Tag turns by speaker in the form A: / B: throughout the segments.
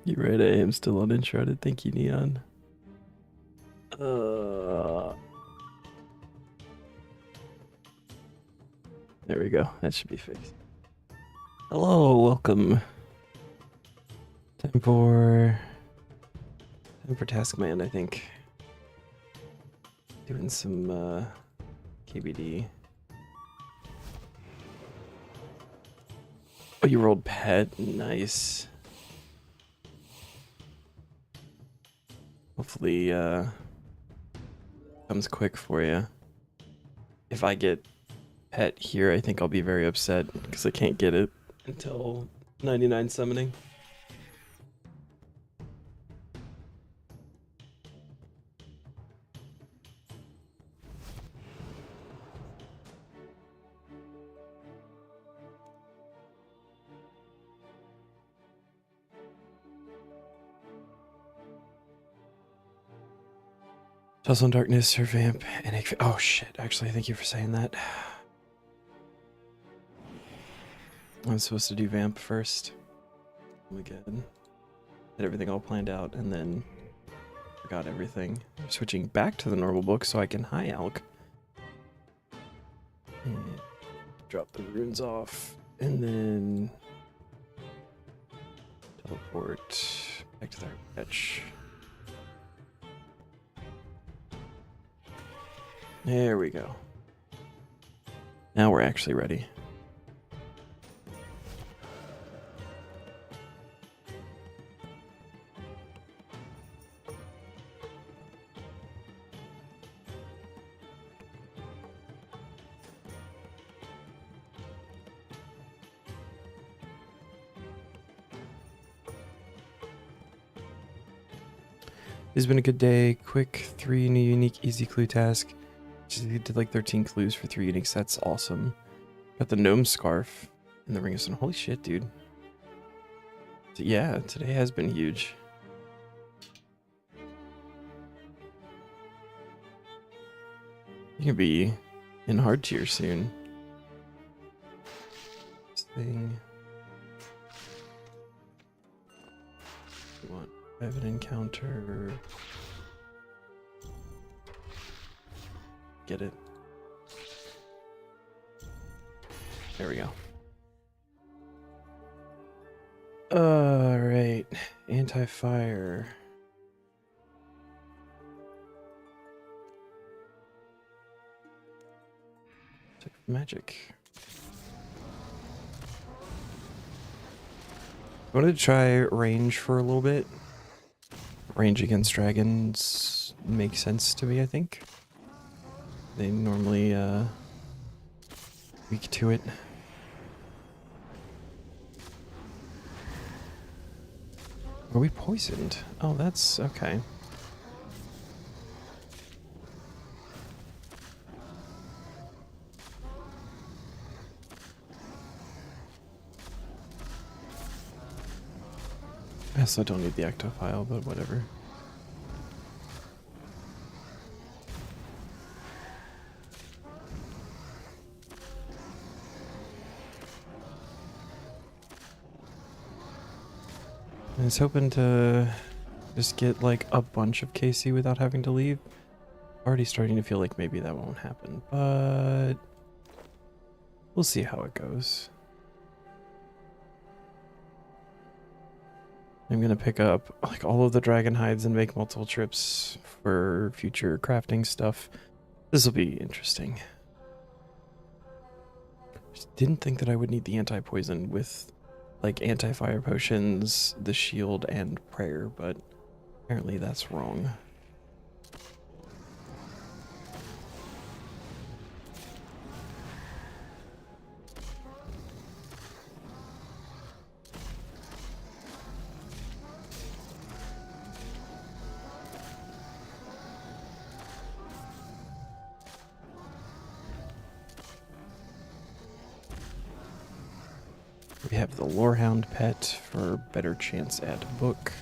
A: You're right, I am still on Uncharted. Thank you, Neon. There we go. That should be fixed. Hello, welcome. Time for Taskman, I think. Doing some KBD. Oh, you rolled pet. Nice. Hopefully comes quick for you. If I get pet here, I think I'll be very upset because I can't get it until 99 summoning. Tussle and Darkness, her vamp, and oh shit, actually, thank you for saying that. I'm supposed to do vamp first. Oh my god. Had everything all planned out and then forgot everything. I'm switching back to the normal book so I can high alch. And drop the runes off and then teleport back to their fetch. There we go. Now we're actually ready. This has been a good day. Quick 3 new unique easy clue task. Just did like 13 clues for 3 unique sets. Awesome. Got the gnome scarf and the ring of sun. Holy shit, dude. Yeah, today has been huge. You can be in hard tier soon. This thing. You want private encounter. Get it. There we go. Alright. Anti-fire. Magic. I wanted to try range for a little bit. Range against dragons makes sense to me, I think. They normally weak to it. Are we poisoned? Oh, that's okay. I also don't need the ectofile, but whatever. I was hoping to just get like a bunch of KC without having to leave. Already starting to feel like maybe that won't happen, but we'll see how it goes. I'm gonna pick up like all of the dragon hides and make multiple trips for future crafting stuff. This will be interesting. Just didn't think that I would need the anti-poison with like anti-fire potions, the shield, and prayer, but apparently that's wrong. We have the Lorehound pet for better chance at book.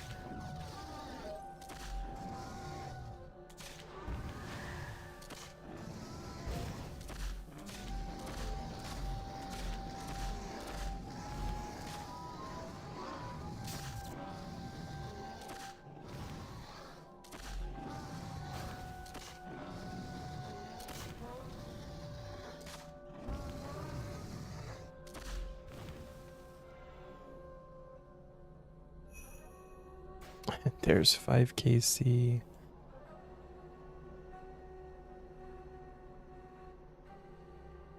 A: there's 5 KC.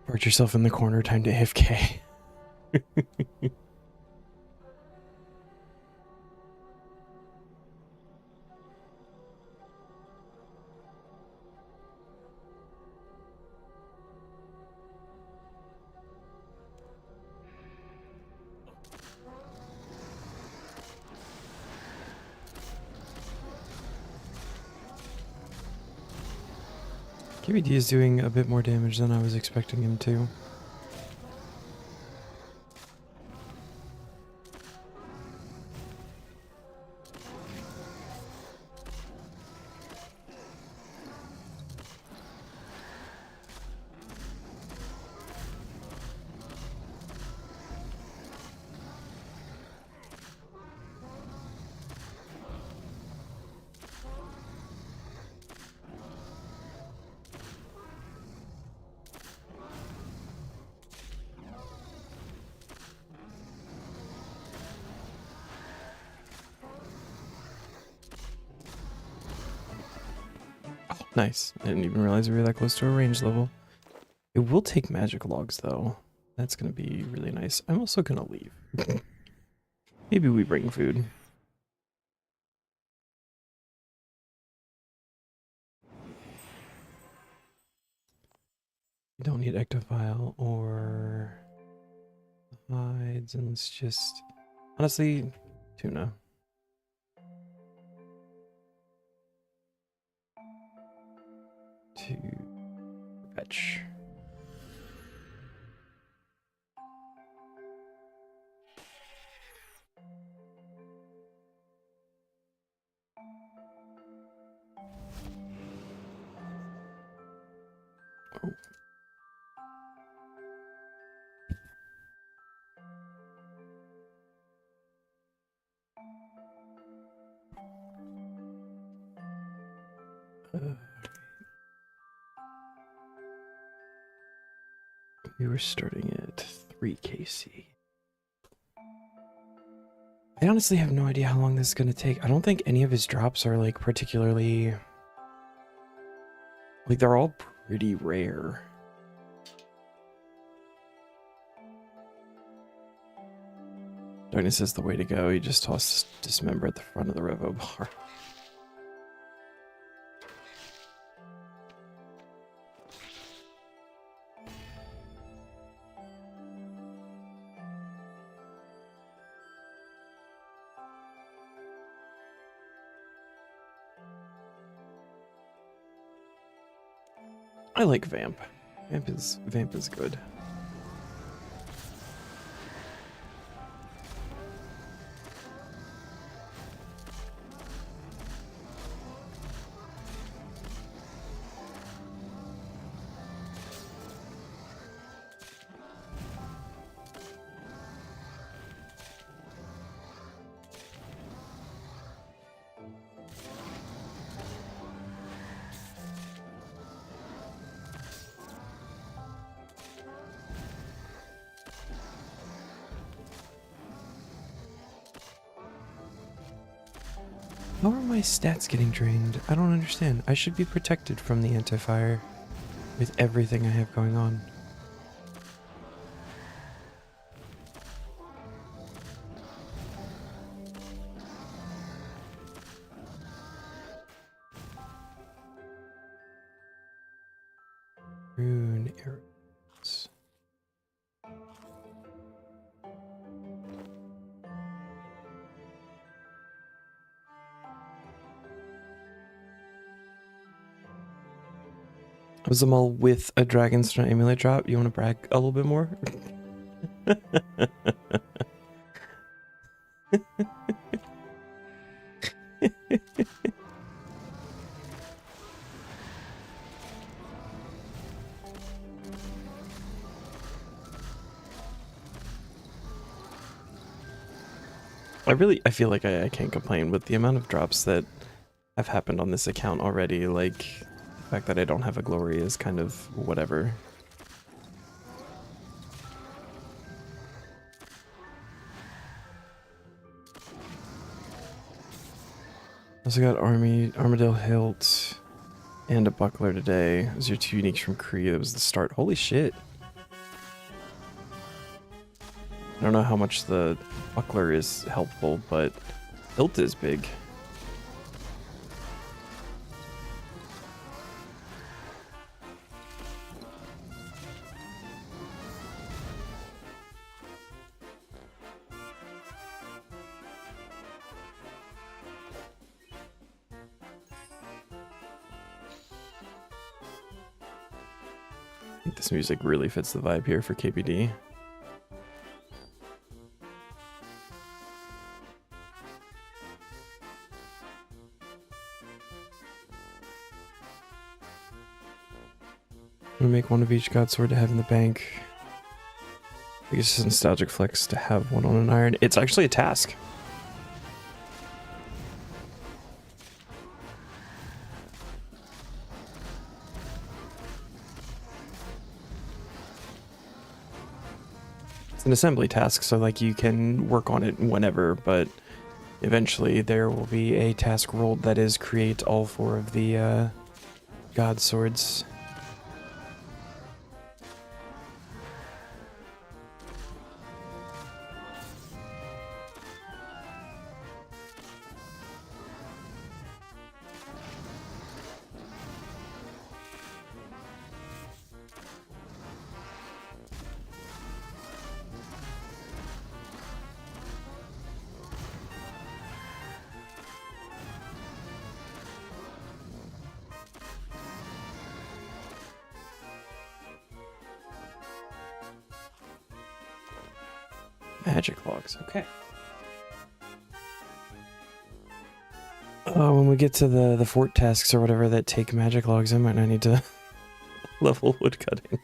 A: Park yourself in the corner, time to AFK. KBD is doing a bit more damage than I was expecting him to. Nice. I didn't even realize we were that close to a range level. It will take magic logs, though. That's going to be really nice. I'm also going to leave. Maybe we bring food. We don't need ectophile or hides, and let's just... Honestly, tuna. To fetch. Oh. We were starting at 3 KC. I honestly have no idea how long this is going to take. I don't think any of his drops are like particularly... Like they're all pretty rare. Darkness is the way to go. You just toss Dismember at the front of the Revo bar. I like Vamp. Vamp is good. How are my stats getting drained? I don't understand. I should be protected from the anti-fire with everything I have going on. Rune arrows. Was them all with a Dragonstone amulet drop? You want to brag a little bit more? I feel like I can't complain with the amount of drops that have happened on this account already. Like, the fact that I don't have a glory is kind of whatever. Also got Armadillo hilt and a buckler today. Those are your two uniques from Kree. That was the start. Holy shit. I don't know how much the buckler is helpful, but hilt is big. I think this music really fits the vibe here for KBD. I'm gonna make one of each god sword to have in the bank. I think it's just a nostalgic flex to have one on an iron. It's actually a task. It's an assembly task, so like you can work on it whenever, but eventually there will be a task rolled that is create all four of the god swords. Magic logs, okay. When we get to the fort tasks or whatever that take magic logs, I might not need to level woodcutting.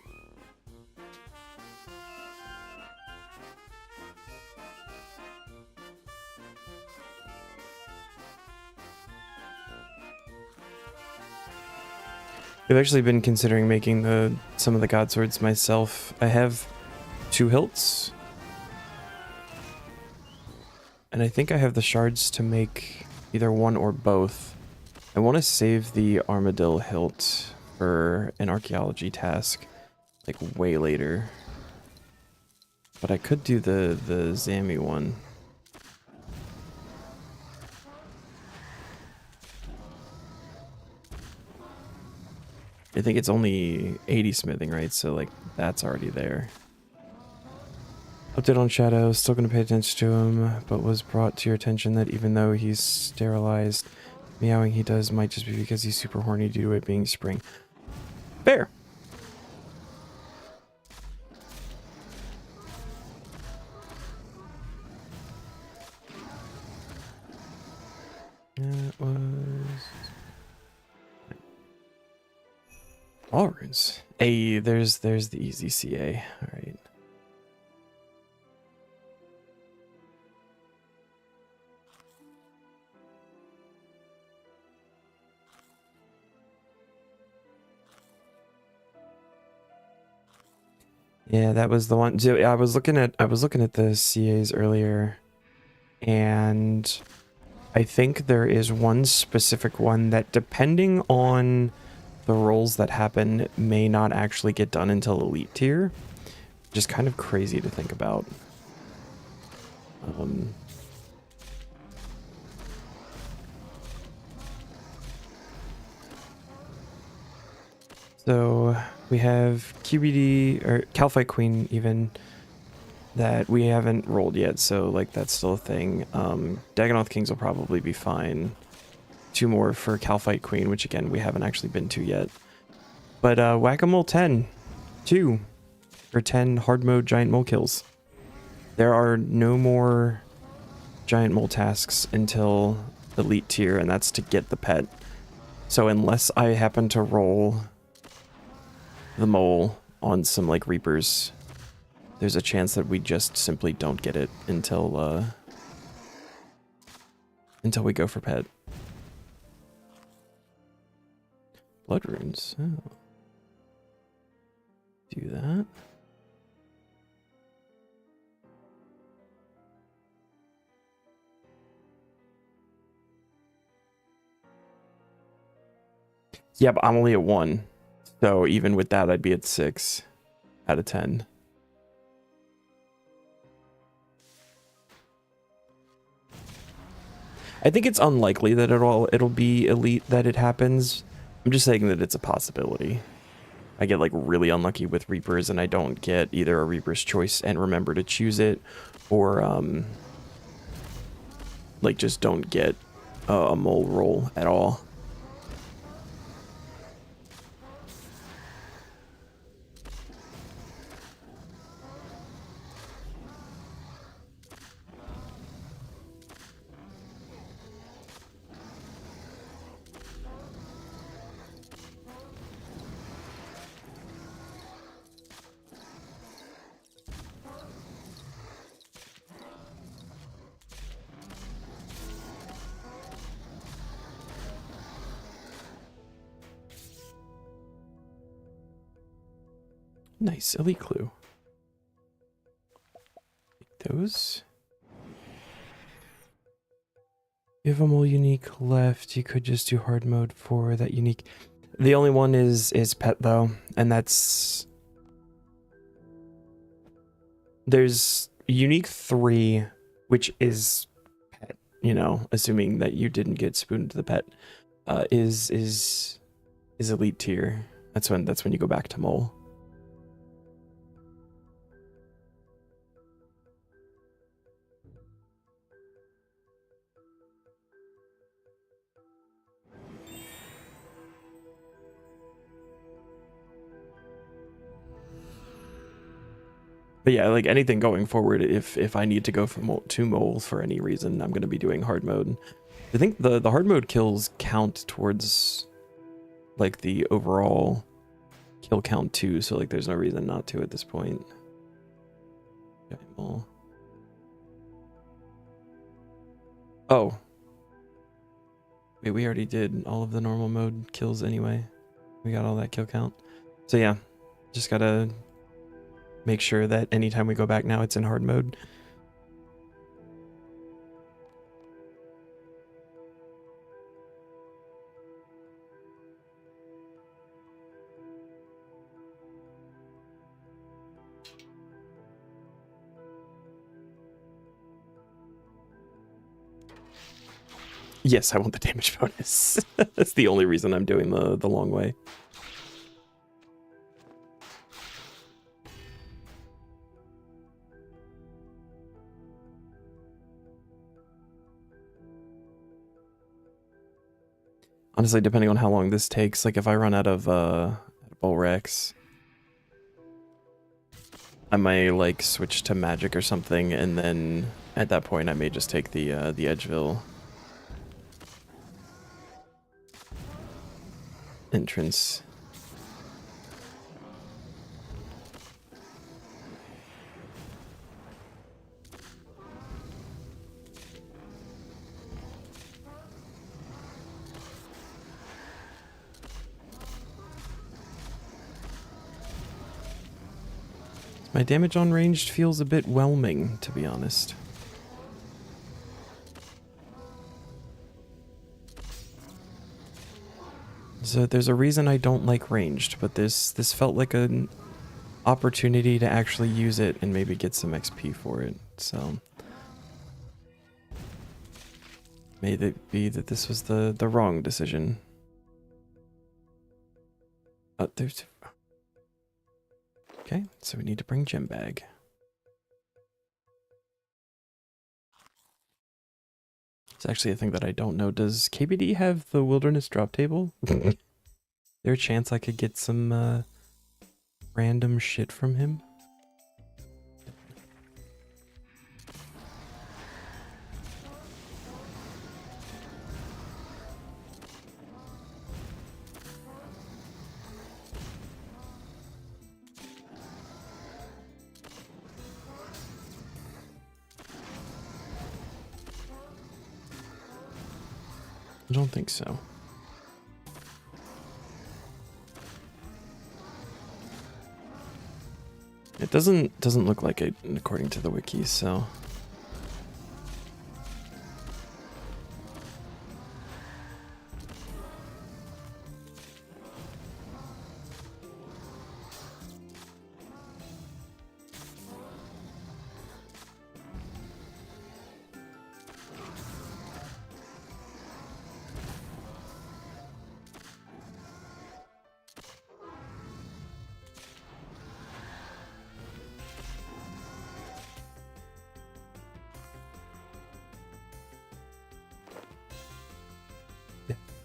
A: I've actually been considering making some of the god swords myself. I have 2 hilts. And I think I have the shards to make either one or both. I want to save the Armadillo hilt for an archaeology task, like way later. But I could do the Zami one. I think it's only 80 smithing, right? So like that's already there. Update on Shadow, still going to pay attention to him, but was brought to your attention that even though he's sterilized, meowing he does might just be because he's super horny due to it being spring. Fair. That was... all runes. Hey, there's the easy CA. All right. Yeah, that was the one. I was looking at the CAs earlier, and I think there is one specific one that, depending on the rolls that happen, may not actually get done until elite tier. Just kind of crazy to think about. So we have KBD or Calfight Queen even that we haven't rolled yet, so like that's still a thing. Dagonoth Kings will probably be fine. 2 more for Calfight Queen, which again we haven't actually been to yet. But Whack-A-Mole 10, 2 for 10 hard mode giant mole kills. There are no more giant mole tasks until elite tier, and that's to get the pet. So unless I happen to roll the mole on some like reapers, there's a chance that we just simply don't get it until we go for pet. Blood runes. Oh. Do that. Yeah, but I'm only at 1. So even with that, I'd be at 6 out of 10. I think it's unlikely that it'll be elite that it happens. I'm just saying that it's a possibility. I get like really unlucky with Reapers and I don't get either a Reaper's choice and remember to choose it, or like just don't get a mole roll at all. Nice, elite clue. Those. You have a mole unique left. You could just do hard mode for that unique. The only one is pet though, and that's there's unique 3, which is pet. You know, assuming that you didn't get spooned to the pet, is elite tier. That's when you go back to mole. But yeah, like anything going forward, if I need to go from to mole for any reason, I'm going to be doing hard mode. I think the hard mode kills count towards like the overall kill count too, so like there's no reason not to at this point. Okay, mole. Oh. Wait, we already did all of the normal mode kills anyway. We got all that kill count. So yeah, just gotta make sure that anytime we go back now, it's in hard mode. Yes, I want the damage bonus. That's the only reason I'm doing the long way. Honestly, depending on how long this takes, like if I run out of Bull Rex, I may like switch to magic or something, and then at that point I may just take the Edgeville entrance. My damage on ranged feels a bit whelming, to be honest. So there's a reason I don't like ranged, but this felt like an opportunity to actually use it and maybe get some XP for it. So may it be that this was the wrong decision. There's... Okay, so we need to bring Gem Bag. It's actually a thing that I don't know. Does KBD have the Wilderness drop table? There a chance I could get some random shit from him? I don't think so. It doesn't look like it according to the wiki, so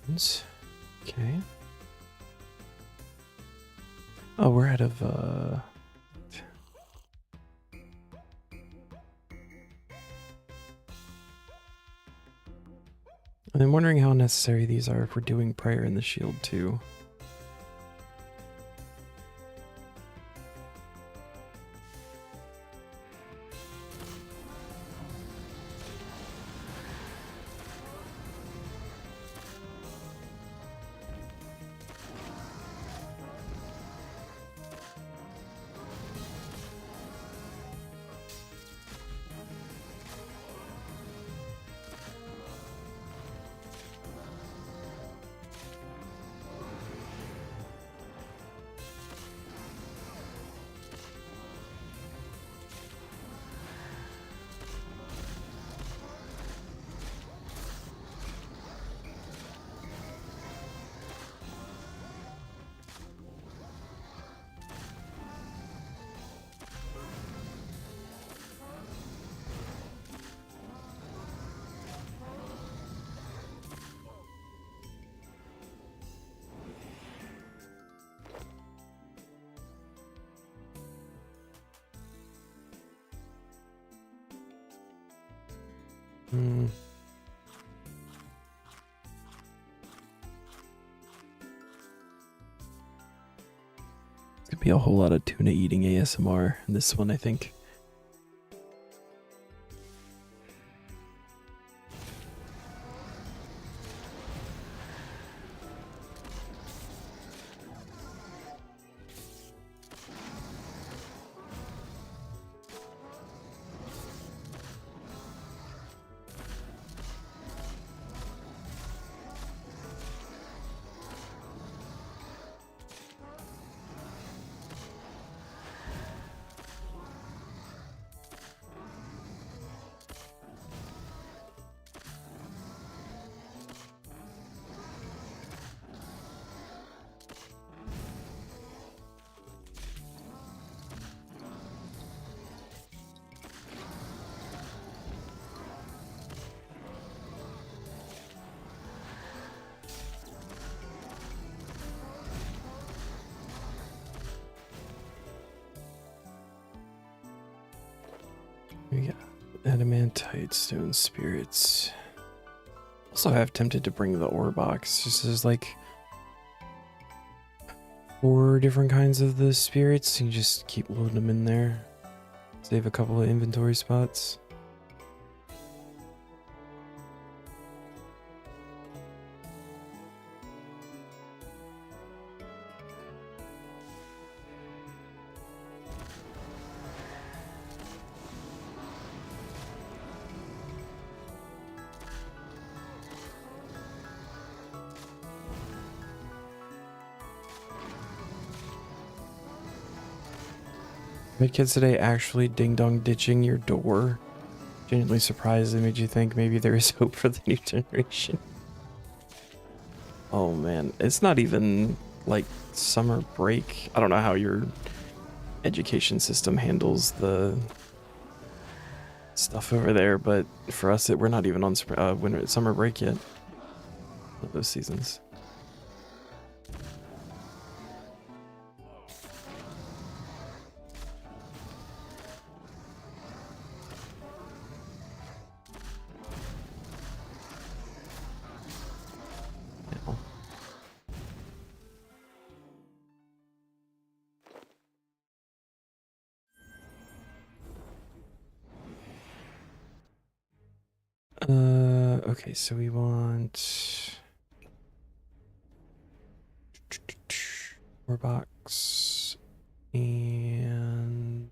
A: runes. Okay. Oh, we're out of I'm wondering how necessary these are if we're doing prayer in the shield too. Hmm. It's gonna be a whole lot of tuna eating ASMR in this one, I think. We got adamantite stone spirits. Also, have tempted to bring the ore box. Just as like 4 different kinds of the spirits. You just keep loading them in there. Save a couple of inventory spots. My kids today actually ding-dong ditching your door. Genuinely surprised it made you think maybe there is hope for the new generation. Oh man, it's not even like summer break. I don't know how your education system handles the stuff over there, but for us, we're not even on winter summer break yet. Of those seasons. Okay, so we want more box and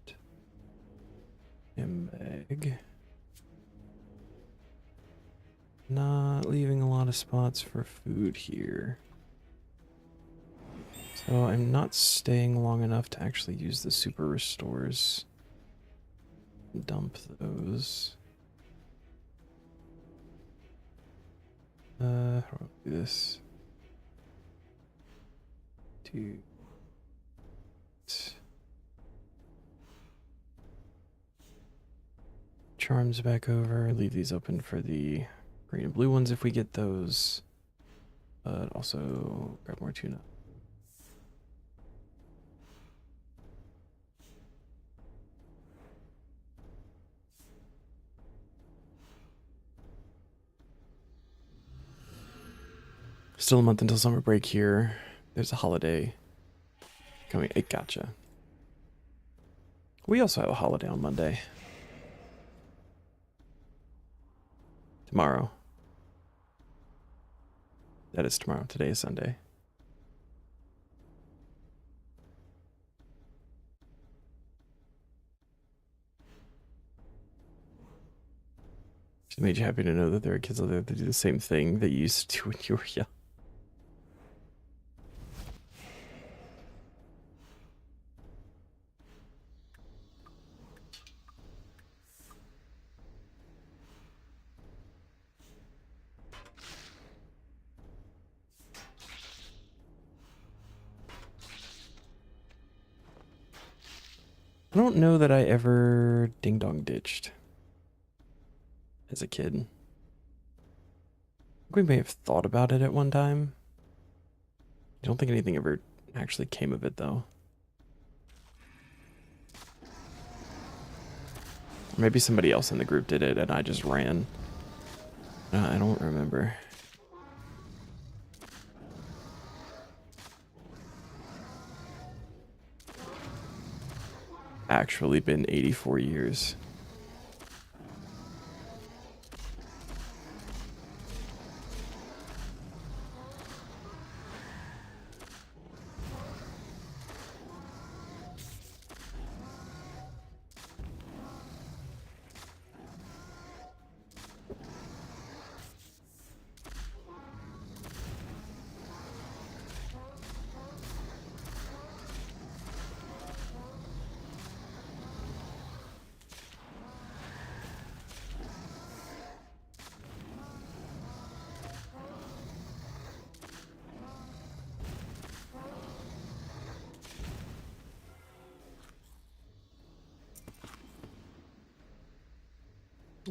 A: bag. Not leaving a lot of spots for food here. So I'm not staying long enough to actually use the super restores. Dump those. How do I do this? Charms back over. Leave these open for the green and blue ones if we get those. but also grab more tuna. Still a month until summer break here. There's a holiday coming. Gotcha. We also have a holiday on Monday. Tomorrow. That is tomorrow. Today is Sunday. Just made you happy to know that there are kids out there that do the same thing that you used to do when you were young. I don't know that I ever ding-dong ditched as a kid. We may have thought about it at one time. I don't think anything ever actually came of it, though. Maybe somebody else in the group did it and I just ran. I don't remember. Actually been 84 years.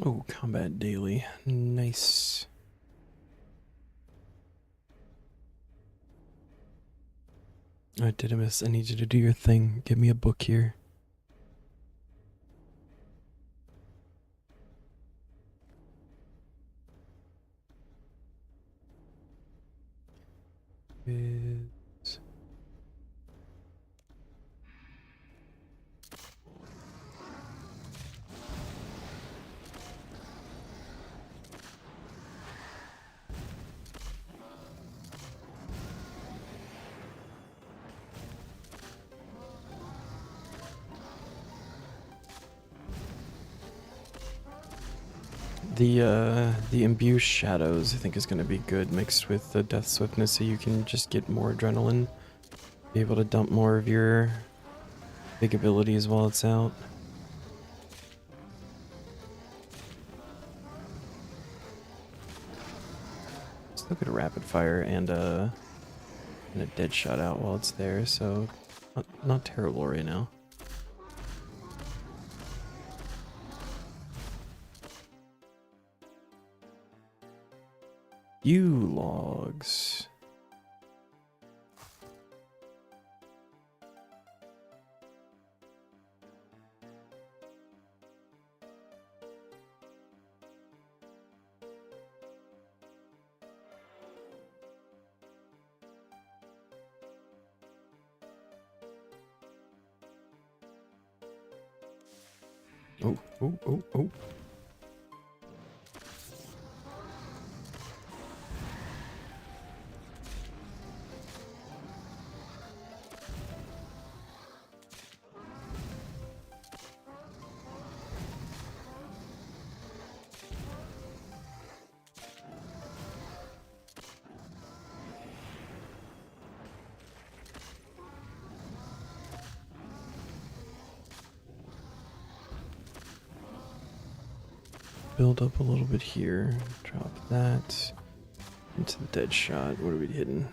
A: Oh, combat daily. Nice. Alright, Didymus, I need you to do your thing. Give me a book here. Is... The imbue shadows I think is going to be good mixed with the death swiftness, so you can just get more adrenaline, be able to dump more of your big abilities while it's out. Still get a rapid fire and a dead shot out while it's there, so not terrible right now. You logs. Oh. Build up a little bit here. Drop that into the dead shot. What are we hitting?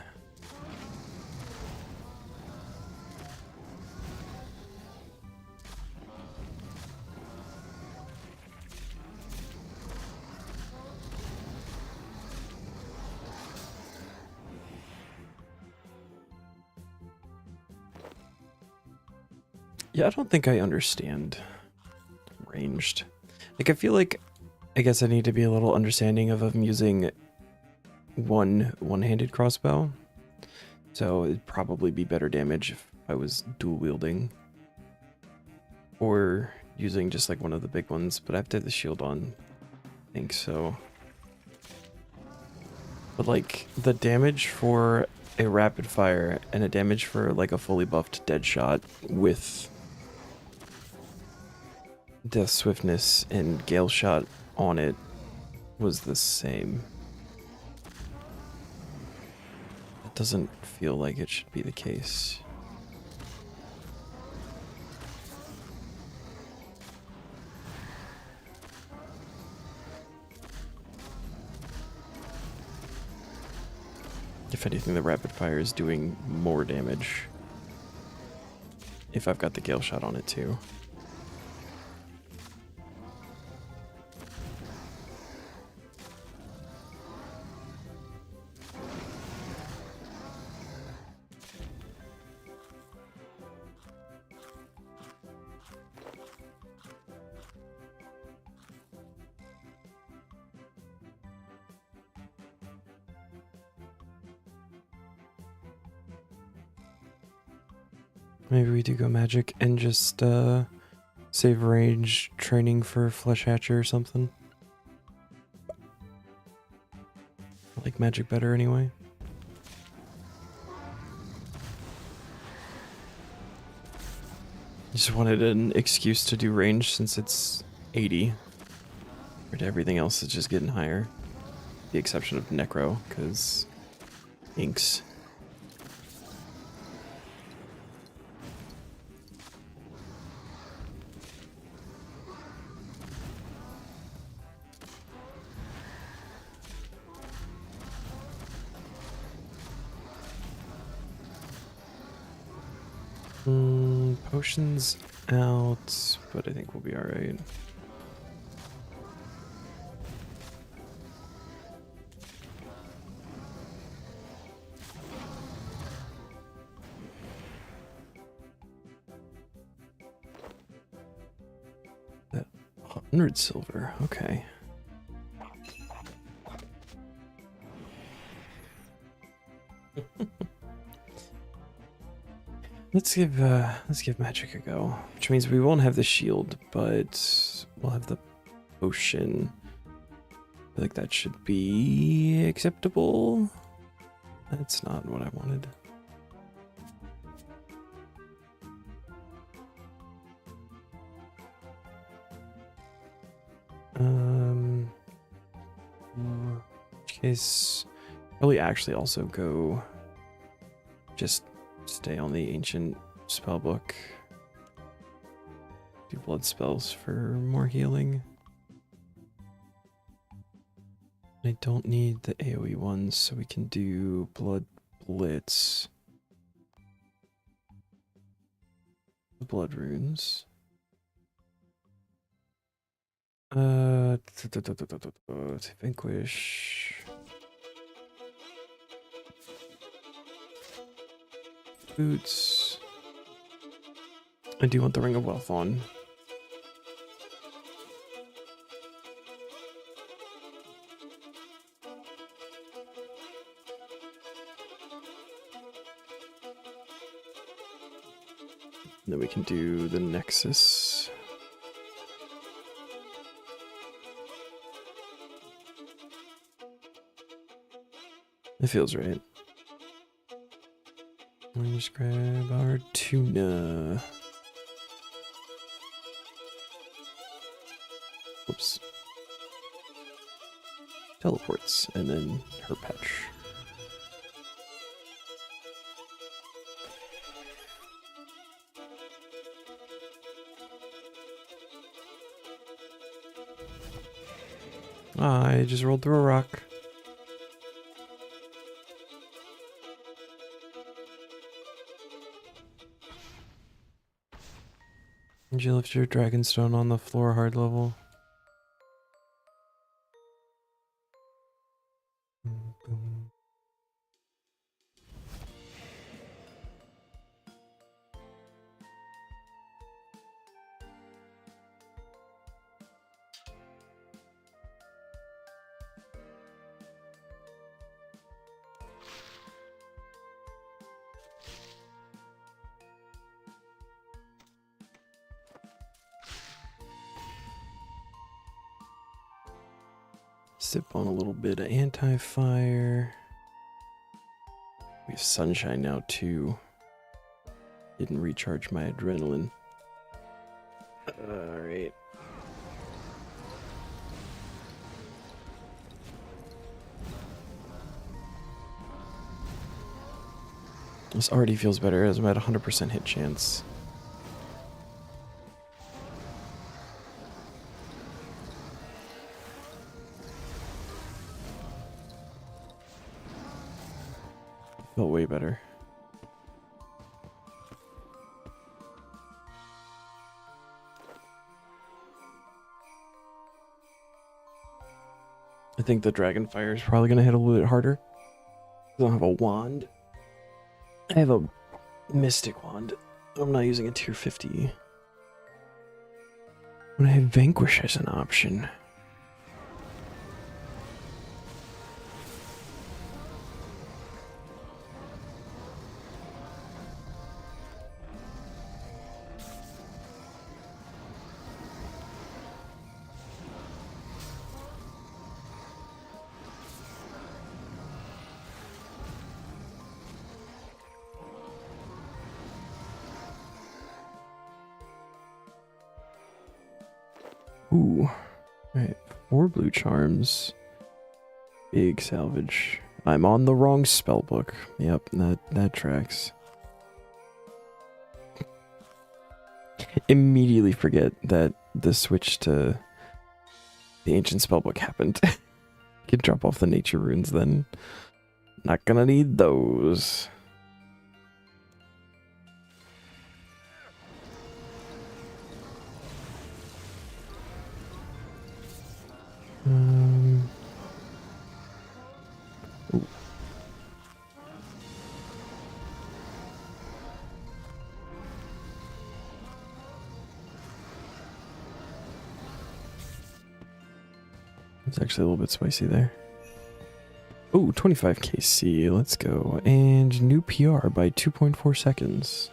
A: Yeah, I don't think I understand ranged. Like, I feel like, I guess I need to be a little understanding of I'm using one-handed crossbow. So it'd probably be better damage if I was dual wielding. Or using just like one of the big ones, but I have to have the shield on. I think so. But like the damage for a rapid fire and a damage for like a fully buffed dead shot with death swiftness and gale shot on it was the same. It doesn't feel like it should be the case. If anything, the rapid fire is doing more damage if I've got the gale shot on it too. Maybe we do go magic and just save range training for Flesh Hatcher or something. I like magic better anyway. Just wanted an excuse to do range since it's 80. But everything else is just getting higher. The exception of Necro, because inks. Potions out, but I think we'll be alright. That 100 silver, okay. Let's give magic a go, which means we won't have the shield, but we'll have the potion. I feel like that should be acceptable. That's not what I wanted. In which case, probably actually also go just stay on the ancient spellbook. Do blood spells for more healing. I don't need the AoE ones, so we can do blood blitz. Blood runes. Vanquish. Boots. I do want the Ring of Wealth on. Then we can do the Nexus. It feels right. Let me just grab our tuna. Whoops. Teleports, and then her patch. I just rolled through a rock. Did you lift your Dragonstone on the floor hard level? Boom. sip on a little bit of anti-fire. We have sunshine now too. Didn't recharge my adrenaline. Alright. This already feels better as I'm at 100% hit chance. Felt way better. I think the Dragonfire is probably going to hit a little bit harder. I don't have a wand. I have a Mystic Wand. I'm not using a tier 50. When I have Vanquish as an option. Ooh. Alright, 4 blue charms. Big salvage. I'm on the wrong spellbook. Yep, that tracks. Immediately forget that the switch to the ancient spellbook happened. You can drop off the nature runes then. Not gonna need those. Ooh. It's actually a little bit spicy there. Oh, 25 KC, let's go. And new PR by 2.4 seconds.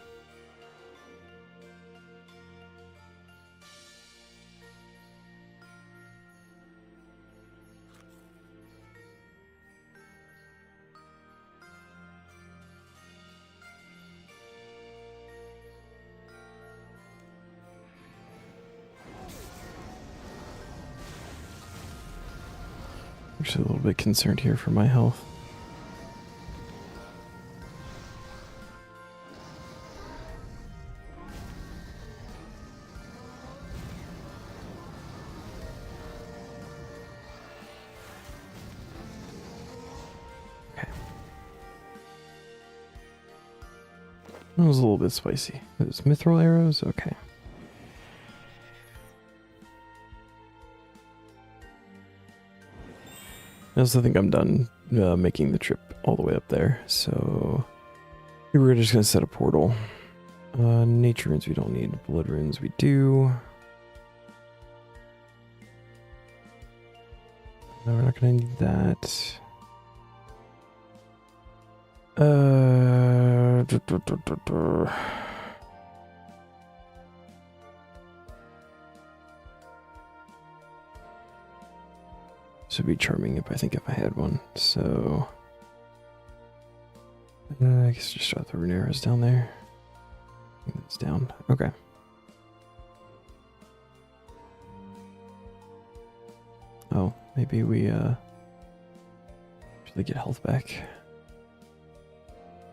A: Actually a little bit concerned here for my health. Okay. That was a little bit spicy. Those mithril arrows? Okay. I also think I'm done making the trip all the way up there, so we're just gonna set a portal. Nature runes we don't need, blood runes we do. No, we're not gonna need that. This would be charming if I had one. So I guess just drop the rune arrows down there. I think that's down. Okay. Oh, maybe we actually get health back.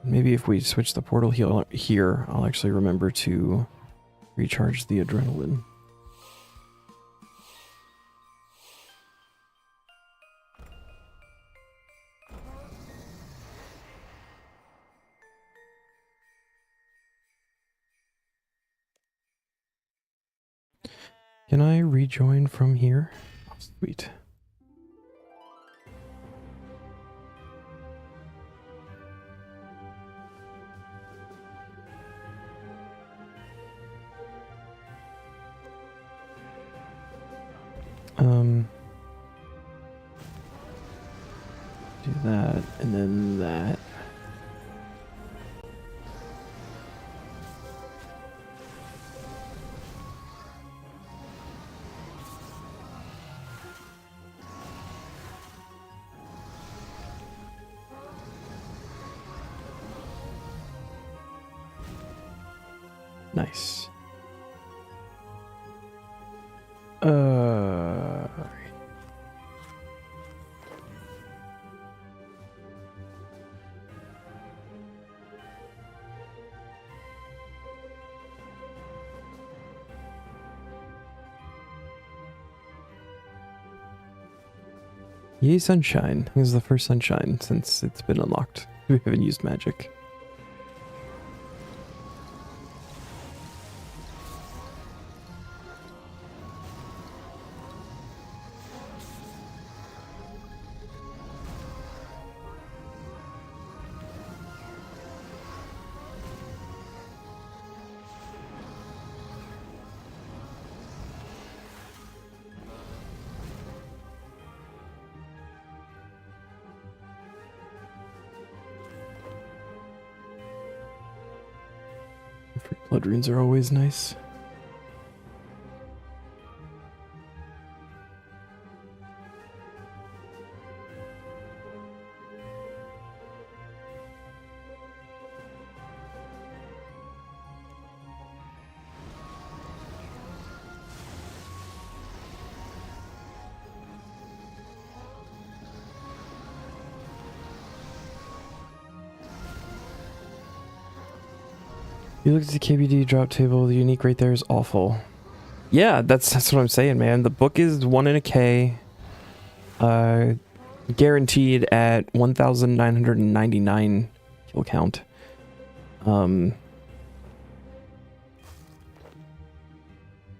A: Maybe if we switch the portal heal here, I'll actually remember to recharge the adrenaline. Can I rejoin from here? Oh, sweet. Do that, and then that. Nice. Yay, sunshine. This is the first sunshine since it's been unlocked. We haven't used magic. Blood runes are always nice. You look at the KBD drop table, the unique right there is awful. Yeah, that's what I'm saying, man. The book is 1 in a K. Guaranteed at 1,999 kill count.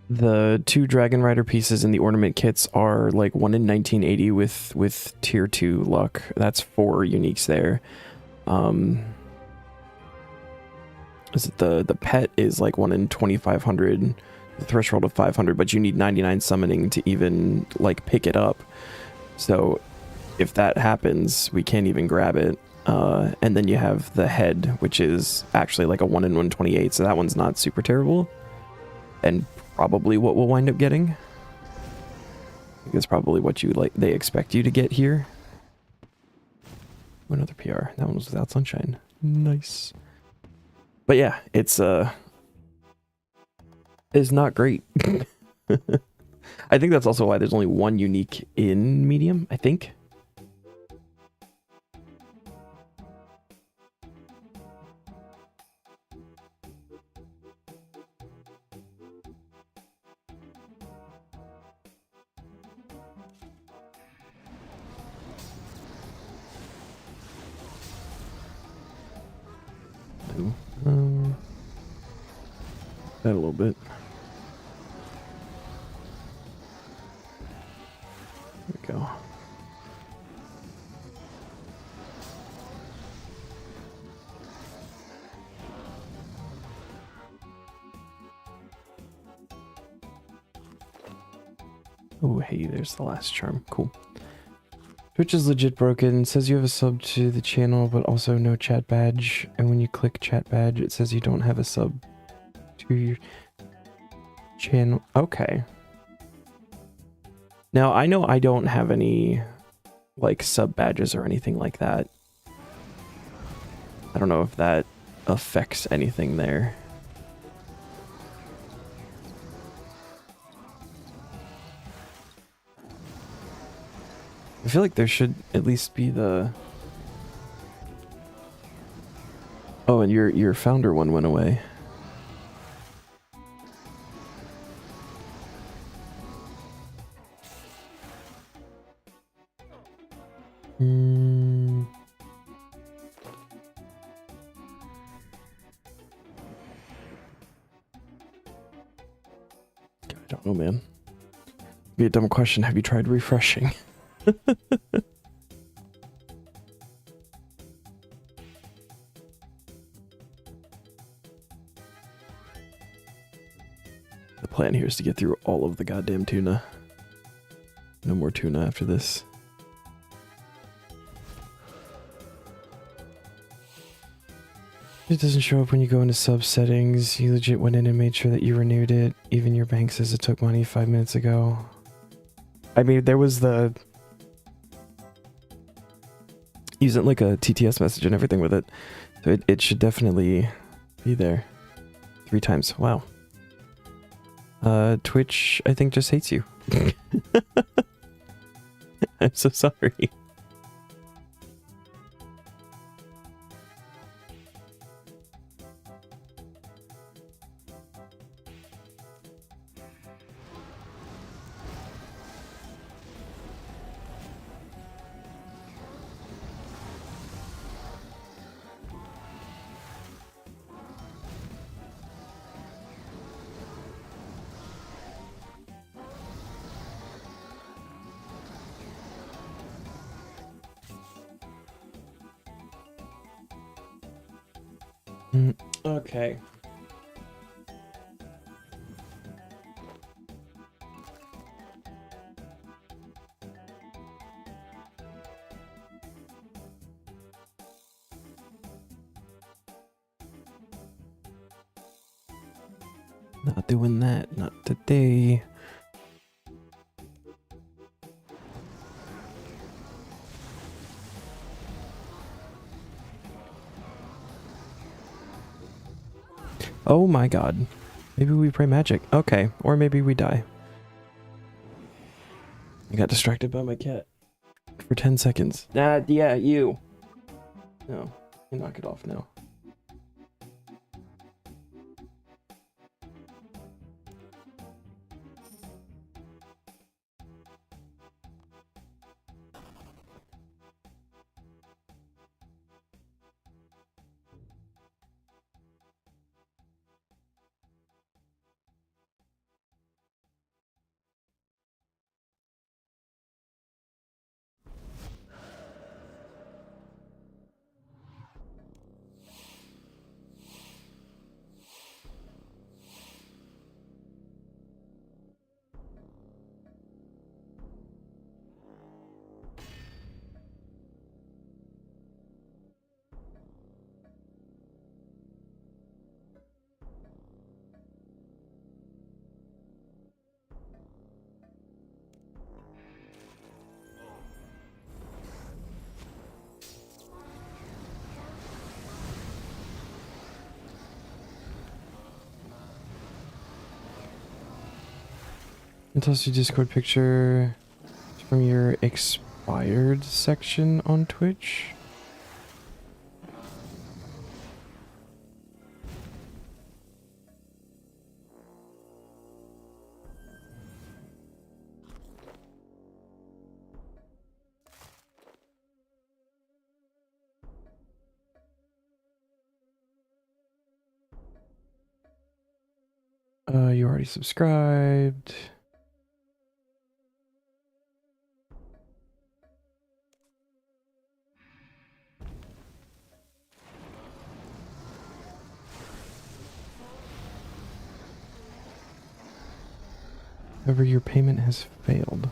A: The 2 Dragon Rider pieces in the ornament kits are like 1 in 1980 with tier 2 luck. That's 4 uniques there. Is it the pet is like 1 in 2,500, the threshold of 500, but you need 99 summoning to even like pick it up. So if that happens, we can't even grab it. And then you have the head, which is actually like a 1 in 128, so that one's not super terrible. And probably what we'll wind up getting. I think it's probably what they expect you to get here. Another PR. That one was without sunshine. Nice. But yeah, it's not great. I think that's also why there's only 1 unique in medium, I think. That a little bit. There we go. Oh, hey, there's the last charm. Cool. Twitch is legit broken. It says you have a sub to the channel, but also no chat badge. And when you click chat badge, it says you don't have a sub to your channel. Okay. Now, I know I don't have any, like, sub badges or anything like that. I don't know if that affects anything there. I feel like there should at least be the... Oh, and your founder one went away. I don't know, man. Be a dumb question. Have you tried refreshing? The plan here is to get through all of the goddamn tuna. No more tuna after this. It doesn't show up when you go into sub settings. You legit went in and made sure that you renewed it. Even your bank says it took money 5 minutes ago. I mean, there was the... using like a TTS message and everything with it. So it should definitely be there. 3 times. Wow. Twitch, I think, just hates you. I'm so sorry. Okay. Not doing that. Not today. Oh my god. Maybe we pray magic. Okay. Or maybe we die. I got distracted by my cat. For 10 seconds. Yeah, you. No. You knock it off now. Unless you Discord picture from your expired section on Twitch. You already subscribed. However, your payment has failed.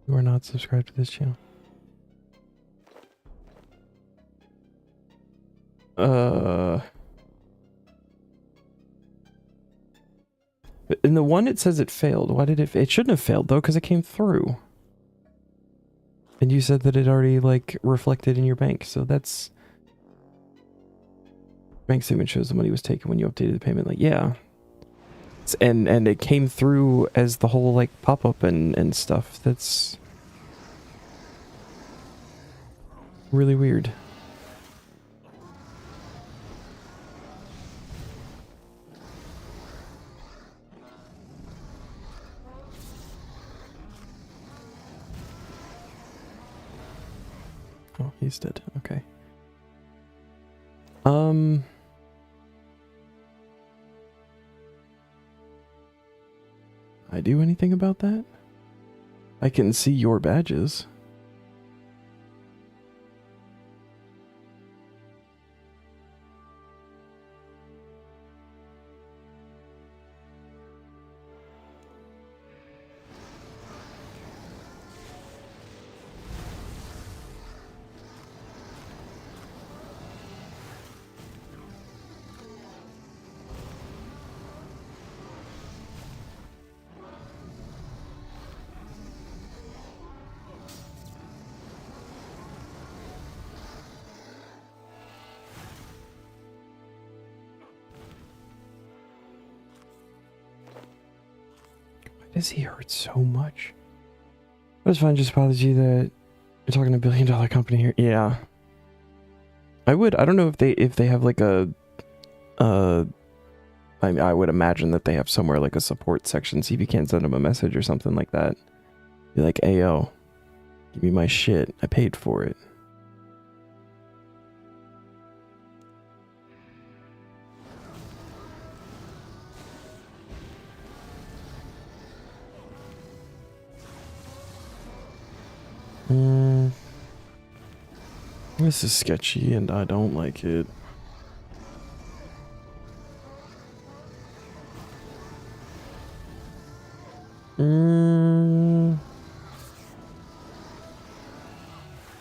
A: You are not subscribed to this channel. In the one it says it failed. Why did it shouldn't have failed though, because it came through. And you said that it already like reflected in your bank, so that's bank statement shows the money was taken when you updated the payment. Like, yeah. And it came through as the whole like pop-up and stuff. That's really weird. Oh, he's dead. Okay. I do anything about that? I can see your badges. does he hurt so much? But it's fine, just apology that you're talking to $1 billion company here. Yeah. I don't know if they have like a I would imagine that they have somewhere like a support section. See if you can't send them a message or something like that. Be like, hey yo, give me my shit. I paid for it. This is sketchy and I don't like it.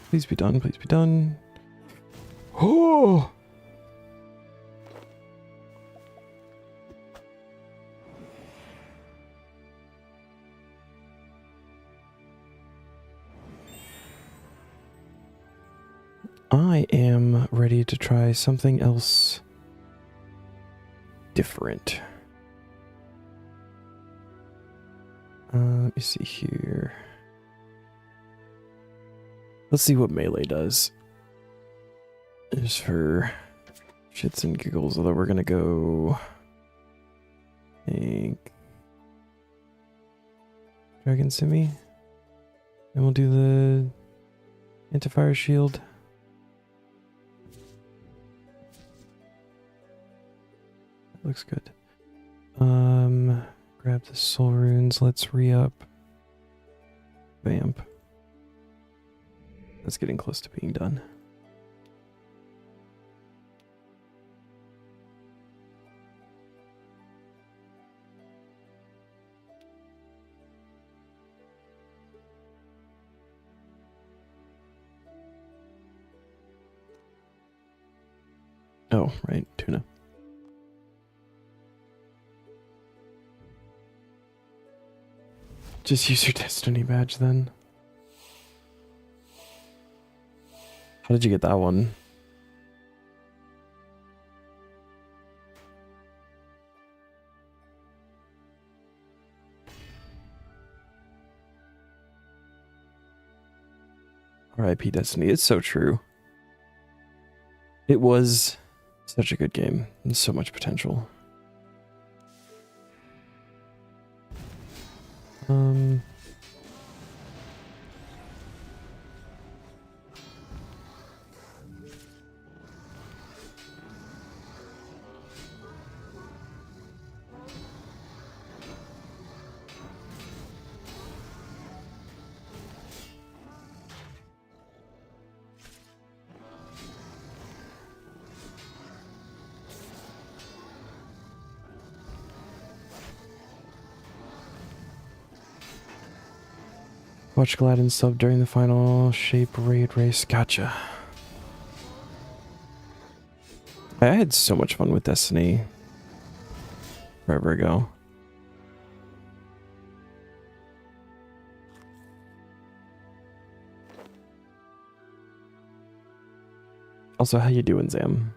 A: Please be done, please be done. Oh! I am ready to try something else different. Let me see here. Let's see what melee does. Just for shits and giggles, although we're gonna go... I think... Dragon Simi? And we'll do the anti-fire shield. Looks good. Grab the soul runes. Let's re-up. Vamp. That's getting close to being done. Oh, right, tuna. Just use your destiny badge then. How did you get that one? RIP Destiny. It's so true. It was such a good game. And so much potential. Watch Gladden sub during the final shape raid race. Gotcha. I had so much fun with Destiny forever ago. Also, how you doing, Zam?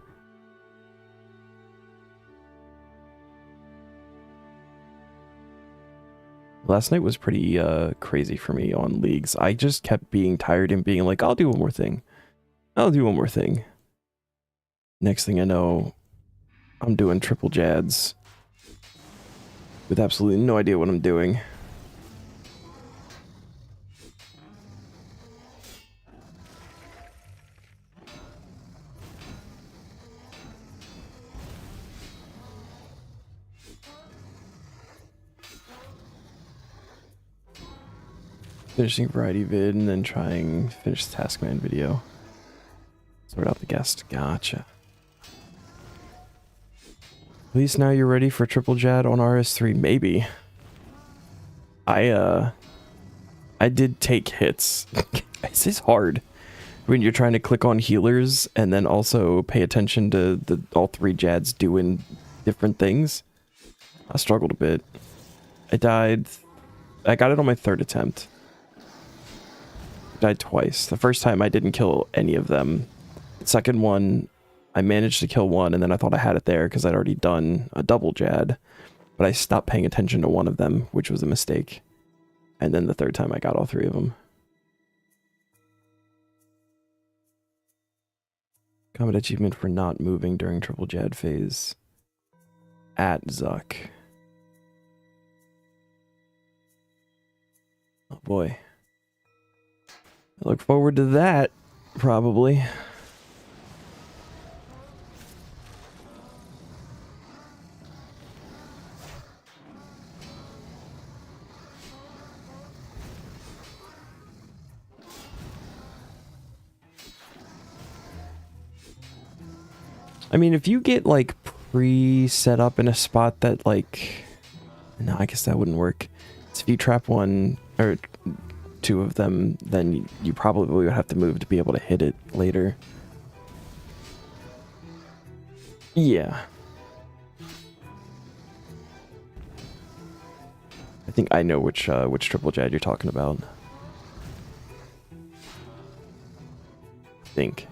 A: Last night was pretty crazy for me on leagues. I just kept being tired and being like, I'll do one more thing. I'll do one more thing. Next thing I know, I'm doing triple jads with absolutely no idea what I'm doing. Finishing variety vid and then trying finish the Taskman video. Sort out the guest. Gotcha. At least now you're ready for triple jad on RS3. Maybe. I did take hits. This is hard when you're trying to click on healers and then also pay attention to all three jads doing different things. I struggled a bit. I died. I got it on my third attempt. Died twice. The first time I didn't kill any of them. The second one, I managed to kill one, and then I thought I had it there because I'd already done a double jad. But I stopped paying attention to one of them, which was a mistake. And then the third time I got all three of them. Combat achievement for not moving during triple jad phase. At Zuck. Oh boy. I look forward to that, probably. I mean, if you get, like, pre-set up in a spot that, like... No, I guess that wouldn't work. So if you trap one, or two of them, then you probably would have to move to be able to hit it later. Yeah. I think I know which triple jad you're talking about. I think.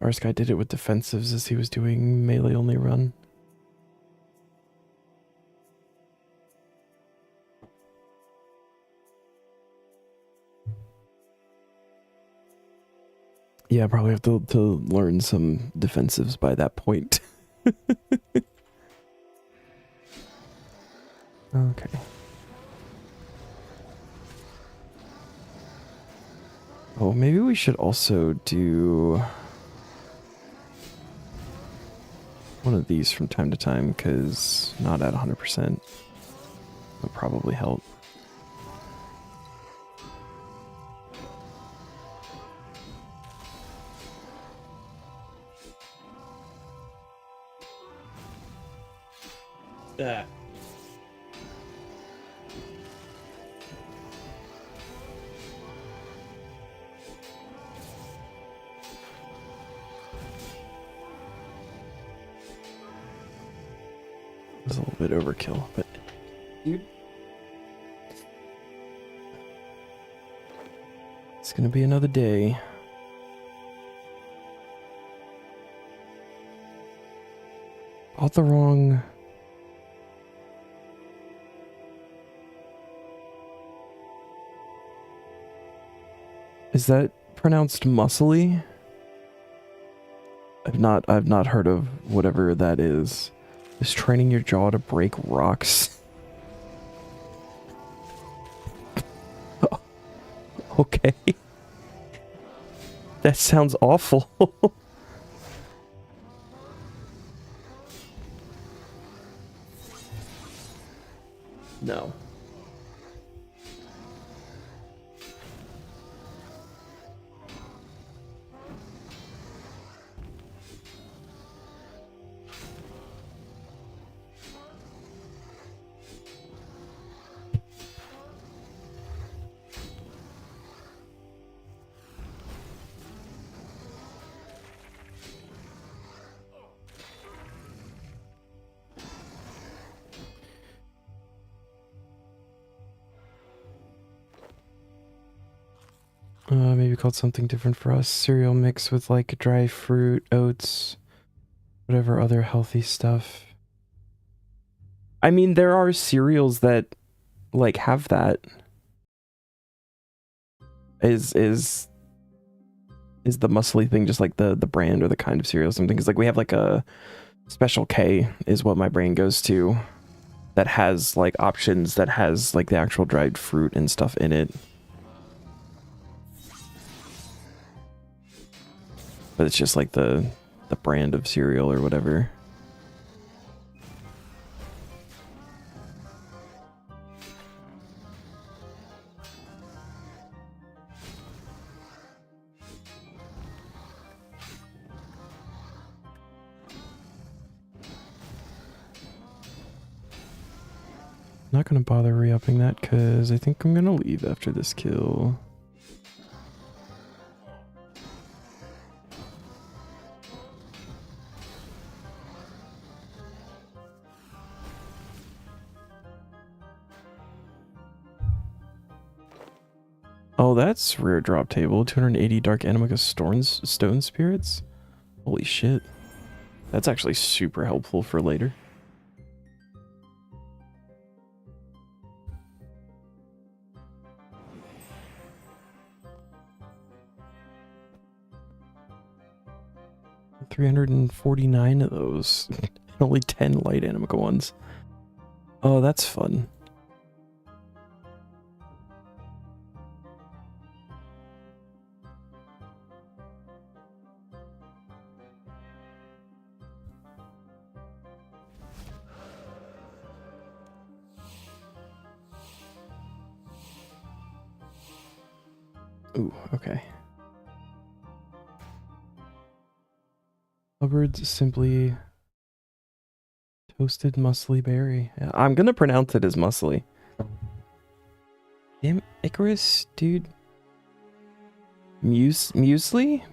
A: RS guy did it with defensives as he was doing melee only run. Yeah, probably have to learn some defensives by that point. Okay. Oh, maybe we should also do one of these from time to time, because not at 100% would probably help. Ah. It was a little bit overkill, but dude, it's gonna be another day. Bought the wrong... Is that pronounced muscly? I've not heard of whatever that is. Is training your jaw to break rocks? Okay. That sounds awful. No. Maybe called something different for us. Cereal mix with like dry fruit, oats, whatever other healthy stuff. I mean, there are cereals that like have that. Is the muscly thing just like the brand or the kind of cereal or something? Because like we have like a Special K is what my brain goes to, that has like options that has like the actual dried fruit and stuff in it. But it's just like the brand of cereal or whatever. Not gonna bother re-upping that because I think I'm gonna leave after this kill. Oh, that's rare drop table. 280 Dark Animica Stone Spirits. Holy shit. That's actually super helpful for later. $349 of those. Only 10 light Animica ones. Oh, that's fun. Ooh, okay. Hubbard's Simply Toasted Muscly Berry. Yeah, I'm gonna pronounce it as muscly. Damn, Icarus, dude. Muesli?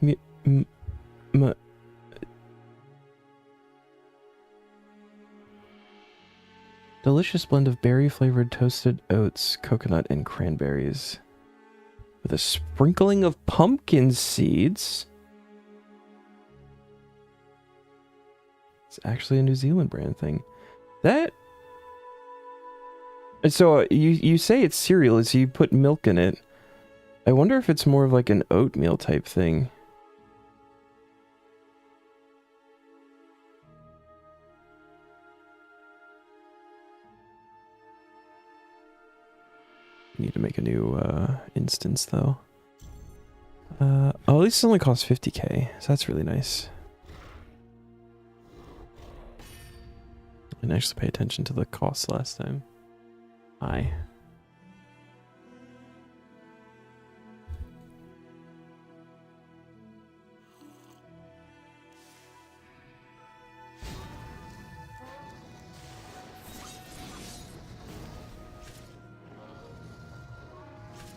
A: Delicious blend of berry-flavored toasted oats, coconut, and cranberries. With a sprinkling of pumpkin seeds. It's actually a New Zealand brand thing. That... So, you say it's cereal, so you put milk in it. I wonder if it's more of like an oatmeal type thing. Need to make a new instance though. Oh, at least it only costs 50k, so that's really nice. I didn't actually pay attention to the cost last time. Hi.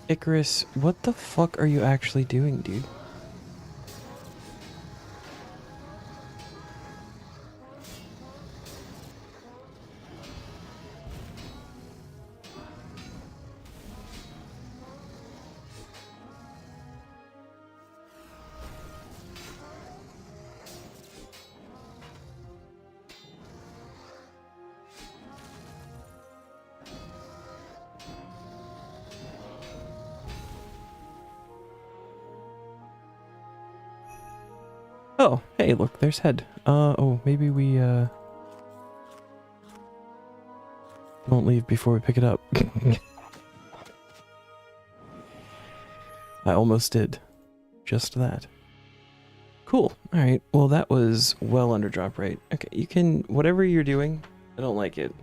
A: Icarus, what the fuck are you actually doing, dude? Oh, hey, look, there's head. Oh, maybe we, won't leave before we pick it up. I almost did. Just that. Cool. Alright, well that was well under drop rate. Okay, you can, whatever you're doing, I don't like it.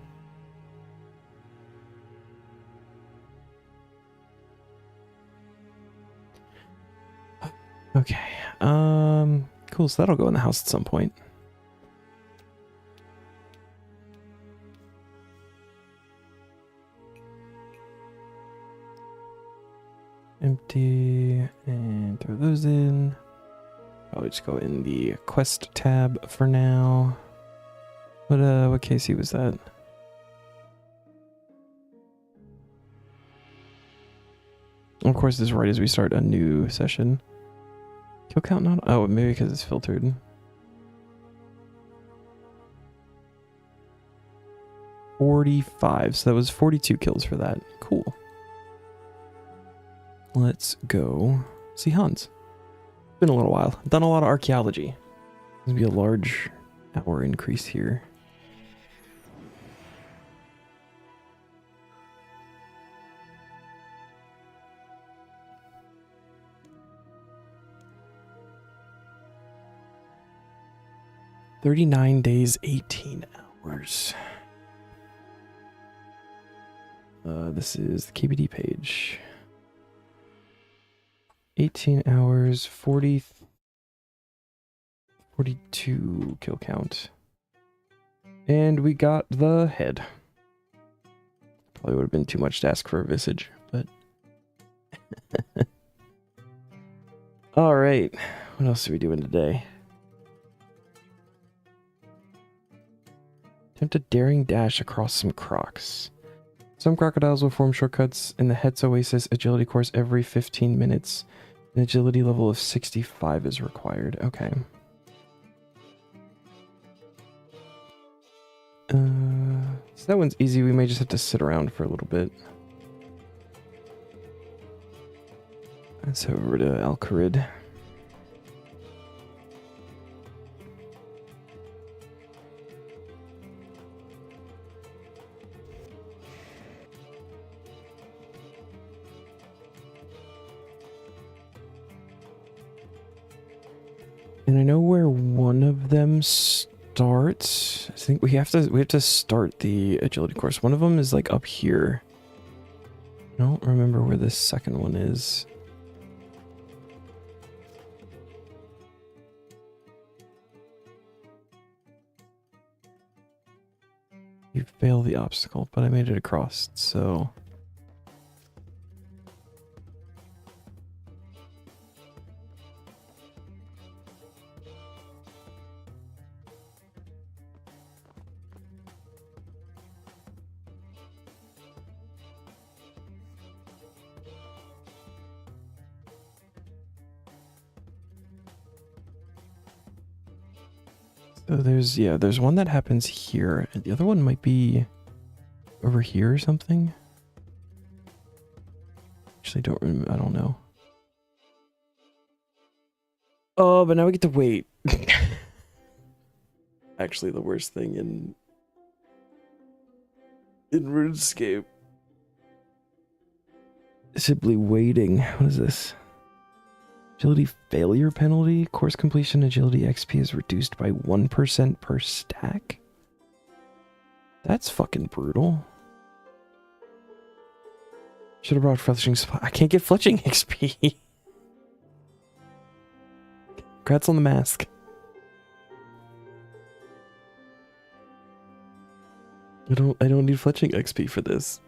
A: Okay, cool, so that'll go in the house at some point. Empty, and throw those in. Probably just go in the quest tab for now. What KC was that? Of course, this is right as we start a new session. Kill count not? Oh, maybe because it's filtered. $45, so that was 42 kills for that. Cool. Let's go see Hans. It's been a little while. I've done a lot of archaeology. There's gonna be a large hour increase here. $39 days, 18 hours. This is the KBD page. 18 hours, 42 kill count. And we got the head. Probably would have been too much to ask for a visage, but... Alright, what else are we doing today? Attempt a daring dash across some crocs. Some crocodiles will form shortcuts in the Hetz Oasis agility course every 15 minutes. An agility level of 65 is required. Okay. So that one's easy. We may just have to sit around for a little bit. Let's head over to Al-Kharid. And I know where one of them starts. I think we have to start the agility course. One of them is like up here. I don't remember where the second one is. You failed the obstacle, but I made it across, so... So there's one that happens here, and the other one might be over here or something. Actually, I don't know. Oh, but now we get to wait. Actually, the worst thing in RuneScape. Simply waiting. What is this? Agility failure penalty. Course completion agility XP is reduced by 1% per stack. That's fucking brutal. Should have brought fletching supply. I can't get fletching XP. Congrats on the mask. I don't need fletching XP for this.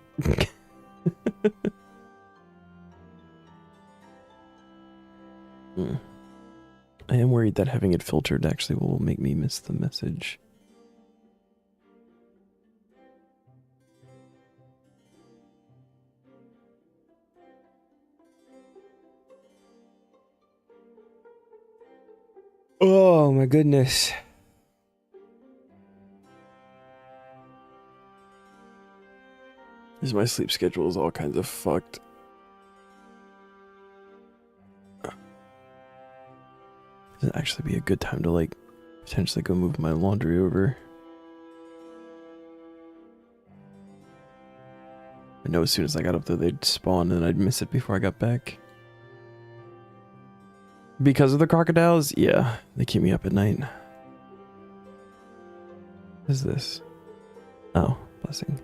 A: I am worried that having it filtered actually will make me miss the message. Oh my goodness. My sleep schedule is all kinds of fucked. It'd actually be a good time to like potentially go move my laundry over. I know as soon as I got up there they'd spawn and I'd miss it before I got back. Because of the crocodiles? Yeah, they keep me up at night. What is this? Oh, blessing.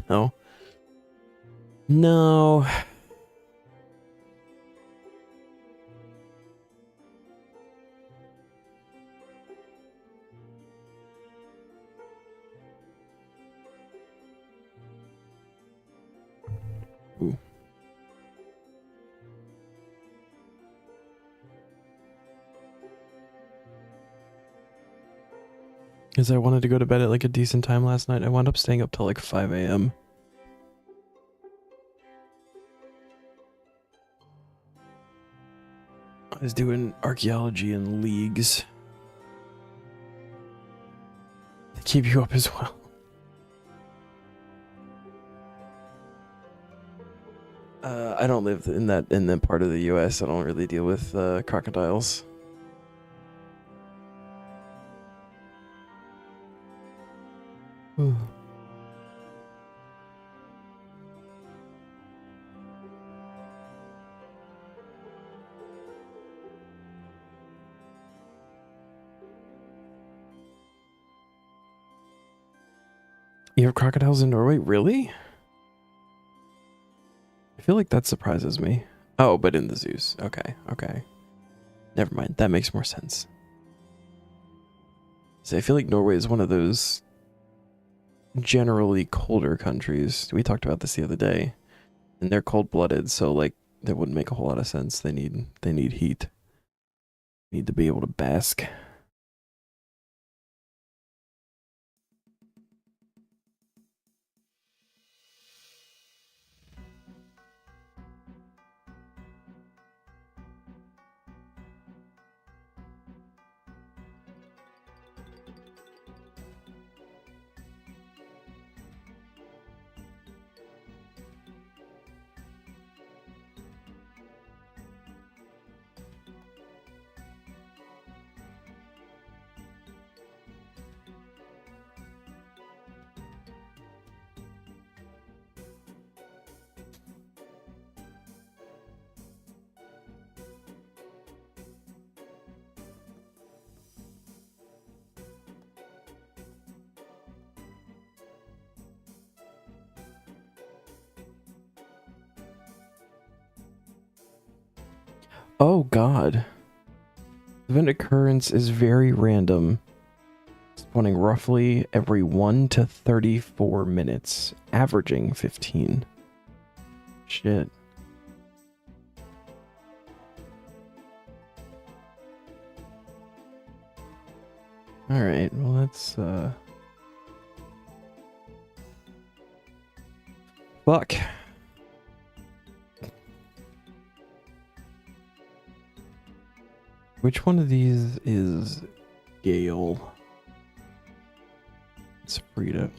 A: No. No. Ooh. Because I wanted to go to bed at like a decent time last night. I wound up staying up till like 5 a.m. I was doing archaeology in leagues. They keep you up as well. I don't live in that part of the U.S. I don't really deal with crocodiles. You have crocodiles in Norway? Really? I feel like that surprises me. Oh, but in the zoos. Okay, okay. Never mind. That makes more sense. So I feel like Norway is one of those generally colder countries. We talked about this the other day. And they're cold-blooded, so like that wouldn't make a whole lot of sense. They need heat. Need to be able to bask. Oh god. Event occurrence is very random. Spawning roughly every 1 to 34 minutes, averaging 15. Shit. Alright, well that's fuck. Which one of these is Gale? It's Frida.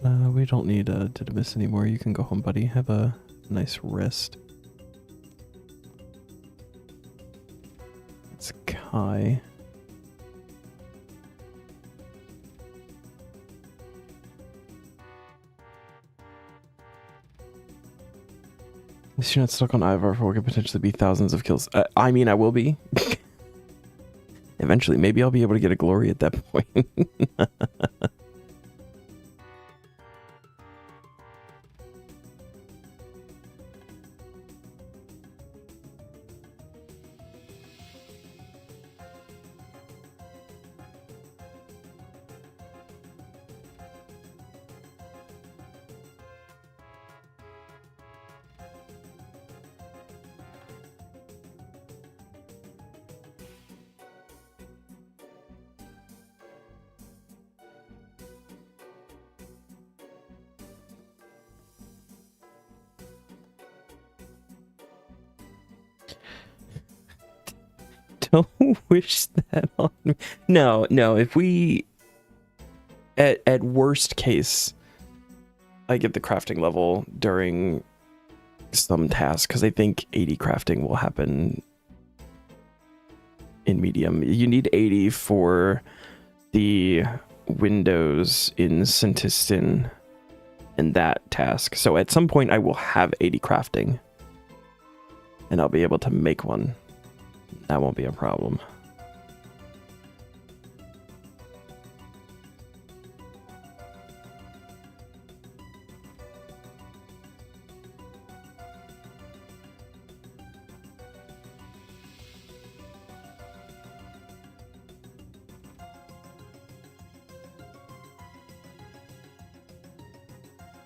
A: We don't need Didymus anymore. You can go home, buddy. Have a nice rest. It's Kai. At least you're not stuck on Ivar for what could potentially be thousands of kills. I mean, I will be. Eventually, maybe I'll be able to get a glory at that point. Don't wish that on me. No, if we at worst case I get the crafting level during some task, because I think 80 crafting will happen in medium. You need 80 for the windows in Centistin and that task. So at some point I will have 80 crafting and I'll be able to make one. That won't be a problem.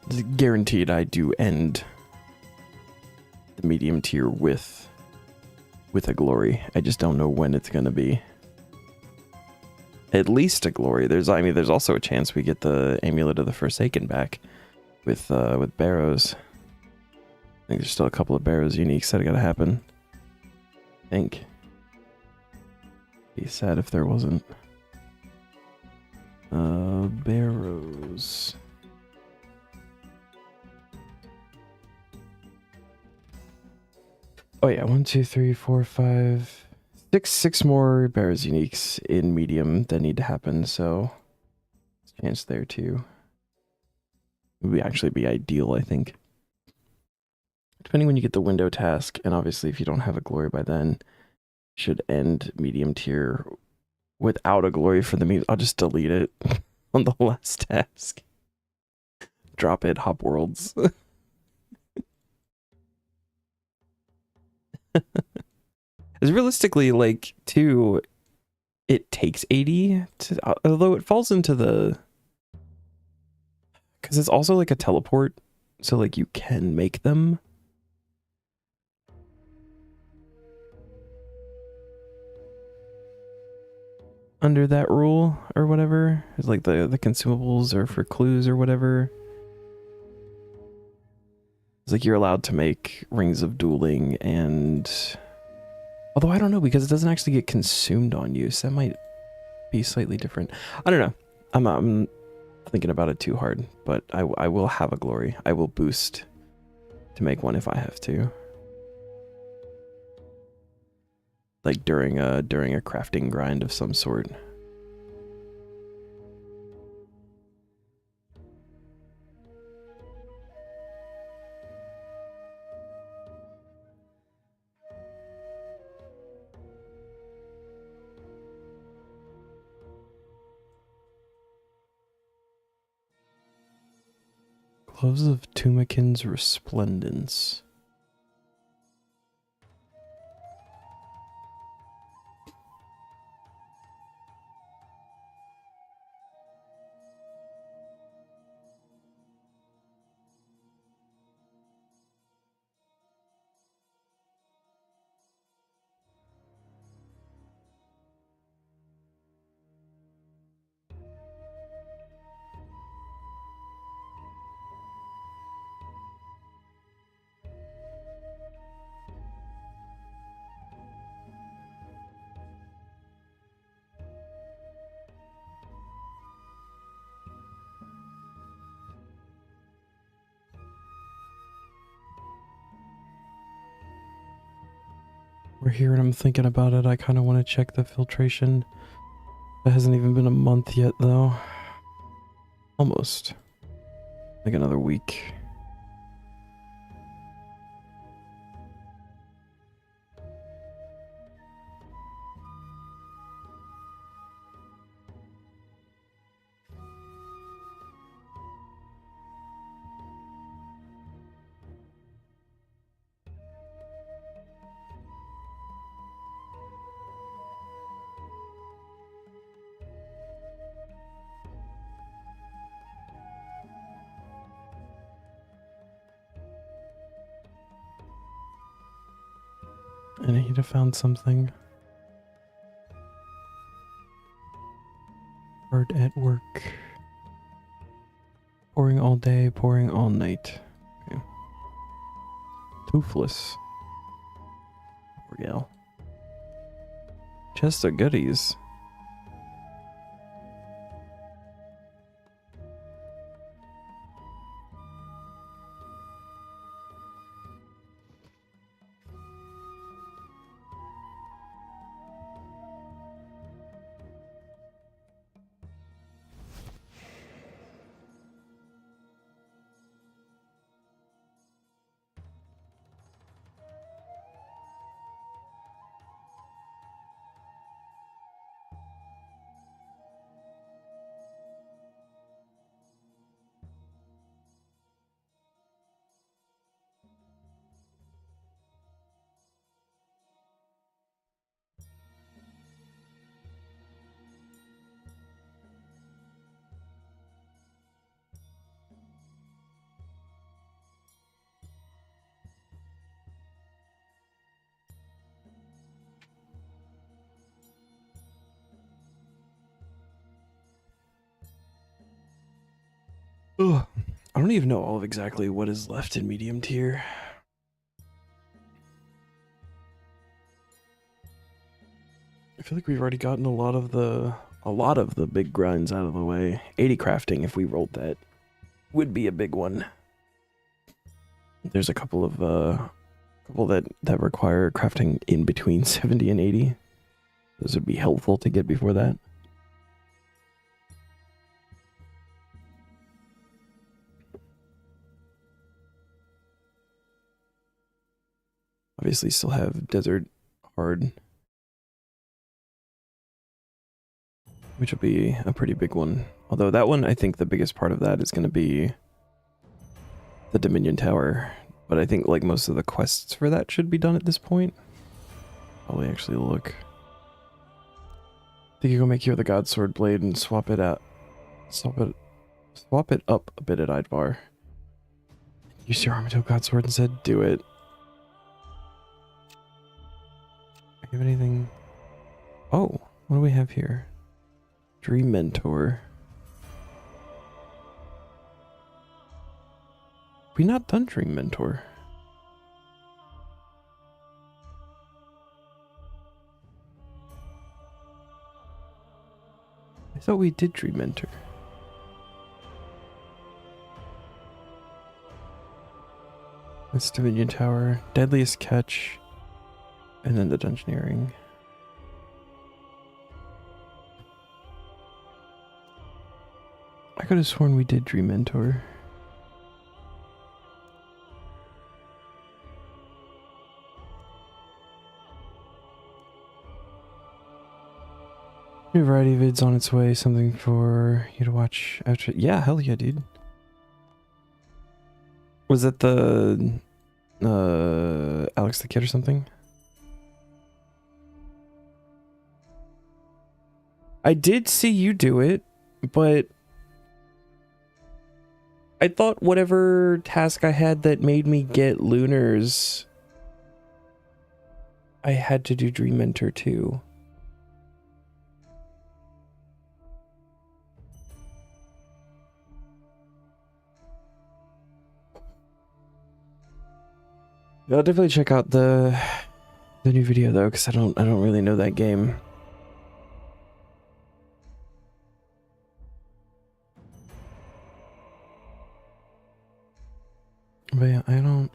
A: It's guaranteed I do end the medium tier with a glory. I just don't know when it's gonna be. At least a glory. There's also a chance we get the Amulet of the Forsaken back with Barrows. I think there's still a couple of Barrows uniques that gotta happen. I think. Be sad if there wasn't. Barrows. Oh yeah, 1, 2, 3, 4, 5, 6 more Barrows uniques in medium that need to happen, so there's a chance there too. It would actually be ideal, I think. Depending when you get the window task, and obviously if you don't have a glory by then, should end medium tier without a glory for the medium. I'll just delete it on the last task. Drop it, hop worlds. Is realistically, like, too, it takes 80 to, although it falls into the, because it's also like a teleport, so like you can make them. Under that rule or whatever. It's like the consumables are for clues or whatever. It's like you're allowed to make rings of dueling and... Although I don't know, because it doesn't actually get consumed on you, so that might be slightly different. I don't know. I'm thinking about it too hard, but I will have a glory. I will boost to make one if I have to. Like during a crafting grind of some sort. Gloves of Tumakin's Resplendence. We're here and I'm thinking about it. I kind of want to check the filtration. It hasn't even been a month yet, though. Almost. Like another week. And I need to found something. Hard at work. Pouring all day, pouring all night. Okay. Toothless. Poor gal. Chest of goodies. Ugh. I don't even know all of exactly what is left in medium tier. I feel like we've already gotten a lot of the big grinds out of the way. 80 crafting, if we rolled that, would be a big one. There's a couple that require crafting in between 70 and 80. Those would be helpful to get before that. Obviously still have desert hard, which will be a pretty big one. Although that one, I think the biggest part of that is going to be the Dominion Tower. But I think like most of the quests for that should be done at this point. Probably actually look. Think you go make you the God Sword blade and swap it out. Swap it up a bit at Idvar. Use your Armato God Sword instead. Do it. Do you have anything? Oh, what do we have here? Dream Mentor. Have we not done Dream Mentor? I thought we did Dream Mentor. This Dominion Tower, Deadliest Catch, and then the Dungeoneering. I could have sworn we did Dream Mentor. New variety vids on its way, something for you to watch after. Yeah, hell yeah, dude. Was it the Alex the Kid or something? I did see you do it, but I thought whatever task I had that made me get lunars, I had to do Dream Mentor too. I'll definitely check out the new video though, because I don't really know that game. But yeah, I don't.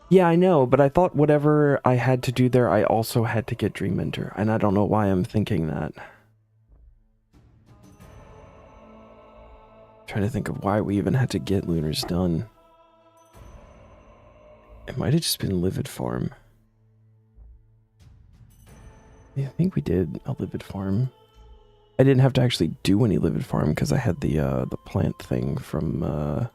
A: Yeah, I know, but I thought whatever I had to do there, I also had to get Dream Mentor, and I don't know why I'm thinking that. Trying to think of why we even had to get lunars done. It might have just been Livid Farm. Yeah, I think we did a Livid Farm. I didn't have to actually do any Livid Farm because I had the plant thing from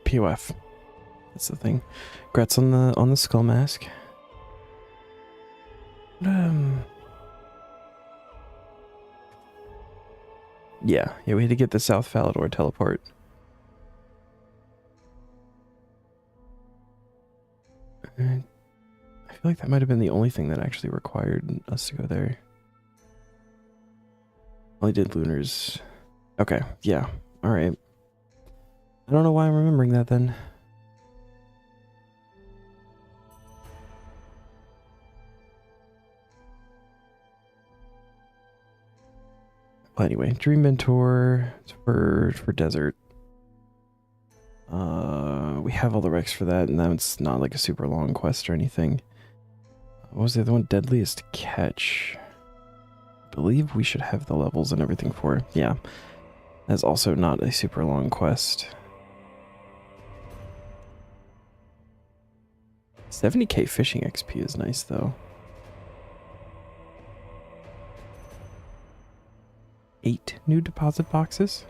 A: POF. That's the thing. Congrats on the skull mask. Yeah, we had to get the South Falador teleport. I feel like that might have been the only thing that actually required us to go there. Only did lunars. Okay, yeah. Alright. I don't know why I'm remembering that then. Well, anyway, Dream Mentor for desert. We have all the recs for that, and that's not like a super long quest or anything. What was the other one? Deadliest Catch. I believe we should have the levels and everything for it. Yeah. That's also not a super long quest. 70k fishing XP is nice though. 8 new deposit boxes?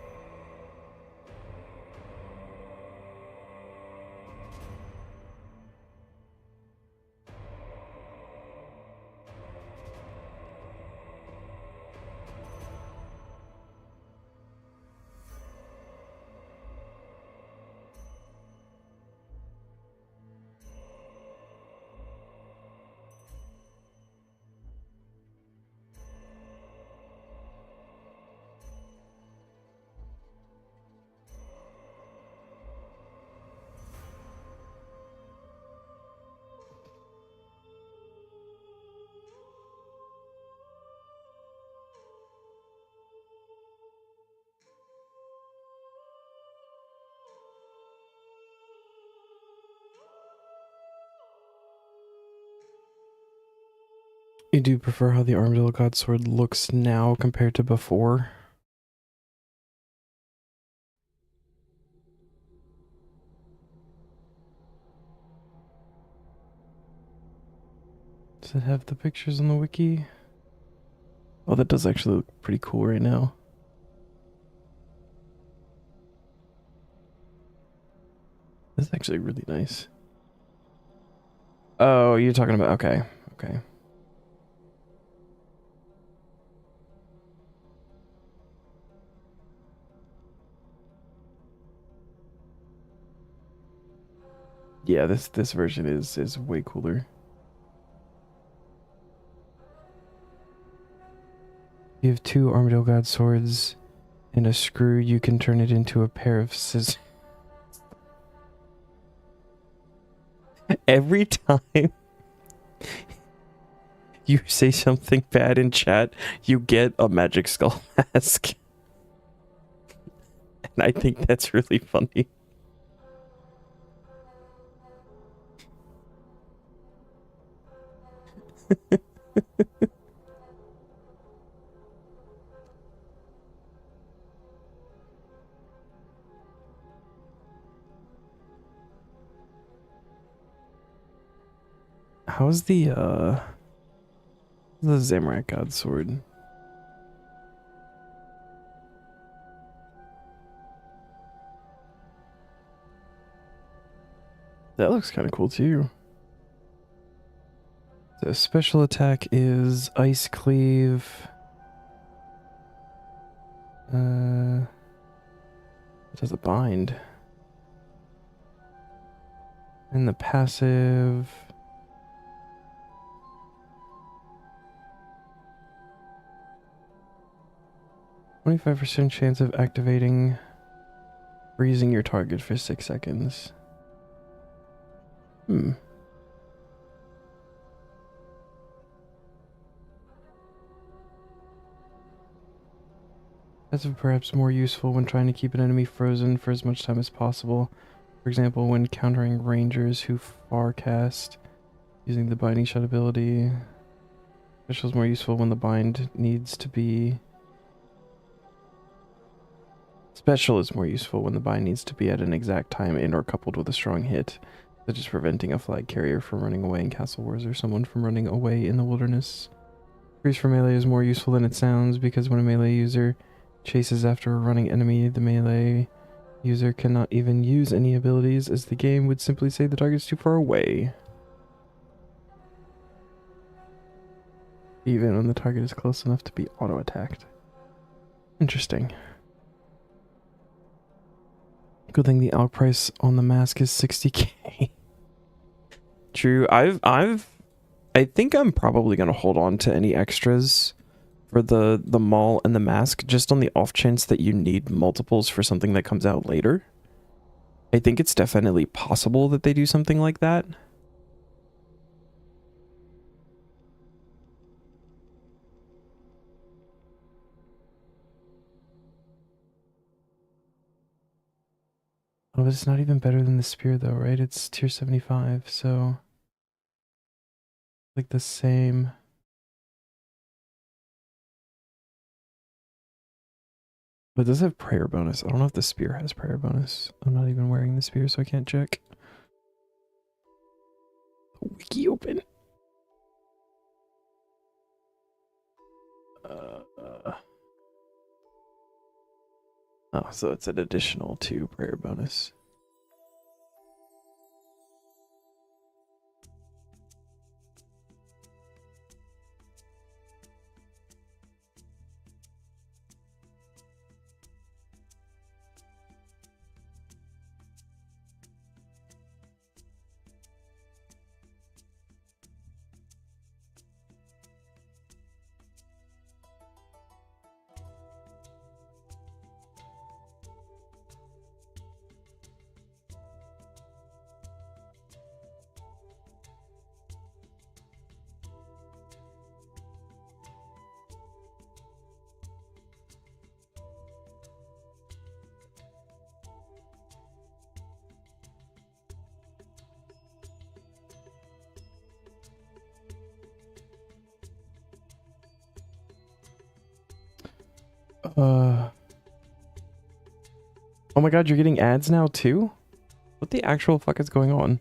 A: You do prefer how the Armadillo God Sword looks now compared to before? Does it have the pictures on the wiki? Oh, that does actually look pretty cool right now. That's actually really nice. Oh, you're talking about... Okay. Okay. Yeah, this version is way cooler. You have 2 Armadillo God swords and a screw. You can turn it into a pair of scissors. Every time you say something bad in chat, you get a magic skull mask. And I think that's really funny. How's the Zamorak God sword? That looks kind of cool too. The special attack is Ice Cleave. It does a bind. And the passive... 25% chance of activating, freezing your target for 6 seconds. That's perhaps more useful when trying to keep an enemy frozen for as much time as possible. For example, when countering rangers who farcast using the binding shot ability. Special is more useful when the bind needs to be... Special is more useful when the bind needs to be at an exact time and or coupled with a strong hit, such as preventing a flag carrier from running away in Castle Wars or someone from running away in the wilderness. Freeze for melee is more useful than it sounds because when a melee user chases after a running enemy, the melee user cannot even use any abilities as the game would simply say the target's too far away. Even when the target is close enough to be auto-attacked. Interesting. Good thing the out price on the mask is 60k. True. I think I'm probably gonna hold on to any extras for the maul and the mask, just on the off chance that you need multiples for something that comes out later. I think it's definitely possible that they do something like that. Oh, but it's not even better than the spear though, right? It's tier 75, so like the same. But it does have prayer bonus. I don't know if the spear has prayer bonus. I'm not even wearing the spear, so I can't check. Wiki open. Oh, so it's an additional 2 prayer bonus. Oh my god, you're getting ads now too? What the actual fuck is going on?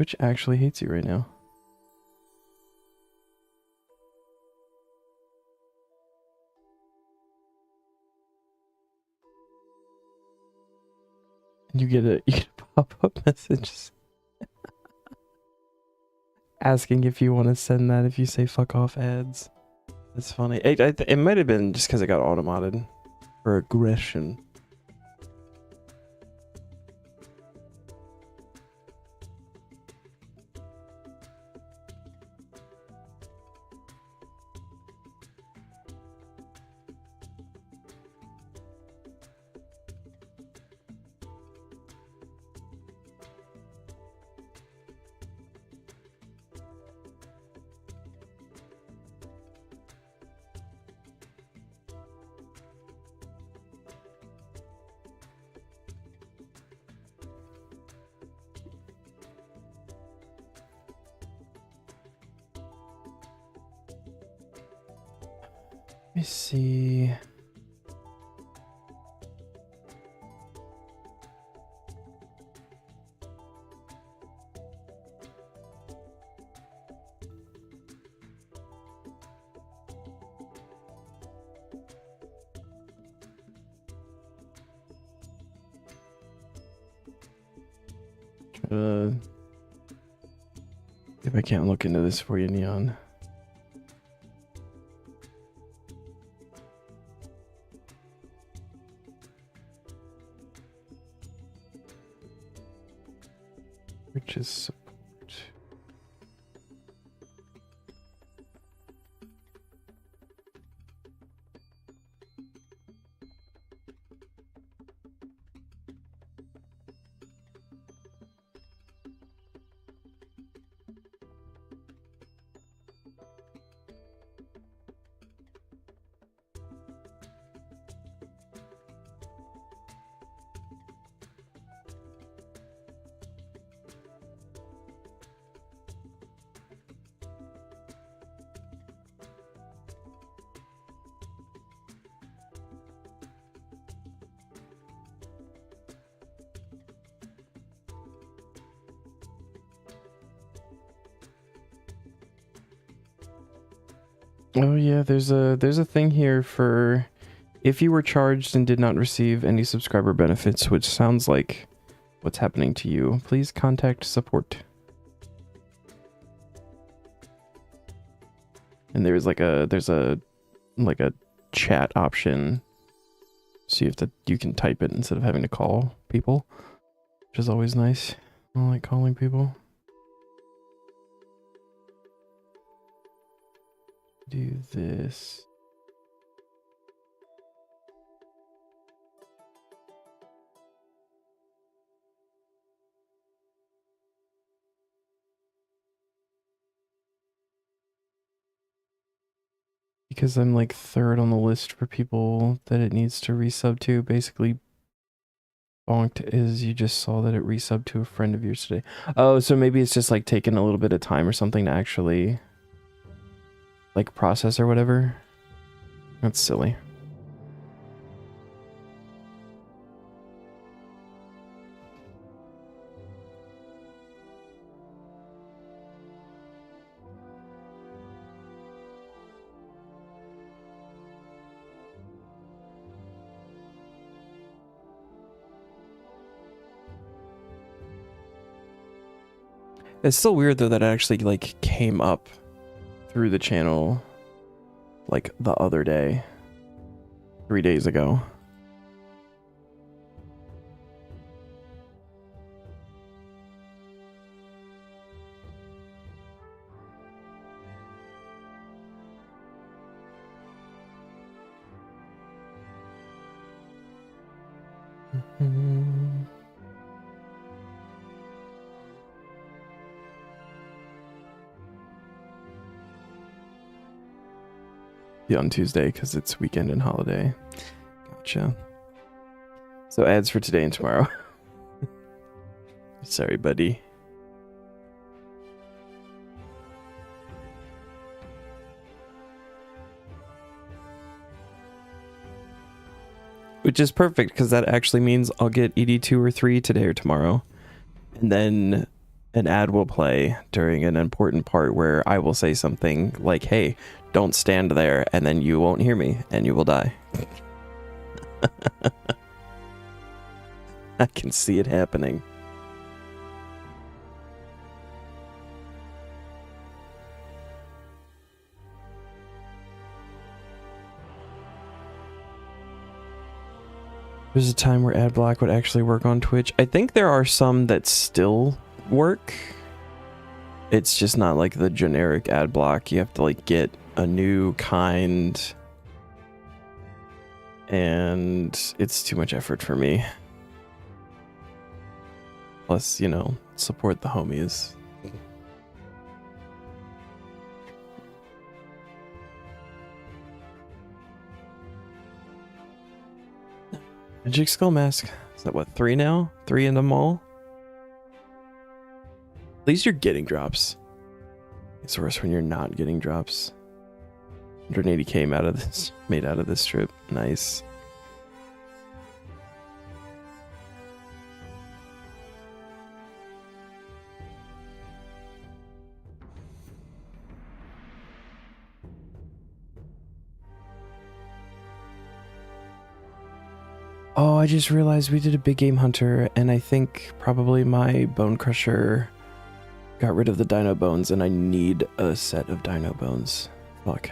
A: Twitch actually hates you right now. You get a pop-up message asking if you want to send that if you say fuck off ads. That's funny. It might have been just because it got automated for aggression. Let me see. If I can't look into this for you, Neon. Which is support. Oh yeah, there's a thing here for if you were charged and did not receive any subscriber benefits, which sounds like what's happening to you, please contact support. And there's a chat option. So you can type it instead of having to call people, which is always nice. I don't like calling people. Do this. Because I'm like third on the list for people that it needs to resub to. Basically, bonked is you just saw that it resubbed to a friend of yours today. Oh, so maybe it's just like taking a little bit of time or something to actually like process or whatever. That's silly. It's still weird though that it actually like came up through the channel like the other day, 3 days ago. Yeah, on Tuesday because it's weekend and holiday. Gotcha. So ads for today and tomorrow. Sorry, buddy. Which is perfect because that actually means I'll get ED2 or 3 today or tomorrow. And then an ad will play during an important part where I will say something like, hey, don't stand there, and then you won't hear me and you will die. I can see it happening. There's a time where ad block would actually work on Twitch. I think there are some that still work. It's just not like the generic ad block. You have to like get a new kind, and it's too much effort for me. Plus, you know, support the homies. Magic Skull Mask. Is that what, 3 now? 3 in the mall? At least you're getting drops. It's worse when you're not getting drops. 180k made out of this strip. Nice. Oh, I just realized we did a big game hunter, and I think probably my bone crusher got rid of the dino bones, and I need a set of dino bones. Fuck.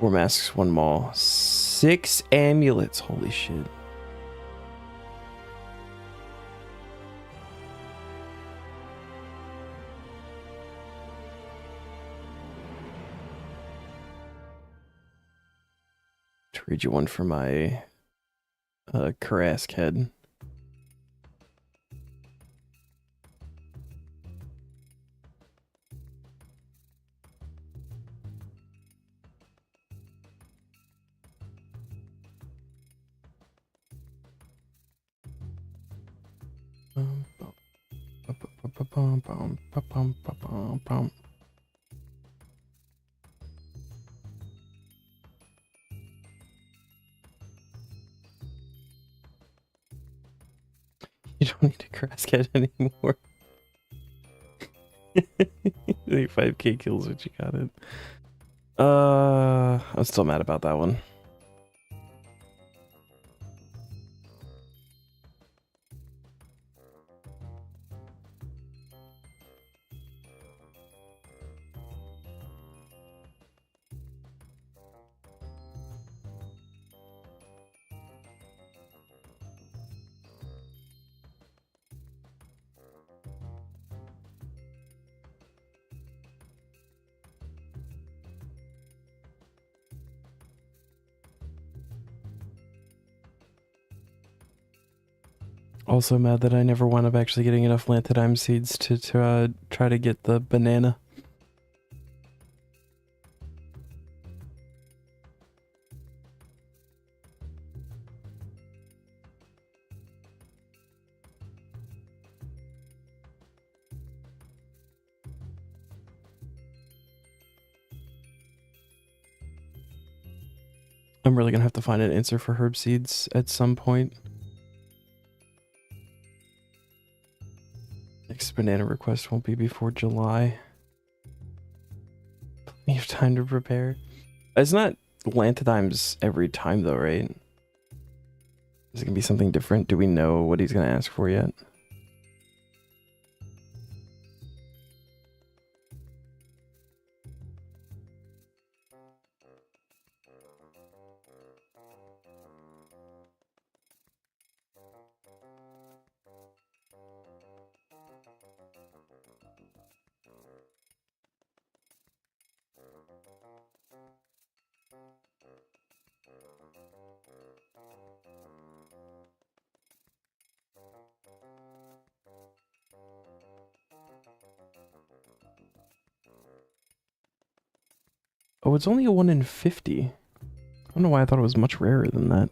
A: Four masks, 1 maul, 6 amulets. Holy shit. Trade you one for my Karask head. You don't need a Karask head anymore. 5k kills, what you got it. I'm still mad about that one. Also mad that I never wound up actually getting enough Lantidime seeds to try to get the banana. I'm really gonna have to find an answer for herb seeds at some point. Next banana request won't be before July. Plenty of time to prepare. It's not Lantidimes every time though, right? Is it gonna be something different? Do we know what he's gonna ask for yet? Oh, it's only a 1 in 50. I don't know why I thought it was much rarer than that.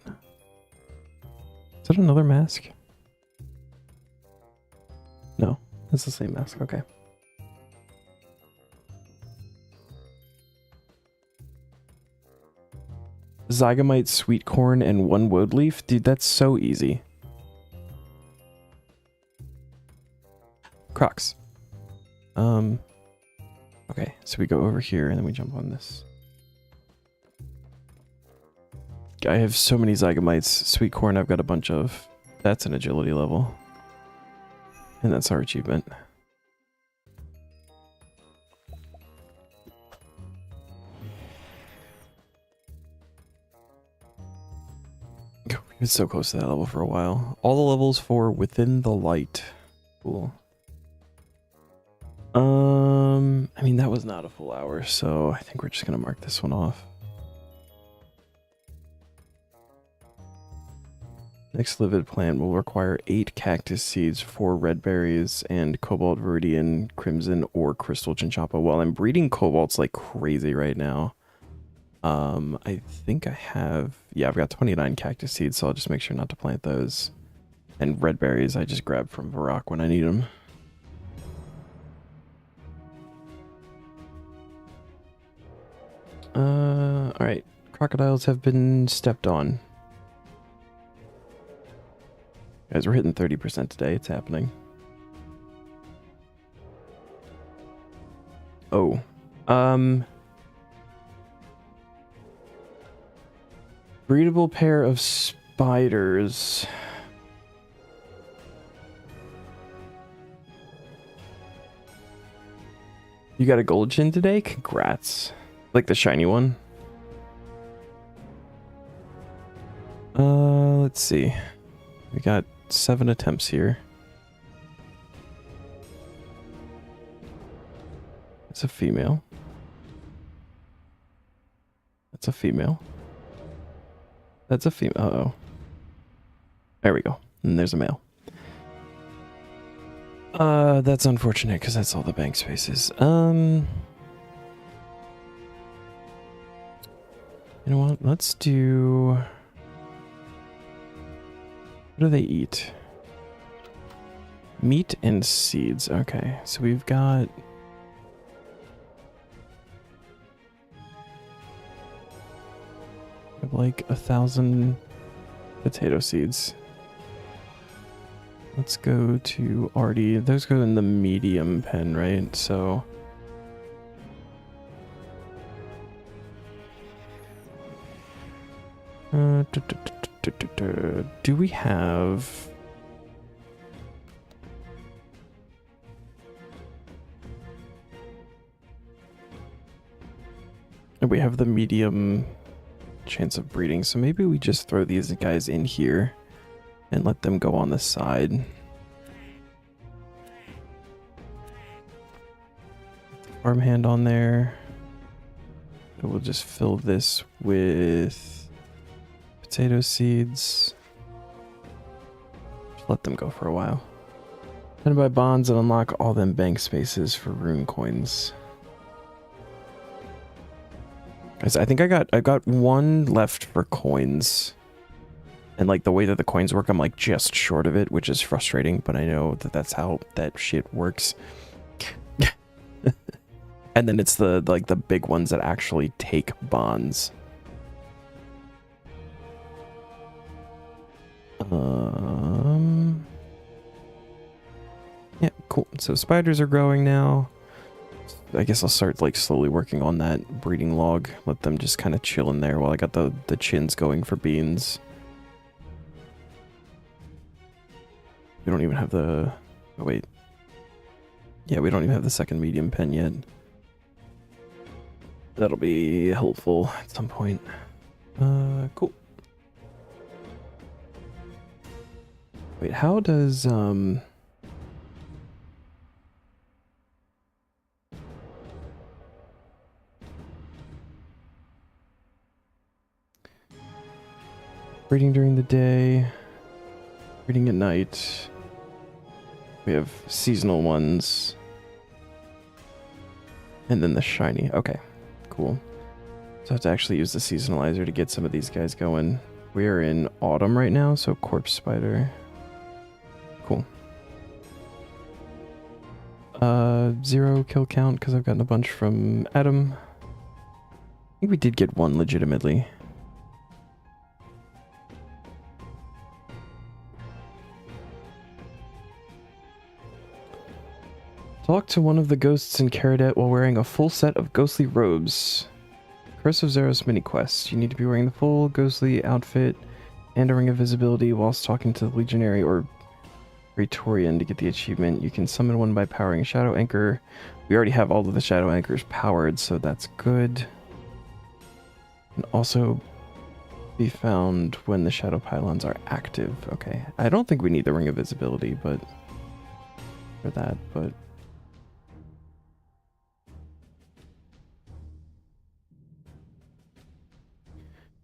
A: Is that another mask? No, it's the same mask. Okay. Zygomite, sweet corn, and 1 woad leaf. Dude, that's so easy. Crocs. Okay, so we go over here and then we jump on this. I have so many Zygomites. Sweet corn I've got a bunch of. That's an agility level. And that's our achievement. It's so close to that level for a while. All the levels for Within the Light. Cool. I mean, that was not a full hour, so I think we're just gonna mark this one off. Next livid plant will require 8 cactus seeds, 4 red berries, and cobalt, viridian, crimson, or crystal chinchapa. Well, I'm breeding cobalts like crazy right now. I think I have... Yeah, I've got 29 cactus seeds, so I'll just make sure not to plant those. And red berries I just grab from Varrock when I need them. Alright. Crocodiles have been stepped on. Guys, we're hitting 30% today. It's happening. Oh. Breedable pair of spiders. You got a gold chin today? Congrats. Like the shiny one? Let's see. We got 7 attempts here. It's a female. That's a female. That's a female. Uh-oh. There we go. And there's a male. That's unfortunate because that's all the bank spaces. You know what? Let's do... What do they eat? Meat and seeds. Okay, so we've got... like 1,000 potato seeds. Let's go to Artie. Those go in the medium pen, right? So... do we have... We have the medium chance of breeding, so maybe we just throw these guys in here and let them go on the side. Farmhand on there. And we'll just fill this with potato seeds. Just let them go for a while. And buy bonds and unlock all them bank spaces for rune coins. Guys, I think I got 1 left for coins. And like the way that the coins work, I'm like just short of it, which is frustrating, but I know that that's how that shit works. And then it's the like the big ones that actually take bonds. Yeah, cool. So spiders are growing now. I guess I'll start like slowly working on that breeding log. Let them just kind of chill in there while I got the chins going for beans. We don't even have the... Oh, wait. Yeah, we don't even have the second medium pen yet. That'll be helpful at some point. Cool. Wait, how does, breeding during the day, breeding at night. We have seasonal ones. And then the shiny. Okay, cool. So I have to actually use the seasonalizer to get some of these guys going. We are in autumn right now, so corpse spider. Cool. 0 kill count because I've gotten a bunch from Adam. I think we did get 1 legitimately. Talk to one of the ghosts in Caradet while wearing a full set of ghostly robes. Curse of Zeros mini quest. You need to be wearing the full ghostly outfit and a ring of visibility whilst talking to the legionary or Praetorian to get the achievement. You can summon one by powering a shadow anchor. We already have all of the shadow anchors powered, so that's good. Can also be found when the shadow pylons are active. Okay, I don't think we need the ring of visibility, but for that, but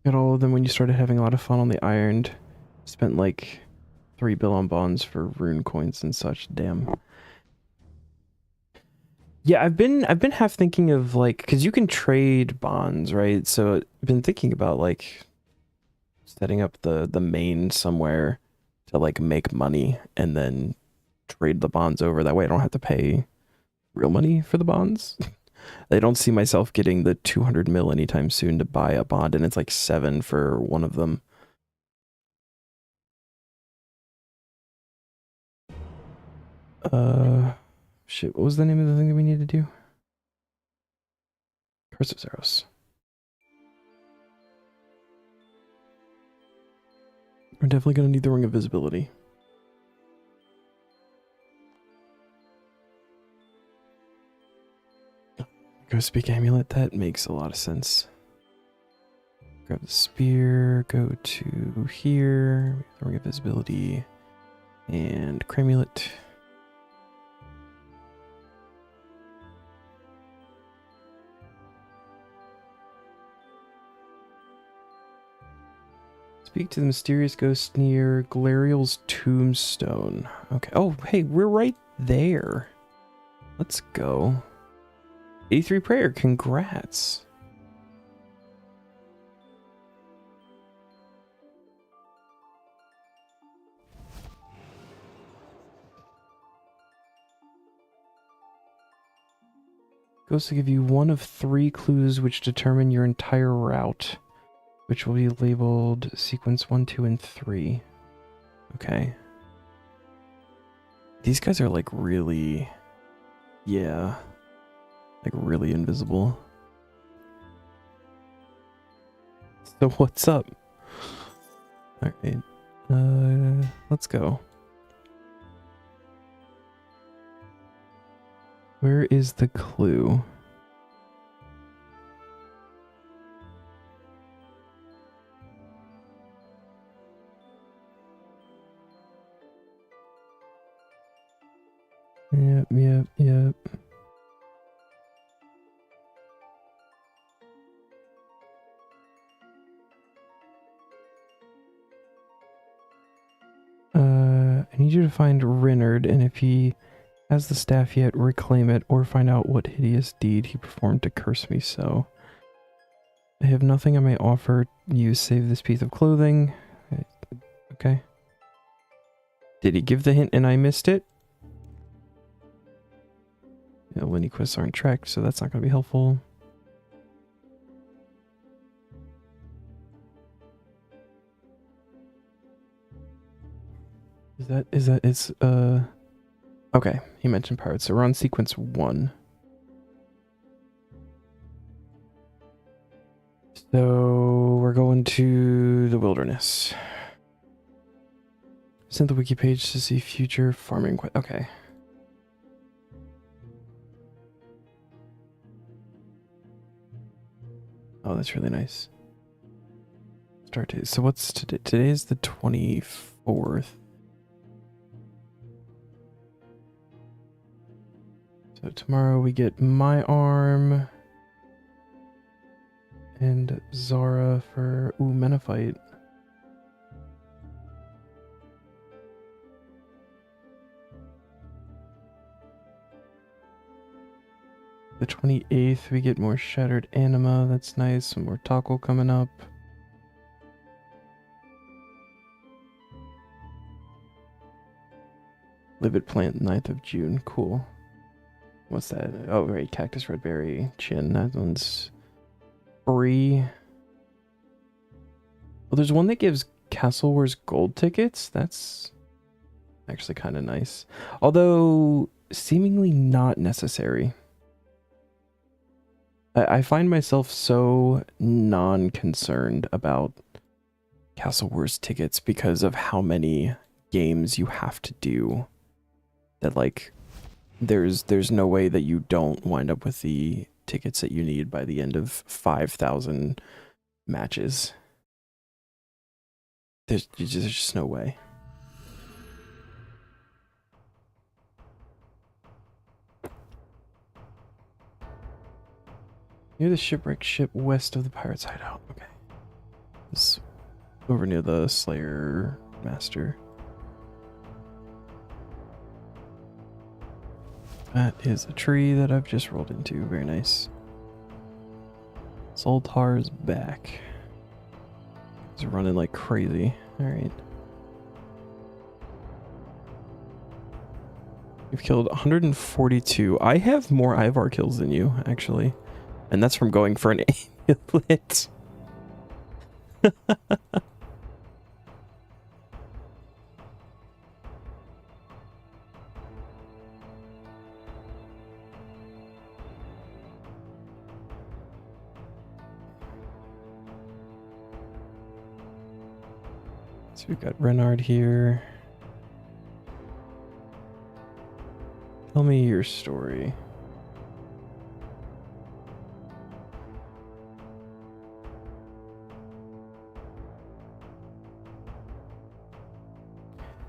A: got all of them when you started having a lot of fun on the Ironed. Spent like 3 bill on bonds for rune coins and such. Damn. Yeah, I've been half thinking of like, because you can trade bonds, right? So I've been thinking about like setting up the main somewhere to like make money and then trade the bonds over. That way I don't have to pay real money for the bonds. I don't see myself getting the 200 mil anytime soon to buy a bond, and it's like 7 for one of them. Shit, what was the name of the thing that we need to do? Curse of Zeros. We're definitely gonna need the Ring of Visibility. Go speak amulet, that makes a lot of sense. Grab the spear, go to here, the Ring of Visibility, and Cramulet. Speak to the mysterious ghost near Galerial's tombstone. Okay. Oh, hey, we're right there. Let's go. 83 prayer, congrats. Ghosts will give you one of 3 clues which determine your entire route, which will be labeled sequence 1, 2, and 3. Okay. These guys are like really, yeah, like really invisible. So what's up? All right, let's go. Where is the clue? Yep. I need you to find Reynard, and if he has the staff yet, reclaim it, or find out what hideous deed he performed to curse me so. I have nothing I may offer you save this piece of clothing. Okay. Did he give the hint and I missed it? Yeah, Lenny quests aren't tracked, so that's not going to be helpful. Okay, he mentioned pirates, so we're on sequence 1. So we're going to the wilderness. Send the wiki page to see future farming. Okay. Oh, that's really nice. Start date. So what's today? Today is the 24th. So tomorrow we get my arm and Zara for Menafite. The 28th we get more Shattered Anima. That's nice. Some more taco coming up. Livid Plant 9th of June. Cool. What's that? Oh, right. Cactus Redberry Chin. That one's free. Well, there's one that gives Castle Wars gold tickets. That's actually kind of nice. Although, seemingly not necessary. I find myself so non-concerned about Castle Wars tickets because of how many games you have to do. That, like, there's no way that you don't wind up with the tickets that you need by the end of 5,000 matches. There's just no way. Near the shipwreck ship west of the pirates' hideout. Okay. This over near the Slayer Master. That is a tree that I've just rolled into. Very nice. Zoltar's back. He's running like crazy. Alright. You've killed 142. I have more Ivar kills than you, actually. And that's from going for an amulet. So we've got Renard here. Tell me your story.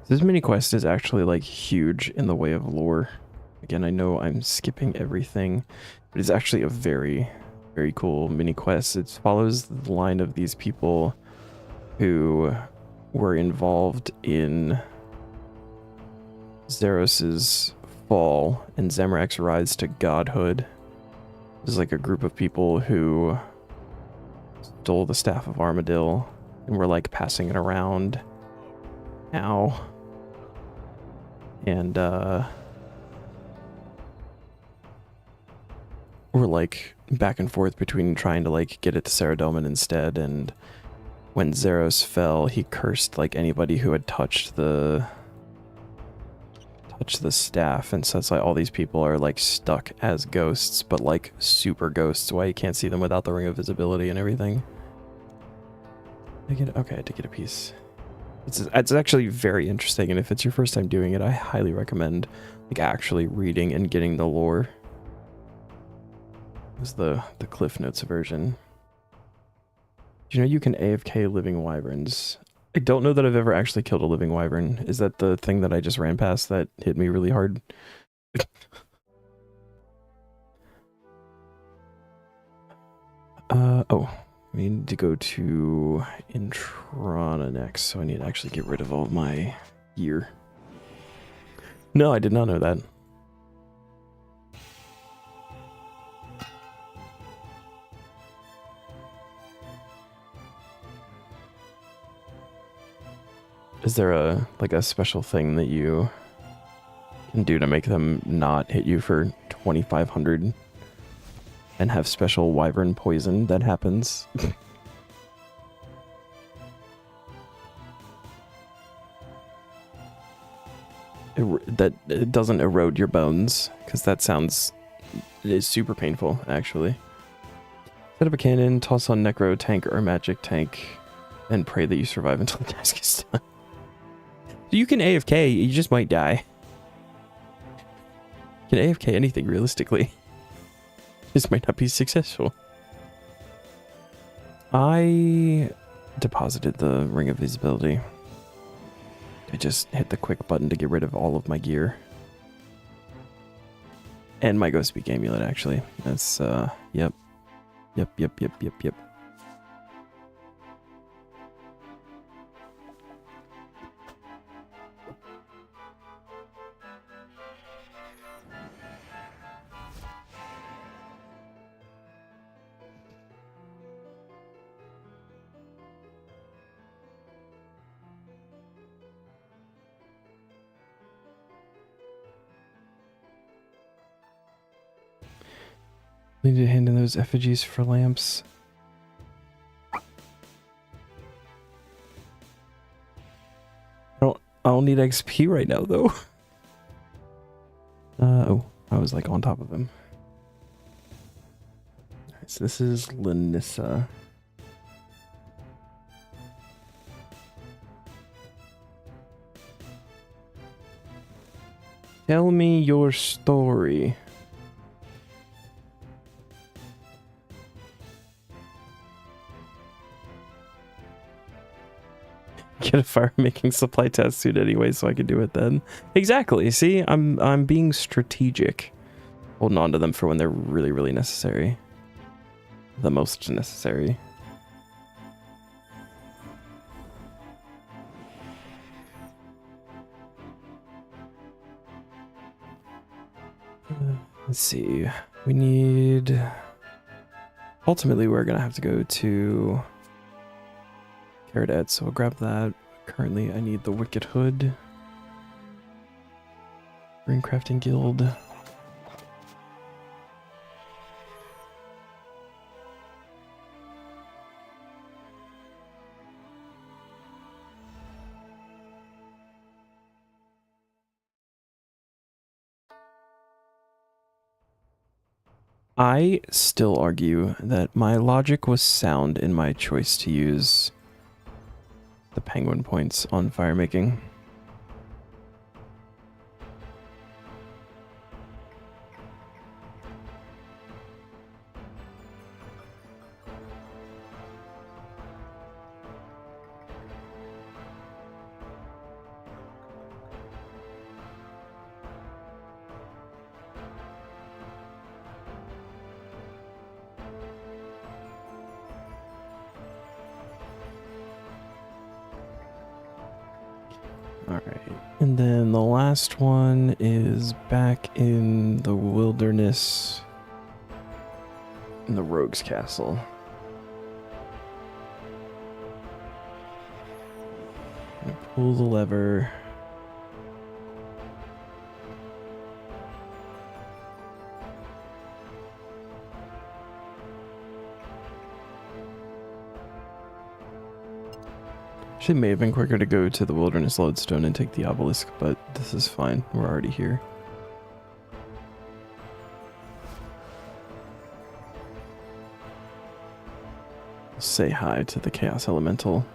A: This mini quest is actually like huge in the way of lore. Again, I know I'm skipping everything, but it's actually a very, very cool mini quest. It follows the line of these people who were involved in Zeros's fall and Zemrak's rise to godhood. There's like a group of people who stole the Staff of Armadil and were like passing it around. Ow. And we're like back and forth between trying to like get it to Saradomin instead, and when Zeros fell, he cursed like anybody who had touched the staff, and so it's like all these people are like stuck as ghosts, but like super ghosts, why you can't see them without the ring of visibility and everything. Okay, I did get a piece. It's actually very interesting, and if it's your first time doing it, I highly recommend like actually reading and getting the lore. It was the Cliff Notes version. Do you know you can AFK living wyverns? I don't know that I've ever actually killed a living wyvern. Is that the thing that I just ran past that hit me really hard? Oh. We need to go to Intrana next, so I need to actually get rid of all of my gear. No, I did not know that. Is there a special thing that you can do to make them not hit you for 2,500? And have special wyvern poison that happens? It doesn't erode your bones, because it is super painful, actually. Set up a cannon, toss on necro tank or magic tank, and pray that you survive until the task is done. So you can AFK, you just might die. You can AFK anything, realistically. This might not be successful. I deposited the Ring of Visibility. I just hit the quick button to get rid of all of my gear. And my Ghost Speak Amulet, actually. That's, yep. Yep. Need to hand in those effigies for lamps. I don't don't need XP right now, though. Oh, I was like on top of him. Alright, so this is Lanissa. Tell me your story. Get a fire making supply test suit anyway, so I could do it then. Exactly. See, I'm being strategic, holding on to them for when they're really, really necessary. The most necessary. Let's see. We need. Ultimately, we're gonna have to go to Cadet, so we'll grab that. Currently, I need the Wicked Hood. Ring Crafting Guild. I still argue that my logic was sound in my choice to use the penguin points on fire making. Alright, and then the last one is back in the wilderness in the Rogue's Castle. Pull the lever. Actually, it may have been quicker to go to the Wilderness Lodestone and take the obelisk, but this is fine. We're already here. Say hi to the Chaos Elemental.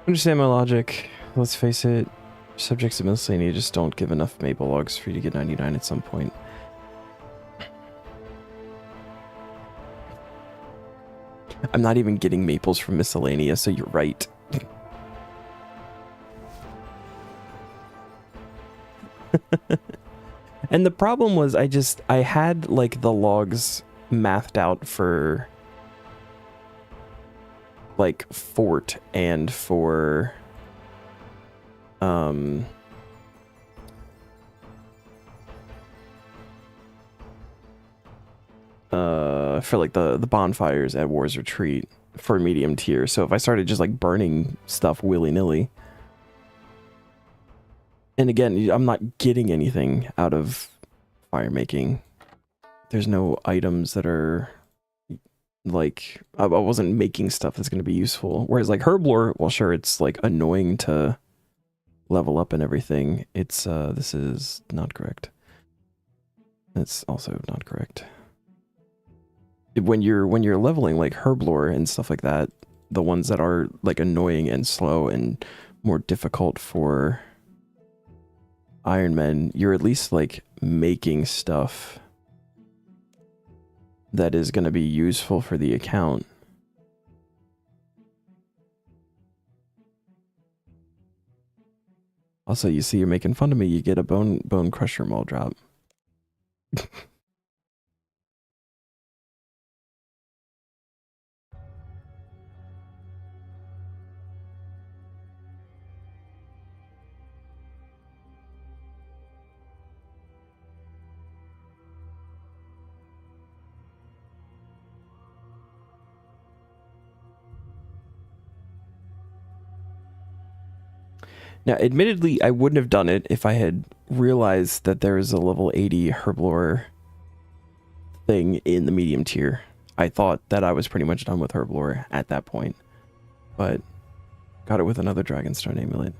A: Understand my logic. Let's face it, subjects of miscellany just don't give enough maple logs for you to get 99 at some point. I'm not even getting maples from miscellanea, so you're right. And the problem was I had like the logs mathed out for like fort and for for like the bonfires at War's Retreat for medium tier. So if I started just like burning stuff willy-nilly, and again, I'm not getting anything out of fire making. There's no items that are like, I wasn't making stuff that's going to be useful. Whereas like herblore, well, sure, it's like annoying to level up and everything. It's this is not correct. It's also not correct. When you're leveling like herblore and stuff like that, the ones that are like annoying and slow and more difficult for Iron Men, you're at least like making stuff that is going to be useful for the account. Also, you see, you're making fun of me. You get a bone crusher maul drop. Now, admittedly, I wouldn't have done it if I had realized that there is a level 80 herblore thing in the medium tier. I thought that I was pretty much done with herblore at that point, but got it with another Dragonstone amulet.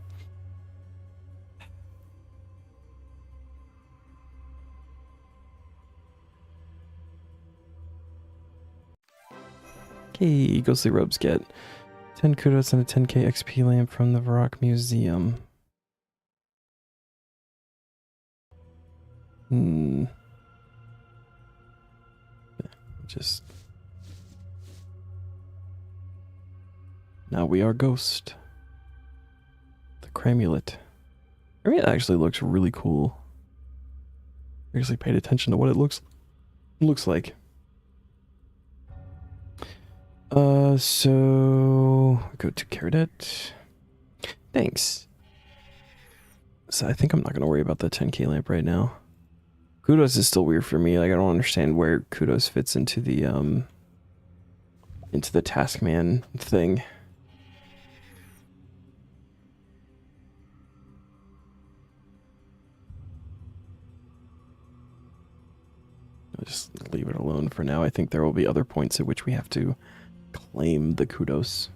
A: Hey, ghostly robes get 10 kudos and a 10k XP lamp from the Varrock Museum. Just... Now we are ghost. The Cramulet. I mean, it actually looks really cool. I actually paid attention to what it looks like. So go to Cadet. Thanks. So I think I'm not gonna worry about the 10k lamp right now. Kudos is still weird for me. Like, I don't understand where Kudos fits into the Taskman thing. I'll just leave it alone for now. I think there will be other points at which we have to claim the Kudos.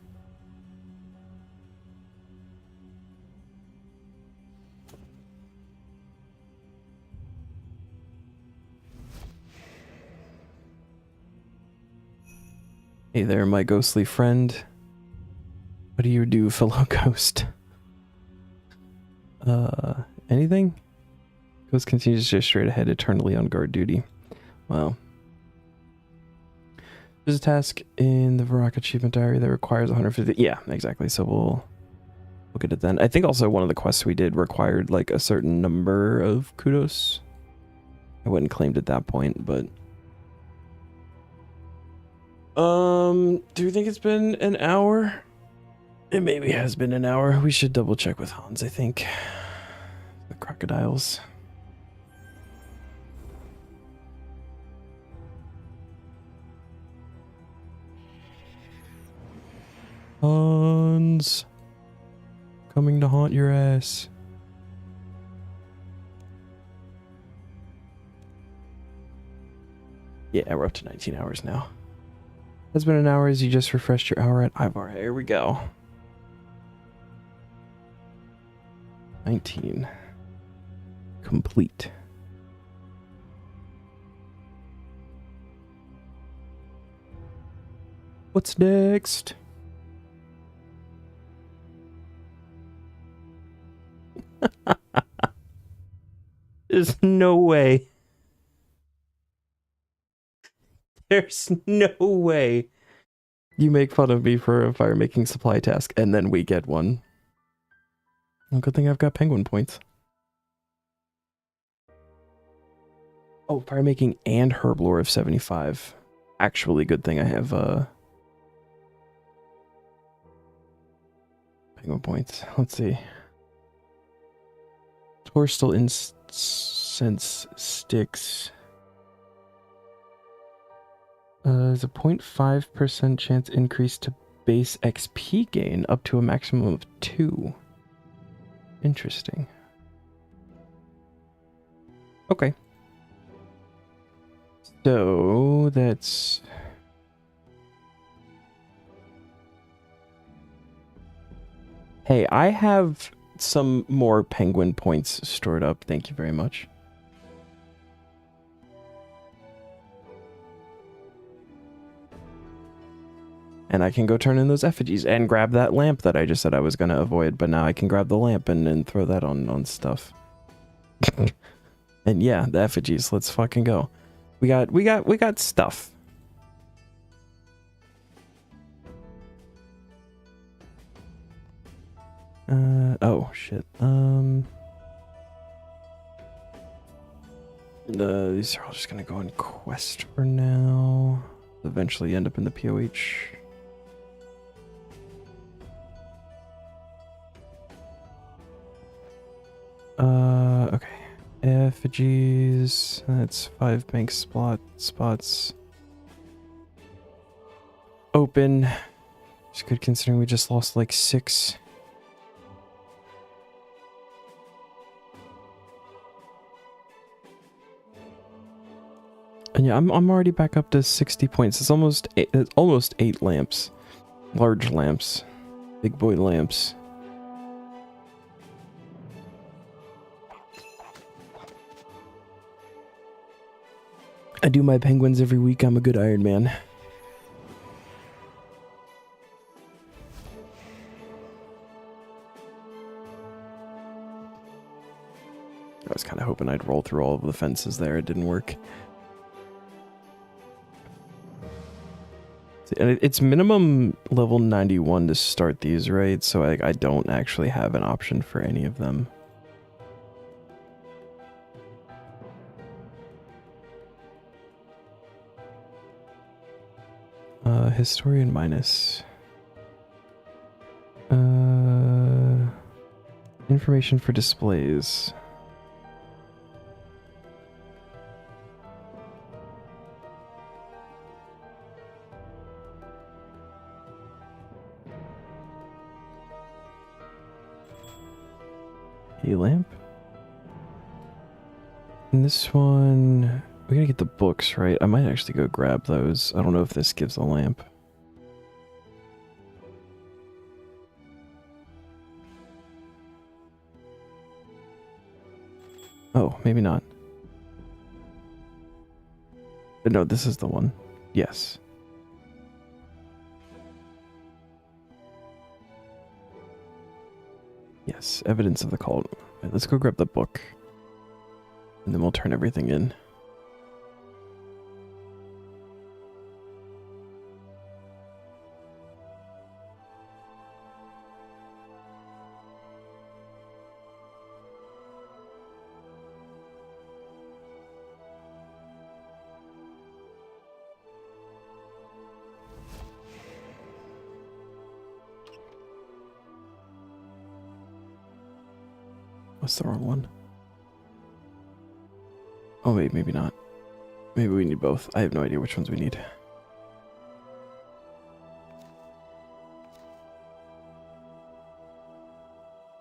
A: Hey there, my ghostly friend. What do you do, fellow ghost? Anything? Ghost continues to stay straight ahead, eternally on guard duty. Wow. There's a task in the Varrock achievement diary that requires 150. Yeah, exactly. So we'll look at it then. I think also one of the quests we did required like a certain number of kudos. I wouldn't claimed at that point, but do you think it's been an hour? It maybe has been an hour. We should double check with Hans, I think. The crocodiles. Hans, coming to haunt your ass. Yeah, we're up to 19 hours now. Has been an hour as you just refreshed your hour at Ivar. Here we go. 19. Complete. What's next? There's no way. There's no way. You make fun of me for a fire making supply task and then we get one. Well, good thing I've got penguin points. Oh, fire making and herb lore of 75. Actually, good thing I have penguin points. Let's see. Torstal incense sticks. There's a 0.5% chance increase to base XP gain up to a maximum of 2. Interesting. Okay. So that's... Hey, I have some more penguin points stored up. Thank you very much. And I can go turn in those effigies and grab that lamp that I just said I was going to avoid, but now I can grab the lamp and throw that on stuff. And yeah, the effigies, let's fucking go. We got stuff. Oh shit. These are all just gonna go on quest for now. Eventually end up in the POH. Okay. Effigies. That's 5 bank spots. Open. It's good considering we just lost like 6. And yeah, I'm already back up to 60 points. It's almost 8 lamps. Large lamps. Big boy lamps. I do my penguins every week. I'm a good Iron Man. kind of hoping I'd roll through all of the fences there. It didn't work. And it's minimum level 91 to start these, right? So I don't actually have an option for any of them. Historian minus. Information for displays. A lamp. And this one, we gotta get the books, right? I might actually go grab those. I don't know if this gives a lamp. Oh, maybe not. But no, this is the one. Yes. Yes, evidence of the cult. Right, let's go grab the book. And then we'll turn everything in. What's the wrong one? Oh wait, maybe not. Maybe we need both. I have no idea which ones we need.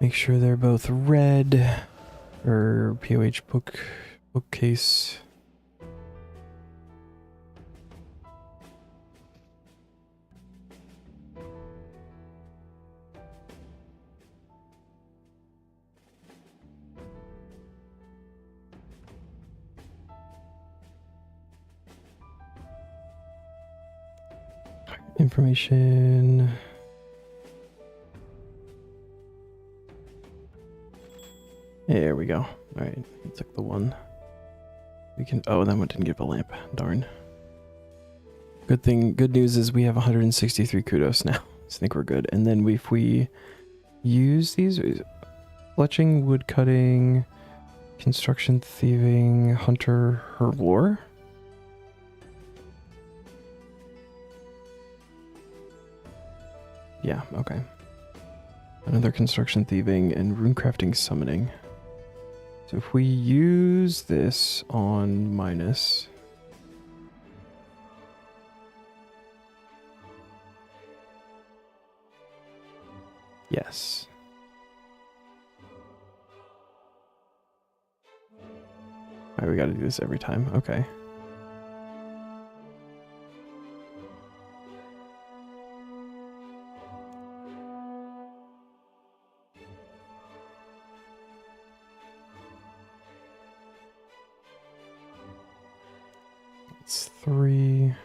A: Make sure they're both red for POH bookcase. Information. There we go. All right, we took the one. We can. Oh, that one didn't give a lamp. Darn. Good thing. Good news is we have 163 kudos now. So I think we're good. And then if we use these, fletching, wood cutting, construction, thieving, hunter, herblore. Yeah, okay. Another construction, thieving, and runecrafting, summoning. So if we use this on minus... Yes. Alright, we gotta do this every time. Okay. It's 3.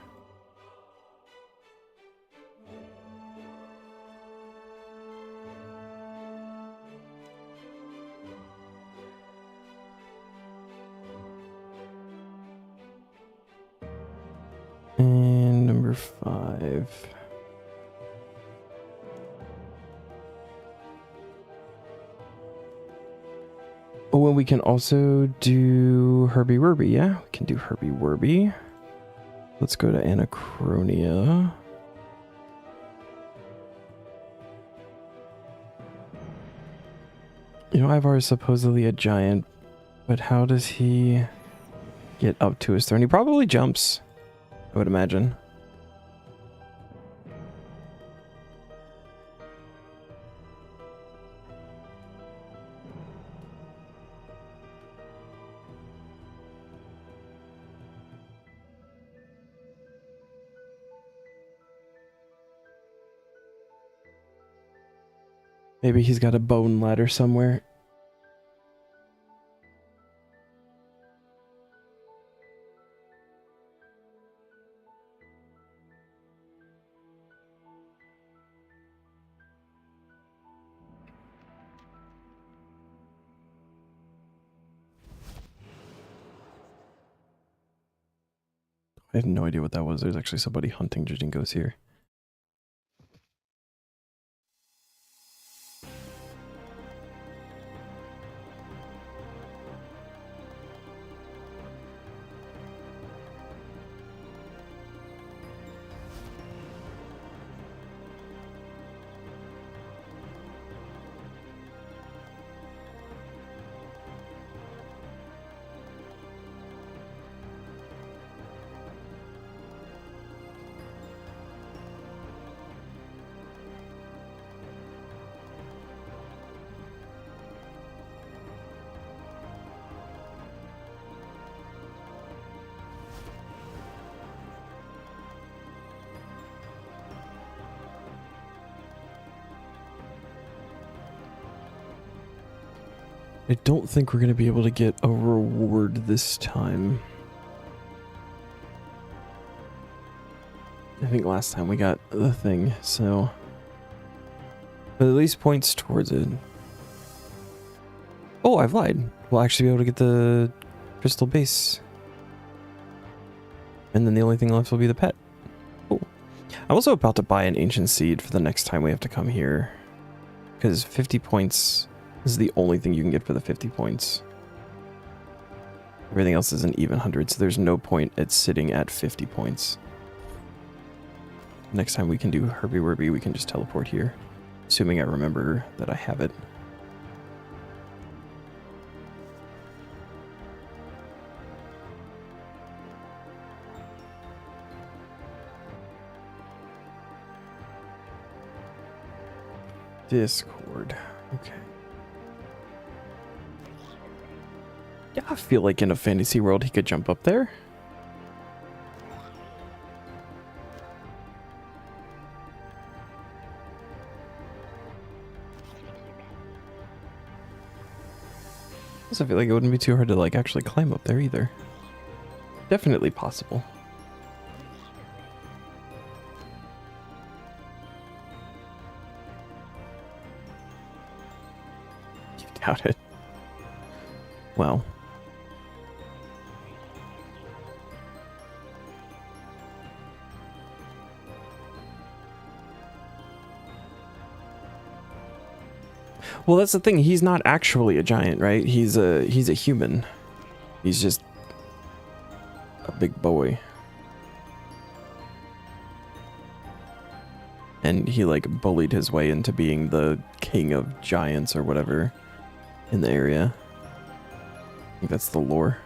A: And number 5. Oh, and we can also do Herbie Werby, yeah? We can do Herbie Werby. Let's go to Anachronia. You know, Ivar is supposedly a giant, but how does he get up to his throne? He probably jumps, I would imagine. Maybe he's got a bone ladder somewhere. I had no idea what that was. There's actually somebody hunting Jijingos here. I don't think we're going to be able to get a reward this time. I think last time we got the thing, so... But at least points towards it. Oh, I've lied. We'll actually be able to get the crystal base. And then the only thing left will be the pet. Cool. I'm also about to buy an ancient seed for the next time we have to come here. Because 50 points... This is the only thing you can get for the 50 points. Everything else is an even 100, so there's no point at sitting at 50 points. Next time we can do Herbie Werby, we can just teleport here. Assuming I remember that I have it. Discord. Okay. Yeah, I feel like in a fantasy world he could jump up there. I also feel like it wouldn't be too hard to like actually climb up there either. Definitely possible. You doubt it. Well. Well, that's the thing. He's not actually a giant, right? He's a human. He's just a big boy. And he like bullied his way into being the king of giants or whatever in the area. I think that's the lore.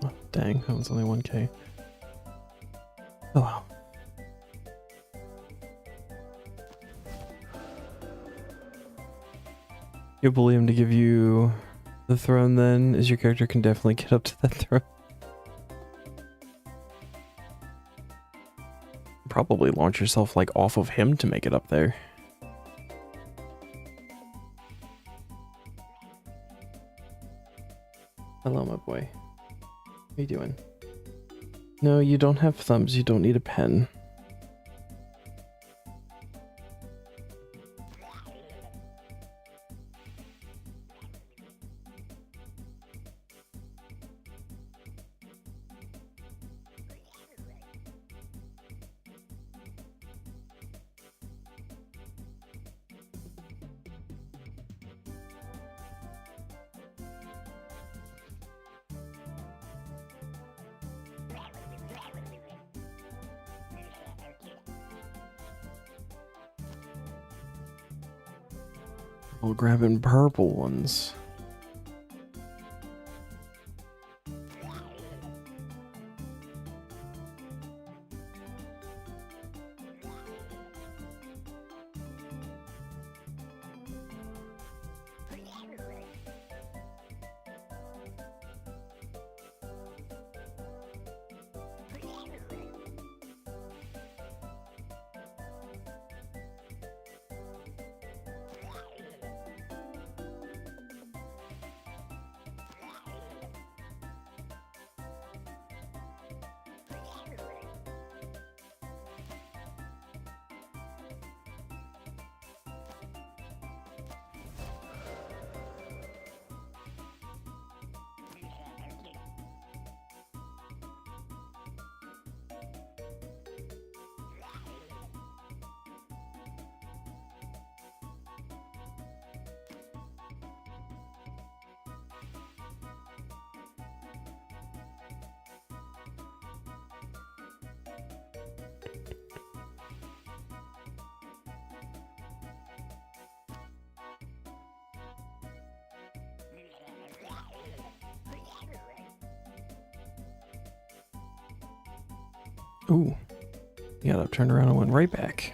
A: Oh, dang, that was only 1k. Oh well. You'll bully him to give you the throne then, as your character can definitely get up to that throne. Probably launch yourself like off of him to make it up there. Hello, my boy. How you doing? No, you don't have thumbs. You don't need a pen. We're grabbing purple ones. Ooh. Yeah, that turned around and went right back.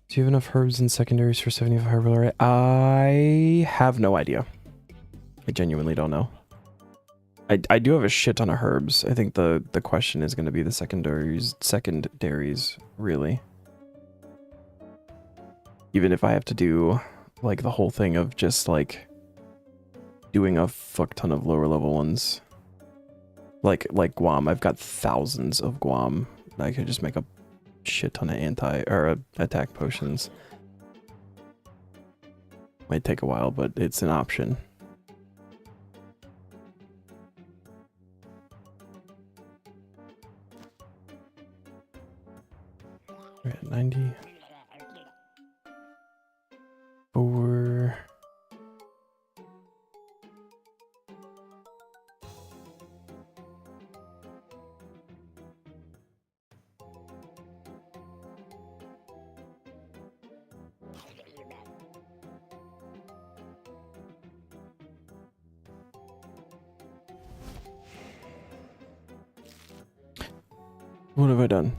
A: Do you have enough herbs and secondaries for 75 herbal array? I have no idea. I genuinely don't know. I do have a shit ton of herbs. I think the question is going to be the secondaries, really. Even if I have to do, like, the whole thing of just, like, doing a fuck ton of lower level ones. Like Guam. I've got thousands of Guam. I could just make a shit ton of attack potions. Might take a while, but it's an option. We're at 90. 4. What have I done?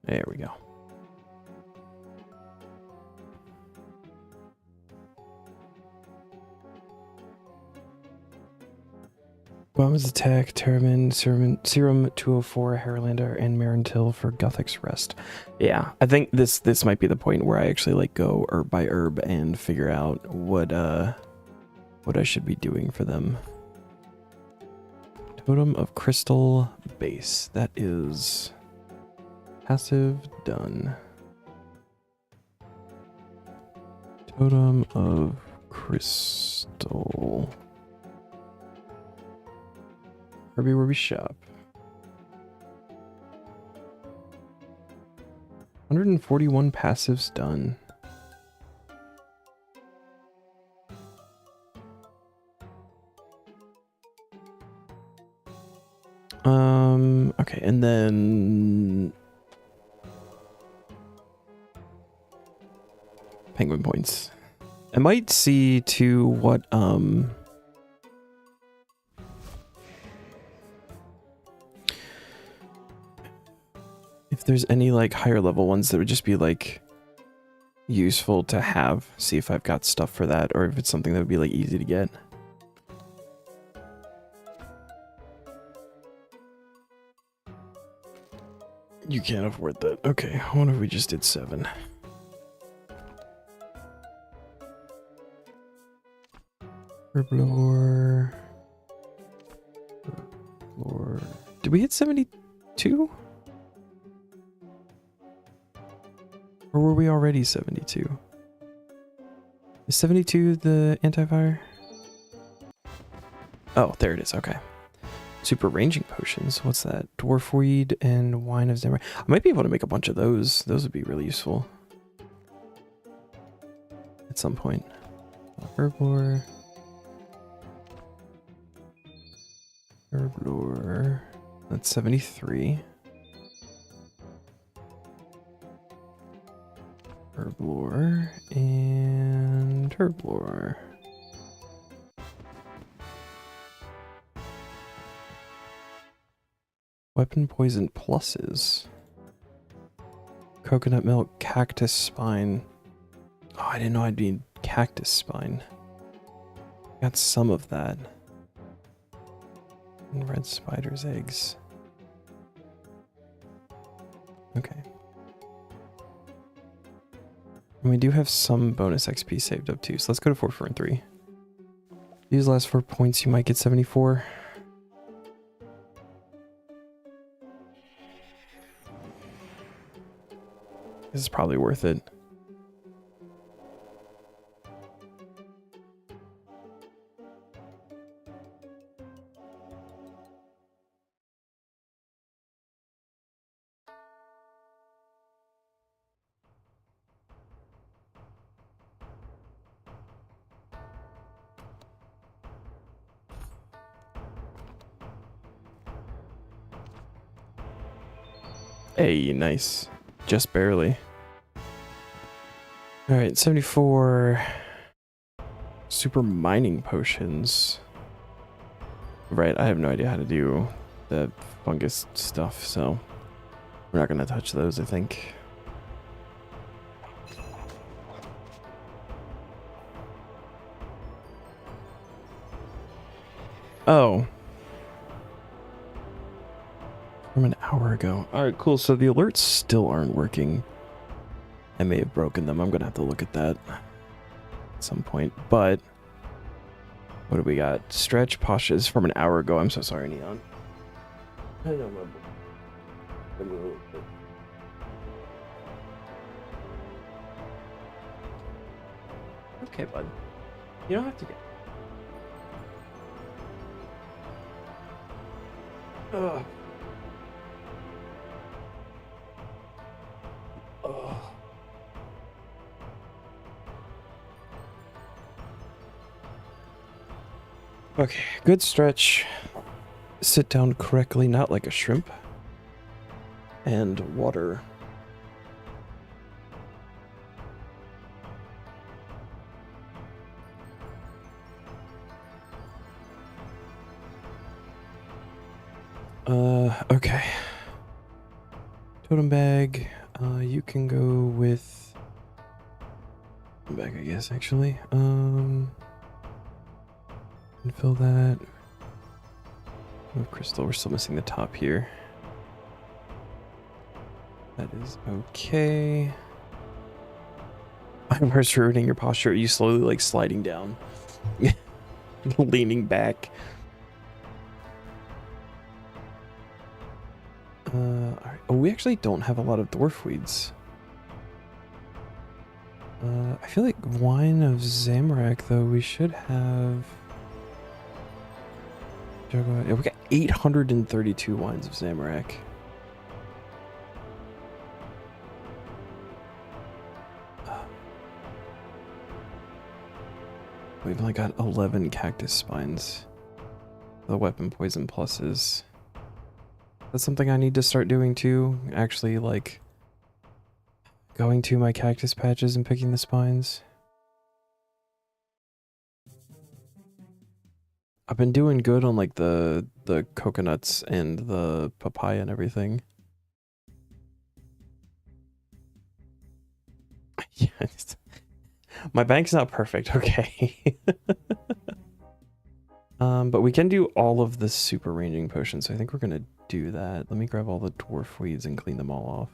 A: There we go. Bomb's attack, Terramin, Serum 204, Harlander, and Marintil for Gothic's Rest. Yeah, I think this might be the point where I actually like go herb by herb and figure out what I should be doing for them. Totem of Crystal Base. That is passive done. Totem of Crystal. Herbie where we shop. 141 passives done. Okay, and then penguin points. I might see to what if there's any like higher level ones that would just be like useful to have. See if I've got stuff for that, or if it's something that would be like easy to get. You can't afford that. Okay, what if we just did 7? Herblore. Did we hit 72? Or were we already 72? Is 72 the anti-fire? Oh, there it is. Okay. Super ranging potions. What's that? Dwarf weed and wine of Zamra. I might be able to make a bunch of those. Those would be really useful at some point. Herblore. Herblore. That's 73. Herblore and Herblore. Weapon poison pluses. Coconut milk, cactus spine. Oh, I didn't know I'd be cactus spine. Got some of that. And red spider's eggs. Okay. And we do have some bonus XP saved up too, so let's go to 4, 4, and 3. These last 4 points, you might get 74. This is probably worth it. Hey, nice. Just barely. Alright, 74 super mining potions. Right, I have no idea how to do the fungus stuff, so we're not gonna touch those, I think. Oh. From an hour ago. Alright, cool. So the alerts still aren't working. I may have broken them. I'm gonna have to look at that at some point. But what do we got? Stretch Pasha's from an hour ago. I'm so sorry, Neon. I know my Okay, bud. You don't have to get. Ugh. Ugh. Okay, good stretch. Sit down correctly, not like a shrimp. And water. Okay. Totem bag. You can go with bag, I guess, actually. And fill that. Oh, crystal, we're still missing the top here. That is okay. I'm first ruining your posture. Are you slowly like sliding down? Leaning back. Alright. Oh, we actually don't have a lot of dwarf weeds. I feel like wine of Zamorak, though, we should have. Yeah, we got 832 wines of Zamorak. We've only got 11 cactus spines. The weapon poison pluses. That's something I need to start doing too. Actually, like, going to my cactus patches and picking the spines. I've been doing good on like the coconuts and the papaya and everything. Yeah, my bank's not perfect, okay. But we can do all of the super ranging potions, so I think we're gonna do that. Let me grab all the dwarf weeds and clean them all off.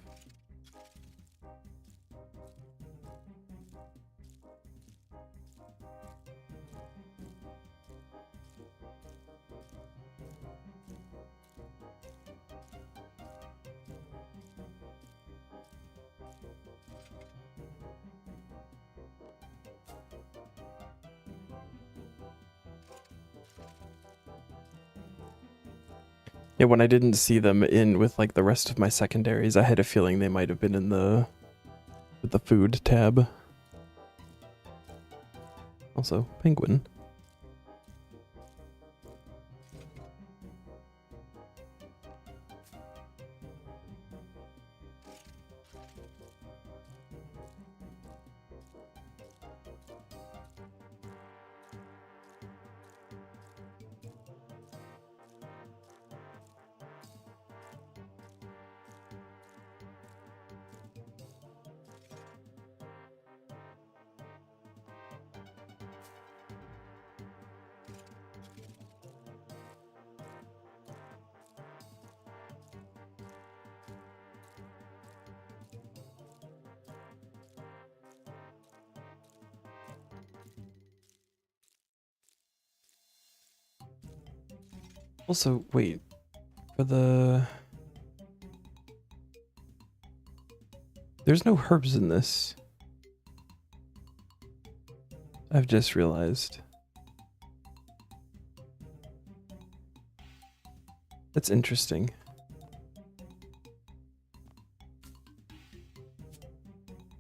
A: Yeah, when I didn't see them in with like the rest of my secondaries, I had a feeling they might have been in the with the food tab. Also, penguin. Also, wait, for the... There's no herbs in this. I've just realized. That's interesting.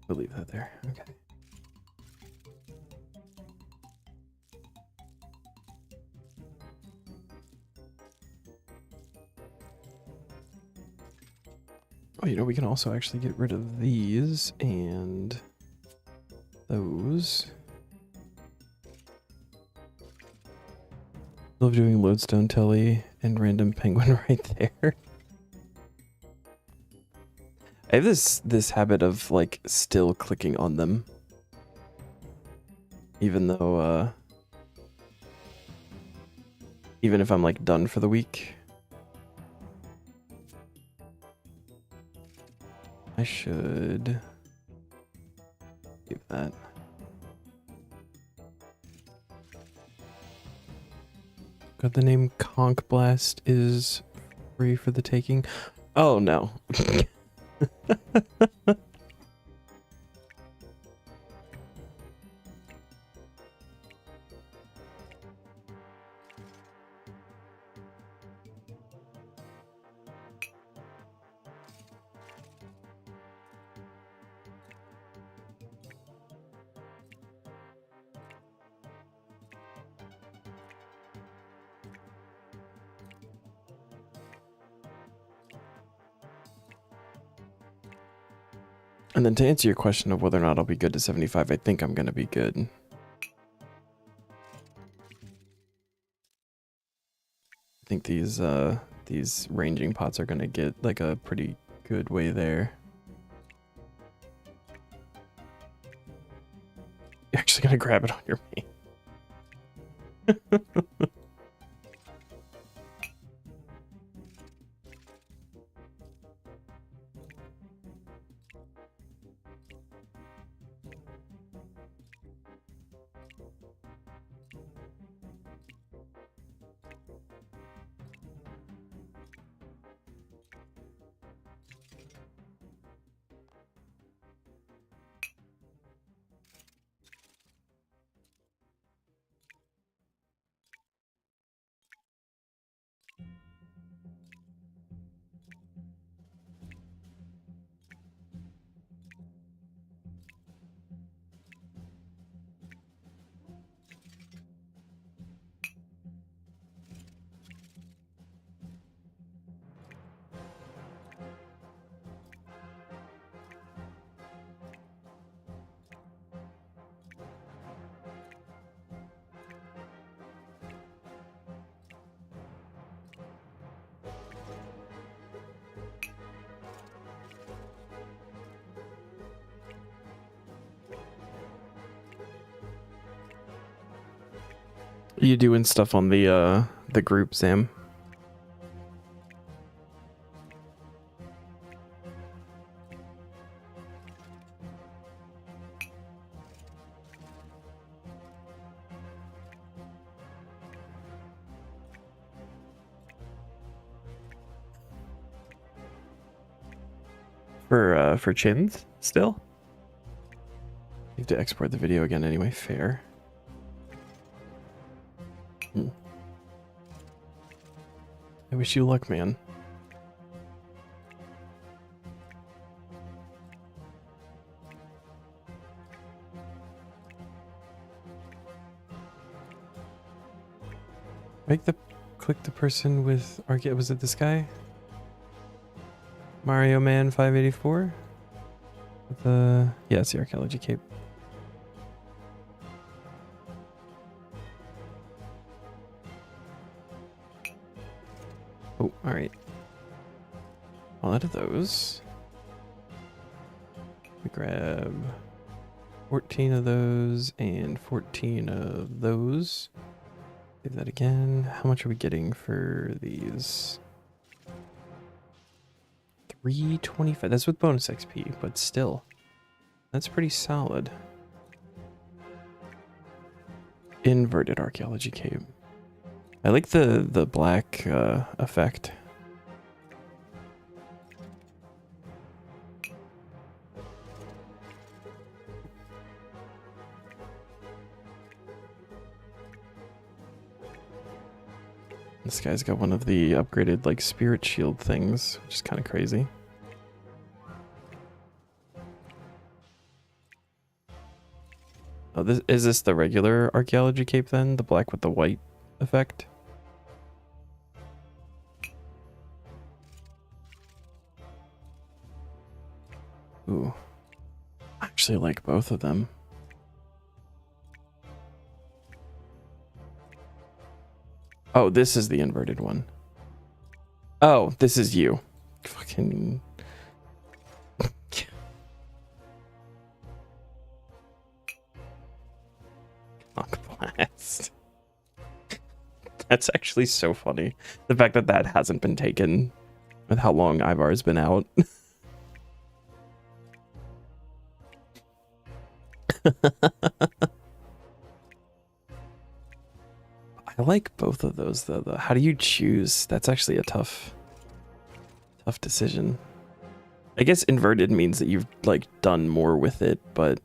A: We'll leave that there, okay. Oh, you know, we can also actually get rid of these and those. Love doing lodestone telly and random penguin right there. I have this habit of like still clicking on them, even though even if I'm like done for the week. I should keep that. God, the name Conch Blast is free for the taking. Oh no. And then to answer your question of whether or not I'll be good to 75, I think I'm gonna be good. I think these ranging pots are gonna get like a pretty good way there. You're actually gonna grab it on your main. Are you doing stuff on the group, Sam? For chins still? You have to export the video again anyway, fair. I wish you luck, man. Click the person with was it this guy? Mario Man 584? Yeah, it's the archaeology cape. Oh, alright. All out of those. We grab 14 of those and 14 of those. Save that again. How much are we getting for these? 325. That's with bonus XP, but still. That's pretty solid. Inverted archaeology cape. I like the black effect. This guy's got one of the upgraded like spirit shield things, which is kind of crazy. Oh, is this the regular archaeology cape then? The black with the white effect? Ooh. I actually like both of them. Oh, this is the inverted one. Oh, this is you. Fucking... Blast. That's actually so funny. The fact that that hasn't been taken with how long Ivar's been out. I like both of those though. How do you choose? That's actually a tough decision. I guess inverted means that you've like done more with it, but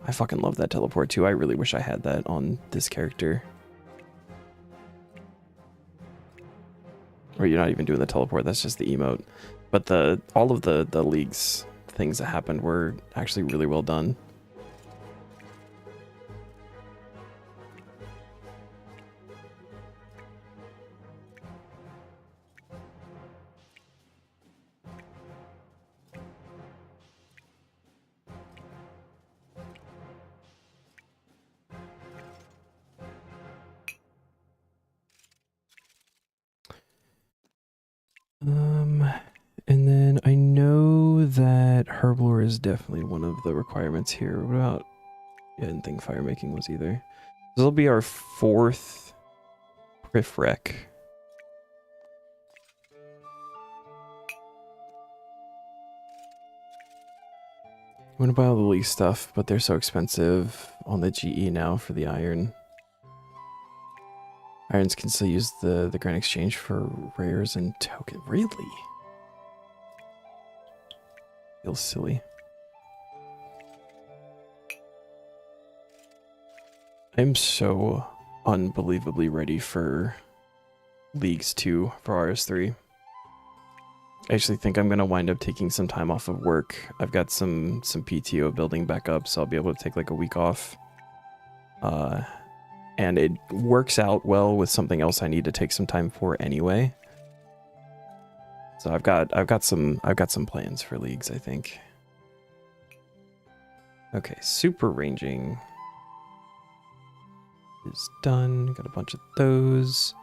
A: I fucking love that teleport too. I really wish I had that on this character. Or you're not even doing the teleport, that's just the emote. But all of the League's things that happened were actually really well done. And then I know that Herblore is definitely one of the requirements here. What about... Yeah, I didn't think fire making was either. This will be our 4th Priff Rec. I'm gonna buy all the League stuff, but they're so expensive on the GE now for the iron. Irons can still use the Grand Exchange for rares and token. Really? Feels silly. I'm so unbelievably ready for Leagues 2 for RS3. I actually think I'm gonna wind up taking some time off of work. I've got some PTO building back up, so I'll be able to take like a week off. And it works out well with something else I need to take some time for anyway. So I've got some plans for Leagues, I think. Okay, super ranging is done. Got a bunch of those.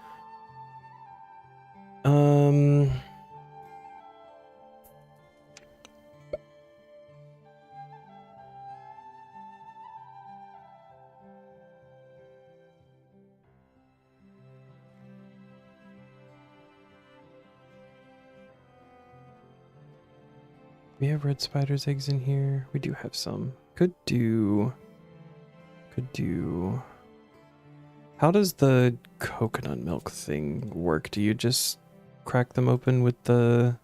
A: We have red spider's eggs in here. We do have some. Could do. How does the coconut milk thing work? Do you just crack them open with the...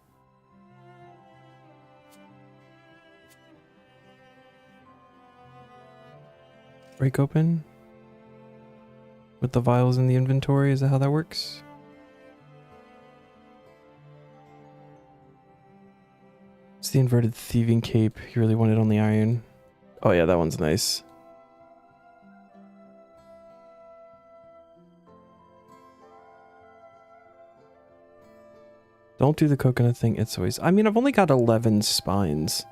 A: Break open? With the vials in the inventory? Is that how that works? It's the inverted thieving cape. You really want it on the iron. Oh yeah, that one's nice. Don't do the coconut thing. It's always... I mean, I've only got 11 spines.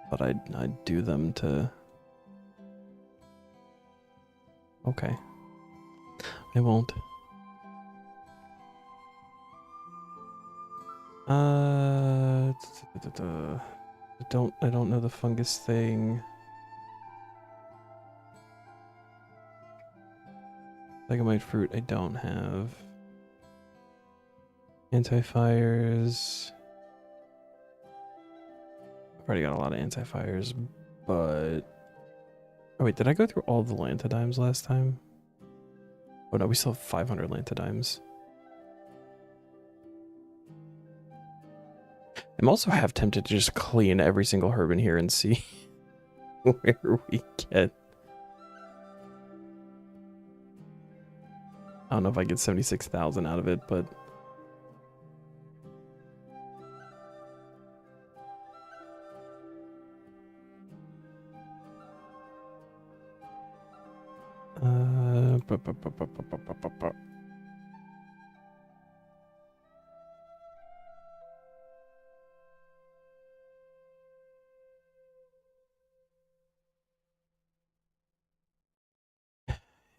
A: But I'd do them to... Okay. I won't. I don't know the fungus thing. Sycamite fruit I don't have. Anti-fires. I've already got a lot of anti-fires, but... Oh wait, did I go through all the lantidimes last time? Oh no, we still have 500 lantidimes. I'm also half tempted to just clean every single herb in here and see where we get. I don't know if I get 76,000 out of it, but...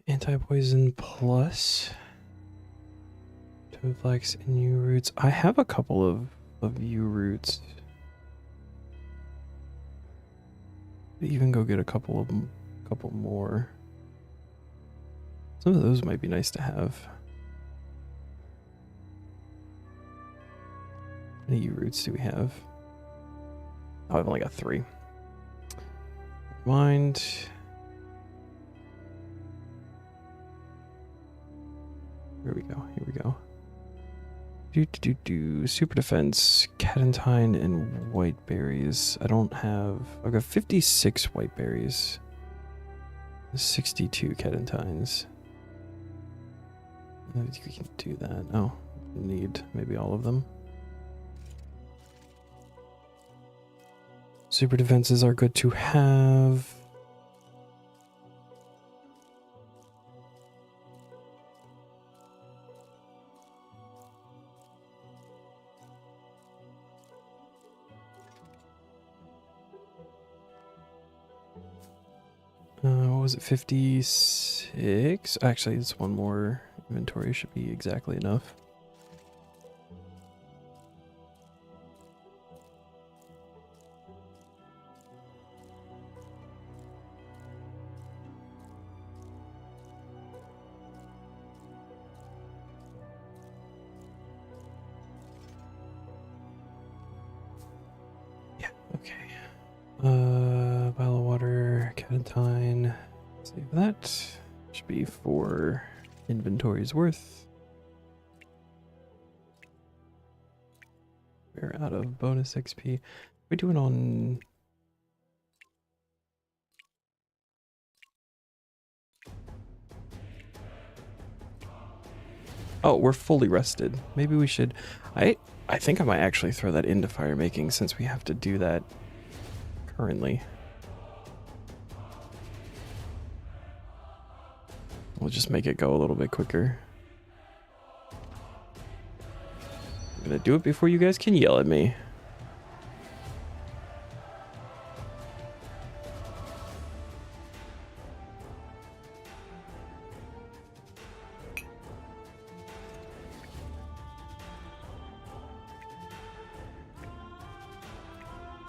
A: Anti-poison plus Toadflax and U roots. I have a couple of U roots. Even go get a couple more. Some of those might be nice to have. How many U roots do we have? Oh, I've only got 3. Mind. Here we go. Here we go. Super defense, catentine, and white berries. I don't have. I've got 56 white berries. 62 catentines. I think we can do that. Oh, need maybe all of them. Super defenses are good to have. What was it, 56? Actually, it's one more. Inventory should be exactly enough. Yeah, okay. Vial of water, catentine. Save that. Should be 4 inventories worth. We're out of bonus XP. We're doing on... Oh, we're fully rested. Maybe we should... I think I might actually throw that into fire making since we have to do that currently. We'll just make it go a little bit quicker. I'm gonna do it before you guys can yell at me.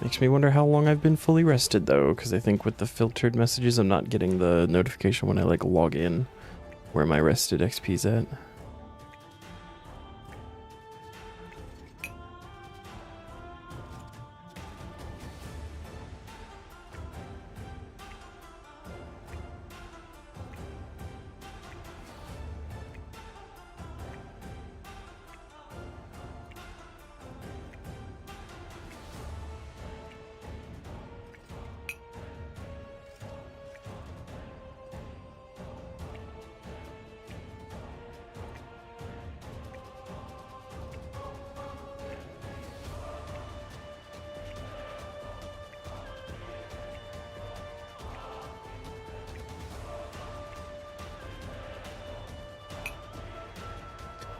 A: Makes me wonder how long I've been fully rested though, because I think with the filtered messages I'm not getting the notification when I like log in where my rested XP's at.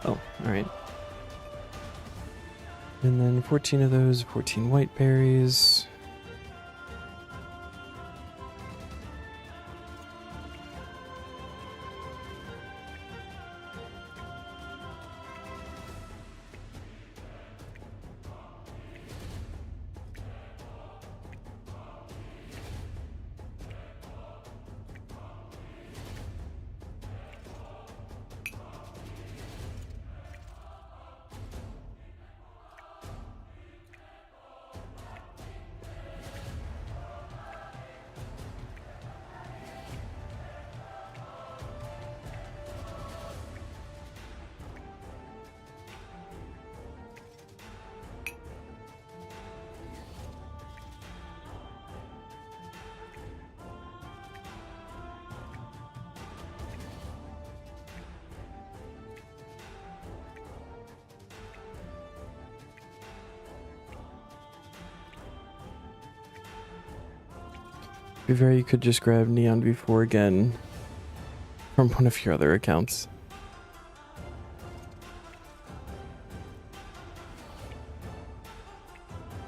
A: Oh, alright. And then 14 of those, 14 white berries. Be very, you could just grab Neon V4 again from one of your other accounts.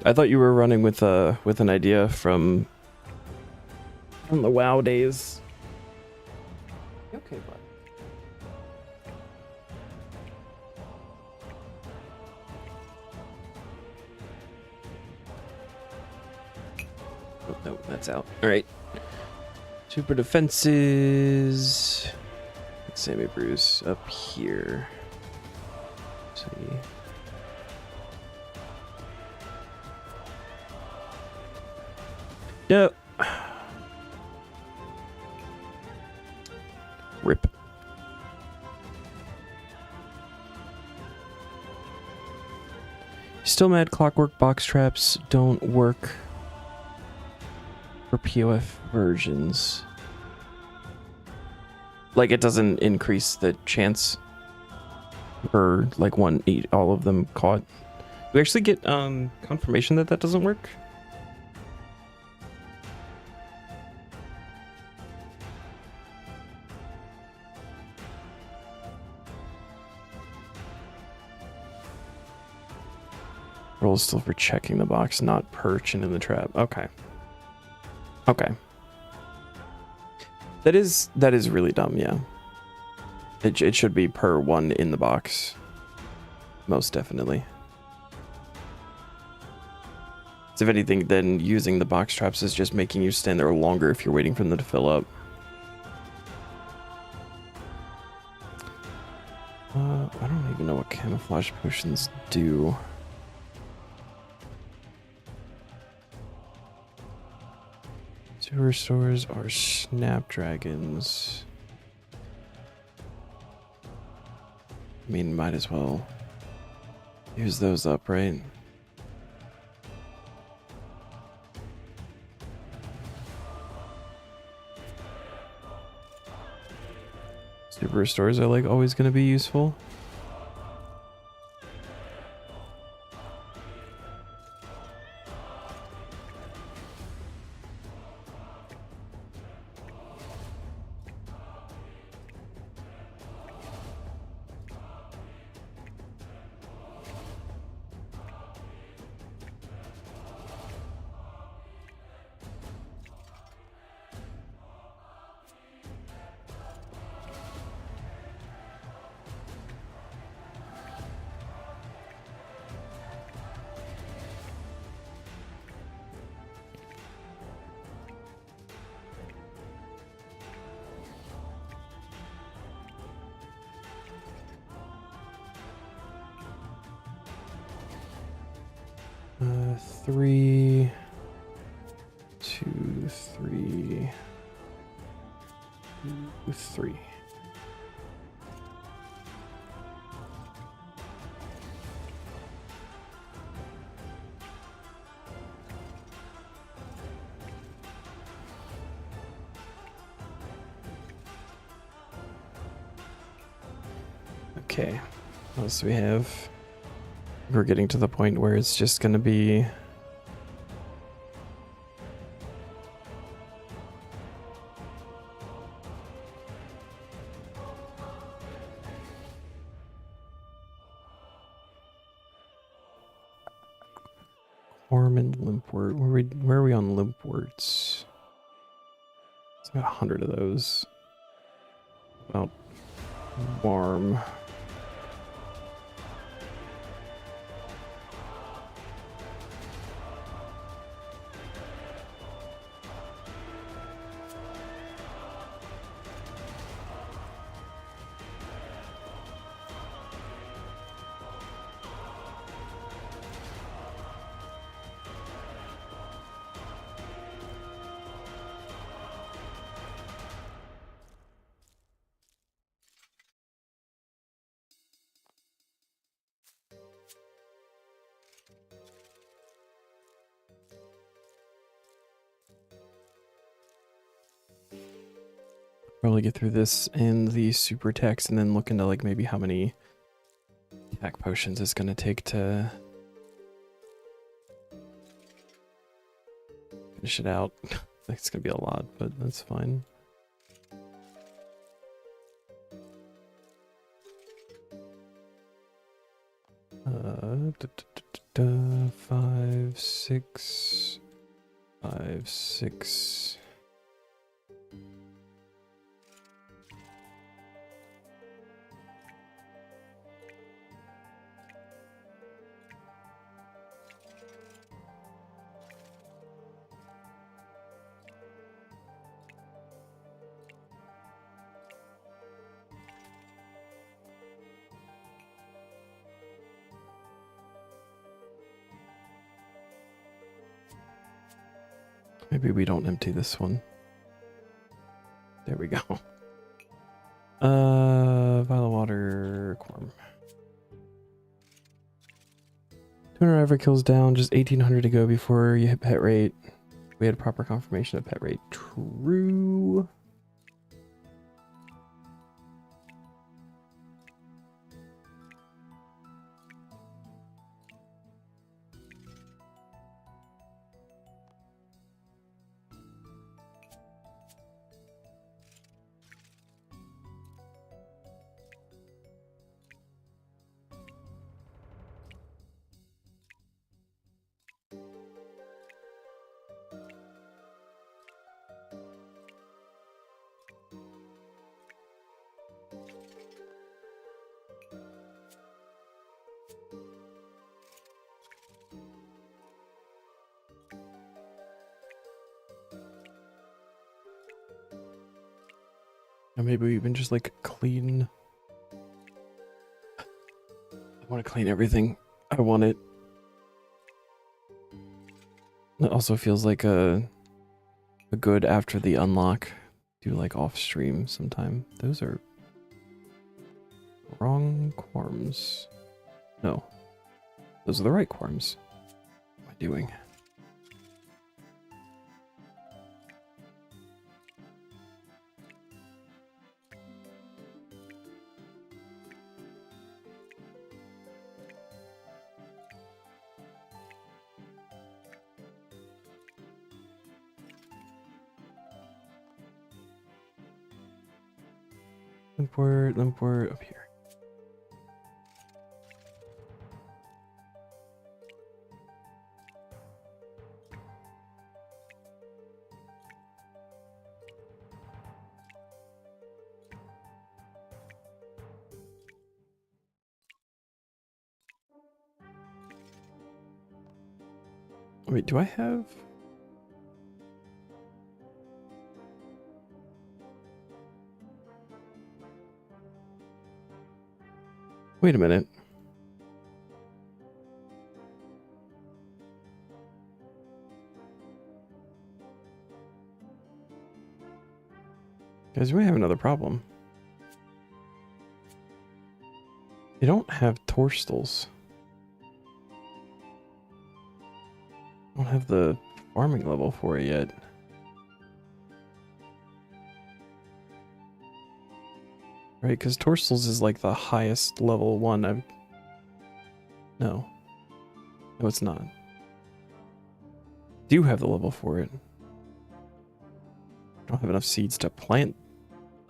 A: I thought you were running with an idea from the WoW days. Okay, bud. Oh, no, that's out. All right. Super defenses. Sammy Bruce up here. Let's see. No. Rip. Still mad clockwork box traps don't work for POF versions. Like, it doesn't increase the chance for like all of them caught. We actually get confirmation that doesn't work. Roll still for checking the box, not perching in the trap. Okay. Okay. That is really dumb, yeah. It should be per one in the box. Most definitely. So if anything, then using the box traps is just making you stand there longer if you're waiting for them to fill up. I don't even know what camouflage potions do. Super stores are snapdragons. I mean, might as well use those up, right? Super stores are like always going to be useful. Three, 2, 3, 2, 3. Okay, what else do we have? We're getting to the point where it's just going to be Worm and limpwort. Where are we on limpworts? It's got 100 of those. About worm. Probably get through this and the super text and then look into like maybe how many attack potions it's gonna take to finish it out. I think it's gonna be a lot, but that's fine. Five, six, 5, 6. Maybe we don't empty this one. There we go. Vial of water, quorum. 200 ever kills down, just 1800 to go before you hit pet rate. We had proper confirmation of pet rate. True. Or maybe we even just like clean. I want to clean everything. I want it. It also feels like a good after the unlock. Do like off stream sometime. Those are wrong quorums. No. Those are the right quorums. What am I doing? Limpwort up here. Wait, do I have... Wait a minute. Guys, we may have another problem. They don't have torstals. I don't have the farming level for it yet. Right, because torstals is like the highest level one I've... No. No, it's not. Do have the level for it. I don't have enough seeds to plant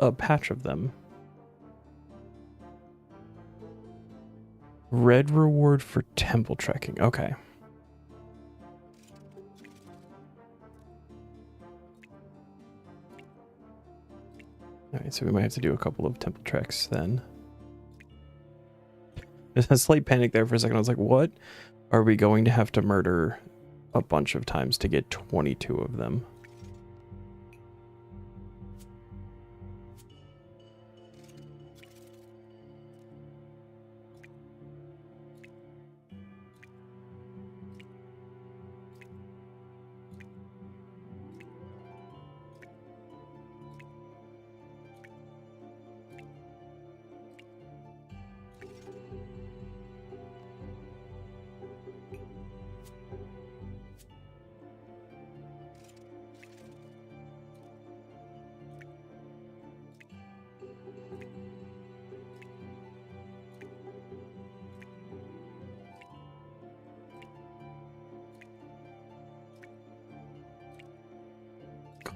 A: a patch of them. Red reward for temple trekking. Okay. Alright, so we might have to do a couple of temple treks then. There's a slight panic there for a second. I was like, what? Are we going to have to murder a bunch of times to get 22 of them?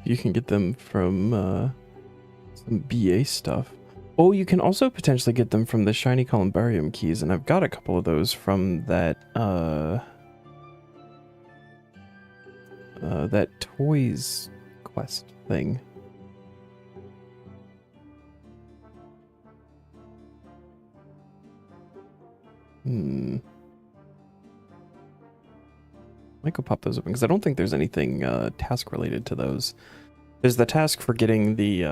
A: You can get them from some BA stuff. Oh, you can also potentially get them from the shiny columbarium keys, and I've got a couple of those from that that toys quest thing. Might go pop those open because I don't think there's anything task related to those. There's the task for getting the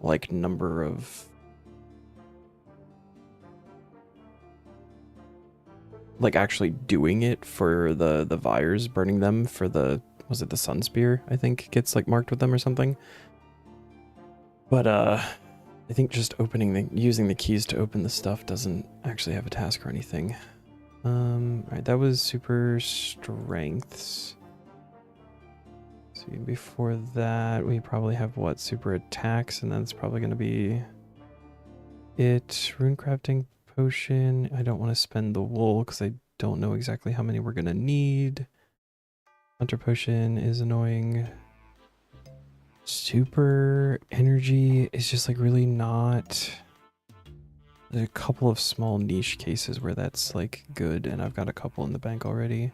A: like number of like actually doing it for the Vires, burning them for the, was it the Sun Spear, I think gets like marked with them or something. But I think just using the keys to open the stuff doesn't actually have a task or anything. Alright, that was super strengths. So before that, we probably have what, super attacks, and that's probably going to be it. Rune crafting potion. I don't want to spend the wool because I don't know exactly how many we're going to need. Hunter potion is annoying. Super energy is just like really not. There's a couple of small niche cases where that's like good, and I've got a couple in the bank already.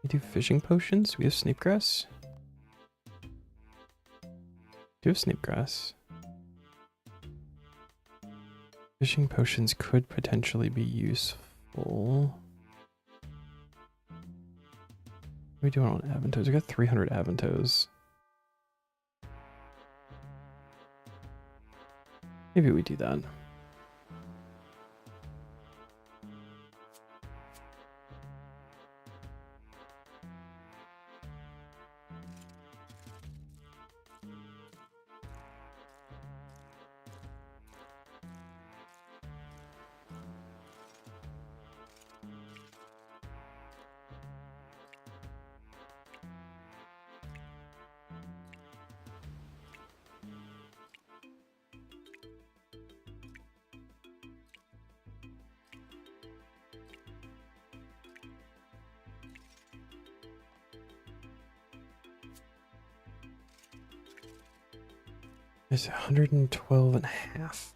A: We do fishing potions. We have snapegrass. Do have snapegrass. Fishing potions could potentially be useful. What are we doing on Aventos? We got 300 Aventos. Maybe we do that. There's 112 and a half.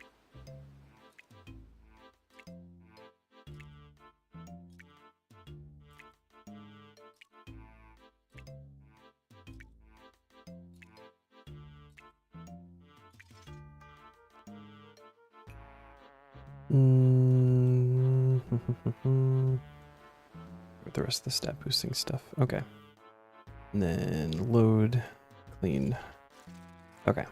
A: With the rest of the stat boosting stuff. Okay. And then load, clean. Okay.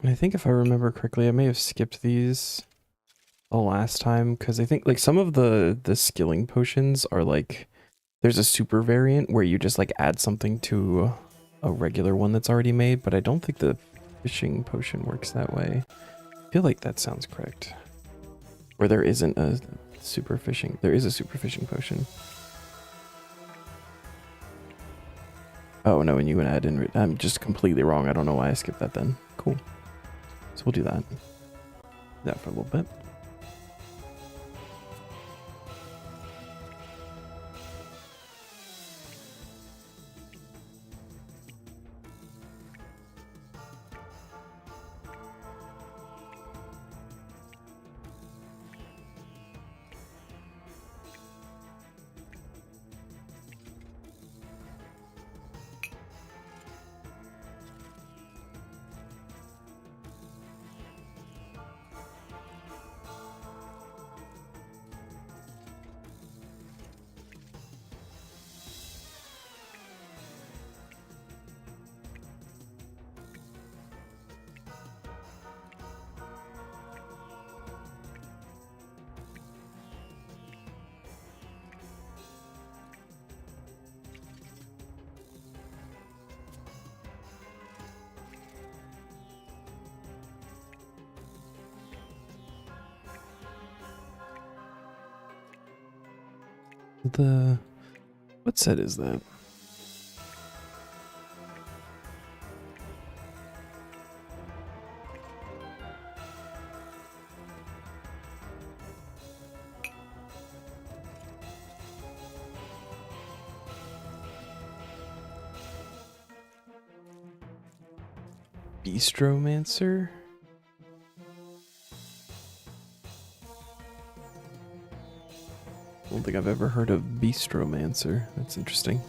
A: And I think if I remember correctly, I may have skipped these the last time because I think like some of the skilling potions are like There's a super variant where you just like add something to a regular one that's already made, but I don't think the fishing potion works that way. I feel like that sounds correct. Where there isn't a super fishing. There is a super fishing potion. Oh no, and you would add in. I'm just completely wrong. I don't know why I skipped that then. Cool. So we'll do that. Do that for a little bit. What set is that? Bistromancer? I don't think I've ever heard of Bistromancer. That's interesting.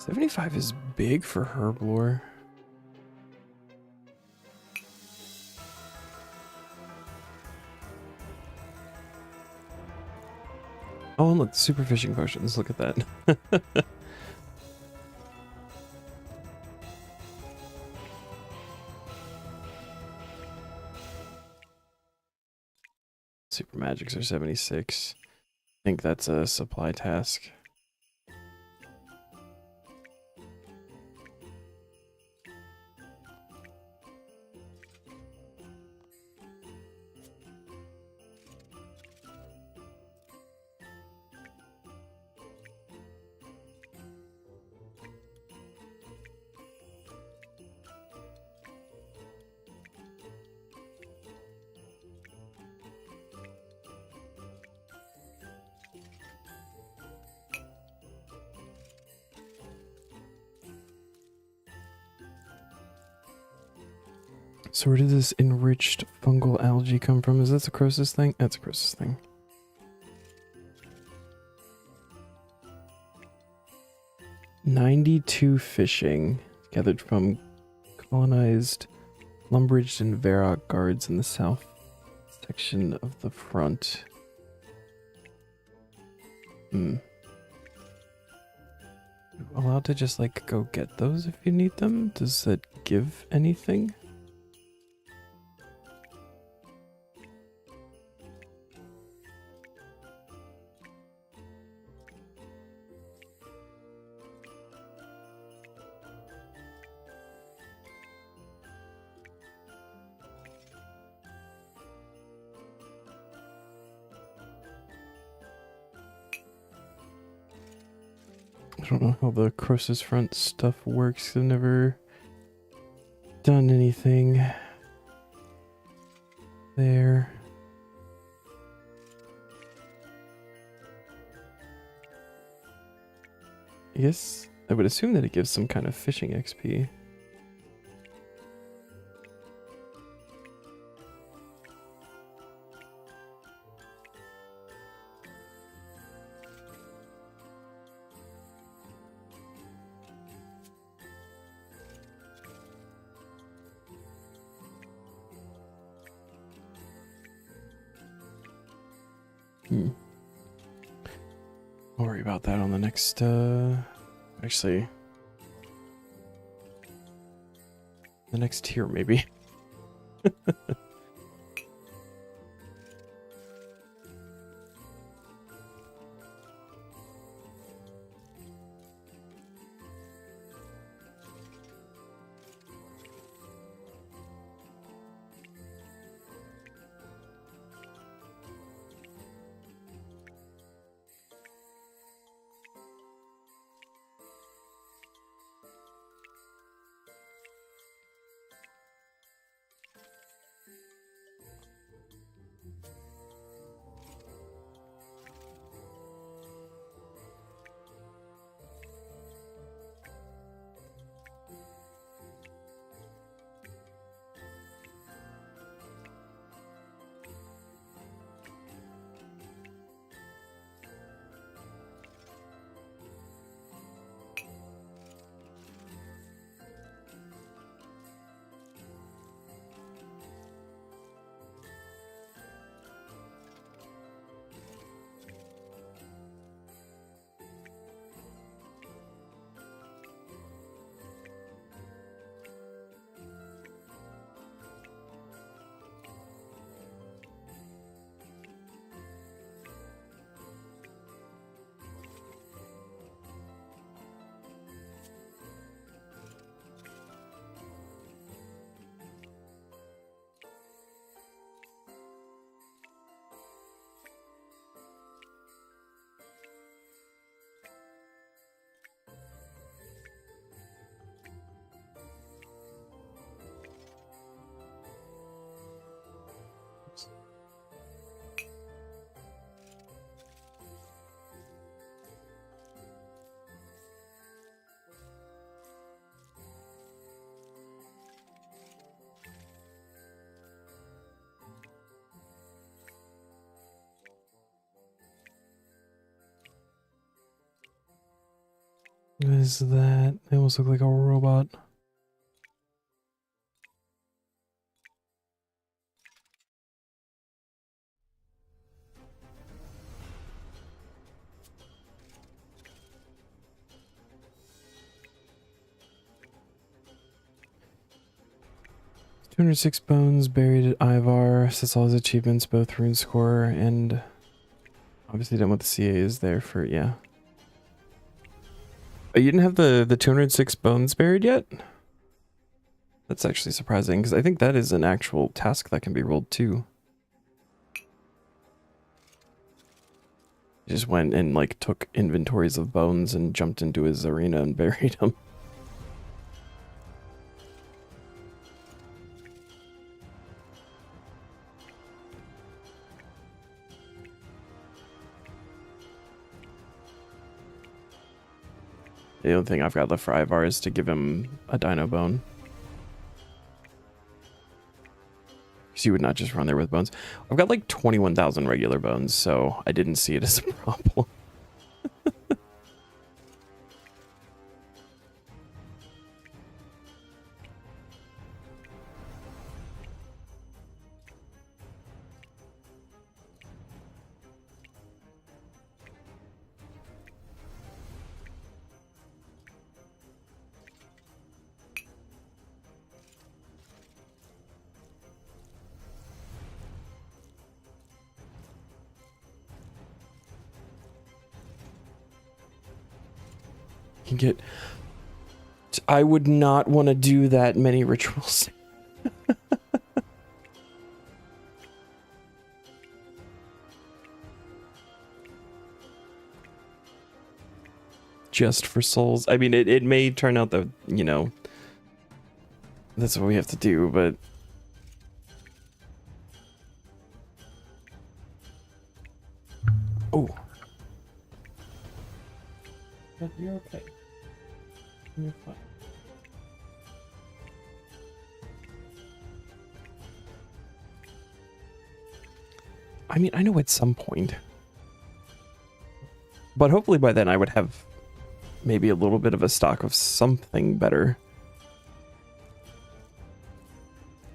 A: $75 is big for herblore. Oh, and look, super fishing potions. Look at that. Super magics are 76. I think that's a supply task. So where did this enriched fungal algae come from? Is that a Croesus thing? That's a Croesus thing. "92 fishing gathered from colonized Lumbridge and Varrock guards in the south section of the front." Allowed to just like go get those if you need them? Does that give anything? I don't know how the Croesus front stuff works. I've never done anything there. I guess I would assume that it gives some kind of fishing XP. I'll worry about that on the next, actually, the next tier, maybe. What is that? They almost look like a robot. "206 bones buried at Ivar. Sets all his achievements, both rune score and obviously done what the CA is there for, yeah." Oh, you didn't have the 206 bones buried yet? That's actually surprising, because I think that is an actual task that can be rolled too. He just went and like took inventories of bones and jumped into his arena and buried them. The only thing I've got left for Ivar is to give him a dino bone. you would not just run there with bones. I've got like 21,000 regular bones, so I didn't see it as a problem. Can get... I would not want to do that many rituals. Just for souls. I mean, it may turn out that, you know, that's what we have to do, but... Oh. But you're okay. You're fine. I mean, I know at some point. But hopefully by then I would have maybe a little bit of a stock of something better.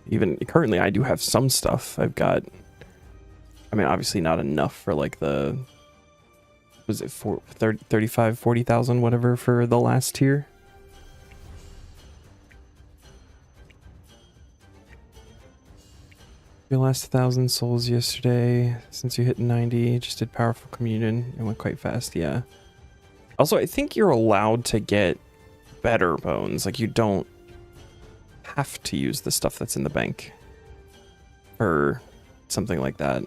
A: Even currently I do have some stuff. I've got, I mean, obviously not enough for like the, was it 35, 40,000, whatever for the last tier? Your last 1,000 souls yesterday, since you hit 90, just did powerful communion. It went quite fast, yeah. Also, I think you're allowed to get better bones. Like, you don't have to use the stuff that's in the bank or something like that.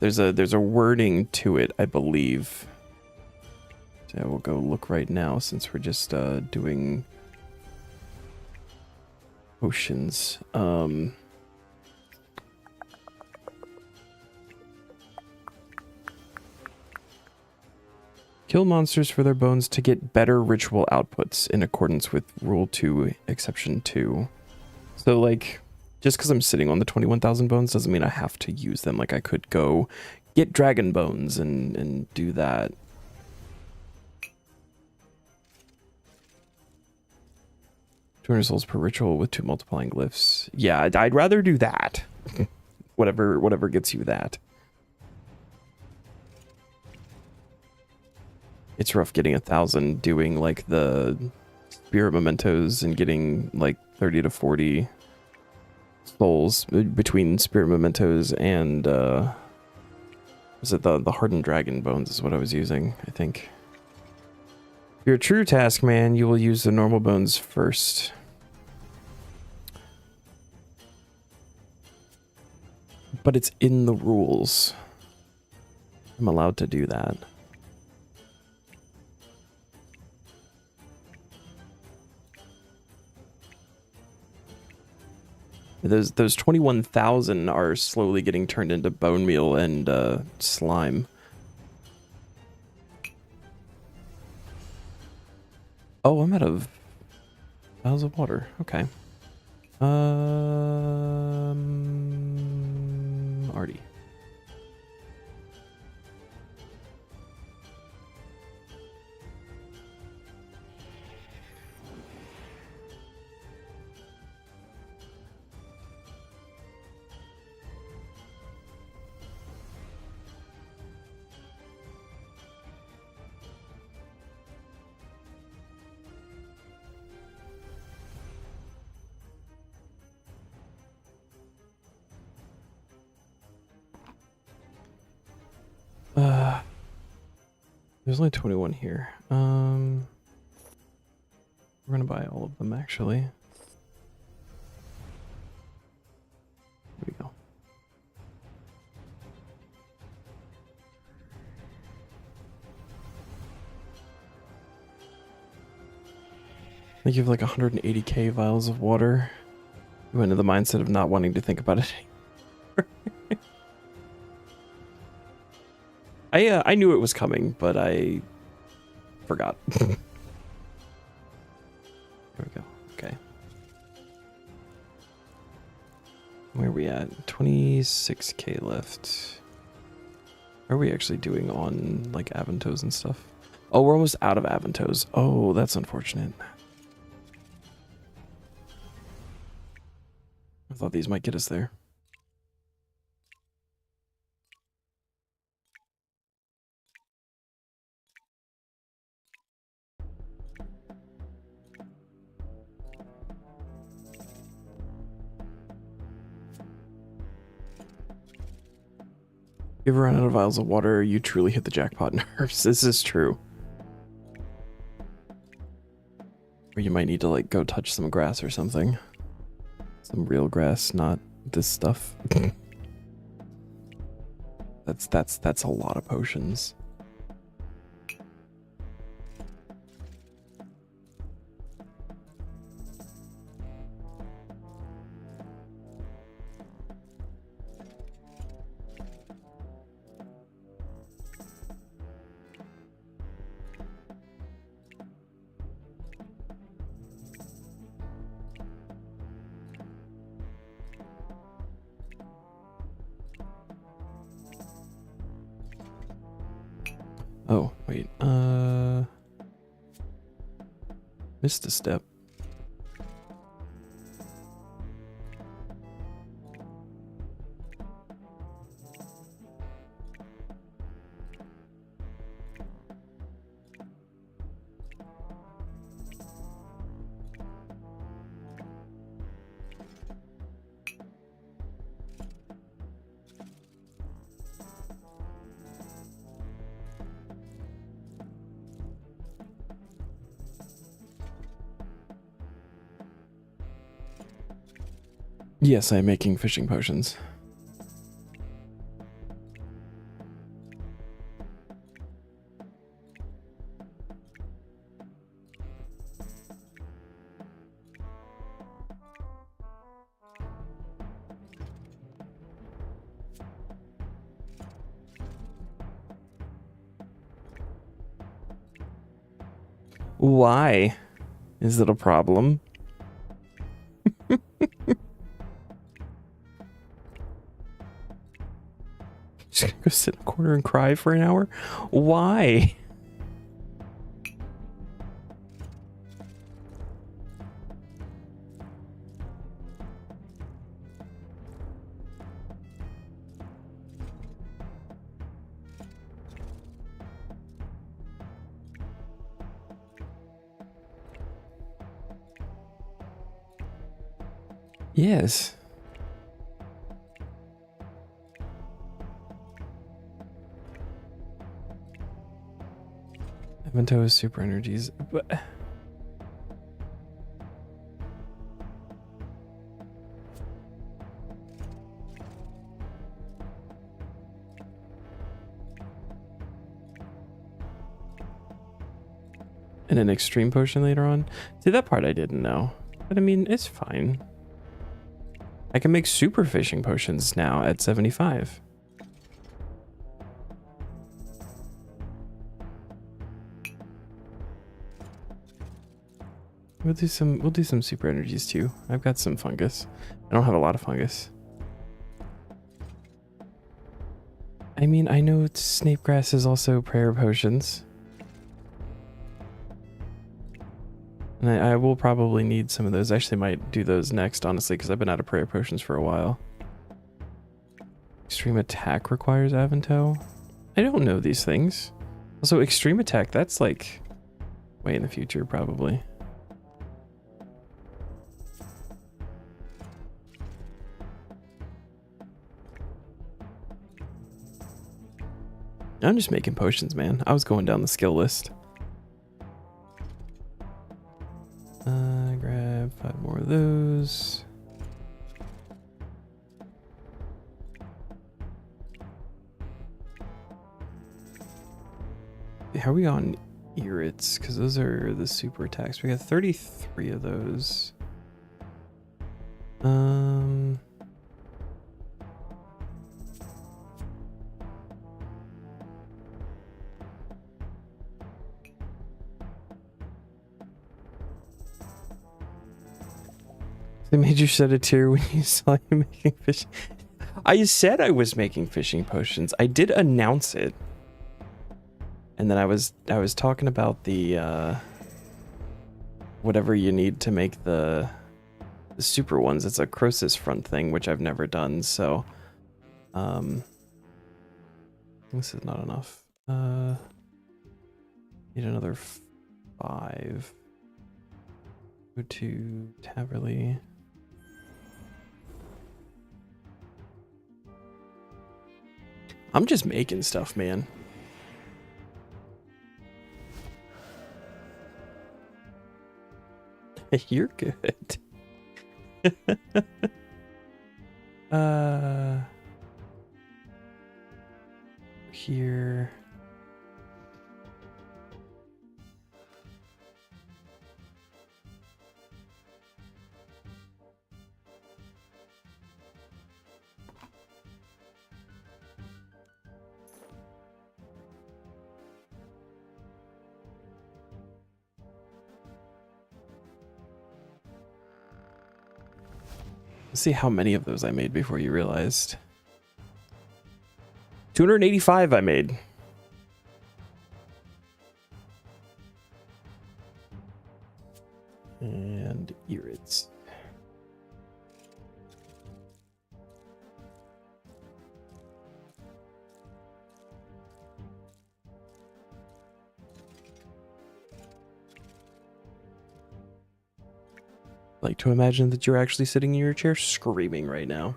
A: There's a wording to it, I believe. So we'll go look right now since we're just doing potions. Kill monsters for their bones to get better ritual outputs in accordance with Rule 2, Exception 2. So, like, just because I'm sitting on the 21,000 bones doesn't mean I have to use them. Like, I could go get dragon bones and do that. $200 souls per ritual with 2 multiplying glyphs. Yeah, I'd rather do that. whatever gets you that. It's rough getting 1,000 doing like the spirit mementos and getting like 30 to 40 souls between spirit mementos and was it the hardened dragon bones is what I was using, I think. If you're a true Taskman, you will use the normal bones first. But it's in the rules. I'm allowed to do that. Those 21,000 are slowly getting turned into bone meal and slime. Oh, I'm out of vials of water. Okay. Artie. There's only 21 here. We're gonna buy all of them actually. Here we go. I think you have like 180k vials of water. You went into the mindset of not wanting to think about it anymore. I knew it was coming, but I forgot. There we go. Okay. Where are we at? 26k left. How are we actually doing on like Aventos and stuff? Oh, we're almost out of Aventos. Oh, that's unfortunate. I thought these might get us there. If you ever run out of vials of water, you truly hit the jackpot nerves. This is true. Or you might need to like go touch some grass or something. Some real grass, not this stuff. That's a lot of potions. Oh, wait. Missed a step. Yes, I'm making fishing potions. Why? Is it a problem? Just gonna go sit in a corner and cry for an hour? Why? Yes. Avento is super energies, but and an extreme potion later on. See, that part I didn't know, but I mean, it's fine. I can make super fishing potions now at 75. We'll do some super energies too. I've got some fungus. I don't have a lot of fungus. I mean, I know snape grass is also prayer potions. And I will probably need some of those. I actually might do those next, honestly, because I've been out of prayer potions for a while. Extreme attack requires Avento. I don't know these things. Also, extreme attack, that's like way in the future, probably. I'm just making potions, man. I was going down the skill list. Grab 5 more of those. How are we on irrits? Because those are the super attacks. We got 33 of those. They made you shed a tear when you saw you making fishing. I said I was making fishing potions. I did announce it. And then I was talking about the whatever you need to make the super ones. It's a Croesus front thing, which I've never done, so this is not enough. Need another 5. Go to Taverley. I'm just making stuff, man. You're good. Here. Let's see how many of those I made before you realized. 285 I made. And Irids. Like to imagine that you're actually sitting in your chair screaming right now.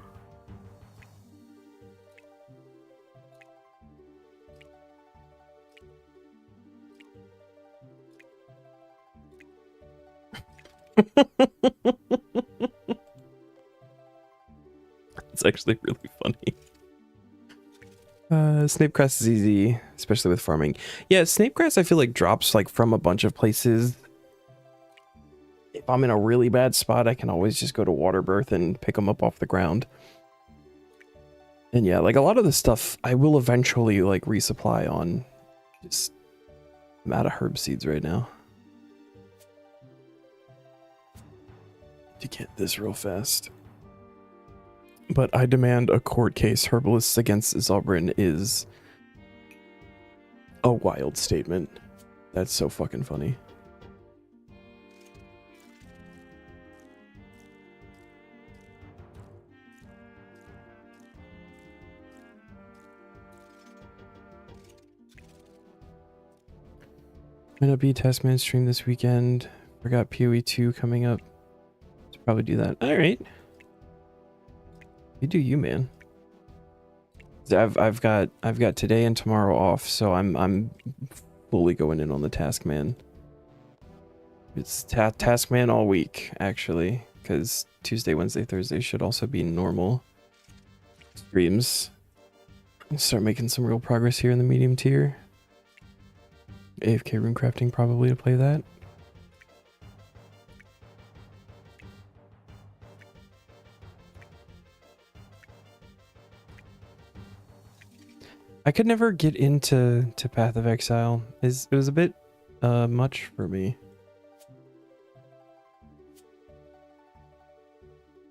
A: It's actually really funny. Snapegrass is easy, especially with farming. Yeah, snapegrass I feel like drops like from a bunch of places. If I'm in a really bad spot, I can always just go to Waterbirth and pick them up off the ground. And yeah, like a lot of the stuff I will eventually like resupply on. Just I'm out of herb seeds right now. To get this real fast. But I demand a court case. Herbalists against Zobrin is a wild statement. That's so fucking funny. Might not be Taskman stream this weekend. Forgot PoE 2 coming up. Should probably do that. All right. You do you, man. I've got today and tomorrow off, so I'm fully going in on the Taskman. It's Taskman all week, actually, because Tuesday, Wednesday, Thursday should also be normal streams. Start making some real progress here in the medium tier. AFK rune crafting probably to play that. I could never get into Path of Exile. It was a bit much for me.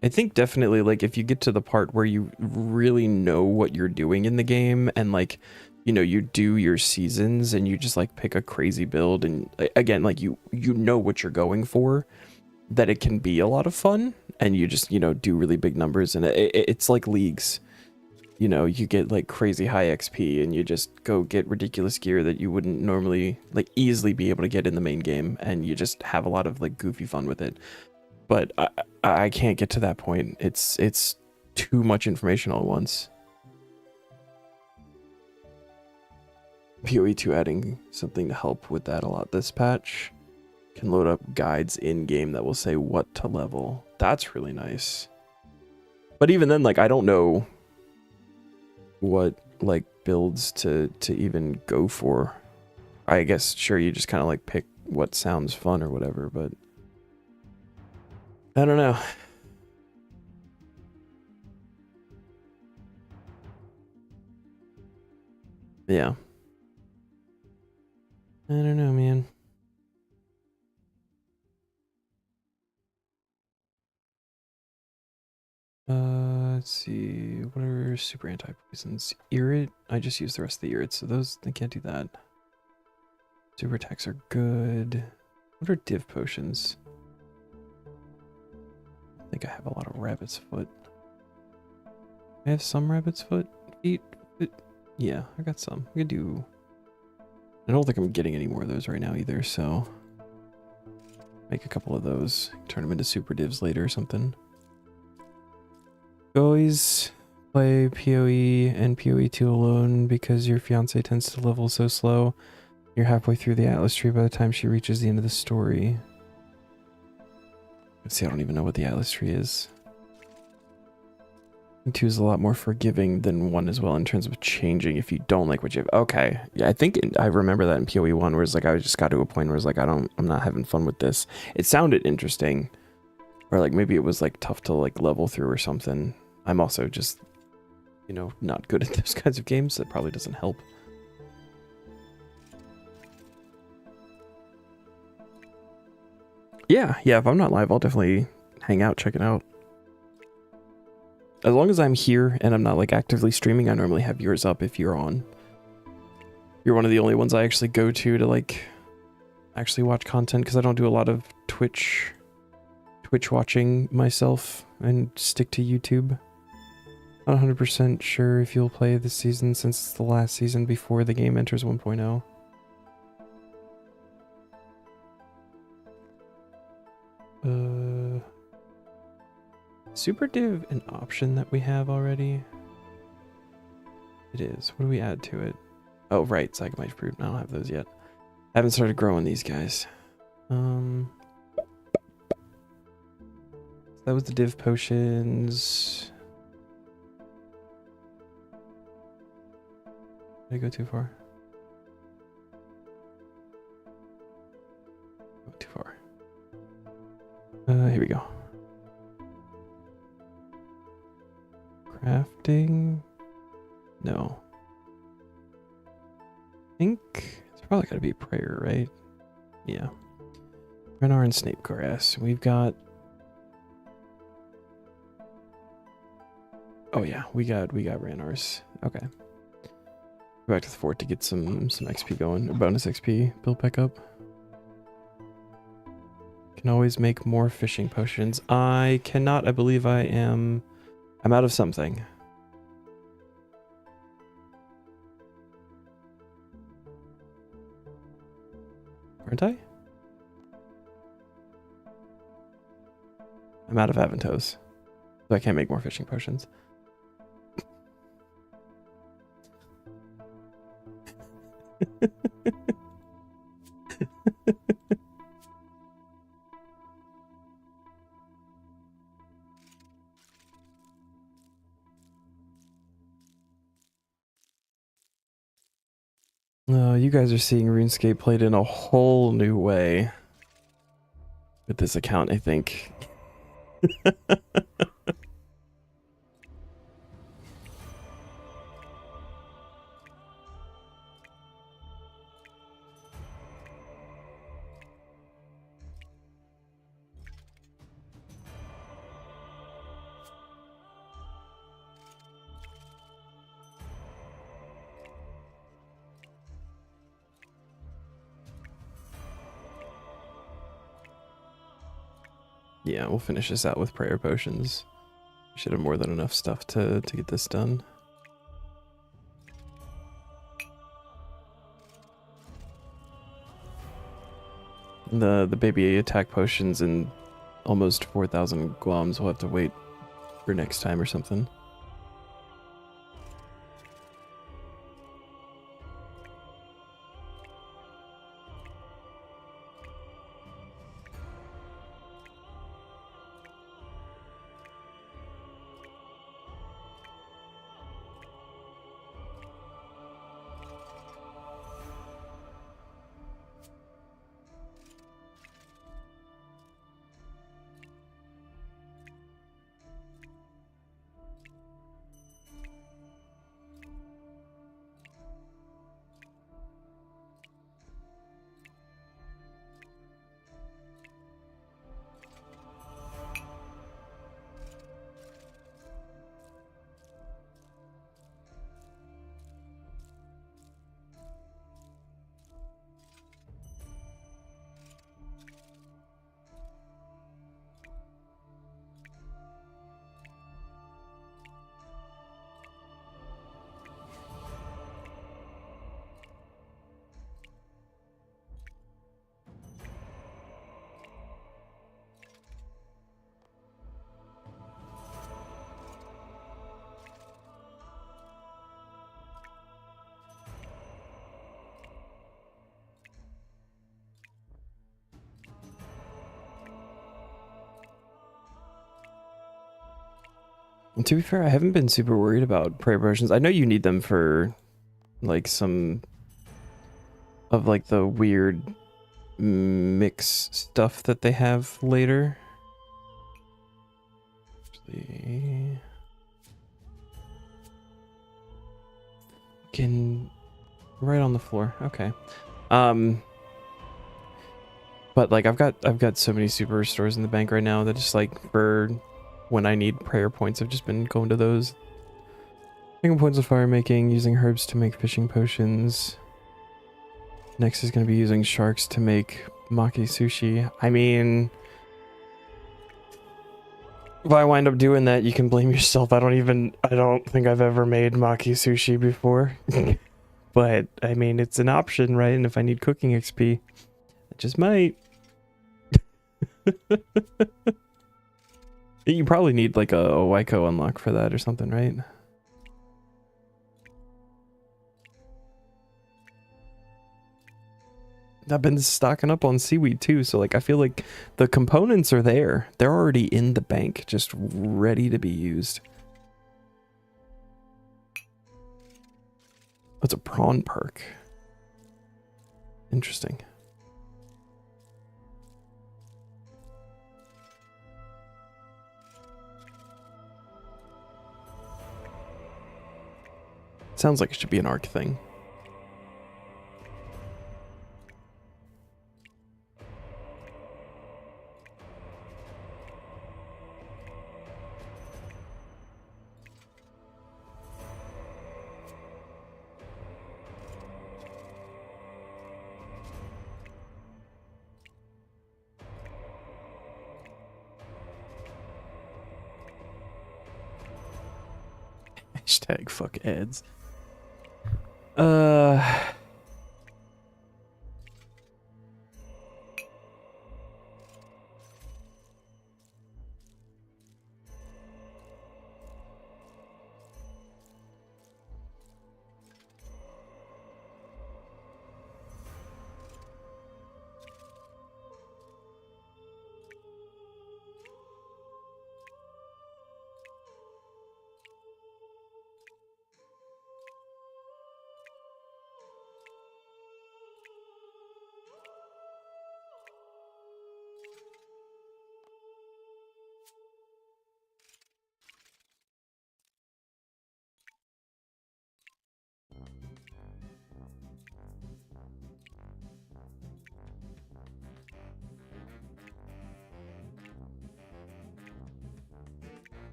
A: I think definitely like if you get to the part where you really know what you're doing in the game and like, you know, you do your seasons and you just like pick a crazy build and again, like you know what you're going for, that it can be a lot of fun and you just, you know, do really big numbers and it's like leagues. You know, you get like crazy high XP and you just go get ridiculous gear that you wouldn't normally like easily be able to get in the main game and you just have a lot of like goofy fun with it. But I can't get to that point. It's too much information all at once. PoE 2 adding something to help with that a lot this patch. Can load up guides in game that will say what to level. That's really nice. But even then, like I don't know what like builds to even go for. I guess sure you just kind of like pick what sounds fun or whatever, but I don't know. Yeah. I don't know, man. Let's see. What are super anti-poisons? Irrit. I just used the rest of the irrits, so those, they can't do that. Super attacks are good. What are div potions? I think I have a lot of rabbit's foot. I have some rabbit's foot feet. Yeah, I got some. I could do. I don't think I'm getting any more of those right now either, so make a couple of those. Turn them into super divs later or something. Always play PoE and PoE 2 alone because your fiance tends to level so slow. You're halfway through the Atlas tree by the time she reaches the end of the story. Let's see, I don't even know what the Atlas tree is. 2 is a lot more forgiving than 1 as well in terms of changing if you don't like what you have. Okay, yeah, I think I remember that in PoE 1 where it's like I just got to a point where it's like I'm not having fun with this. It sounded interesting, or like maybe it was like tough to like level through or something. I'm also just, you know, not good at those kinds of games. That probably doesn't help. Yeah, if I'm not live, I'll definitely hang out, check it out. As long as I'm here and I'm not like actively streaming, I normally have yours up if you're on. You're one of the only ones I actually go to like actually watch content because I don't do a lot of Twitch watching myself and stick to YouTube. Not 100% sure if you'll play this season since it's the last season before the game enters 1.0. Super div an option that we have already? It is. What do we add to it? Oh, right, Psychomite Fruit. I don't have those yet. I haven't started growing these guys. That was the div potions. Did I go too far? Go too far. Here we go. Crafting? No. I think it's probably gotta be prayer, right? Yeah. Renar and Snape grass. We've got. Oh yeah, we got Ranar's. Okay. Go back to the fort to get some XP going, or bonus XP built back up. Can always make more fishing potions. I cannot. I believe I'm out of something. Aren't I? I'm out of Aventos, so I can't make more fishing potions. You guys are seeing RuneScape played in a whole new way with this account, I think. Yeah, we'll finish this out with prayer potions. We should have more than enough stuff to get this done. The baby attack potions and almost 4,000 gloms we'll have to wait for next time or something. And to be fair, I haven't been super worried about prayer potions. I know you need them for like some of like the weird mix stuff that they have later. Can right on the floor. Okay. But like I've got so many super restores in the bank right now that just like for when I need prayer points, I've just been going to those. Taking points of fire making, using herbs to make fishing potions. Next is going to be using sharks to make maki sushi. I mean, if I wind up doing that, you can blame yourself. I don't think I've ever made maki sushi before. But, I mean, it's an option, right? And if I need cooking XP, I just might. You probably need, like, a Waiko unlock for that or something, right? I've been stocking up on seaweed, too, so, like, I feel like the components are there. They're already in the bank, just ready to be used. That's a prawn perk. Interesting. Sounds like it should be an arc thing. Hashtag fuck ads.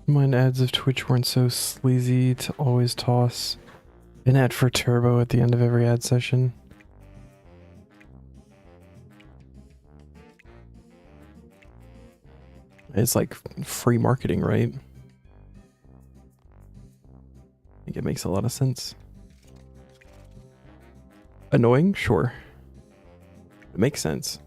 A: Mine ads of Twitch weren't so sleazy to always toss an ad for Turbo at the end of every ad session. It's like free marketing, right? I think it makes a lot of sense. Annoying? Sure. It makes sense.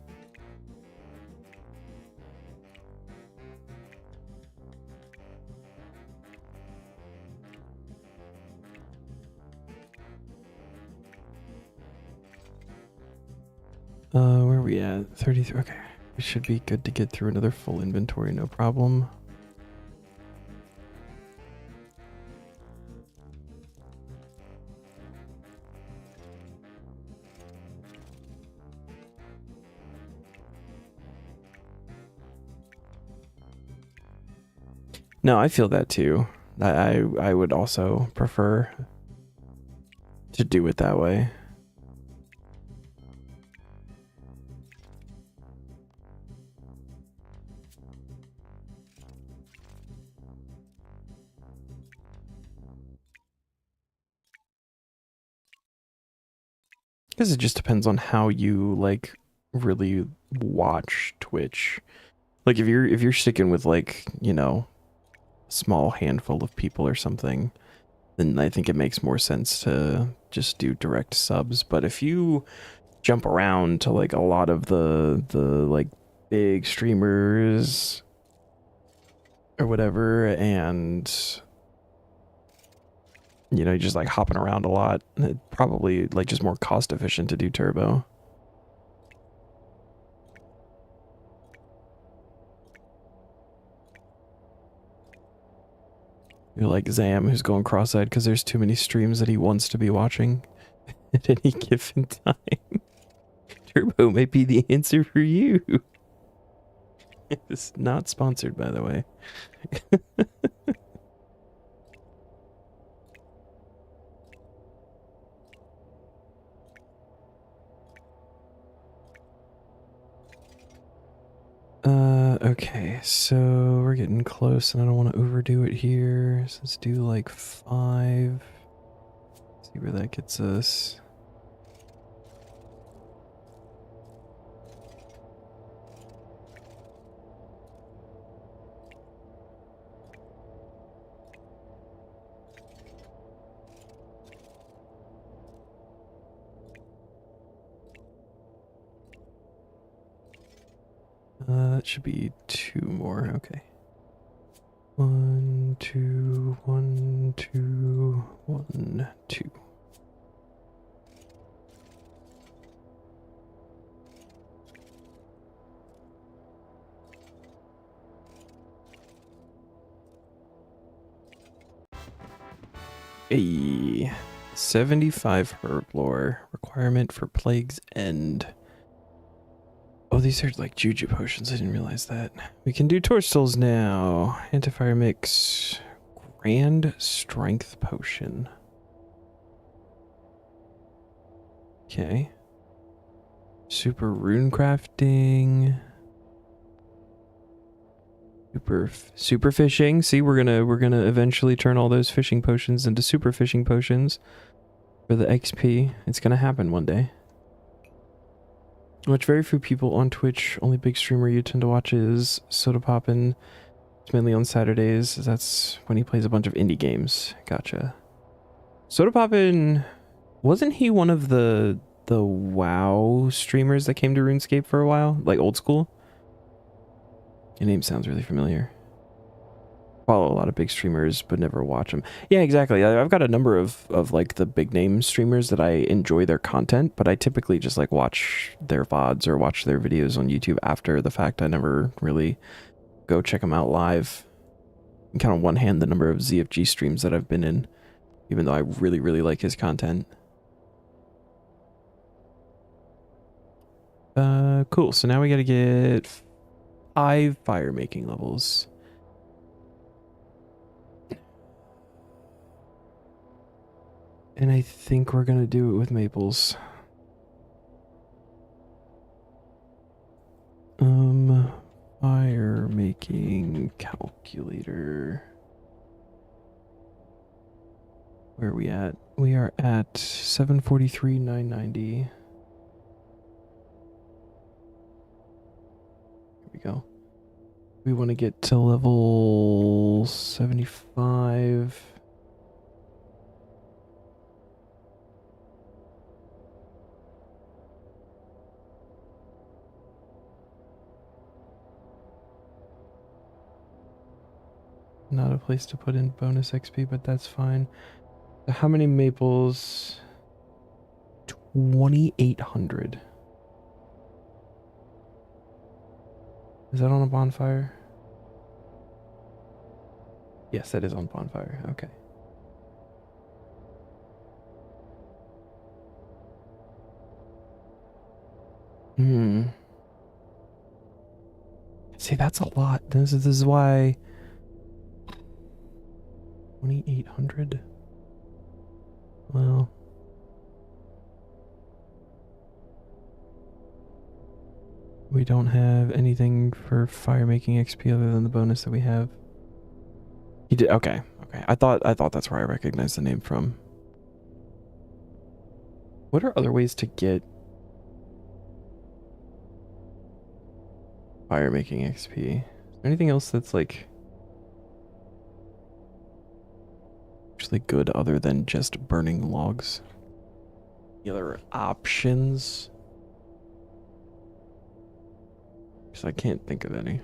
A: Where are we at? 33. Okay. We should be good to get through another full inventory, no problem. No, I feel that too. I would also prefer to do it that way. Because it just depends on how you like really watch Twitch. Like if you're sticking with like, you know, a small handful of people or something, then I think it makes more sense to just do direct subs. But if you jump around to like a lot of the like big streamers or whatever, and you know, you're just like hopping around a lot. It probably like just more cost efficient to do turbo. You're like Zam, who's going cross-eyed because there's too many streams that he wants to be watching at any given time. Turbo might be the answer for you. It's not sponsored, by the way. Okay, so we're getting close and I don't want to overdo it here. So let's do like 5. See where that gets us. That should be 2 more. Okay. 1, 2, 1, 2, 1, 2. Hey, 75 herb lore requirement for Plague's End. Oh, these are like juju potions. I didn't realize that. We can do torch souls now. Antifire mix. Grand strength potion. Okay. Super rune crafting. Super fishing. See, we're gonna eventually turn all those fishing potions into super fishing potions for the XP. It's gonna happen one day. Which very few people on Twitch, only big streamer you tend to watch is Soda Poppin'. It's mainly on Saturdays. That's when he plays a bunch of indie games. Gotcha. Soda Poppin', wasn't he one of the WoW streamers that came to RuneScape for a while? Like old school? Your name sounds really familiar. Follow a lot of big streamers, but never watch them. Yeah, exactly. I've got a number of like the big name streamers that I enjoy their content, but I typically just like watch their VODs or watch their videos on YouTube after the fact. I never really go check them out live. I can count on one hand the number of ZFG streams that I've been in, even though I really, really like his content. Cool. So now we gotta get 5 fire making levels. And I think we're gonna do it with maples. Fire making calculator. Where are we at? We are at 743,990. Here we go. We want to get to level 75. Not a place to put in bonus XP, but that's fine. So how many maples? 2,800. Is that on a bonfire? Yes, that is on bonfire. Okay. See, that's a lot. This is why 2,800. Well, we don't have anything for fire making XP other than the bonus that we have. You did okay. Okay. I thought that's where I recognized the name from. What are other ways to get fire making XP? Is there anything else that's like actually good other than just burning logs? The other options? Because I can't think of any.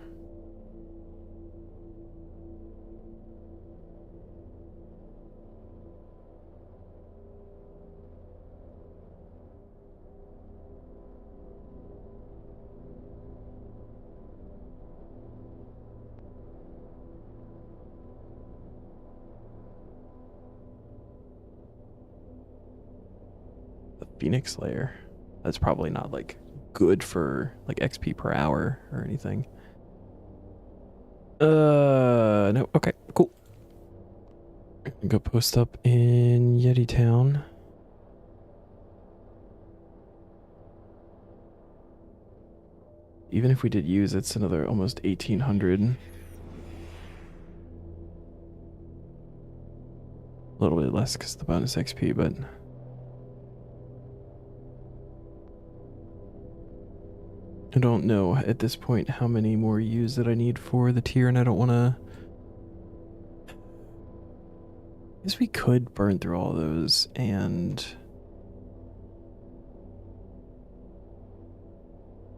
A: Phoenix Slayer. That's probably not like good for like XP per hour or anything. No. Okay, cool. Go post up in Yeti Town. Even if we did use, it's another almost 1800. A little bit less because of the bonus XP, but I don't know at this point how many more U's that I need for the tier, and I don't want to... I guess we could burn through all those, and...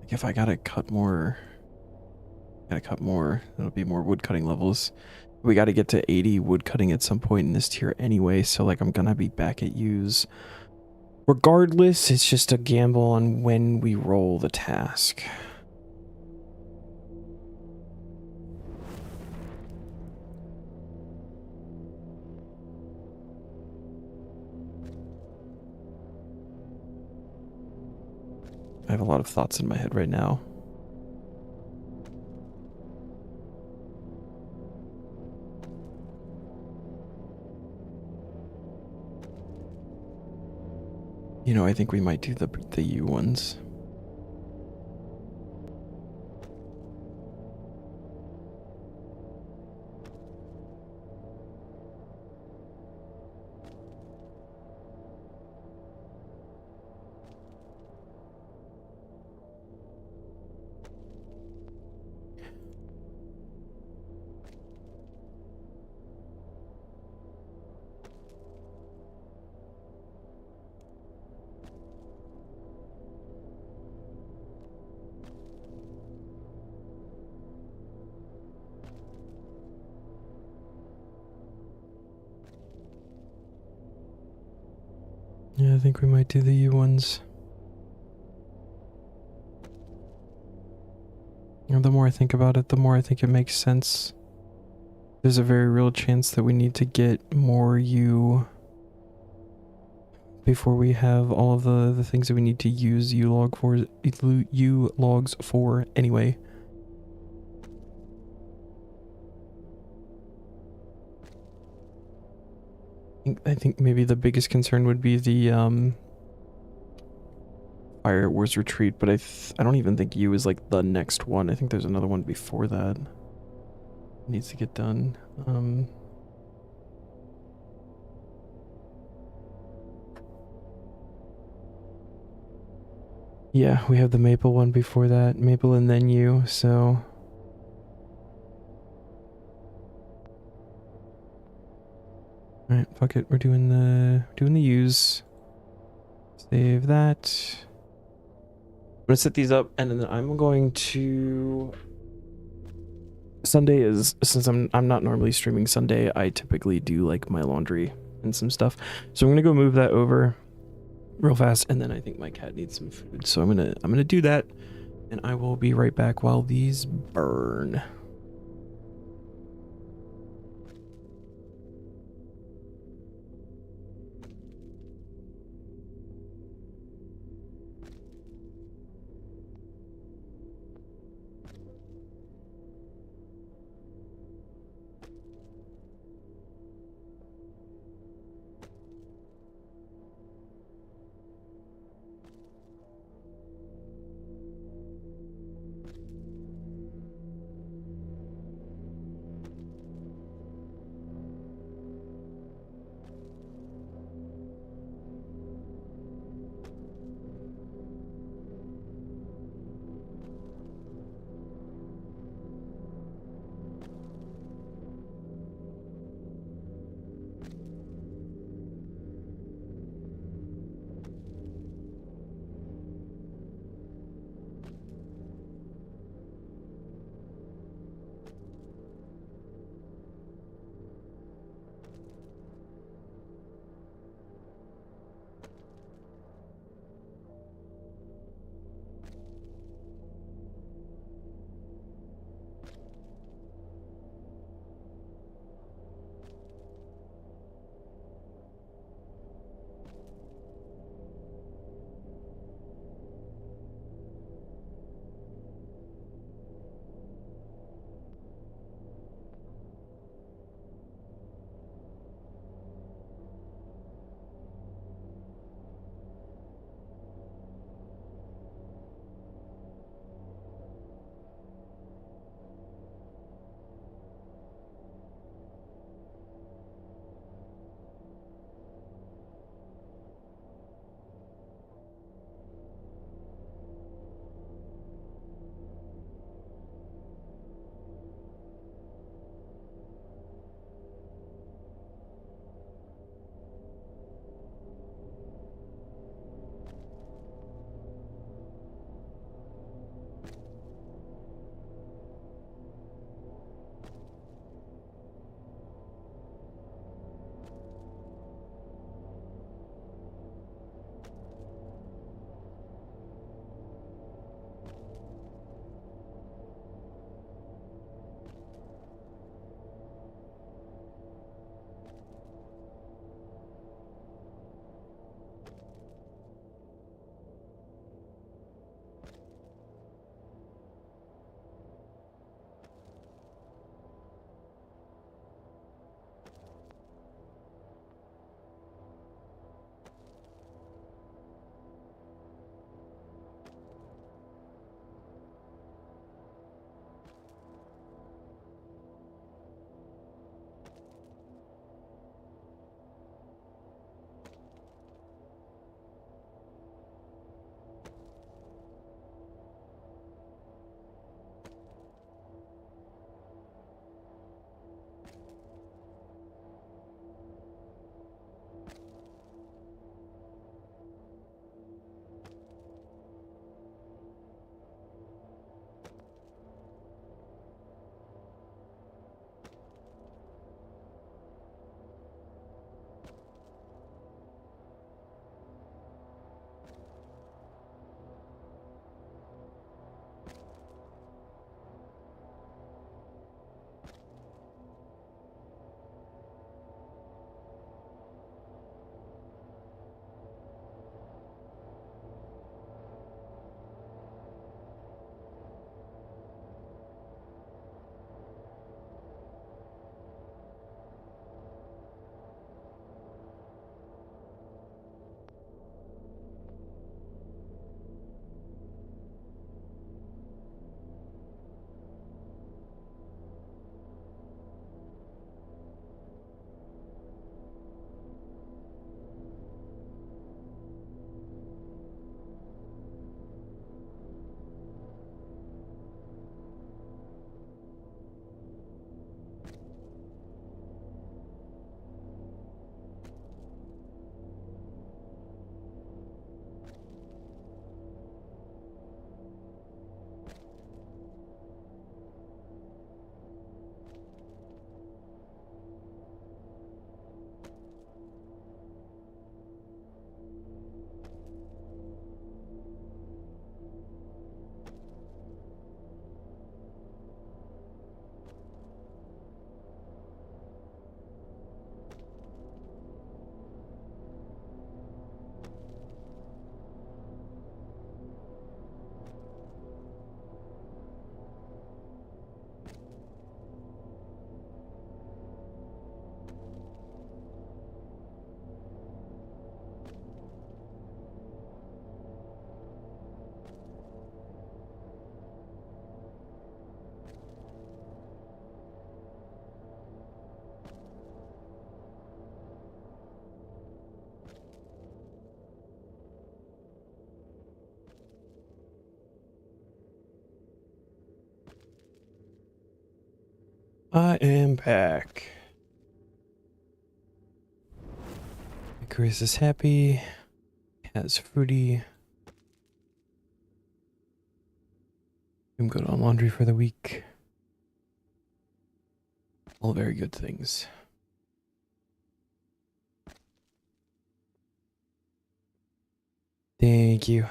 A: like if I gotta cut more... it'll be more wood cutting levels. We gotta get to 80 wood cutting at some point in this tier anyway, so like I'm gonna be back at U's. Regardless, it's just a gamble on when we roll the task. I have a lot of thoughts in my head right now. You know, I think we might do the U ones. Yeah, I think we might do the U ones. And the more I think about it, the more I think it makes sense. There's a very real chance that we need to get more U before we have all of the things that we need to use U logs for anyway. I think maybe the biggest concern would be the Fire Wars Retreat, but I don't even think U is like the next one. I think there's another one before that. Needs to get done. Yeah, we have the Maple one before that. Maple and then U, so... Alright, fuck it. We're doing the U's. Save that. I'm gonna set these up, and then I'm going to... Sunday is, since I'm not normally streaming Sunday, I typically do like my laundry and some stuff. So I'm gonna go move that over real fast, and then I think my cat needs some food. So I'm gonna do that, and I will be right back while these burn. I am back. Chris is happy. Has fruity. I'm good on laundry for the week. All very good things. Thank you.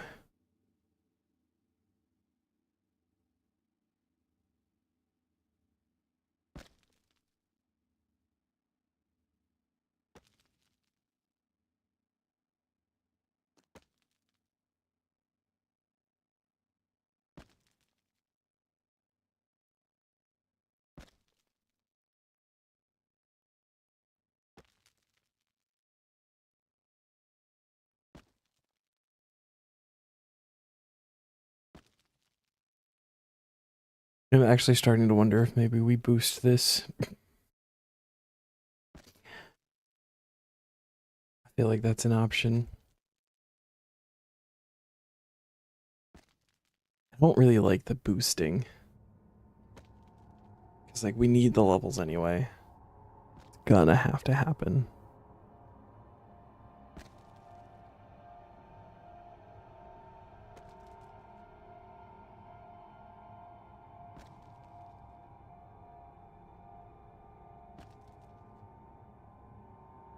A: I'm actually starting to wonder if maybe we boost this. I feel like that's an option. I don't really like the boosting. Because, like, we need the levels anyway. It's gonna have to happen.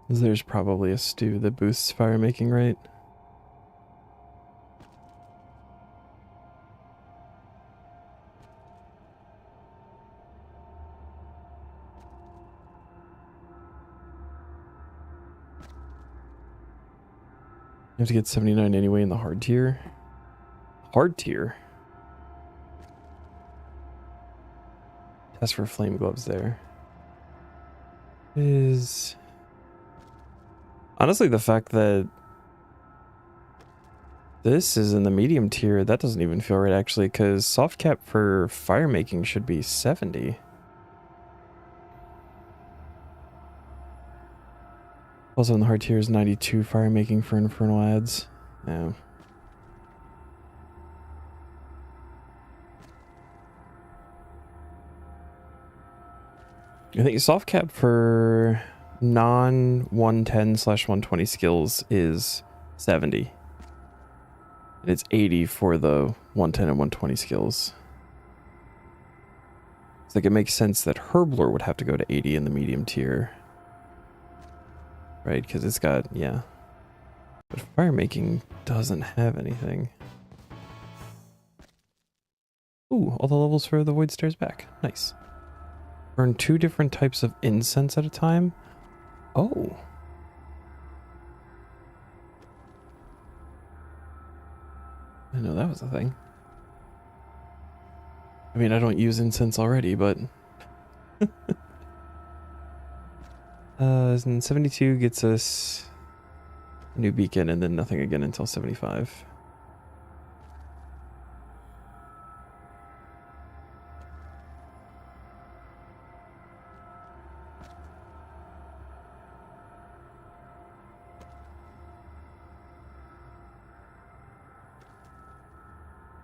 A: There's probably a stew that boosts fire making, right? You have to get 79 anyway in the hard tier. Hard tier? Test for flame gloves there. Is honestly the fact that this is in the medium tier, that doesn't even feel right actually, because soft cap for fire making should be 70. Also in the hard tier is 92 fire making for infernal ads. Yeah. I think soft cap for non 110/120 skills is 70. And it's 80 for the 110 and 120 skills. It's like it makes sense that Herbler would have to go to 80 in the medium tier. Right, because it's got, yeah. But fire making doesn't have anything. Ooh, all the levels for the Void Stairs back. Nice. Burn 2 different types of incense at a time. Oh. I know that was a thing. I mean, I don't use incense already, but... and 72 gets us a new beacon and then nothing again until 75.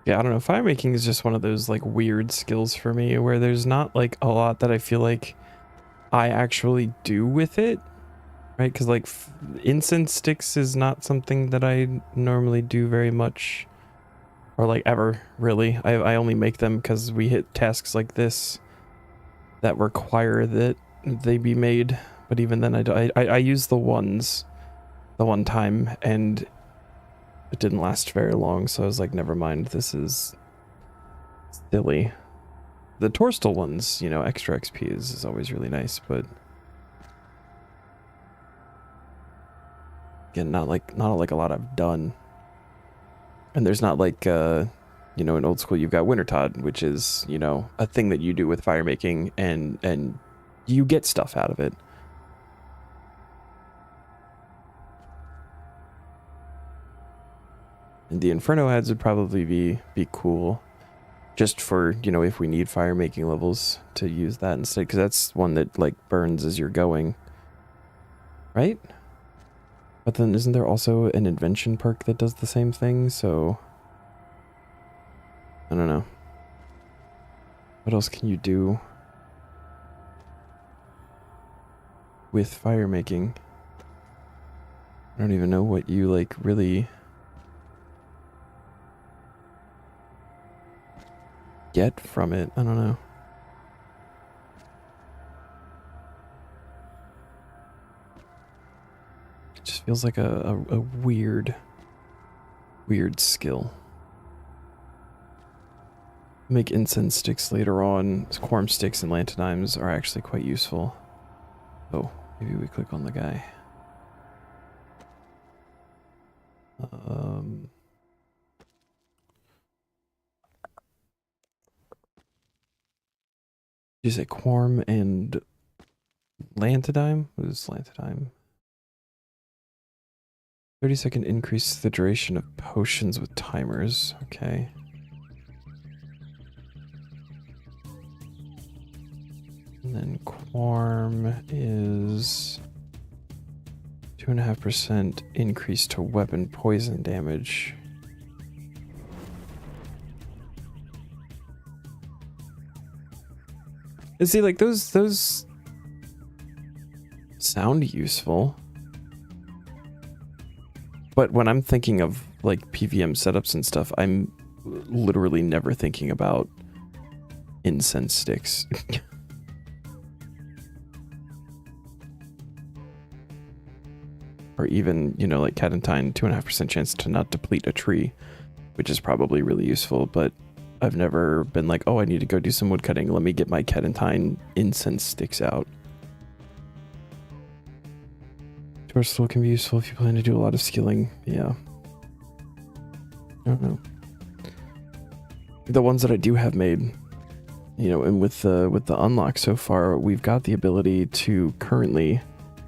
A: Yeah, I don't know. Fire making is just one of those like weird skills for me where there's not like a lot that I feel like I actually do with it, right? Because like incense sticks is not something that I normally do very much or like ever really. I only make them because we hit tasks like this that require that they be made. But even then I use the ones the one time and it didn't last very long, so I was like, never mind, this is silly. The Torstal ones, you know, extra XP is always really nice, but again, not like a lot I've done. And there's not like you know, in old school you've got Wintertod, which is, you know, a thing that you do with fire making and you get stuff out of it. And the Inferno ads would probably be cool. Just for, you know, if we need fire making levels to use that instead, because that's one that like burns as you're going, right? But then isn't there also an invention perk that does the same thing? So I don't know. What else can you do? with fire making. I don't even know what you like really get from it. I don't know. It just feels like a weird skill. Make incense sticks later on. Quorum sticks and lanthanimes are actually quite useful. Oh, maybe we click on the guy. You say quorum and lanthanime? What is lanthanime? 30-second increase the duration of potions with timers. Okay. And then quorum is 2.5% increase to weapon poison damage. And see, like those sound useful. But when I'm thinking of like PVM setups and stuff, I'm literally never thinking about incense sticks. Or even, you know, like Catentine, 2.5% chance to not deplete a tree, which is probably really useful, but I've never been like, oh, I need to go do some wood cutting. Let me get my Catentine incense sticks out. Torch can be useful if you plan to do a lot of skilling. Yeah. I don't know. The ones that I do have made, you know, and with the unlock so far, we've got the ability to currently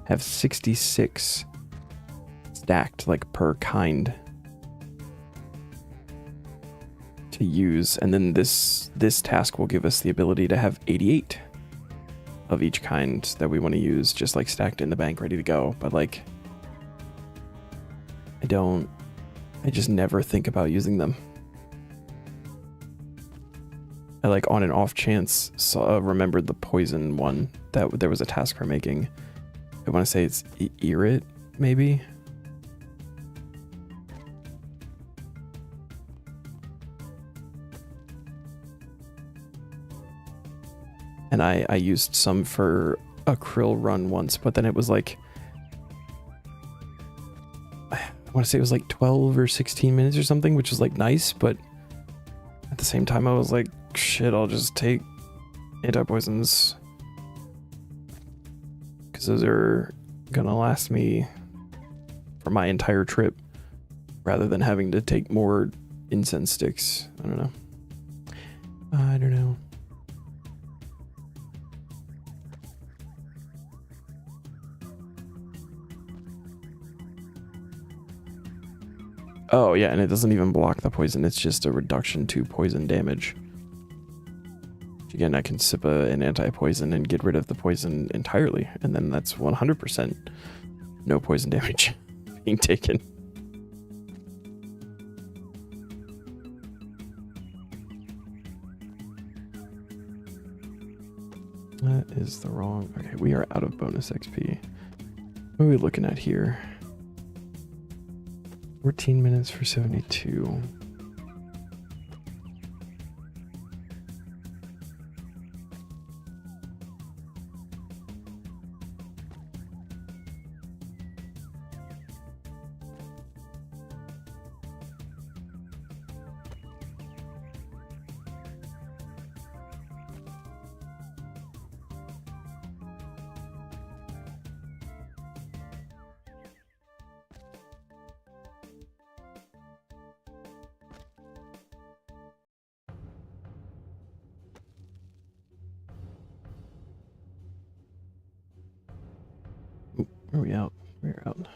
A: have 66 stacked, like, per kind to use, and then this task will give us the ability to have 88 of each kind that we want to use, just like stacked in the bank, ready to go. But like, I just never think about using them. I like on an off chance remembered the poison one that there was a task for making. I want to say it's Irit, maybe. And I used some for a krill run once, but then it was like, I want to say it was like 12 or 16 minutes or something, which was like nice, but at the same time I was like, shit, I'll just take anti-poisons, because those are gonna last me for my entire trip, rather than having to take more incense sticks. I don't know. I don't know. Oh yeah, and it doesn't even block the poison, it's just a reduction to poison damage. Again, I can sip an anti-poison and get rid of the poison entirely, and then that's 100% no poison damage being taken. That is the wrong... Okay, we are out of bonus XP. What are we looking at here? 14 minutes for 72. Where are we out? We're out.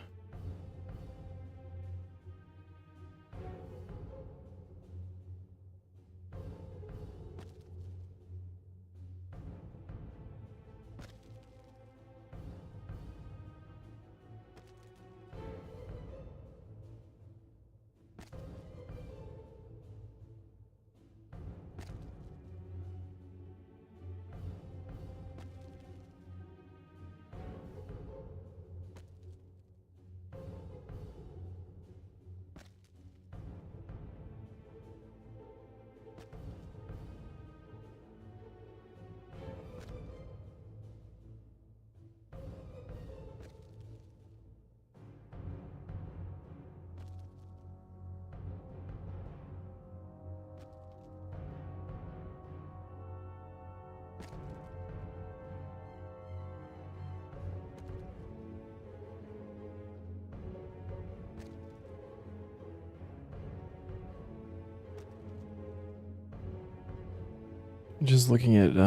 A: Just looking at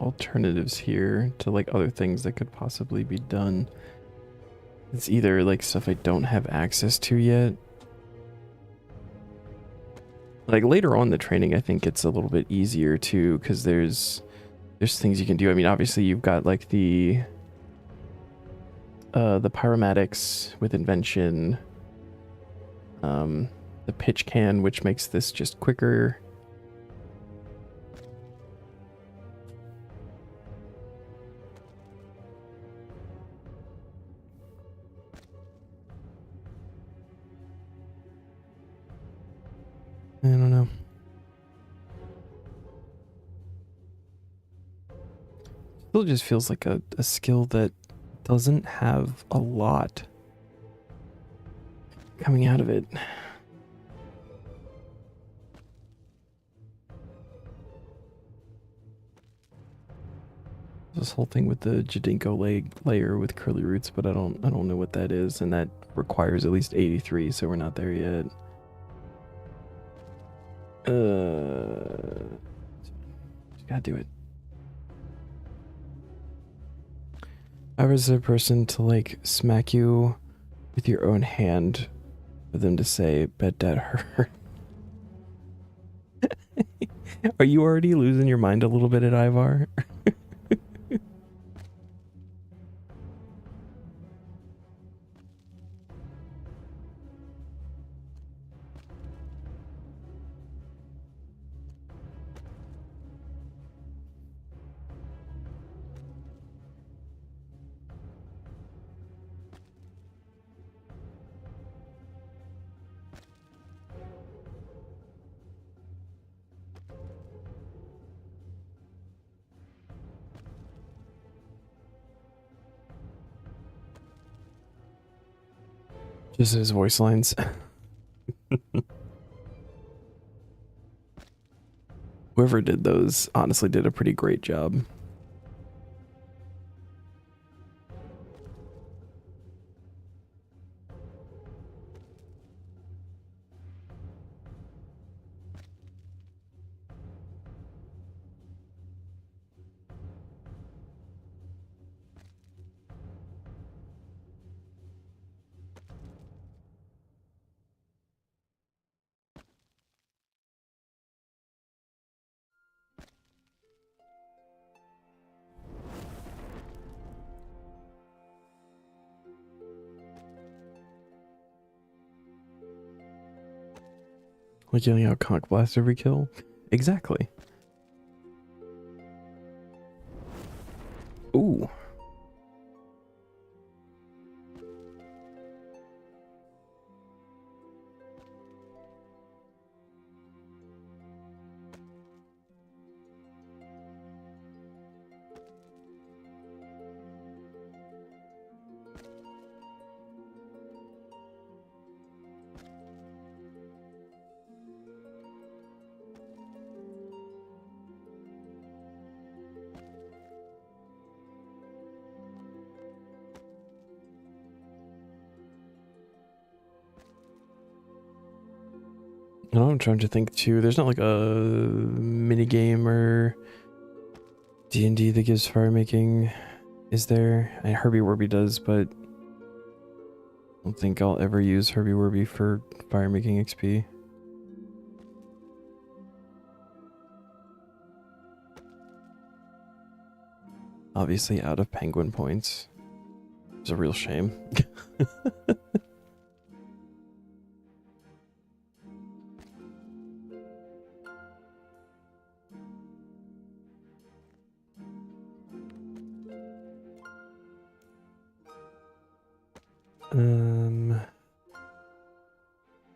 A: alternatives here to like other things that could possibly be done. It's either like stuff I don't have access to yet. Like later on in the training, I think it's a little bit easier too, because there's things you can do. I mean, obviously you've got like the pyromatics with invention, the pitch can, which makes this just quicker. I don't know. Still just feels like a skill that doesn't have a lot coming out of it. This whole thing with the Jadinko layer with curly roots, but I don't know what that is, and that requires at least 83, so we're not there yet. Just gotta do it. I was a person to like smack you with your own hand for them to say, bet that hurt. Are you already losing your mind a little bit at Ivar? Just his voice lines. Whoever did those honestly did a pretty great job. Like yelling out conch blast every kill? Exactly. Ooh. No, I'm trying to think too. There's not like a mini game or D&D that gives fire making, is there? Herbie Werby does, but I don't think I'll ever use Herbie Werby for fire making XP. Obviously out of penguin points. It's a real shame.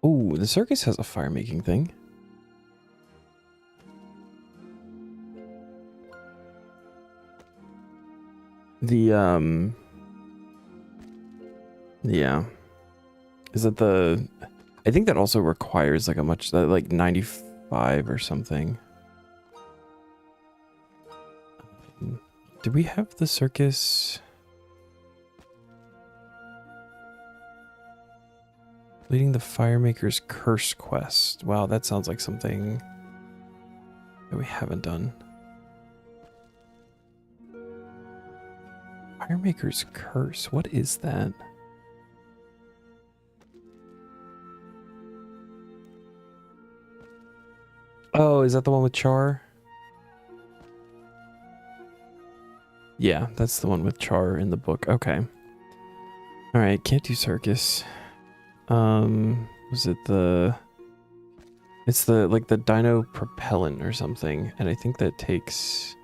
A: Oh, the circus has a fire making thing. The yeah. Is it the I think that also requires like a much like 95 or something. Do we have the circus? Leading the Firemaker's Curse quest. Wow, that sounds like something that we haven't done. Firemaker's Curse. What is that? Oh, is that the one with Char? Yeah, that's the one with Char in the book. Okay. Alright, can't do circus. Was it the... It's the, like, the dino propellant or something, and I think that takes...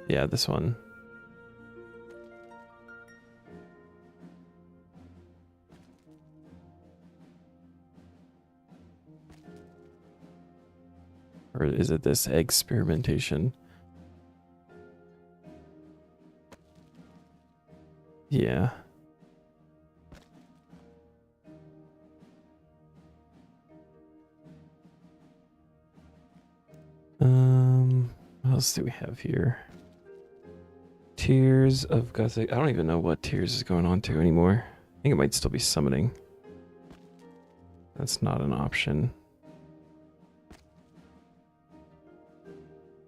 A: Yeah, this one. Or is it this experimentation? Yeah. What else do we have here? Tears of Gothic. I don't even know what Tears is going on to anymore. I think it might still be summoning. That's not an option.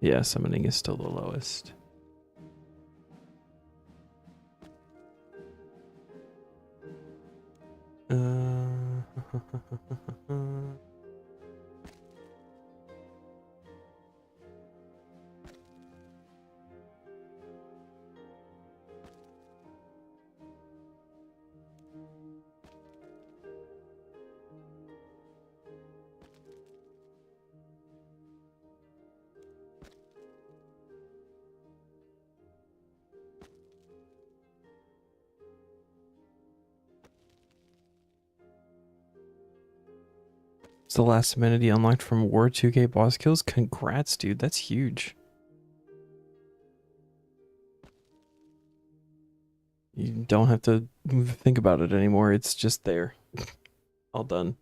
A: Yeah, summoning is still the lowest. It's the last amenity unlocked from War 2K boss kills. Congrats, dude. That's huge. You don't have to think about it anymore. It's just there. All done.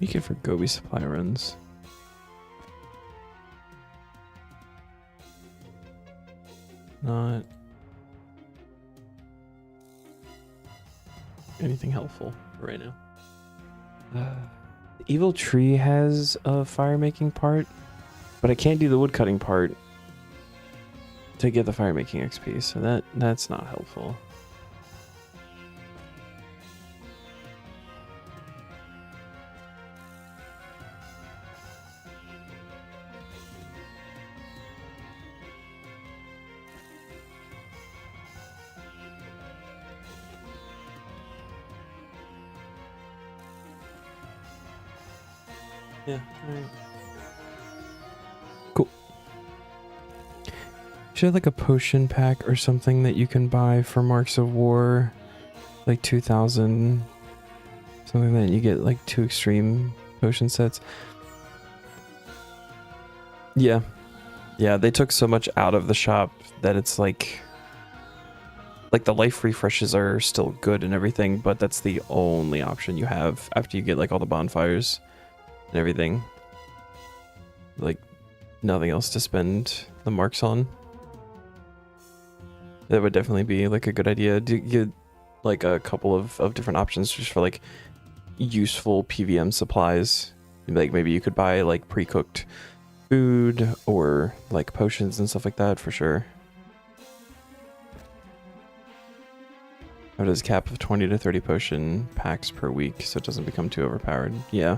A: You get for Gobi supply runs. Not anything helpful right now. The Evil Tree has a fire making part, but I can't do the wood cutting part to get the fire making XP, so that's not helpful. Yeah, alright. Cool. Should have like a potion pack or something that you can buy for Marks of War, like 2,000, something that you get like 2 extreme potion sets. Yeah, they took so much out of the shop that it's like the life refreshes are still good and everything, but that's the only option you have after you get like all the bonfires and everything. Like nothing else to spend the marks on. That would definitely be like a good idea to get like a couple of different options just for like useful PVM supplies. Like maybe you could buy like pre-cooked food or like potions and stuff like that for sure. How does cap of 20 to 30 potion packs per week so it doesn't become too overpowered? Yeah.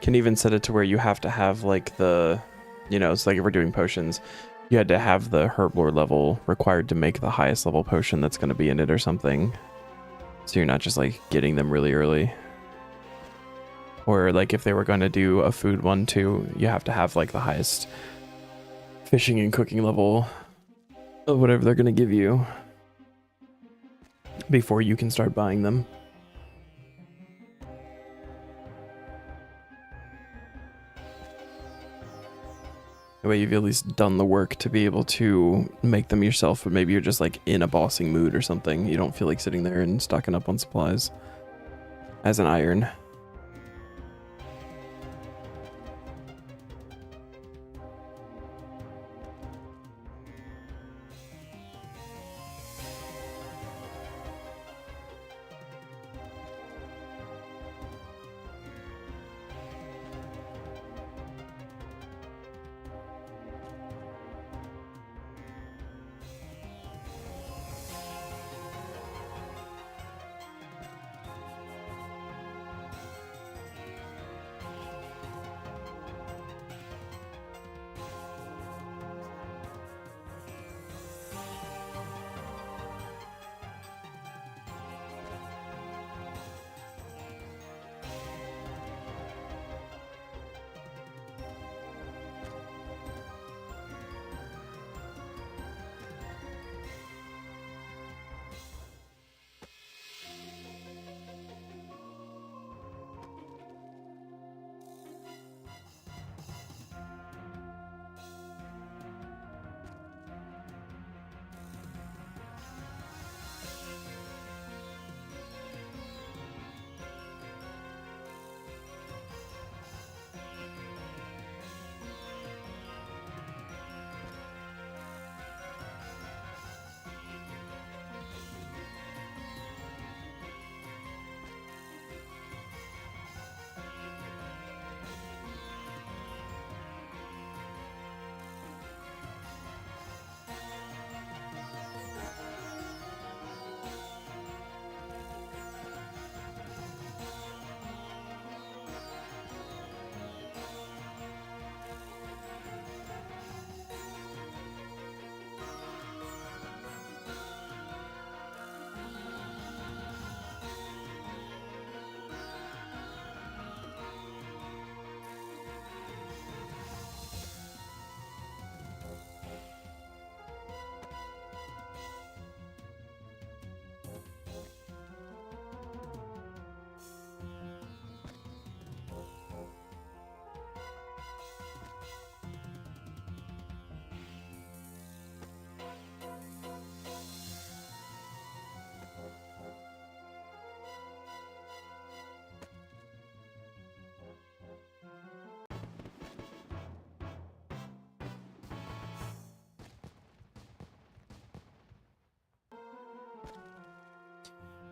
A: Can even set it to where you have to have like the, it's like if we're doing potions, you had to have the herb lore level required to make the highest level potion that's going to be in it or something. So you're not just like getting them really early. Or like if they were going to do a food one too, you have to have like the highest fishing and cooking level of whatever they're going to give you before you can start buying them. That way you've at least done the work to be able to make them yourself, but maybe you're just like in a bossing mood or something. You don't feel like sitting there and stocking up on supplies as an iron.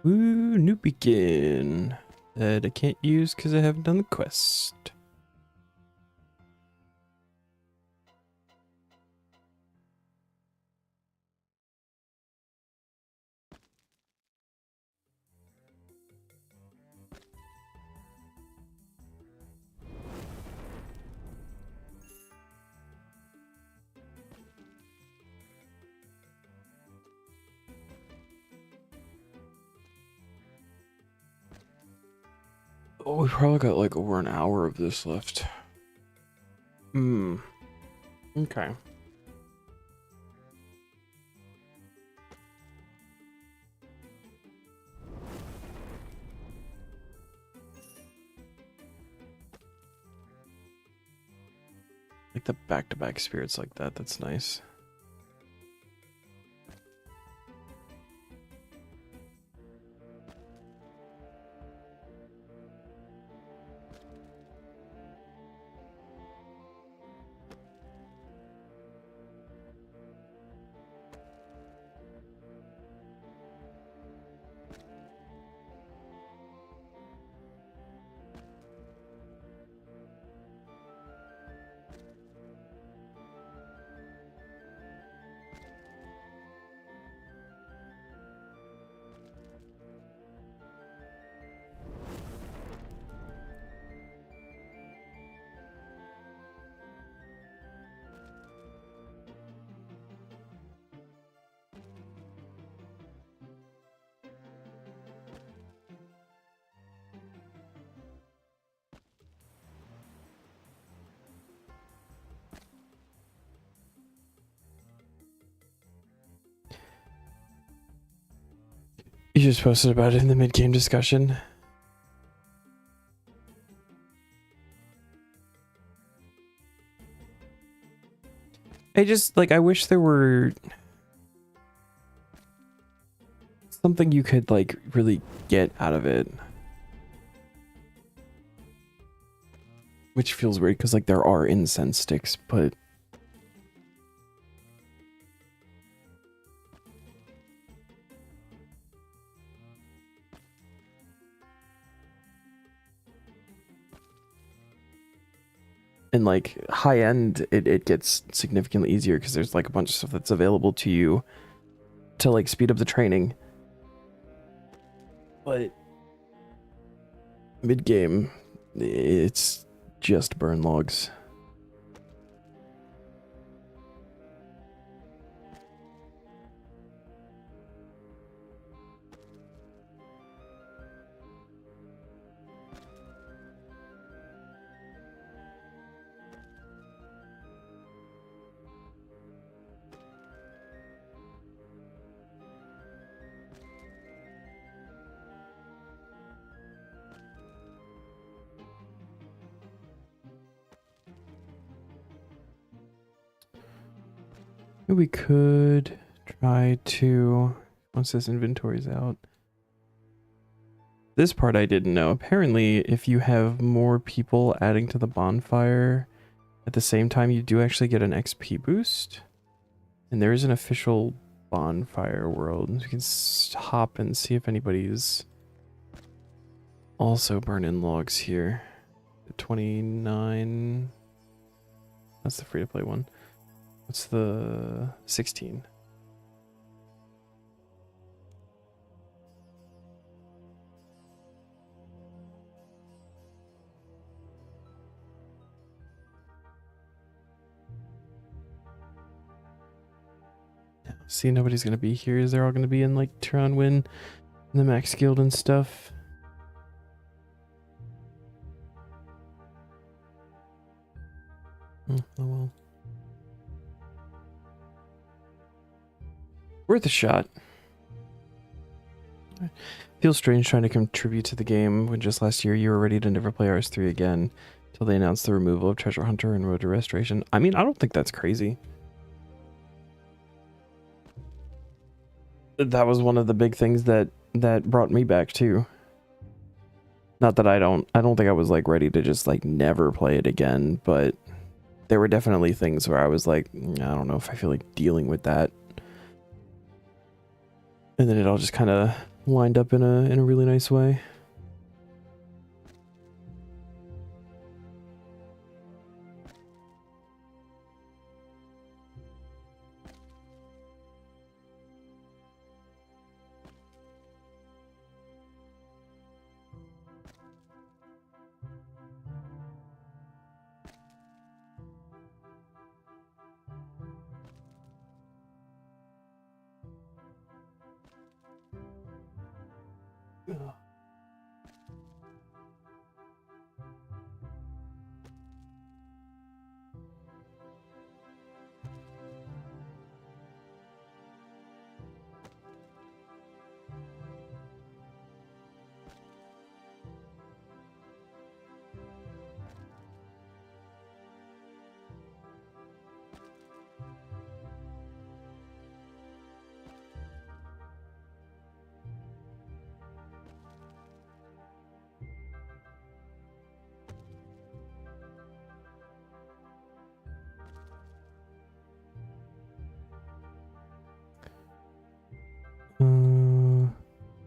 A: Ooh, new beacon that I can't use because I haven't done the quest. Oh, we probably got like over an hour of this left. Okay. Like the back-to-back spirits like that, that's nice. You just posted about it in the mid-game discussion. I just, like, I wish there were something you could, like, really get out of it. Which feels weird, because, like, there are incense sticks, but... And, like, high end, it gets significantly easier, because there's, like, a bunch of stuff that's available to you to, like, speed up the training. But... mid-game, it's just burn logs. We could try to, once this inventory's out. This part I didn't know. Apparently, if you have more people adding to the bonfire at the same time, you do actually get an XP boost. And there is an official bonfire world. You can hop and see if anybody's also burning logs here. 29. That's the free-to-play one. What's the 16? See, nobody's gonna be here. Is they're all gonna be in like Tronwyn and the Max Guild and stuff? Oh well. Worth a shot. Feels strange trying to contribute to the game when just last year you were ready to never play RS3 again till they announced the removal of Treasure Hunter and Road to Restoration. I mean, I don't think that's crazy. That was one of the big things that brought me back too. Not that I don't think I was like ready to just like never play it again, but there were definitely things where I was like, I don't know if I feel like dealing with that. And then it all just kind of lined up in a really nice way.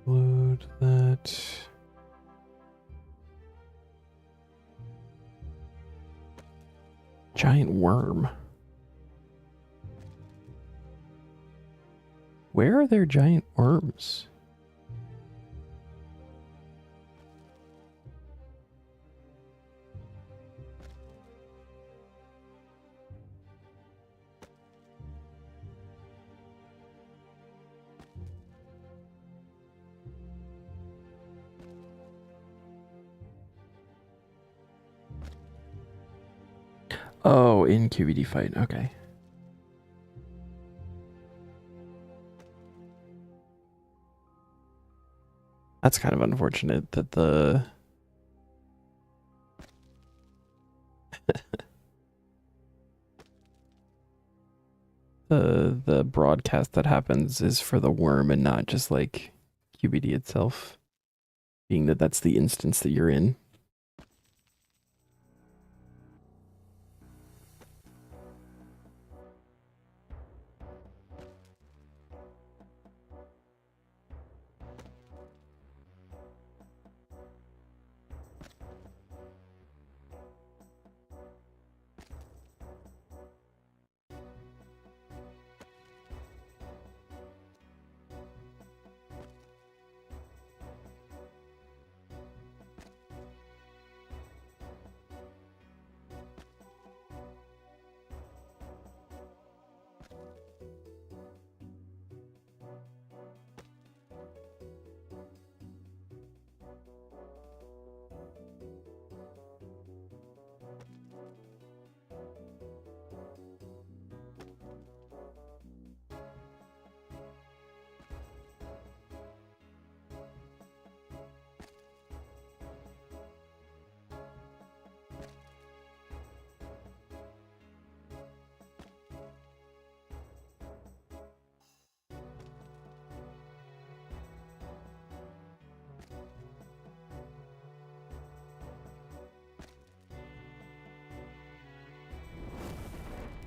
A: Load that. Giant worm. Where are there giant worms? Oh, in KBD fight. Okay. That's kind of unfortunate that the... the broadcast that happens is for the worm and not just like QBD itself, being that that's the instance that you're in.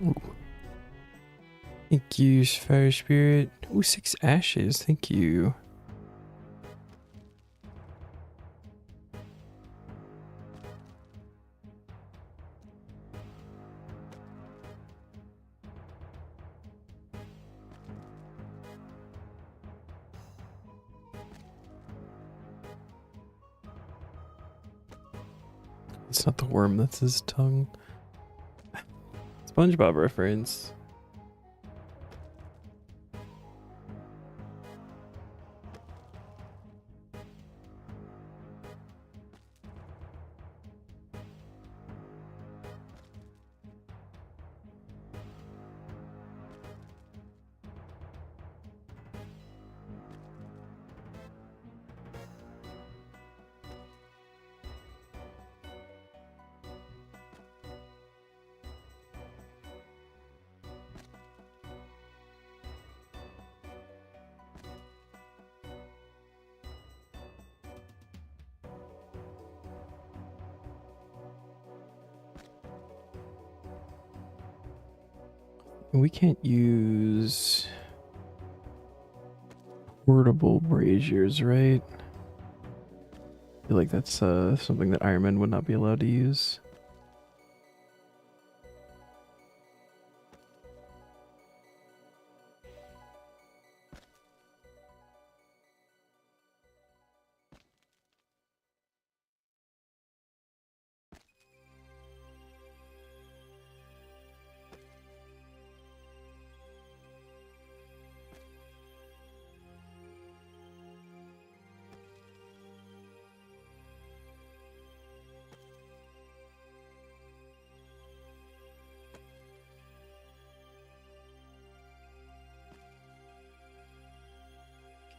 A: Ooh. Thank you, Fire Spirit. Ooh, 6 ashes. Thank you. It's not the worm, that's his tongue. SpongeBob reference. We can't use portable braziers, right? I feel like that's something that Iron Man would not be allowed to use.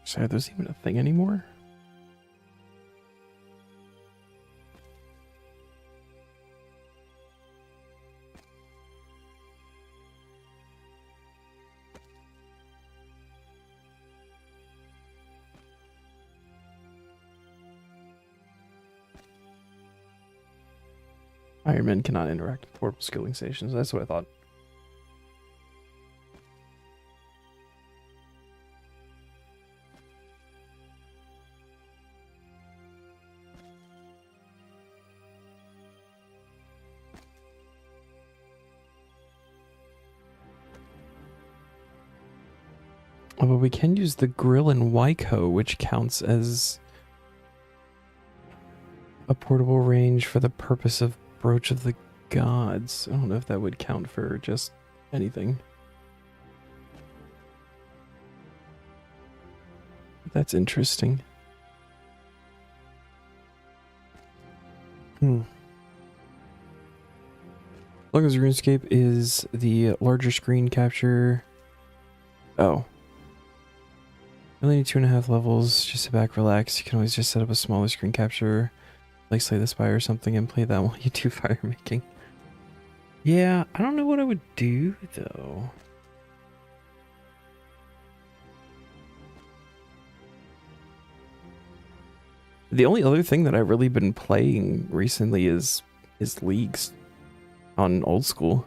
A: Sorry, there's even a thing anymore? Iron Man cannot interact with portable skilling stations. That's what I thought. Oh, but we can use the grill in Waiko, which counts as a portable range for the purpose of Brooch of the Gods. I don't know if that would count for just anything. That's interesting. As long as RuneScape is the larger screen capture. Oh. You only need 2.5 levels. Just sit back, relax. You can always just set up a smaller screen capture, like Slay the Spire or something, and play that while you do fire making. Yeah, I don't know what I would do though. The only other thing that I've really been playing recently is leagues on old school.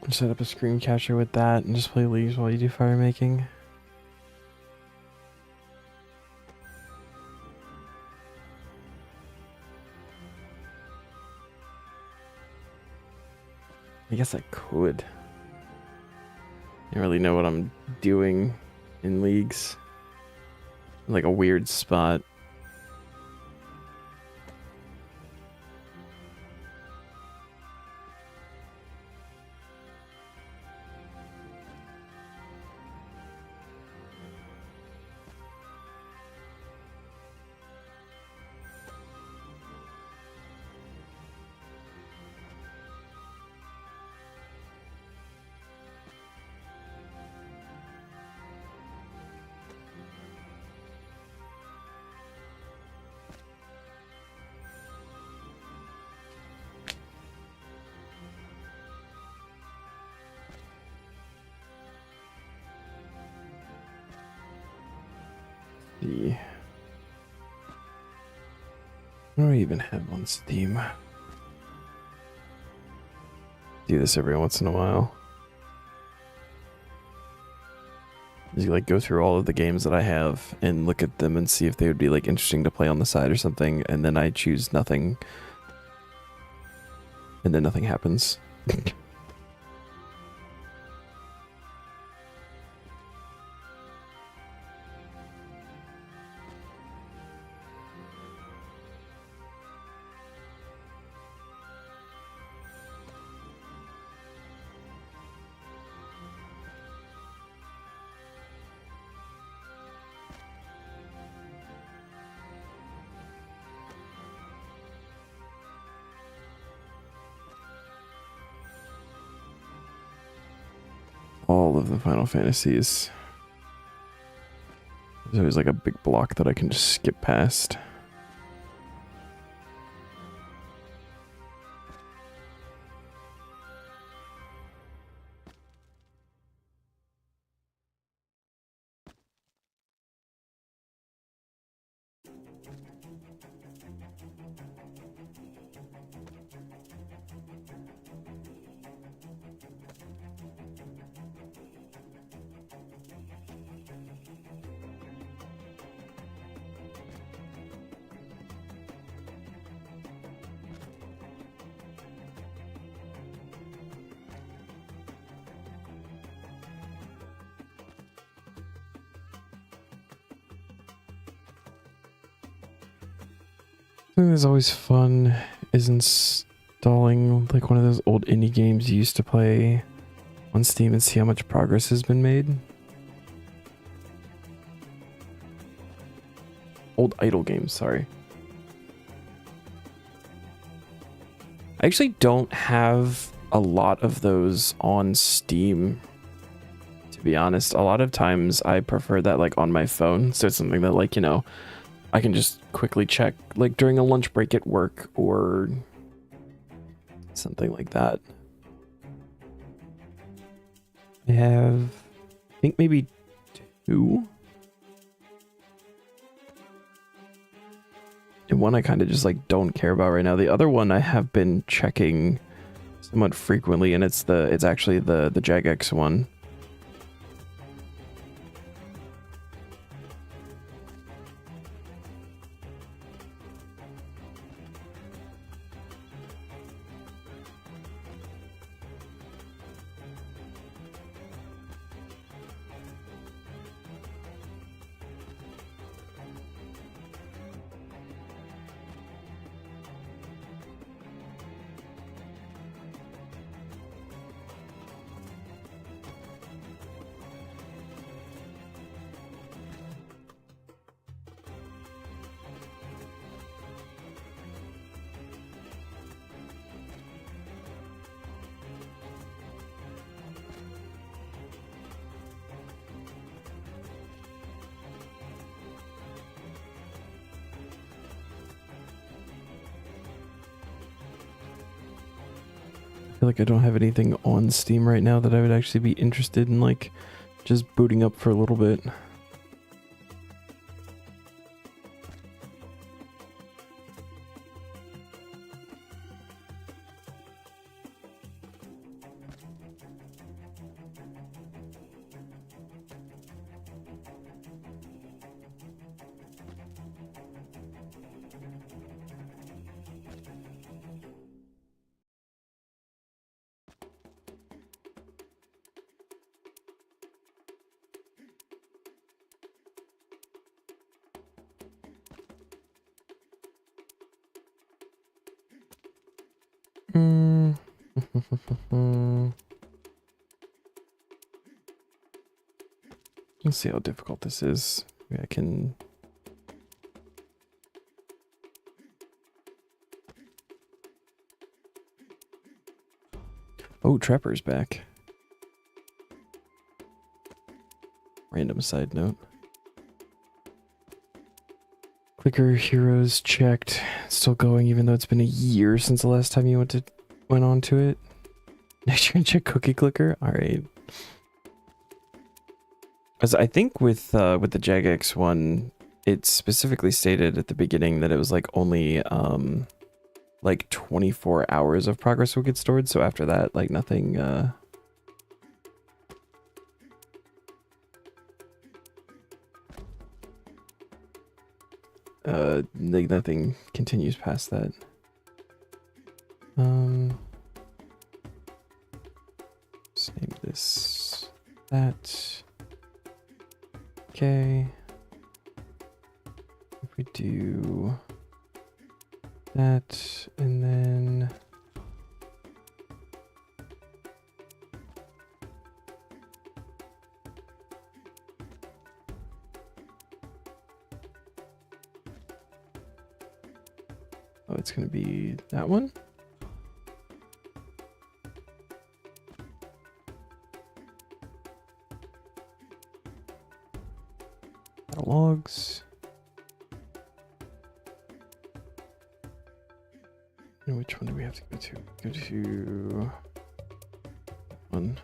A: Set up a screen capture with that and just play leaves while you do fire making. I guess I could. I don't really know what I'm doing in leagues. Like a weird spot. What do I even have on Steam? Do this every once in a while. You like go through all of the games that I have and look at them and see if they would be like interesting to play on the side or something, and then I choose nothing. And then nothing happens. All of the Final Fantasies. There's always like a big block that I can just skip past. I think that's always fun is installing like one of those old indie games you used to play on Steam and see how much progress has been made. Old idle games, sorry. I actually don't have a lot of those on Steam, to be honest. A lot of times I prefer that like on my phone, so it's something that like, you know, I can just quickly check like during a lunch break at work or something like that. I have, I think maybe 2. And one I kind of just like don't care about right now. The other one I have been checking somewhat frequently, and it's actually the Jagex one. feel like I don't have anything on Steam right now that I would actually be interested in, like, just booting up for a little bit. Let's see how difficult this is. Maybe I can... Oh, Trapper's back. Random side note. Clicker heroes checked. Still going even though it's been a year since the last time you went on to it. Next you're gonna check cookie clicker? Alright. As I think with the Jagex one, it specifically stated at the beginning that it was like only like 24 hours of progress will get stored, so after that, like nothing like nothing continues past that. Let's name this that. Okay. If we do that and then oh, it's going to be that one. Logs. And which one do we have to go to? Go to one.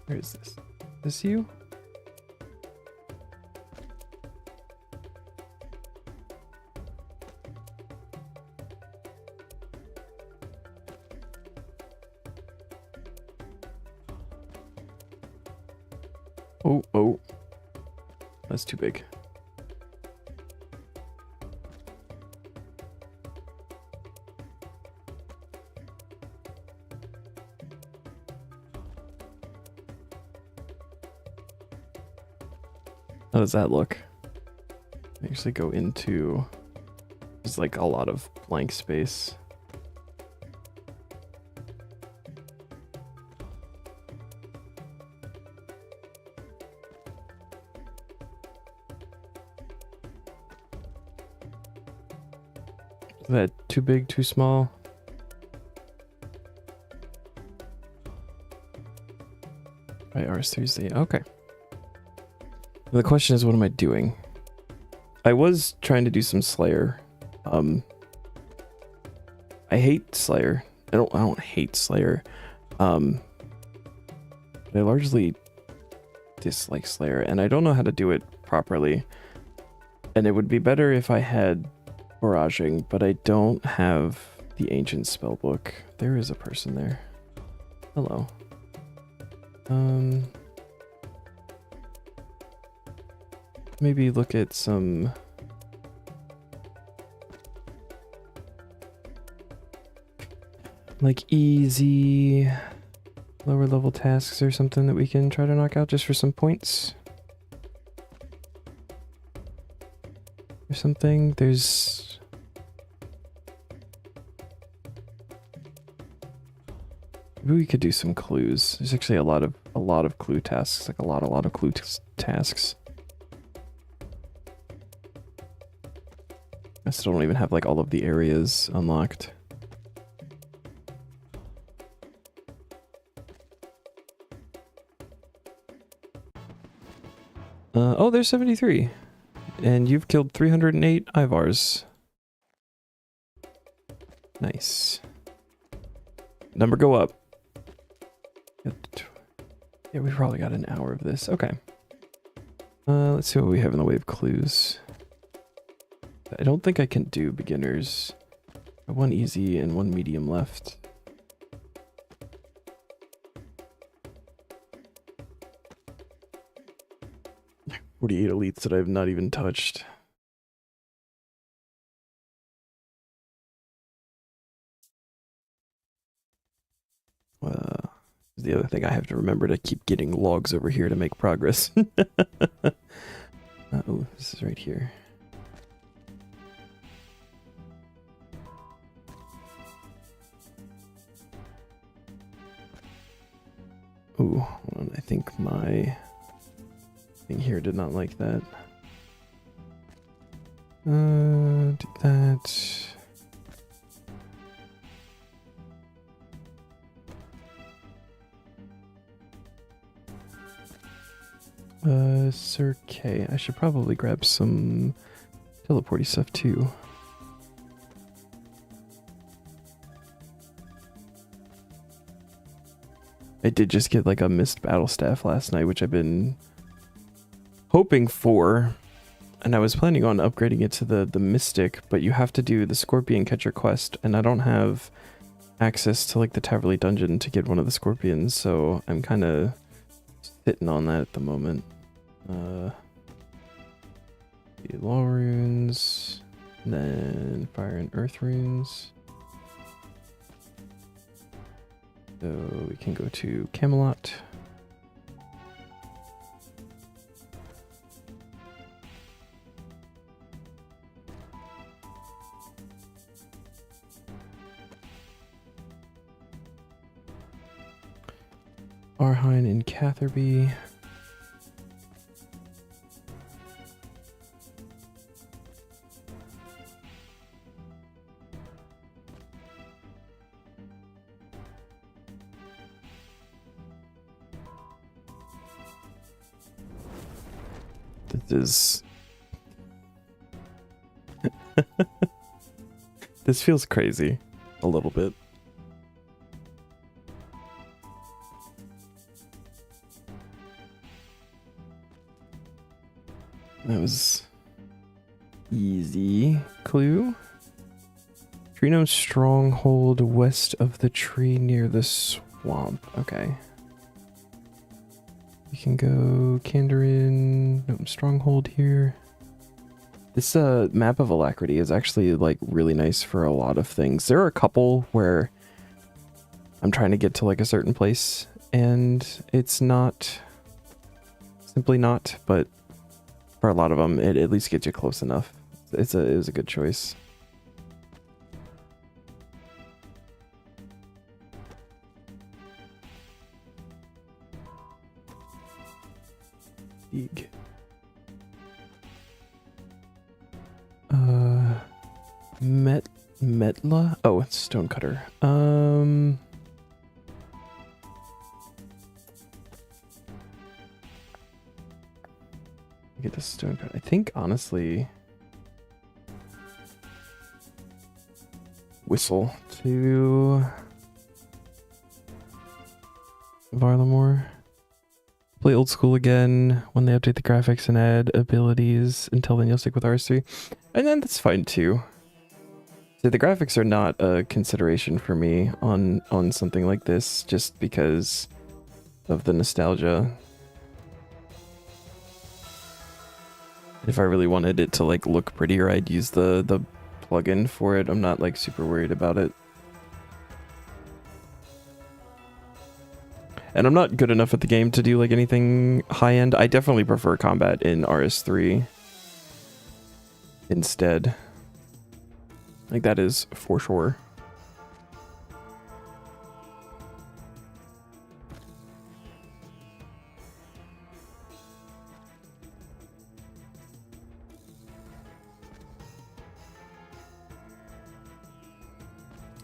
A: Where is this? This you? Oh. That's too big. How does that look? Actually go into, there's like a lot of blank space. Is that too big, too small? Right, RS3's the, okay. The question is, what am I doing? I was trying to do some Slayer. I hate Slayer. I don't hate Slayer. But I largely dislike Slayer, and I don't know how to do it properly. And it would be better if I had barraging, but I don't have the ancient spellbook. There is a person there. Hello. Maybe look at some like easy lower level tasks or something that we can try to knock out just for some points. or something. There's... Maybe we could do some clues. There's actually a lot of clue tasks, like a lot of clue tasks. I still don't even have like all of the areas unlocked. Oh, there's 73. And you've killed 308 Ivars. Nice. Number go up. Yeah, we probably got an hour of this. Okay. Let's see what we have in the way of clues. I don't think I can do beginners. One easy and one medium left. "48 elites that I've not even touched." The other thing I have to remember to keep getting logs over here to make progress. Oh, this is right here. Ooh, hold on. I think my thing here did not like that. Do that. Sir K. I should probably grab some teleporty stuff too. I did just get like a missed battle staff last night, which I've been hoping for. And I was planning on upgrading it to the mystic, but you have to do the scorpion catcher quest, and I don't have access to like the Taverley dungeon to get one of the scorpions, so I'm kind of sitting on that at the moment. The law runes, and then fire and earth runes. So we can go to Camelot. Arhine and Catherby. This this feels crazy a little bit. That was easy clue. Trino stronghold west of the tree near the swamp. Okay. We can go Kandarin. Nope, stronghold here. This map of Alacrity is actually like really nice for a lot of things. There are a couple where I'm trying to get to like a certain place and it's not, simply not, but for a lot of them it at least gets you close enough. It was a good choice. Eeg. Metla? Oh, it's Stonecutter. Get the Stonecutter. I think honestly Whistle to Varlamore. Play old school again when they update the graphics and add abilities. Until then, you'll stick with RS3. And then that's fine too. So the graphics are not a consideration for me on something like this, just because of the nostalgia. If I really wanted it to like look prettier, I'd use the plugin for it. I'm not like super worried about it. And I'm not good enough at the game to do like anything high-end. I definitely prefer combat in RS3. instead. Like, that is for sure.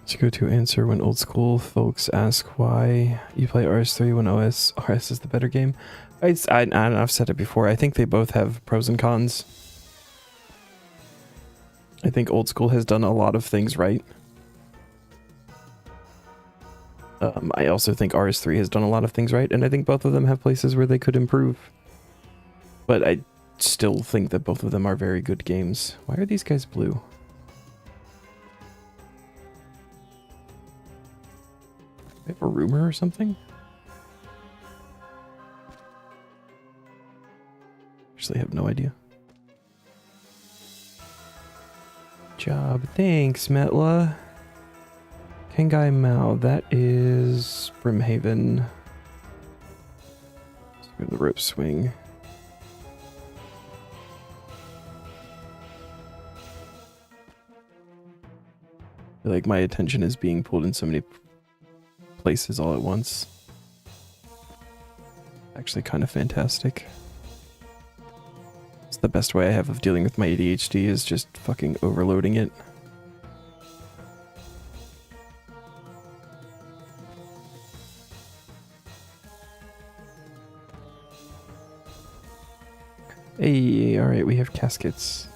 A: To go to answer when old school folks ask why you play RS3 when RS is the better game. I've said it before. I think they both have pros and cons. I think old school has done a lot of things right. I also think RS3 has done a lot of things right, and I think both of them have places where they could improve. But I still think that both of them are very good games. Why are these guys blue? We have a rumor or something? Actually, have no idea. Job. Thanks, Metla. Kengai Mao. That is Brimhaven. Let's go to the rope swing. I feel like my attention is being pulled in so many places all at once. Actually kind of fantastic. It's the best way I have of dealing with my ADHD is just fucking overloading it. Hey, alright, we have caskets.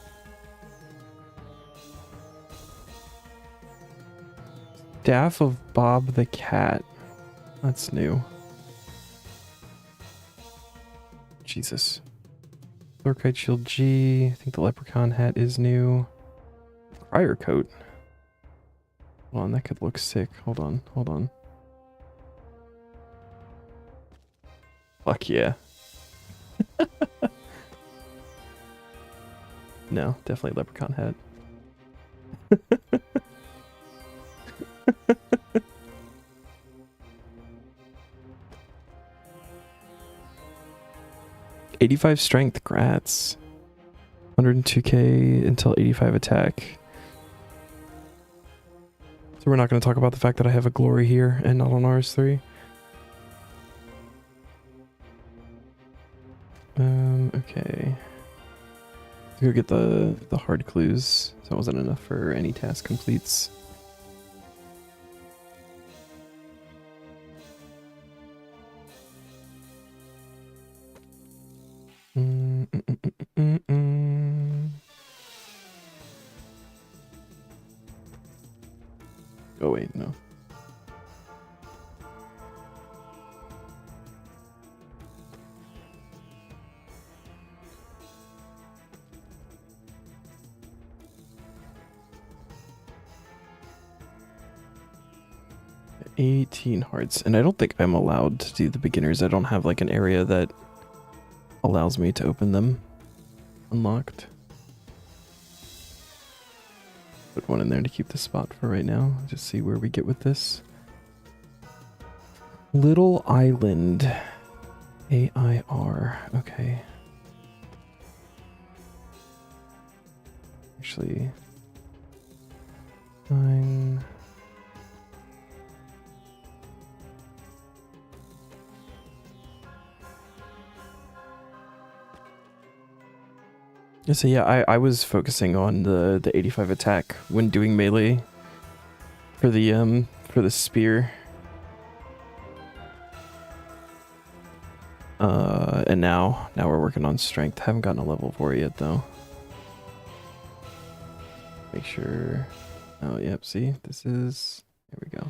A: Staff of Bob the Cat. That's new. Jesus. Thorkite Shield G. I think the Leprechaun hat is new. Crier coat. Hold on, that could look sick. Hold on, hold on. Fuck yeah. No, definitely Leprechaun hat. 85 strength, grats. 102k until 85 attack. So we're not going to talk about the fact that I have a glory here and not on RS3. Okay. Let's go get the hard clues. So that wasn't enough for any task completes. Oh wait, no. $18 hearts, and I don't think I'm allowed to do the beginners. I don't have like an area that allows me to open them unlocked. Put one in there to keep the spot for right now. Just see where we get with this. Little Island. AIR. Okay. Actually. 9. So yeah, I was focusing on the 85 attack when doing melee for the spear. And now we're working on strength. Haven't gotten a level 4 yet though. Make sure. Oh yep, see? This is, here we go.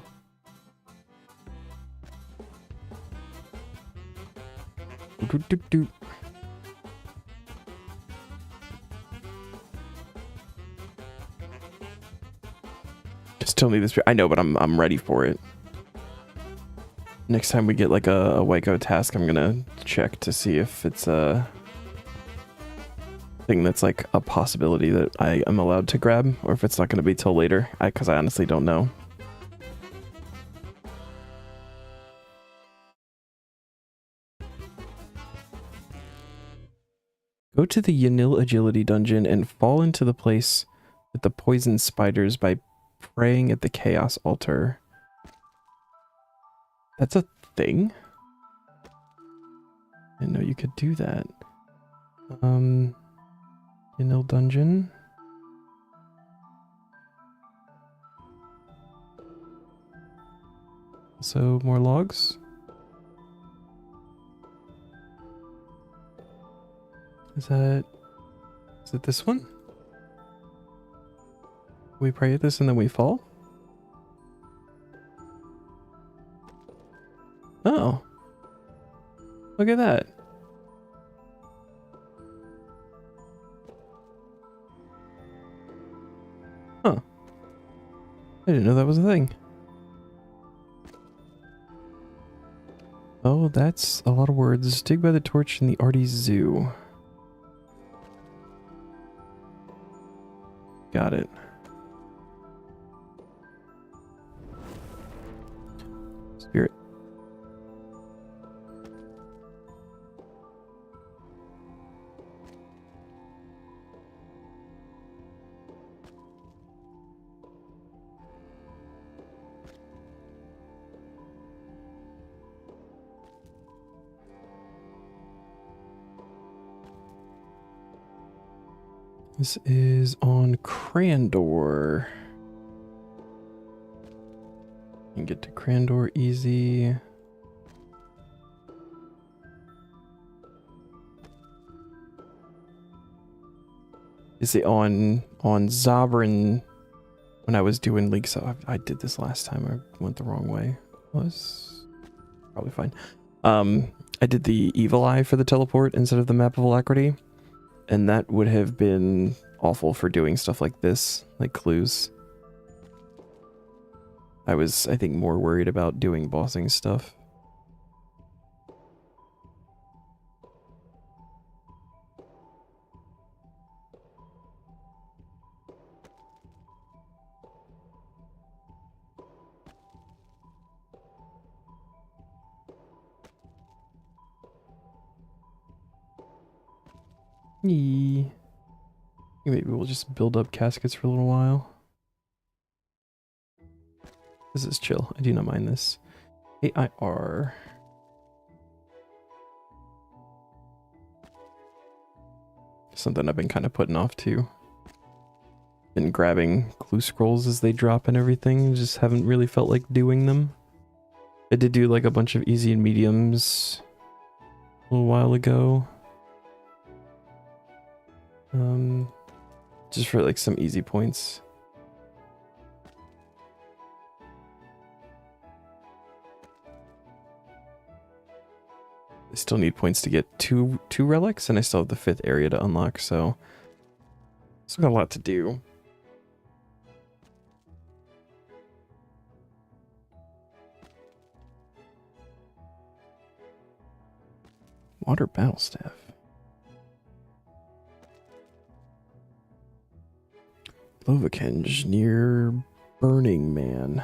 A: Doot. Still need this. I know, but I'm ready for it. Next time we get like a Waco task, I'm gonna check to see if it's a thing that's like a possibility that I am allowed to grab, or if it's not gonna be till later. Because I honestly don't know. Go to the Yanil Agility Dungeon and fall into the place with the poison spiders by praying at the Chaos Altar. That's a thing? I didn't know you could do that. Yanil Dungeon. So, more logs? Is it this one? We pray at this and then we fall? Oh. Look at that. Huh. I didn't know that was a thing. Oh, that's a lot of words. Dig by the torch in the Artie Zoo. Got it. Spirit. This is on Crandor. You can get to Crandor easy. Is it on Zobrin when I was doing League? So I did this last time. I went the wrong way. Was probably fine. I did the Evil Eye for the teleport instead of the Map of Alacrity. And that would have been awful for doing stuff like this, like clues. I was, I think, more worried about doing bossing stuff. Maybe we'll just build up caskets for a little while. This is chill. I do not mind this. AIR. Something I've been kind of putting off too. Been grabbing clue scrolls as they drop and everything. Just haven't really felt like doing them. I did do like a bunch of easy and mediums a little while ago. Just for like some easy points. I still need points to get two relics, and I still have the 5th area to unlock, so still got a lot to do. Water battle staff. Lovakenge near Burning Man.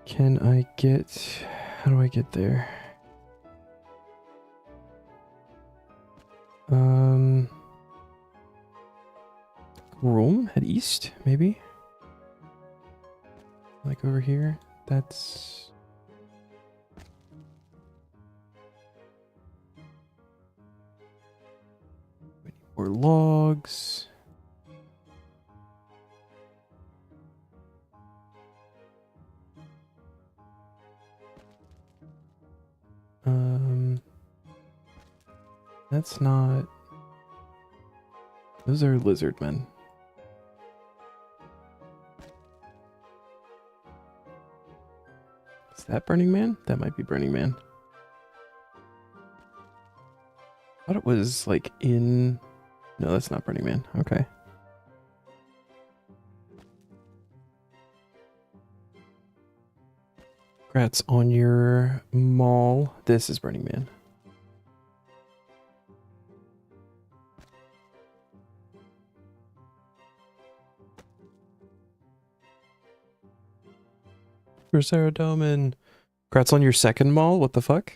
A: Can I get... How do I get there? Rome? Head east, maybe? Like over here? That's... We need more logs. That's not... Those are lizard men. Is that Burning Man? That might be Burning Man. I thought it was like in... No, that's not Burning Man. Okay. Congrats on your mall. This is Burning Man. For Saradomin. Congrats on your second mall? What the fuck?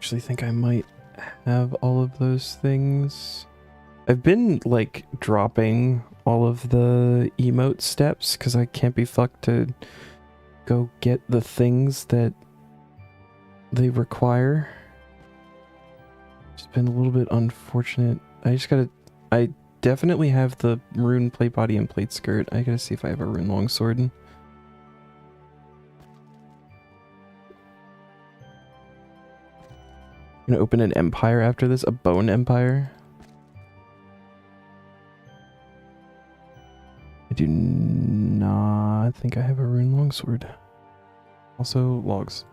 A: actually think I might have all of those things. I've been, like, dropping all of the emote steps because I can't be fucked to go get the things that they require. It's been a little bit unfortunate. I definitely have the rune plate body and plate skirt. I gotta see if I have a rune longsword. I'm gonna open an empire after this, a bone empire. I do not think I have a rune longsword. Also, logs.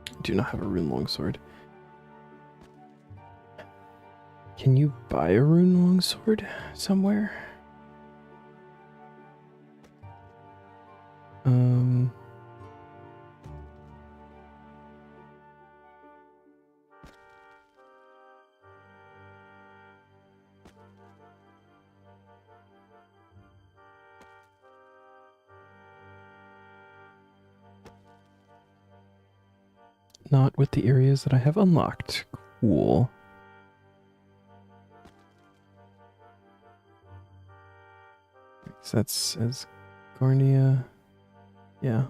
A: I do not have a rune longsword. Can you buy a rune longsword somewhere? Not with the areas that I have unlocked. Cool. So that's as Garnia. Yeah.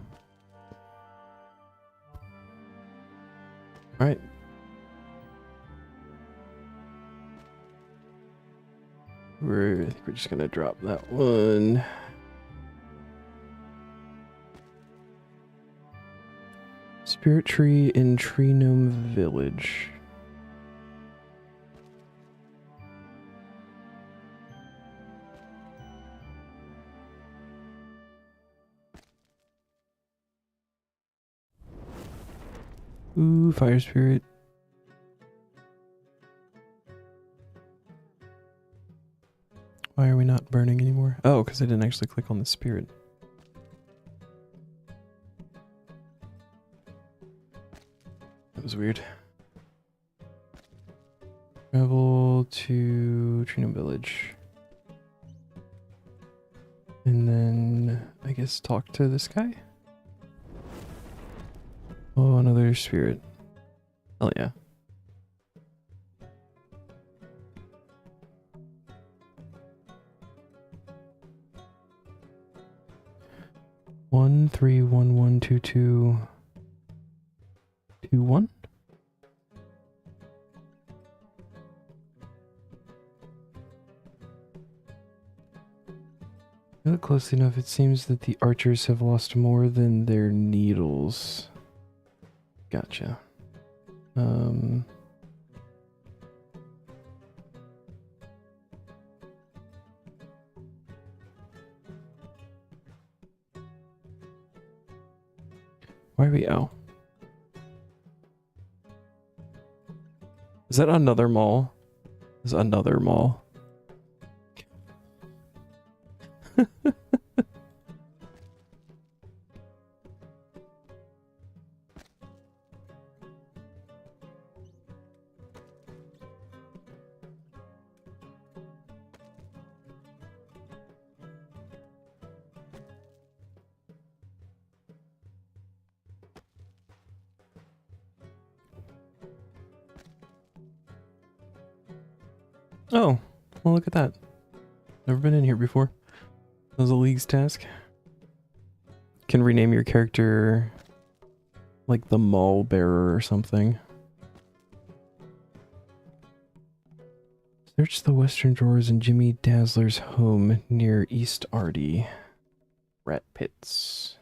A: Alright. I think we're just gonna drop that one. Spirit tree in Tree Gnome Village. Ooh, fire spirit. Why are we not burning anymore? Oh, because I didn't actually click on the spirit. That was weird. Travel to Tree Gnome Village. And then, I guess, talk to this guy? Oh, another spirit. Hell yeah. One, 3, 1, 1, 2, 2, 2, 1. I look closely enough, it seems that the archers have lost more than their needles. Gotcha. Why are we out? Is that another mall? Is another mall? Oh, well, look at that. Never been in here before. That was a League's task. Can rename your character like the Mall Bearer or something. Search the western drawers in Jimmy Dazzler's home near East Arty. Rat pits.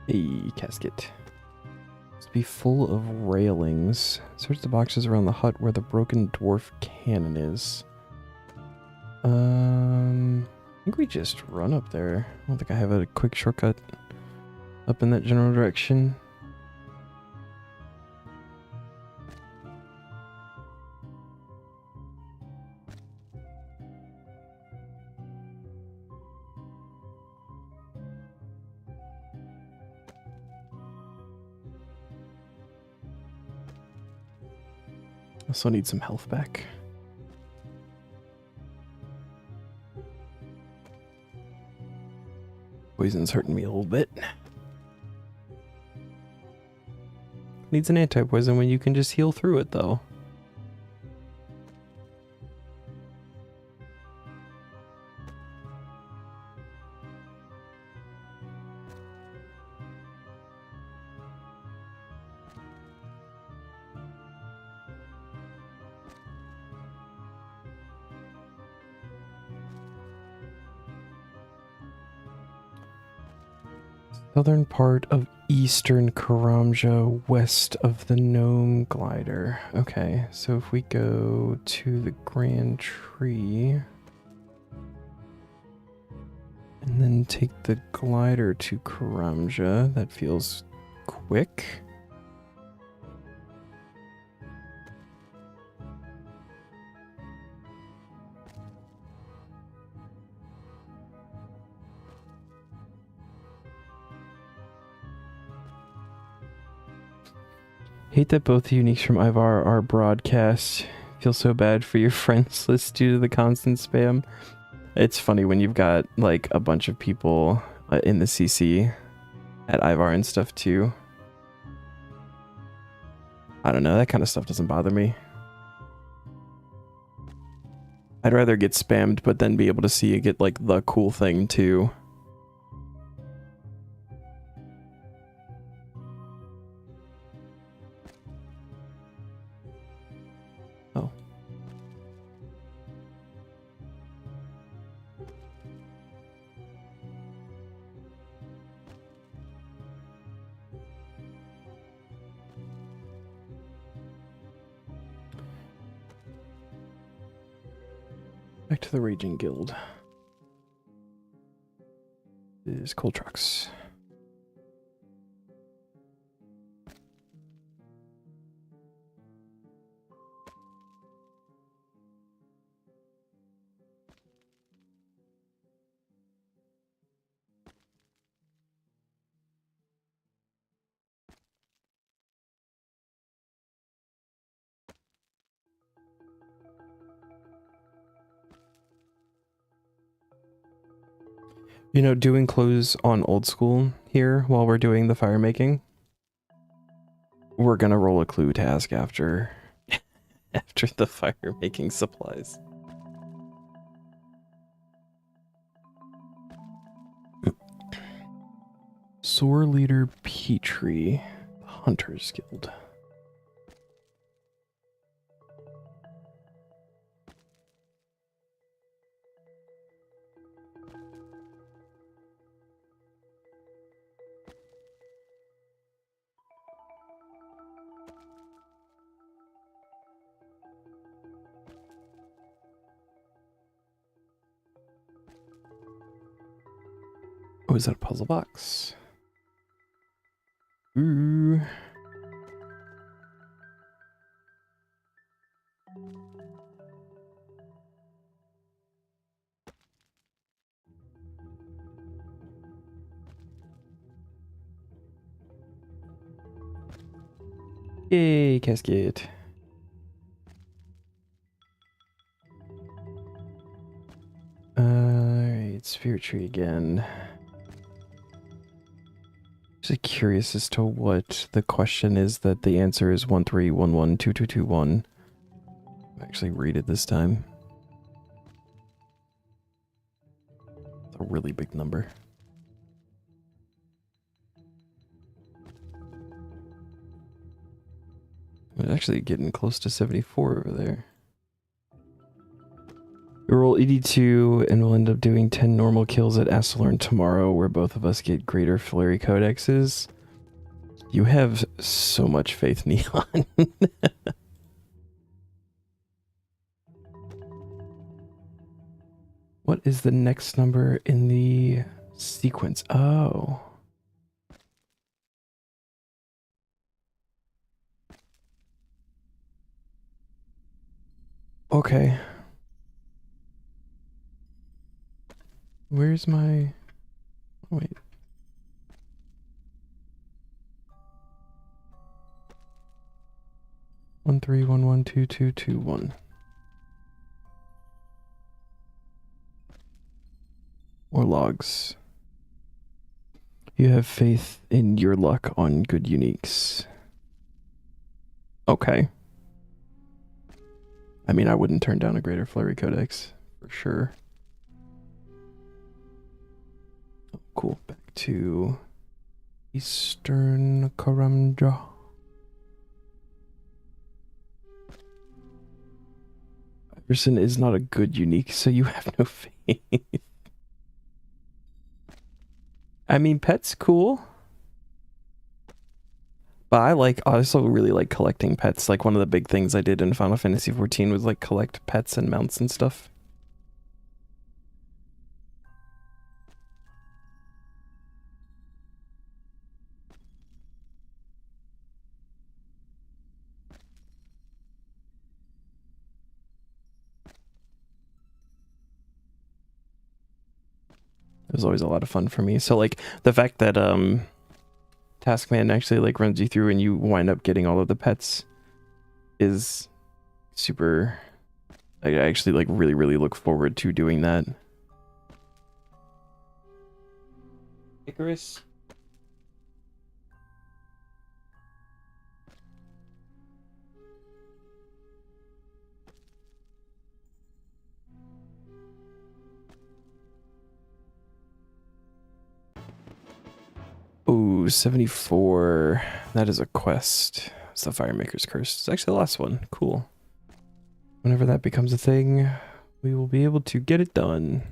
A: A casket. Must be full of railings. Search the boxes around the hut where the broken dwarf cannon is. I think we just run up there. I don't think I have a quick shortcut. up in that general direction. Also need some health back. Poison's hurting me a little bit. Needs an anti-poison when you can just heal through it, though. Southern part of eastern Karamja, west of the Gnome Glider. Okay, so if we go to the Grand Tree and then take the glider to Karamja, that feels quick. Hate that both the uniques from Ivar are broadcast. Feel so bad for your friends list due to the constant spam. It's funny when you've got like a bunch of people in the CC at Ivar and stuff too. I don't know, that kind of stuff doesn't bother me. I'd rather get spammed but then be able to see you get like the cool thing too. Oh. Back to the Raging Guild. This is coal trucks. You know, doing clothes on old school here while we're doing the fire making. We're gonna roll a clue task after after the fire making supplies. Sore Leader Petrie, Hunter's Guild. Oh, is that a puzzle box? Ooh. Yay, cascade. Alright, Spirit Tree again. Just curious as to what the question is that the answer is 13112221. Actually read it this time. It's a really big number. We're actually getting close to 74 over there. We roll 82 and we'll end up doing 10 normal kills at Asselorn tomorrow where both of us get greater flurry codexes. You have so much faith, Neon. What is the next number in the sequence? Oh. Okay. Where's my... Oh, wait. One three one one two two two one. Or logs. You have faith in your luck on good uniques. Okay. I mean, I wouldn't turn down a Greater Flurry Codex, for sure. Oh, cool. Back to Eastern Karamja. Iverson is not a good unique, so you have no faith. I mean, pet's cool. But I also really like collecting pets. Like, one of the big things I did in Final Fantasy XIV was, like, collect pets and mounts and stuff. It was always a lot of fun for me. So, like, the fact that, Taskman actually, like, runs you through and you wind up getting all of the pets is super... I actually, like, really, really look forward to doing that. Icarus? Ooh, 74. That is a quest. It's the Firemaker's Curse. It's actually the last one. Cool. Whenever that becomes a thing, we will be able to get it done.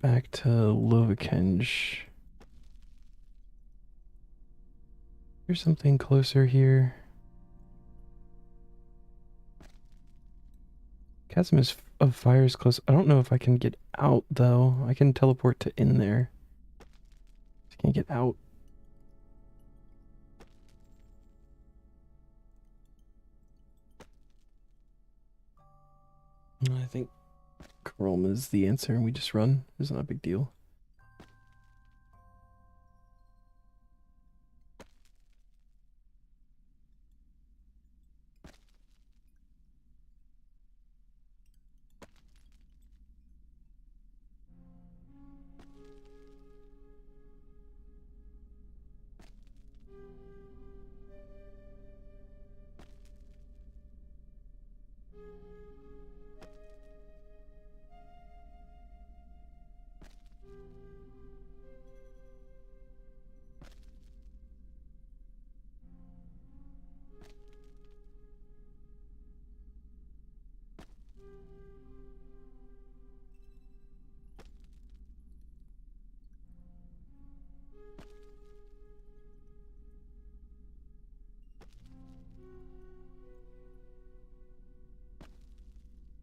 A: Back to Lovakenge. There's something closer here. Chasm of Fire is close. I don't know if I can get out, though. I can teleport to in there. Just can't get out. I think Chrome is the answer, and we just run. It's not a big deal.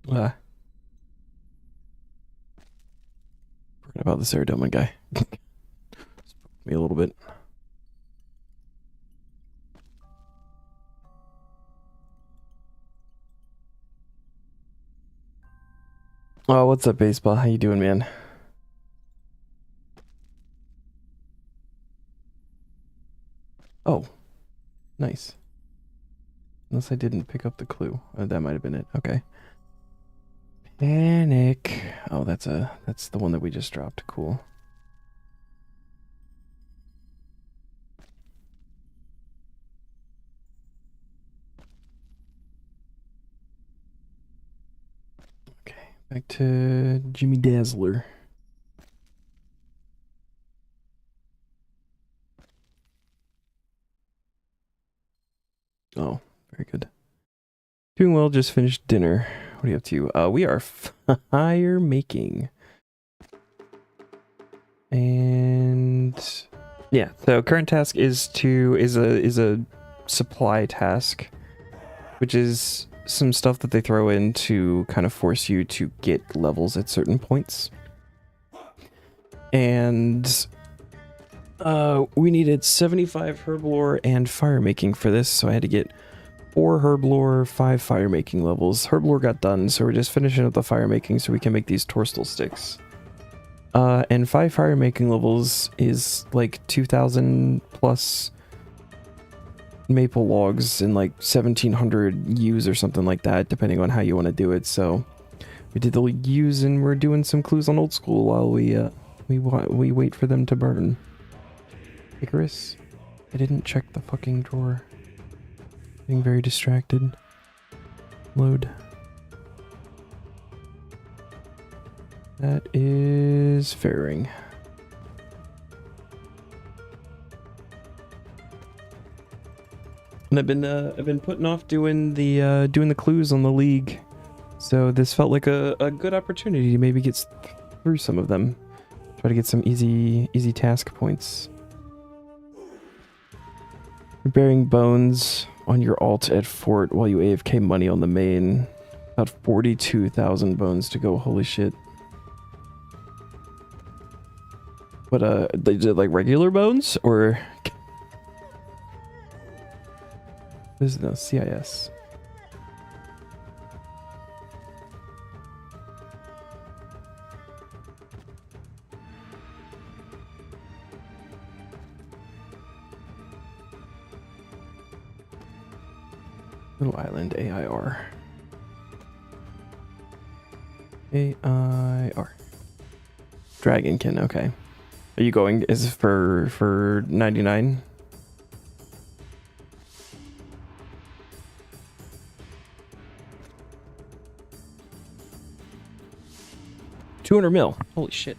A: Forgot about the Ceradoma guy. Spooked me a little bit. Oh, what's up, Baseball? How you doing, man? Oh, nice. Unless I didn't pick up the clue. That might have been it. Okay. Panic. Oh, that's the one that we just dropped. Cool. Okay, back to Jimmy Dazzler. Oh, very good. Doing well, just finished dinner. What are you up to? We are fire making. And yeah, so current task is a supply task, which is some stuff that they throw in to kind of force you to get levels at certain points. And We needed 75 herb lore and fire making for this, so I had to get 4 herb lore, 5 fire making levels. Herb lore got done, so we're just finishing up the fire making so we can make these torstal sticks. And 5 fire making levels is like 2,000 plus maple logs and like 1,700 yews or something like that, depending on how you want to do it. So we did the yews and we're doing some clues on old school while we wait for them to burn. Icarus, I didn't check the fucking drawer. Being very distracted. Load. That is fairing. And I've been putting off doing the clues on the league, so this felt like a good opportunity to maybe get through some of them. Try to get some easy task points. Bearing bones on your alt at fort while you AFK money on the main. About 42,000 bones to go. Holy shit. But they did like regular bones or what is this? CIS. Little Island AIR. AIR. Dragonkin, okay. Are you going, is it for 99? $200 mil. Holy shit.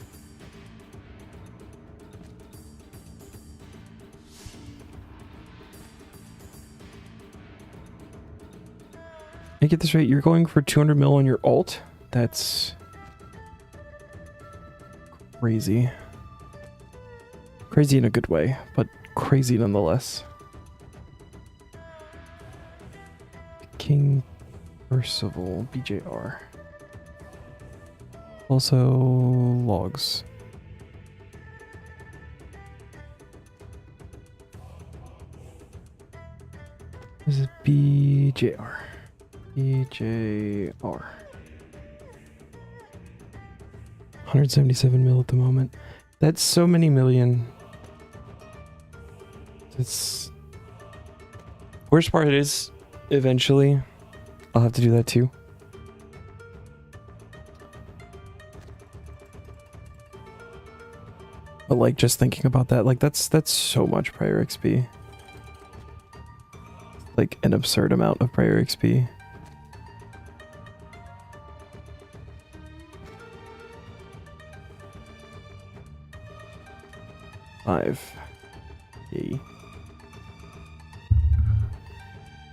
A: I get this right, you're going for 200 mil on your alt? That's crazy. Crazy in a good way, but crazy nonetheless. King Percival, BJR. Also logs. This is BJR. BJR. 177 mil at the moment. That's so many million. It's worst part is eventually I'll have to do that too. But like just thinking about that, like that's so much prior XP. Like an absurd amount of prior XP. Yay.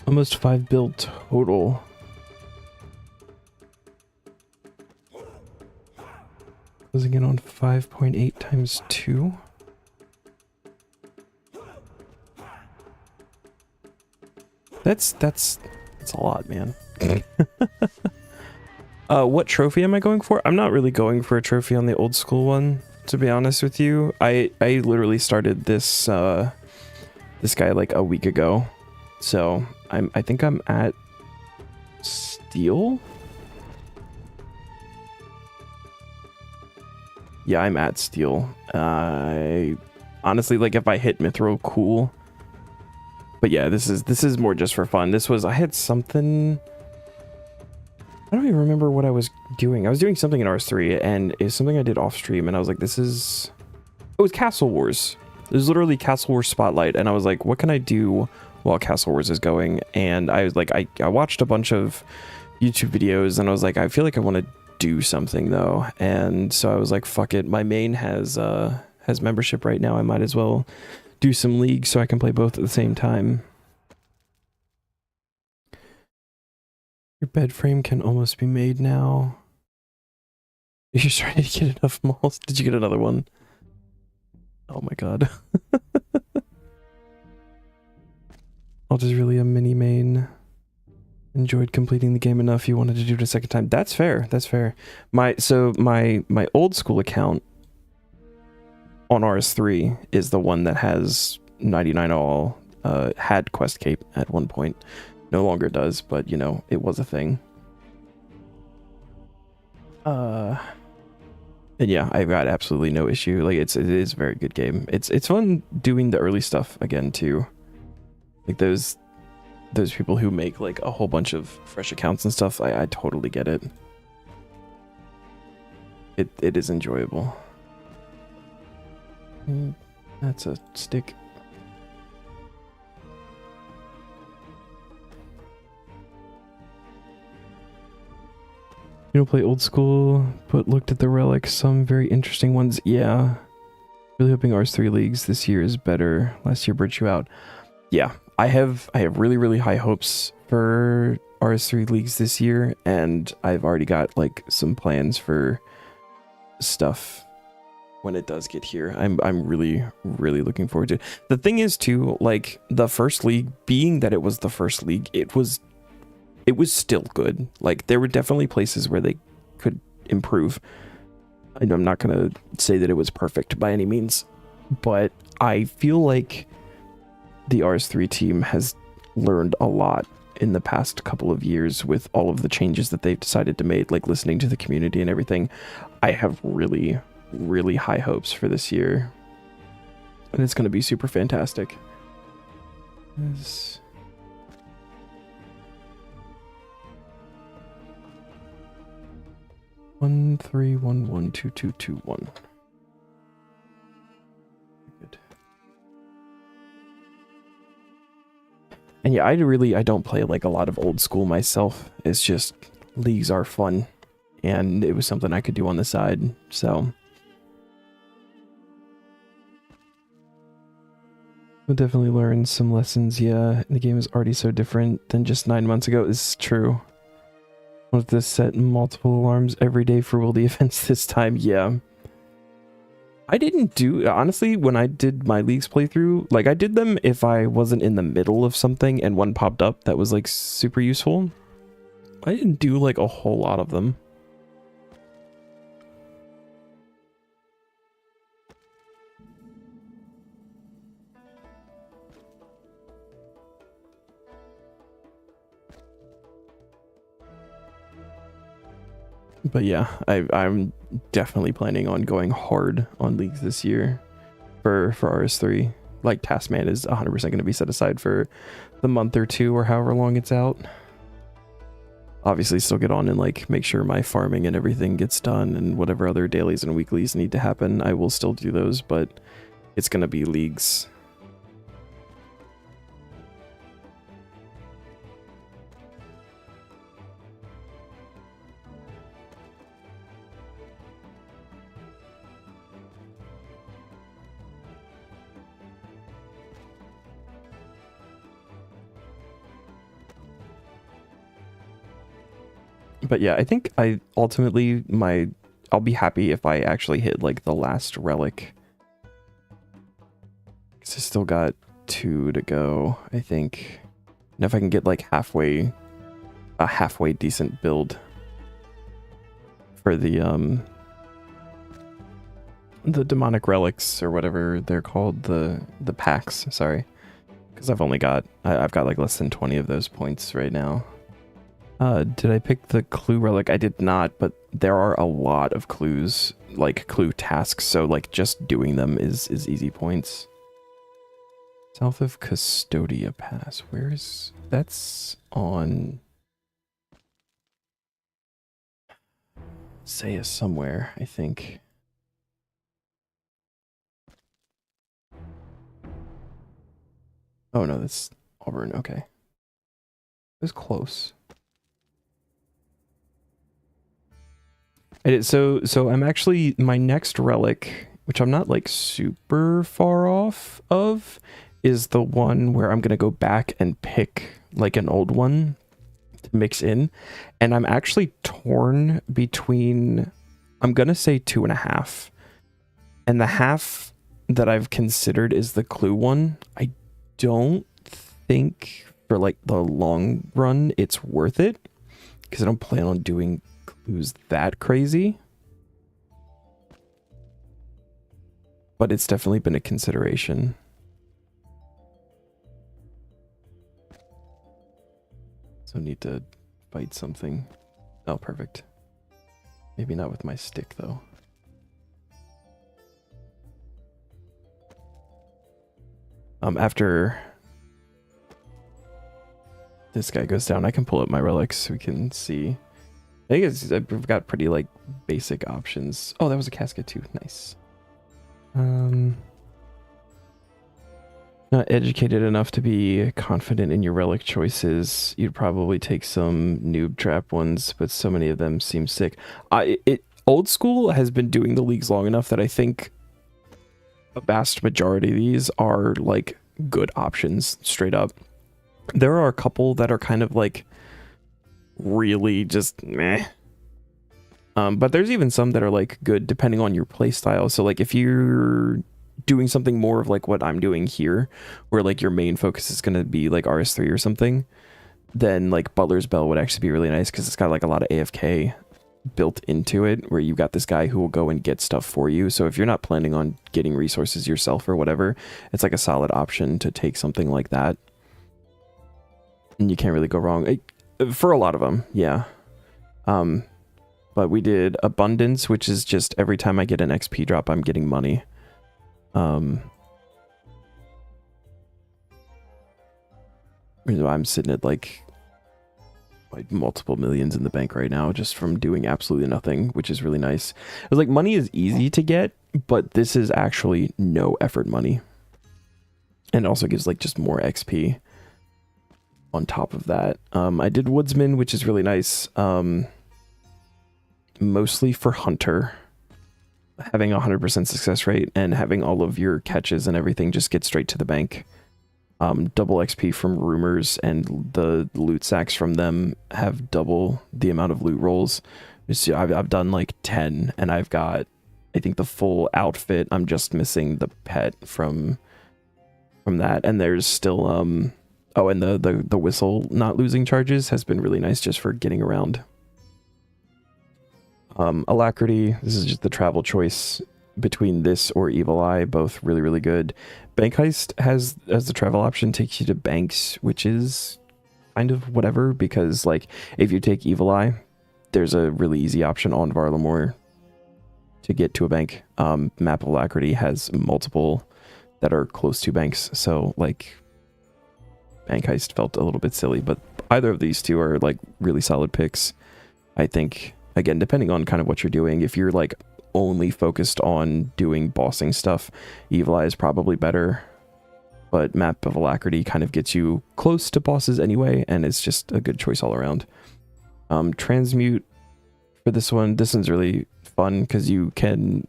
A: Almost 5 build total. Closing in on 5.8 times 2. That's a lot, man. What trophy am I going for? I'm not really going for a trophy on the old school one, to be honest with you. I literally started this this guy like a week ago. So I think I'm at steel. Yeah, I'm at steel. I honestly, like, if I hit Mithril, cool. But yeah, this is more just for fun. I had something. I don't even remember what I was doing. I was doing something in RS3, and it's something I did off stream, and I was like, it was Castle Wars. It was literally Castle Wars Spotlight, and I was like, what can I do while Castle Wars is going? And I was like, I watched a bunch of YouTube videos, and I was like, I feel like I want to do something though. And so I was like, fuck it. My main has membership right now. I might as well do some league so I can play both at the same time. Your bed frame can almost be made now. You're starting to get enough malls. Did you get another one? Oh my god. I'll just really a mini main. Enjoyed completing the game enough you wanted to do it a second time. That's fair. That's fair. My old school account on RS3 is the one that has 99 all, had quest cape at one point. No longer does, but you know, it was a thing. And yeah, I've got absolutely no issue. Like it is a very good game. It's fun doing the early stuff again too. Like those people who make like a whole bunch of fresh accounts and stuff, I totally get it. It is enjoyable. That's a stick. You don't play old school, but looked at the relics, some very interesting ones. Yeah. Really hoping RS3 leagues this year is better. Last year burnt you out. Yeah, I have really, really high hopes for RS3 leagues this year, and I've already got like some plans for stuff when it does get here. I'm really, really looking forward to it. The thing is too, like the first league, being that it was the first league, it was still good. Like there were definitely places where they could improve. I'm not gonna say that it was perfect by any means, but I feel like the RS3 team has learned a lot in the past couple of years with all of the changes that they've decided to make, like listening to the community and everything. I have really, really high hopes for this year, and it's going to be super fantastic. 13112221. Good. And yeah, I don't play like a lot of old school myself. It's just leagues are fun, and it was something I could do on the side. So we'll definitely learn some lessons. Yeah, the game is already so different than just 9 months ago. This is true. Want to set multiple alarms every day for will the events this time? Yeah. I didn't do, honestly, when I did my leagues playthrough, like I did them if I wasn't in the middle of something and one popped up that was like super useful. I didn't do like a whole lot of them. But yeah, I'm definitely planning on going hard on leagues this year for RS3. Like Taskman is 100% going to be set aside for the month or two or however long it's out. Obviously still get on and like make sure my farming and everything gets done, and whatever other dailies and weeklies need to happen, I will still do those, but it's going to be leagues. But yeah, I think ultimately I'll be happy if I actually hit like the last relic. Because I still got 2 to go, I think. And if I can get like a halfway decent build for the demonic relics or whatever they're called, the packs, sorry. Because I've got like less than 20 of those points right now. Did I pick the clue relic? I did not, but there are a lot of clues, like clue tasks, so like just doing them is easy points. South of Custodia Pass. That's on Saya somewhere, I think. Oh no, that's Auburn, okay. It was close. So I'm actually, my next relic, which I'm not like super far off of, is the one where I'm gonna go back and pick like an old one to mix in, and I'm actually torn between, I'm gonna say 2.5, and the half that I've considered is the clue one. I don't think for like the long run it's worth it, because I don't plan on doing clues that crazy. but it's definitely been a consideration. So need to fight something. Oh, perfect. Maybe not with my stick, though. After this guy goes down, I can pull up my relics so we can see. I think I've got pretty, like, basic options. Oh, that was a casket, too. Nice. Not educated enough to be confident in your relic choices. You'd probably take some noob trap ones, but so many of them seem sick. Old school has been doing the leagues long enough that I think a vast majority of these are like good options, straight up. There are a couple that are kind of like really just meh. But there's even some that are like good depending on your play style. So like if you're doing something more of like what I'm doing here, where like your main focus is going to be like RS3 or something, then like Butler's Bell would actually be really nice because it's got like a lot of AFK built into it, where you've got this guy who will go and get stuff for you. So if you're not planning on getting resources yourself or whatever, it's like a solid option to take something like that. And you can't really go wrong for a lot of them. Yeah. But we did Abundance, which is just every time I get an XP drop, I'm getting money. I'm sitting at like multiple millions in the bank right now just from doing absolutely nothing, which is really nice. It's like money is easy to get, but this is actually no effort money. And it also gives like just more XP on top of that. I did Woodsman, which is really nice. Mostly for Hunter. Having a 100% success rate and having all of your catches and everything just get straight to the bank. Double XP from rumors, and the loot sacks from them have double the amount of loot rolls. I've done like 10, and I've got, I think, the full outfit. I'm just missing the pet from that, and there's still oh, and the whistle not losing charges has been really nice just for getting around. Alacrity, this is just the travel choice between this or Evil Eye, both really, really good. Bank Heist has, as the travel option, takes you to banks, which is kind of whatever, because like if you take Evil Eye, there's a really easy option on Varlamore to get to a bank. Map of Alacrity has multiple that are close to banks, so like Bank Heist felt a little bit silly, but either of these two are like really solid picks, I think. Again, depending on kind of what you're doing. If you're like only focused on doing bossing stuff, Evil Eye is probably better, but Map of Alacrity kind of gets you close to bosses anyway, and it's just a good choice all around. Transmute for this one's really fun because you can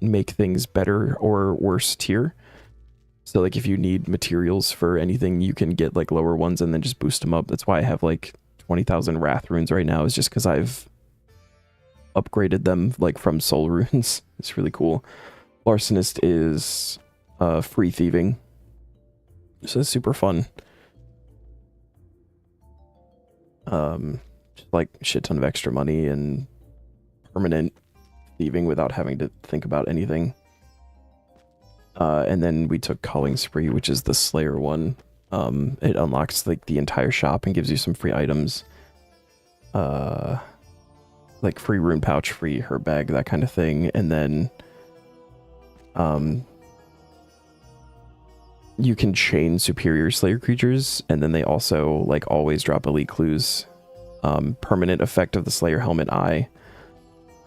A: make things better or worse tier. So like if you need materials for anything, you can get like lower ones and then just boost them up. That's why I have like 20,000 Wrath runes right now, is just because I've upgraded them like from soul runes. It's really cool. Larcenist is free thieving, so it's super fun. Just like shit ton of extra money and permanent thieving without having to think about anything. And then we took Calling Spree, which is the Slayer one. It unlocks like the entire shop and gives you some free items. Like free rune pouch, free herb bag, that kind of thing. And then you can chain superior Slayer creatures, and then they also like always drop elite clues. Permanent effect of the Slayer helmet eye,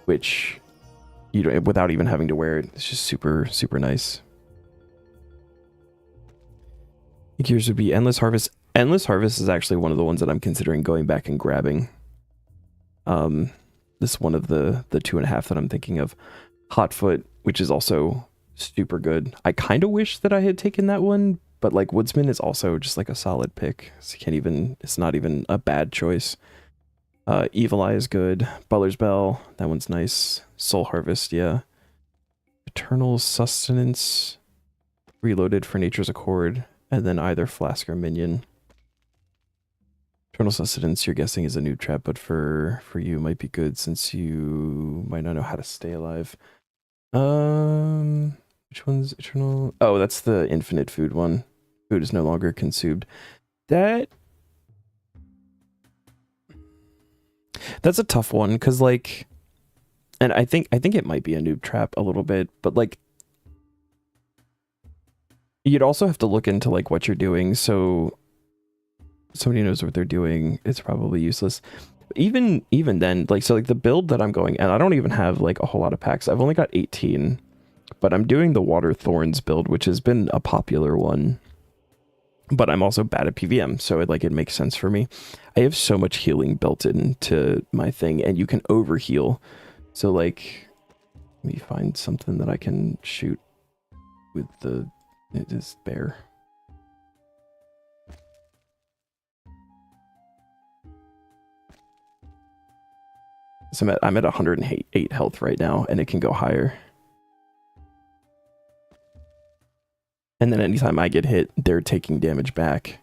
A: which you don't, without even having to wear it, it's just super, super nice. I think yours would be Endless Harvest. Endless Harvest is actually one of the ones that I'm considering going back and grabbing. This one of the 2.5 that I'm thinking of. Hotfoot, which is also super good. I kind of wish that I had taken that one, but like Woodsman is also just like a solid pick. So it's not even a bad choice. Evil Eye is good. Butler's Bell, that one's nice. Soul Harvest, yeah. Eternal Sustenance, Reloaded for Nature's Accord, and then either Flask or Minion. Eternal Sustenance, you're guessing, is a noob trap, but for you might be good since you might not know how to stay alive. Which one's eternal? Oh, that's the infinite food one. Food is no longer consumed. That's a tough one, because like, and I think it might be a noob trap a little bit, but like, you'd also have to look into like what you're doing, so somebody knows what they're doing. It's probably useless. Even then, like, so like the build that I'm going, and I don't even have like a whole lot of packs. I've only got 18, but I'm doing the Water Thorns build, which has been a popular one. But I'm also bad at PVM, so it makes sense for me. I have so much healing built into my thing, and you can overheal. So like, let me find something that I can shoot with this bear. So I'm at 108 health right now, and it can go higher. And then anytime I get hit, they're taking damage back.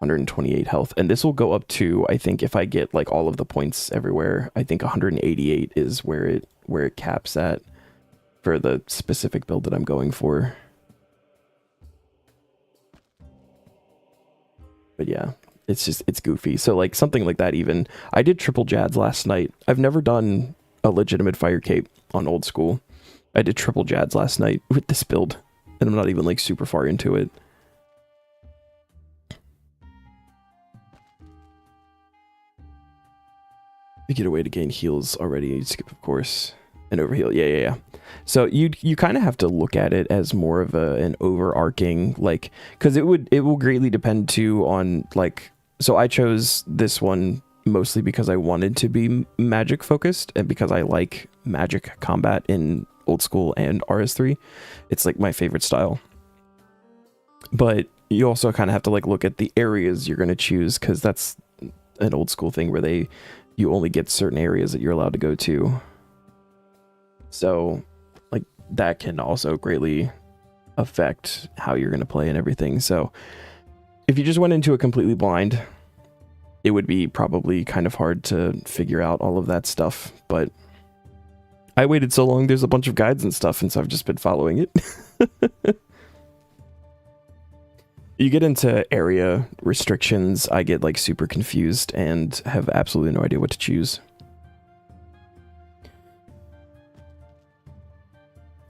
A: 128 health. And this will go up to, I think, if I get like all of the points everywhere, I think 188 is where it caps at for the specific build that I'm going for. But yeah, it's goofy. So like something like that even. I did triple Jads last night. I've never done a legitimate fire cape on old school. I did triple Jads last night with this build. And I'm not even like super far into it. You get a way to gain heals already. You skip, of course, and overheal. Yeah. So you kind of have to look at it as more of an overarching, like, because it will greatly depend too on like. So I chose this one mostly because I wanted to be magic focused and because I like magic combat in old school and RS3. It's like my favorite style. But you also kind of have to like look at the areas you're going to choose, because that's an old school thing where you only get certain areas that you're allowed to go to. So like that can also greatly affect how you're going to play and everything. So if you just went into it completely blind, it would be probably kind of hard to figure out all of that stuff. But I waited so long, there's a bunch of guides and stuff, and so I've just been following it. You get into area restrictions, I get like super confused and have absolutely no idea what to choose.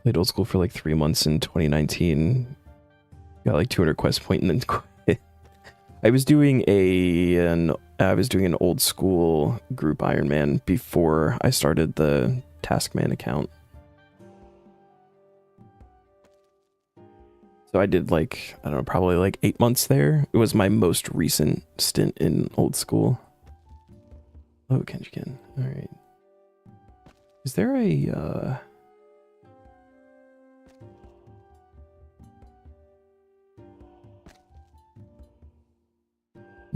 A: Played old school for like 3 months in 2019. Got like 200 quest point and then quit. I was doing an old school group Ironman before I started the Taskman account. So I did like, I don't know, probably like 8 months there. It was my most recent stint in old school. Oh, Kenjikin. All right. Is there a,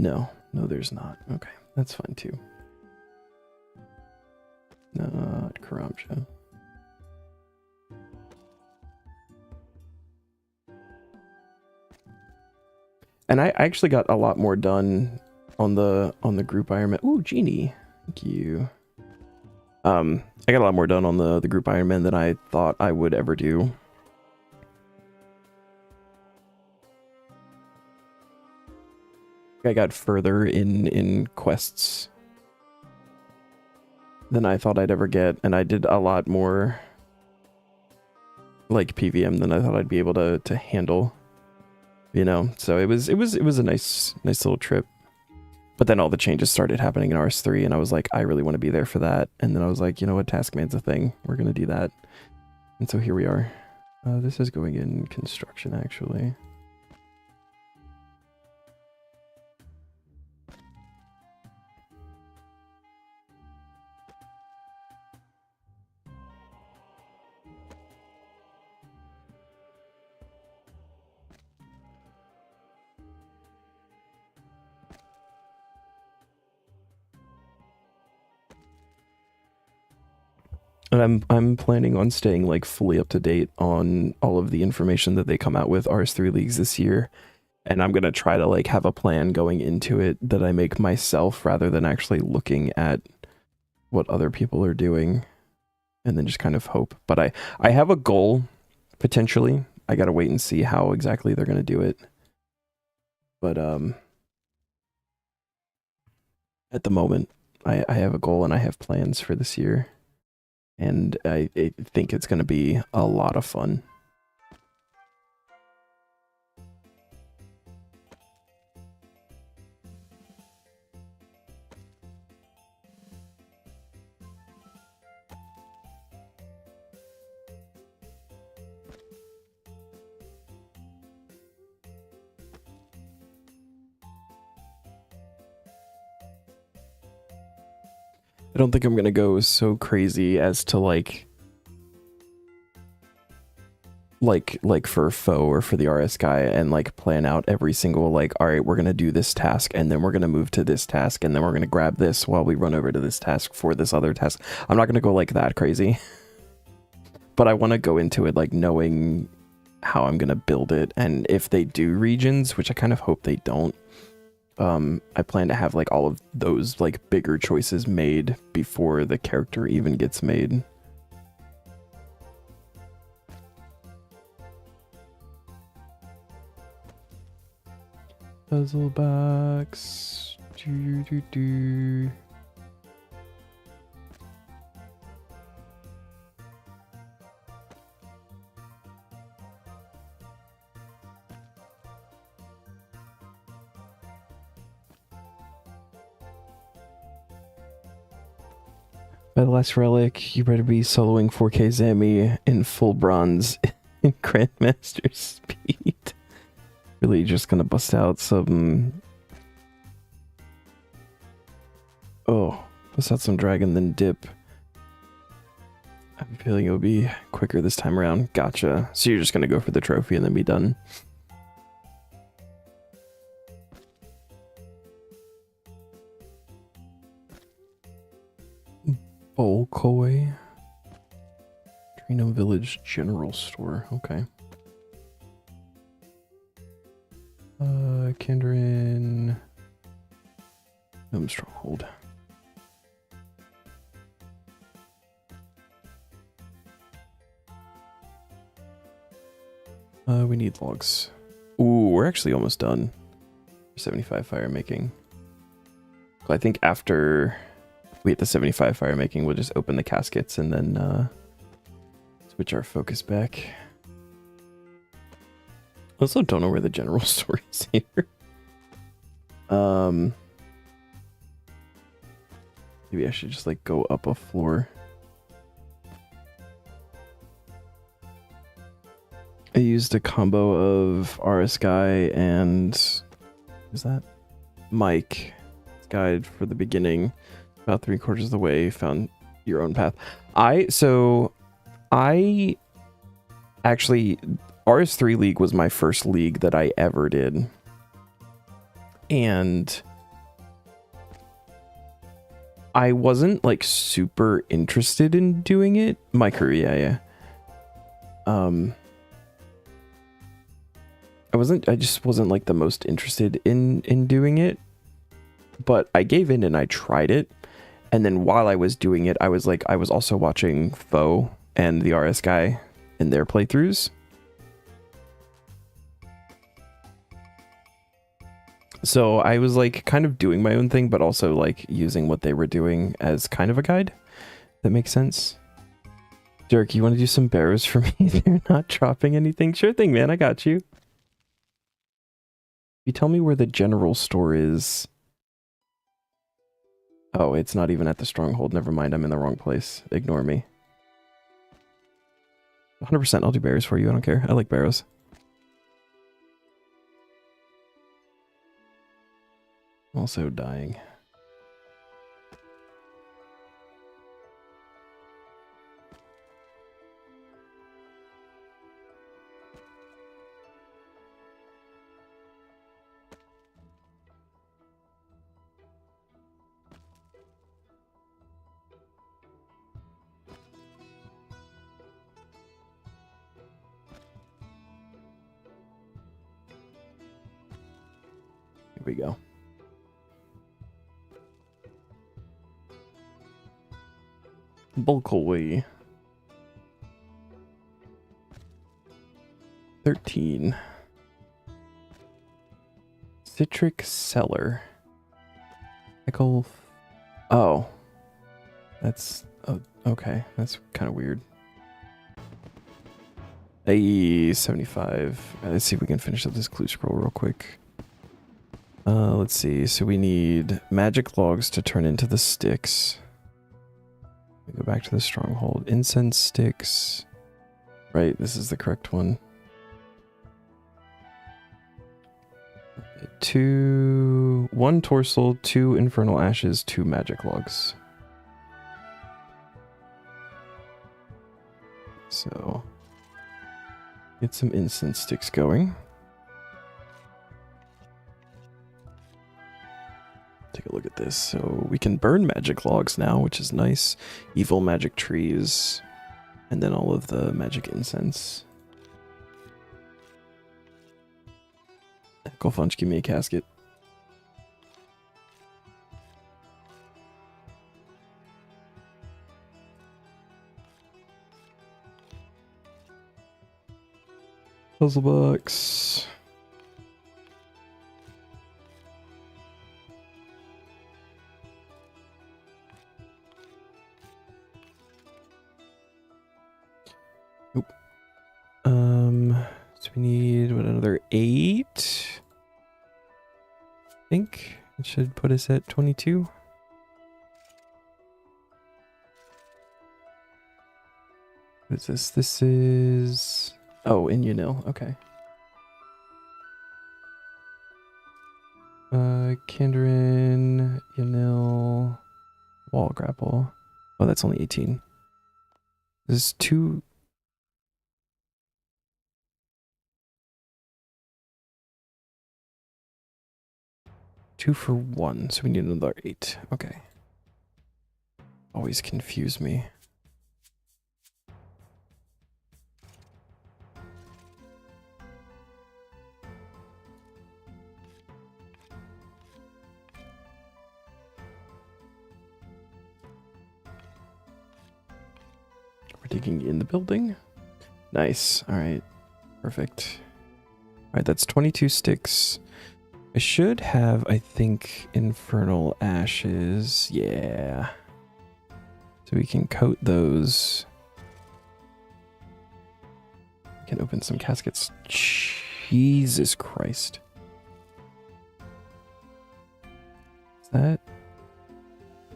A: No, there's not. Okay, that's fine too. Not Karamsha. And I actually got a lot more done on the group Ironman. Ooh, Genie. Thank you. I got a lot more done on the group Ironman than I thought I would ever do. I got further in quests than I thought I'd ever get, and I did a lot more like PVM than I thought I'd be able to handle. You know, so it was a nice little trip. But then all the changes started happening in RS3, and I was like, I really want to be there for that. And then I was like, you know what, Taskman's a thing. We're gonna do that. And so here we are. This is going in construction, actually. And I'm planning on staying like fully up to date on all of the information that they come out with RS3 leagues this year. And I'm gonna try to like have a plan going into it that I make myself rather than actually looking at what other people are doing and then just kind of hope. But I have a goal potentially. I gotta wait and see how exactly they're gonna do it. But at the moment, I have a goal and I have plans for this year. And I think it's gonna be a lot of fun. I don't think I'm gonna go so crazy as to like for foe or for the RS guy and like plan out every single like, all right, we're gonna do this task and then we're gonna move to this task and then we're gonna grab this while we run over to this task for this other task. I'm not gonna go like that crazy, but I want to go into it like knowing how I'm gonna build it, and if they do regions, which I kind of hope they don't, I plan to have like all of those like bigger choices made before the character even gets made. Puzzle box. Do. By the last relic, you better be soloing 4K Zami in full bronze in Grandmaster speed. Really just gonna bust out some... Oh, bust out some dragon, then dip. I have a feeling it'll be quicker this time around. Gotcha. So you're just gonna go for the trophy and then be done. Bolkoi. Trino Village General Store. Okay. Kindred. Stronghold. We need logs. Ooh, we're actually almost done. 75 fire making. I think after we hit the 75 fire making, we'll just open the caskets and then switch our focus back. I also don't know where the general store is here. Maybe I should just like go up a floor. I used a combo of RS Guy and who's that? Mike guide for the beginning. About 3/4 of the way, found your own path. I actually, RS3 League was my first league that I ever did. And I wasn't like super interested in doing it. My crew, yeah. I just wasn't like the most interested in doing it. But I gave in and I tried it. And then while I was doing it, I was also watching Foe and the RS guy in their playthroughs. So I was like kind of doing my own thing, but also like using what they were doing as kind of a guide. That makes sense. Dirk, you want to do some barrows for me? They're not dropping anything. Sure thing, man. I got you. You tell me where the general store is. Oh, it's not even at the stronghold. Never mind. I'm in the wrong place. Ignore me. 100% I'll do barrows for you. I don't care. I like barrows. Also dying. Here we go. Bulkaway. 13. Citric Cellar. Pickle. Oh. That's... Oh, okay. That's kind of weird. A 75. Let's see if we can finish up this clue scroll real quick. Let's see. So we need magic logs to turn into the sticks. We go back to the stronghold. Incense sticks. Right, this is the correct one. 1 torsal, 2 infernal ashes, 2 magic logs. So, get some incense sticks going. Take a look at this. So we can burn magic logs now, which is nice. Evil magic trees, and then all of the magic incense. Go Funch, give me a casket. Puzzle box. Nope. So we need what, another 8? I think it should put us at 22. What is this? This is... Oh, in Yanil. Okay. Kinderin, Yanil, wall grapple. Oh, that's only 18. This is 2... 2 for 1, so we need another 8. Okay. Always confuse me. We're digging in the building. Nice. All right. Perfect. All right, that's 22 sticks. I should have, I think, infernal ashes. Yeah. So we can coat those. We can open some caskets. Jesus Christ. Is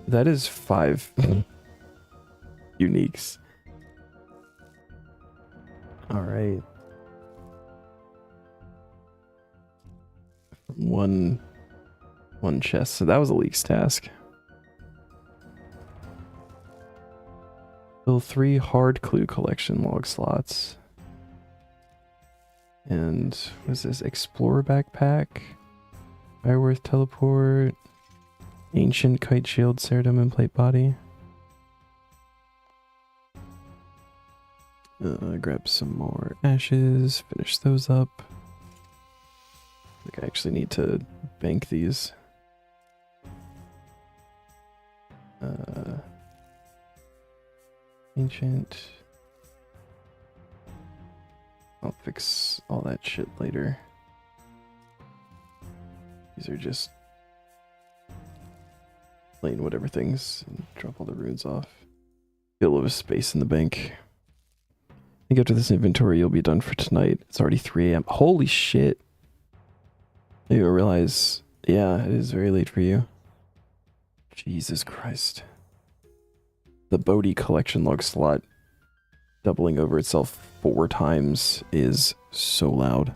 A: that is 5 uniques. All right. One chest. So that was a leaks task. Fill 3 hard clue collection log slots. And what is this? Explorer backpack. Fireworth teleport. Ancient kite shield, ceradum and plate body. Grab some more ashes. Finish those up. I think I actually need to bank these. Ancient. I'll fix all that shit later. These are just plain whatever things, and drop all the runes off. Get a little bit of space in the bank. I think after this inventory you'll be done for tonight. It's already 3 AM. Holy shit. I didn't realize, yeah, it is very late for you. Jesus Christ. The Bodhi collection log slot doubling over itself 4 times is so loud.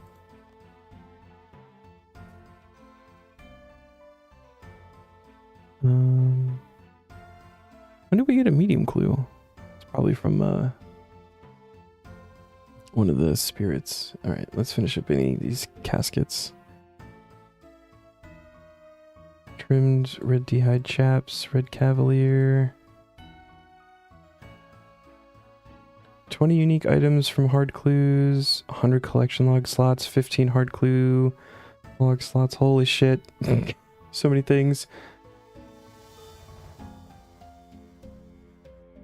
A: When did we get a medium clue? It's probably from one of the spirits. Alright, let's finish up any of these caskets. Trimmed red d'hide chaps, red cavalier. 20 unique items from hard clues, 100 collection log slots, 15 hard clue log slots. Holy shit. So many things.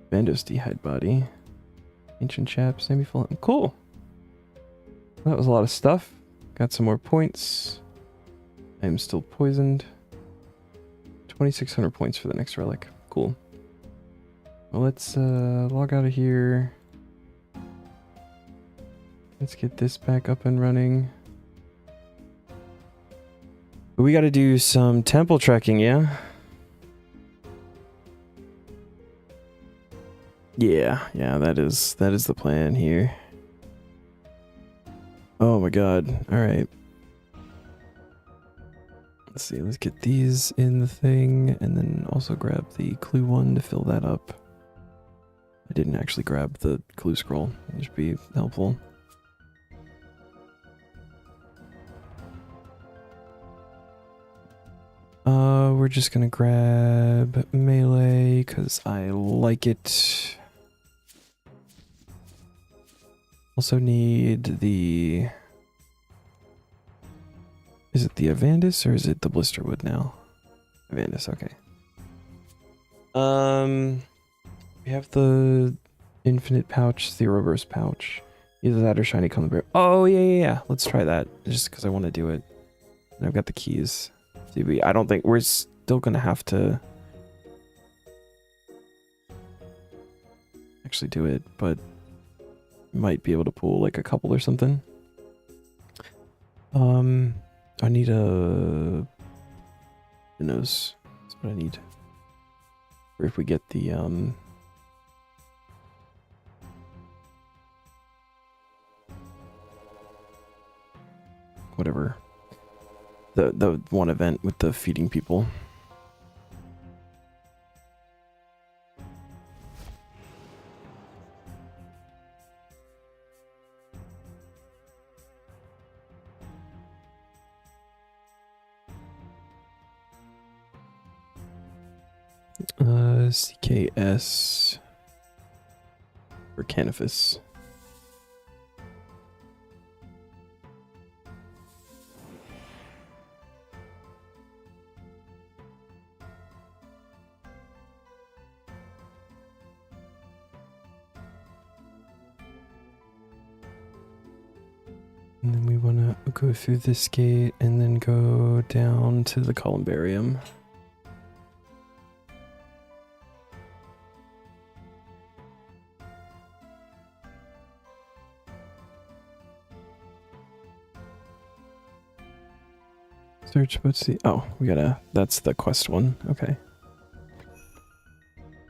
A: Bandos d'hide body. Ancient chaps, semi-full. Cool. That was a lot of stuff. Got some more points. I am still poisoned. 2,600 points for the next relic. Cool. Well, let's log out of here. Let's get this back up and running. We got to do some temple trekking, yeah? Yeah, that is the plan here. Oh my god. All right. Let's see. Let's get these in the thing and then also grab the clue one to fill that up. I didn't actually grab the clue scroll. It should be helpful. We're just gonna grab melee because I like it. Also need the... Is it the Avandis or is it the Blisterwood now? Avandis, okay. We have the infinite pouch, the reverse pouch. Either that or shiny color. Oh yeah. Let's try that just because I want to do it. And I've got the keys. See, I don't think we're still gonna have to actually do it, but might be able to pull like a couple or something. I need a nose. That's what I need. Or if we get the whatever. The one event with the feeding people. CKS for Canifus. And then we want to go through this gate and then go down to the columbarium. Search, what's the... Oh, we gotta... That's the quest one. Okay.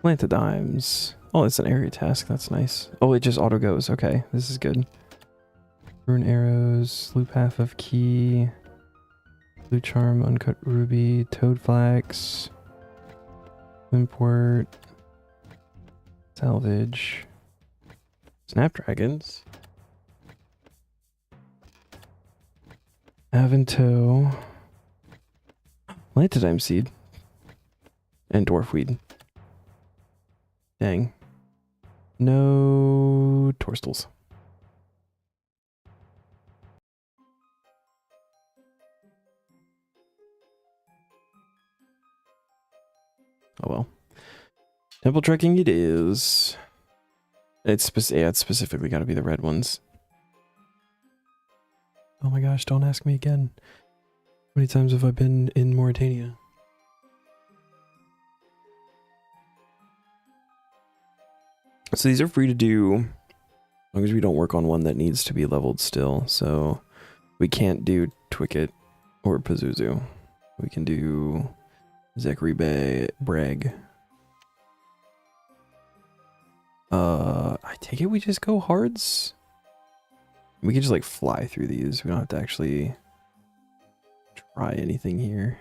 A: Plant the dimes. Oh, it's an area task. That's nice. Oh, it just auto goes. Okay, this is good. Rune arrows, loop half of key, blue charm, uncut ruby, toad flax, import, salvage, snapdragons, Avanto, lantidime seed, and dwarfweed. Dang. No torstals. Oh well. Temple trekking it is. It's specifically got to be the red ones. Oh my gosh, don't ask me again. How many times have I been in Mauritania? So these are free to do as long as we don't work on one that needs to be leveled still. So we can't do Twicket or Pazuzu. We can do Zachary Bragg. I take it we just go hards? We can just like fly through these. We don't have to actually try anything here.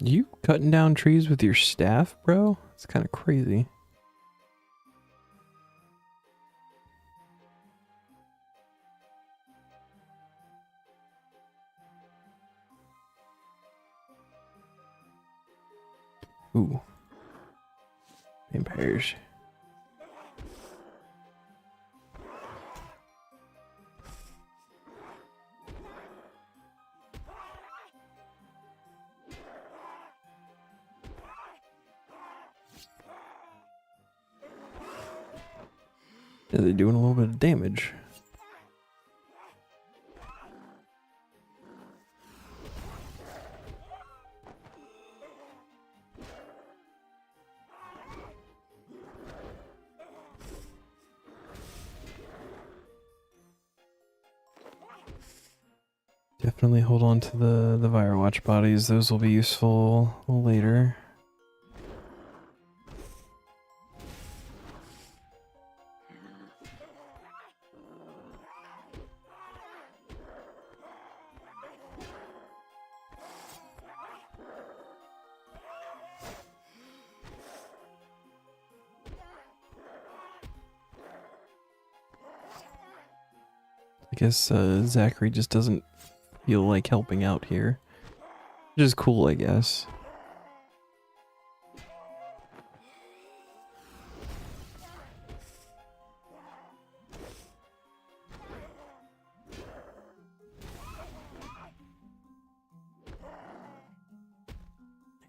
A: You cutting down trees with your staff, bro? It's kind of crazy. Ooh. Vampires. Yeah, they're doing a little bit of damage. Definitely hold on to the Firewatch bodies. Those will be useful later. I guess Zachary just doesn't feel like helping out here. Which is cool, I guess.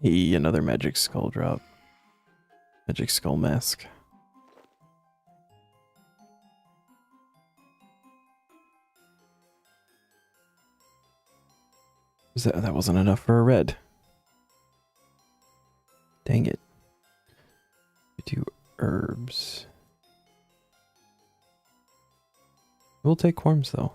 A: Hey, another magic skull drop. Magic skull mask. That wasn't enough for a red. Dang it. We do herbs. We'll take corms though.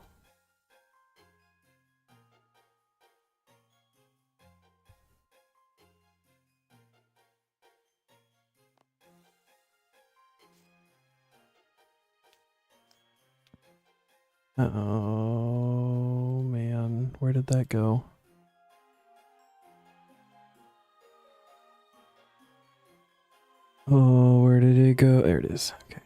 A: Oh man, where did that go? Oh, where did it go? There it is. Okay.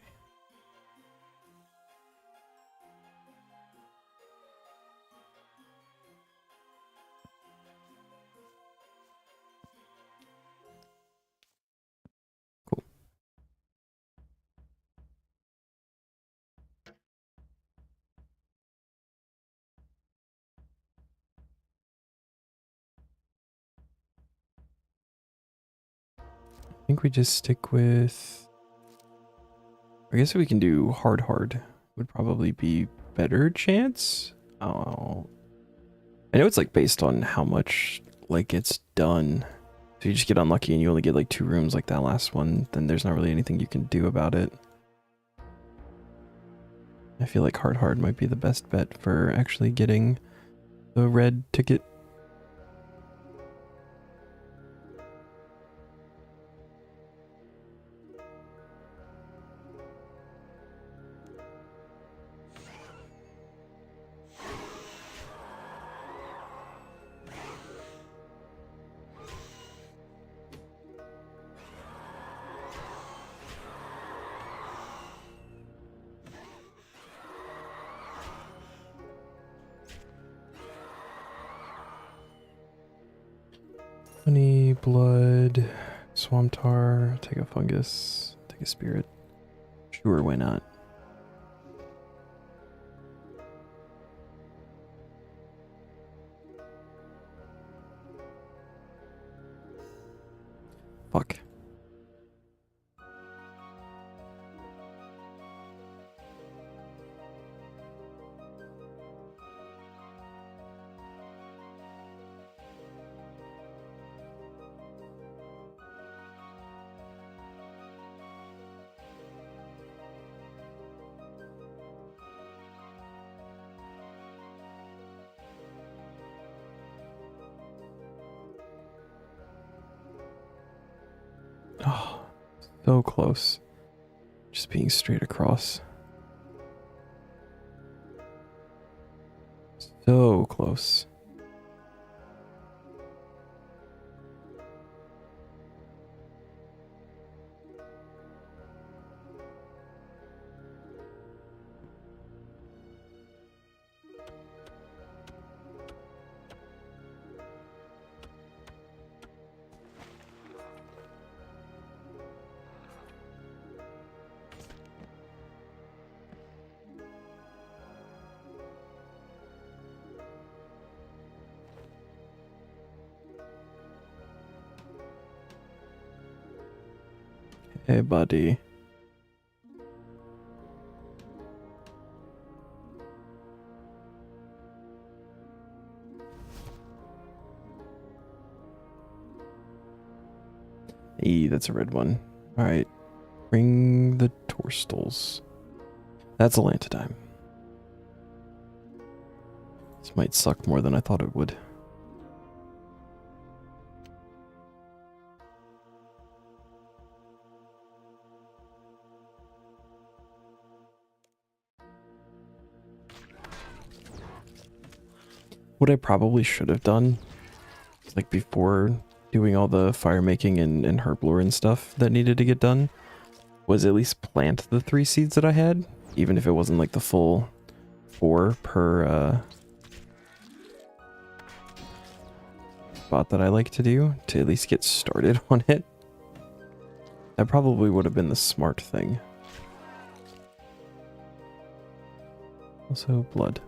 A: Cool. I think we just stick with... I guess we can do hard. Would probably be better chance. Oh. I know it's like based on how much like gets done. So you just get unlucky and you only get like 2 rooms like that last one, then there's not really anything you can do about it. I feel like hard might be the best bet for actually getting the red ticket. Honey, blood, swamp tar, take a fungus, take a spirit. Sure, why not? Fuck. Oh, so close. Just being straight across. So close. Hey, buddy. Hey, that's a red one. Alright. Bring the torstals. That's a lantidime. This might suck more than I thought it would. What I probably should have done, like before doing all the fire making and herb lore and stuff that needed to get done, was at least plant the 3 seeds that I had, even if it wasn't like the full 4 per spot that I like to do, to at least get started on it. That probably would have been the smart thing. Also, blood.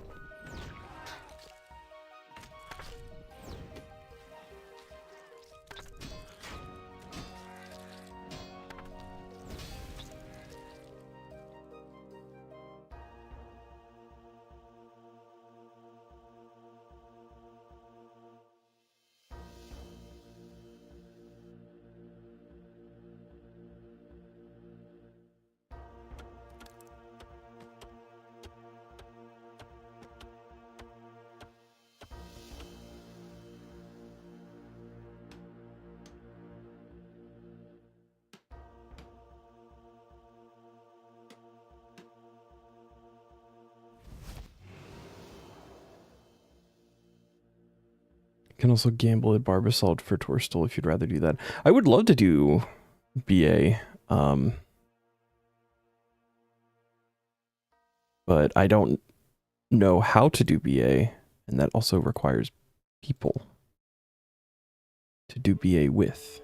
A: You can also gamble at Barbasalt for Torstal if you'd rather do that. I would love to do BA, but I don't know how to do BA, and that also requires people to do BA with.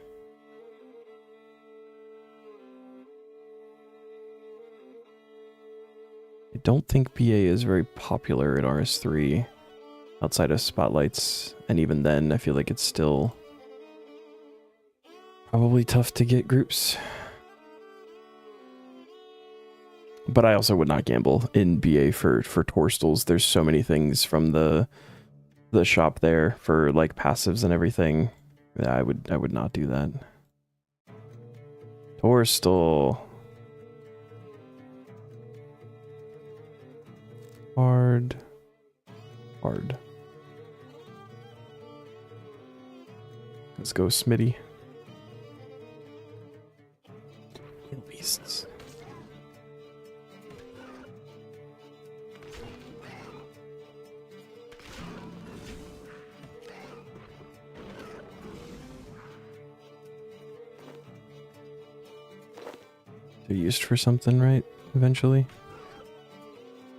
A: I don't think BA is very popular at RS3 outside of spotlights, and even then I feel like it's still probably tough to get groups. But I also would not gamble in BA for Torstals. There's so many things from the shop there for like passives and everything. Yeah, I would not do that. Torstal. Hard. Let's go, Smitty. Kill beasts. They're used for something, right? Eventually.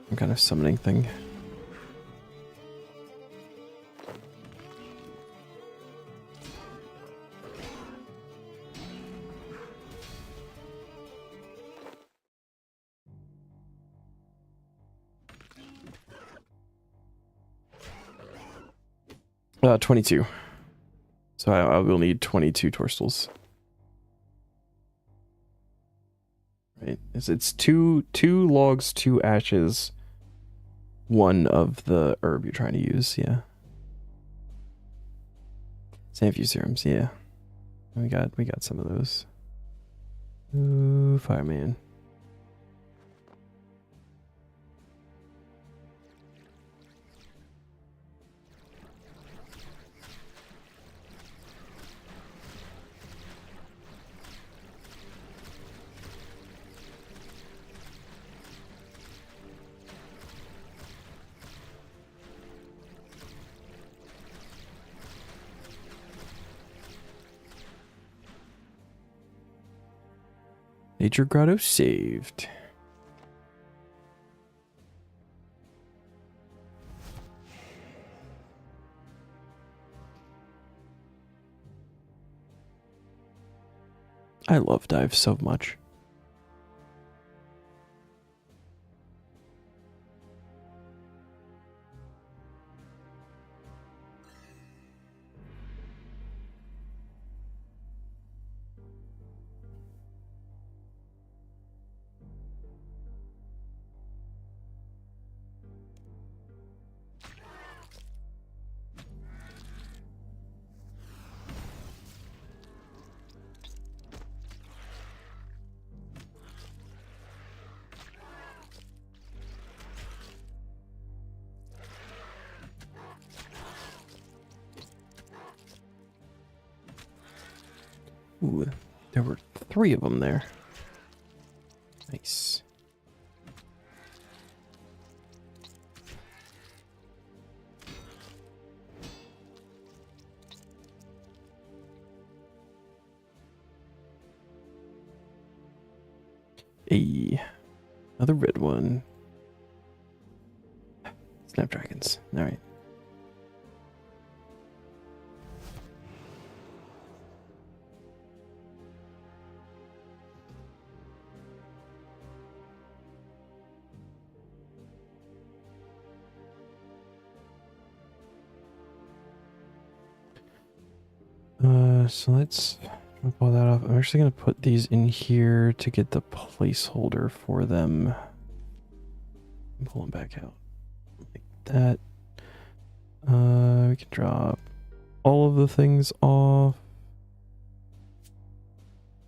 A: Some kind of summoning thing. Uh, 22. So I will need 22 torstals. Right. It's two logs, 2 ashes, 1 of the herb you're trying to use, yeah. Sanfew serums, yeah. We got some of those. Ooh, fireman. Nature Grotto saved. I love dive so much. Ooh, there were 3 of them there. Nice. Another red one. Snapdragons. All right. So let's pull that off. I'm actually going to put these in here to get the placeholder for them. Pull them back out like that. We can drop all of the things off.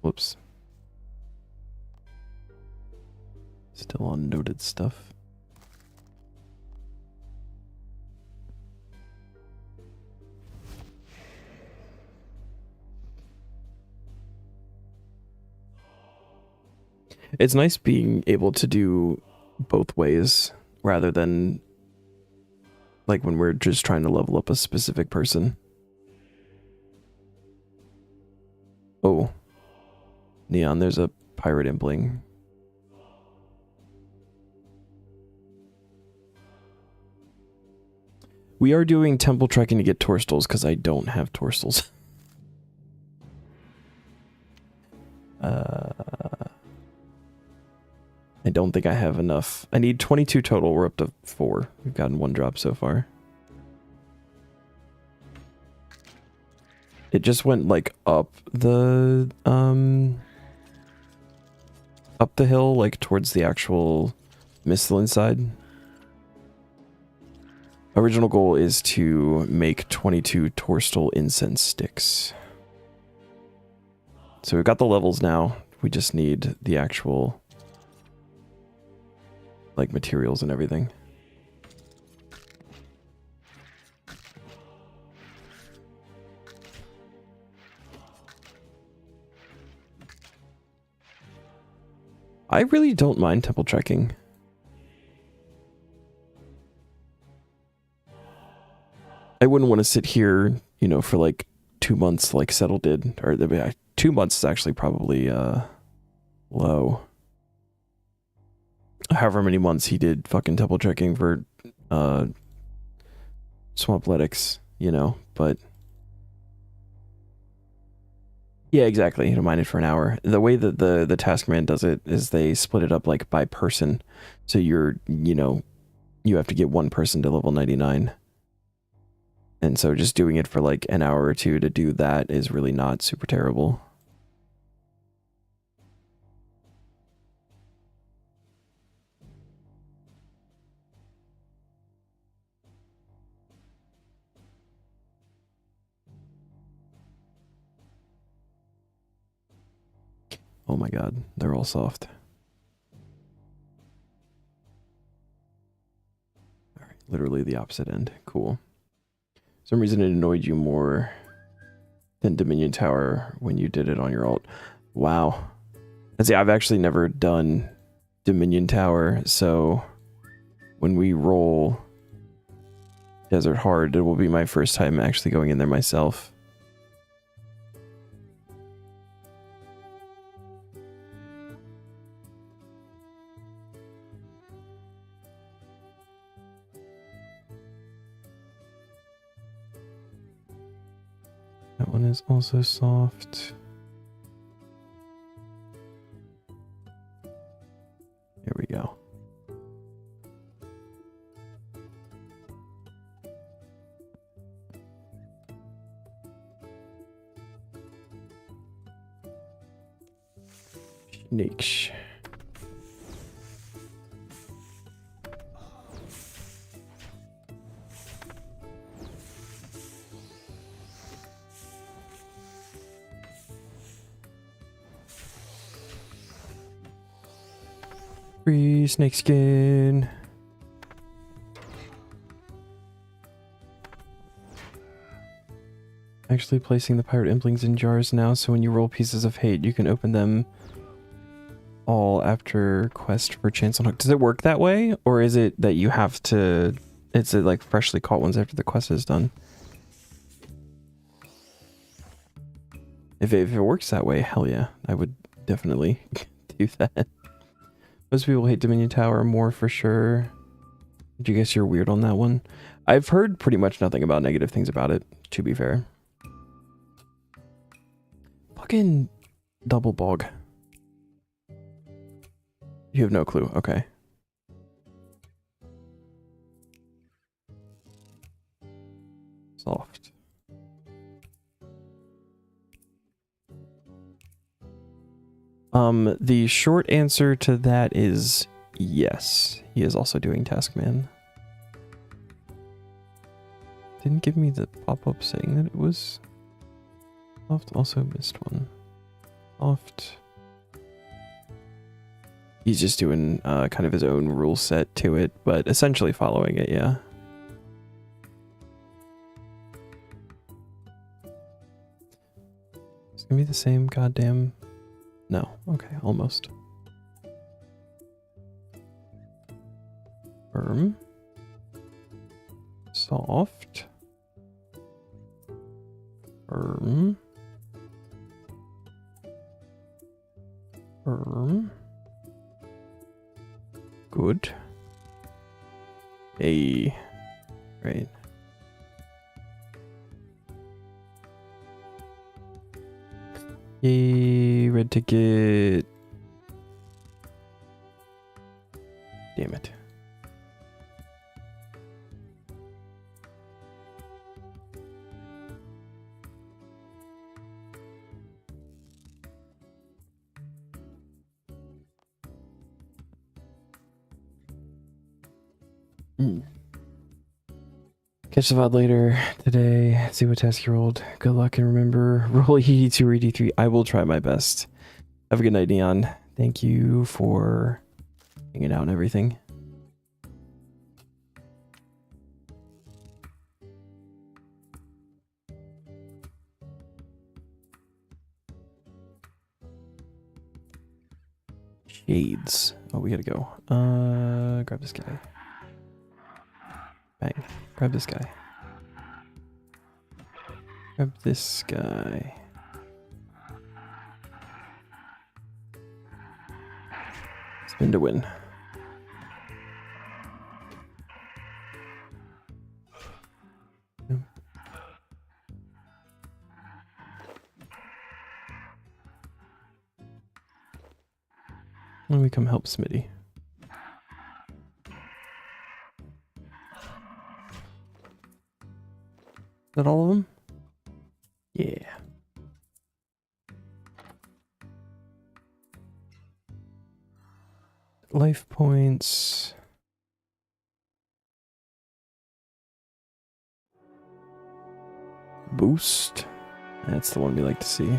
A: Whoops. Still unnoted stuff. It's nice being able to do both ways rather than like when we're just trying to level up a specific person. Oh. Neon, there's a pirate impling. We are doing temple trekking to get torstals because I don't have torstals. I don't think I have enough. I need 22 total. We're up to 4. We've gotten 1 drop so far. It just went like up the hill, like towards the actual Misthalin side. Original goal is to make 22 Torstal incense sticks. So we've got the levels now. We just need the actual like materials and everything. I really don't mind temple trekking. I wouldn't want to sit here, you know, for like 2 months like Settle did. Or 2 months is actually probably low. However many months he did fucking temple trekking for Swampletics, you know, but yeah, exactly. You don't mind it for an hour. The way that the Taskman does it is they split it up like by person. So you're, you know, you have to get 1 person to level 99. And so just doing it for like an hour or 2 to do that is really not super terrible. Oh my god, they're all soft. Alright, literally the opposite end. Cool. For some reason it annoyed you more than Dominion Tower when you did it on your ult. Wow. And see, I've actually never done Dominion Tower, so when we roll Desert Hard, it will be my first time actually going in there myself. That one is also soft. There we go. Snakes. Free snakeskin. I Actually placing the pirate implings in jars now, so when you roll pieces of hate, you can open them all after quest for chance on hook. Does it work that way? Or is it that you have to... It's like freshly caught ones after the quest is done? If it works that way, hell yeah. I would definitely do that. Most people hate Dominion Tower more for sure. Did you guess you're weird on that one? I've heard pretty much nothing about negative things about it, to be fair. Fucking double bog. You have no clue. Okay. Soft. The short answer to that is yes. He is also doing Taskman. Didn't give me the pop-up saying that it was soft. Also missed one. Soft. He's just doing kind of his own rule set to it, but essentially following it, yeah. It's gonna be the same goddamn... No. Okay, almost. Firm. Soft. Firm. Firm. Good. Hey. Right. Yay, red ticket. Damn it. Catch the VOD later today. See what task you rolled. Good luck and remember, roll ED2 or ED3. I will try my best. Have a good night, Neon. Thank you for hanging out and everything. Shades. Oh, we gotta go. Grab this guy. Bang. Grab this guy. Grab this guy. Spin to win. Yep. Let me come help Smitty. Is that all of them? Yeah. Life points. Boost. That's the one we like to see.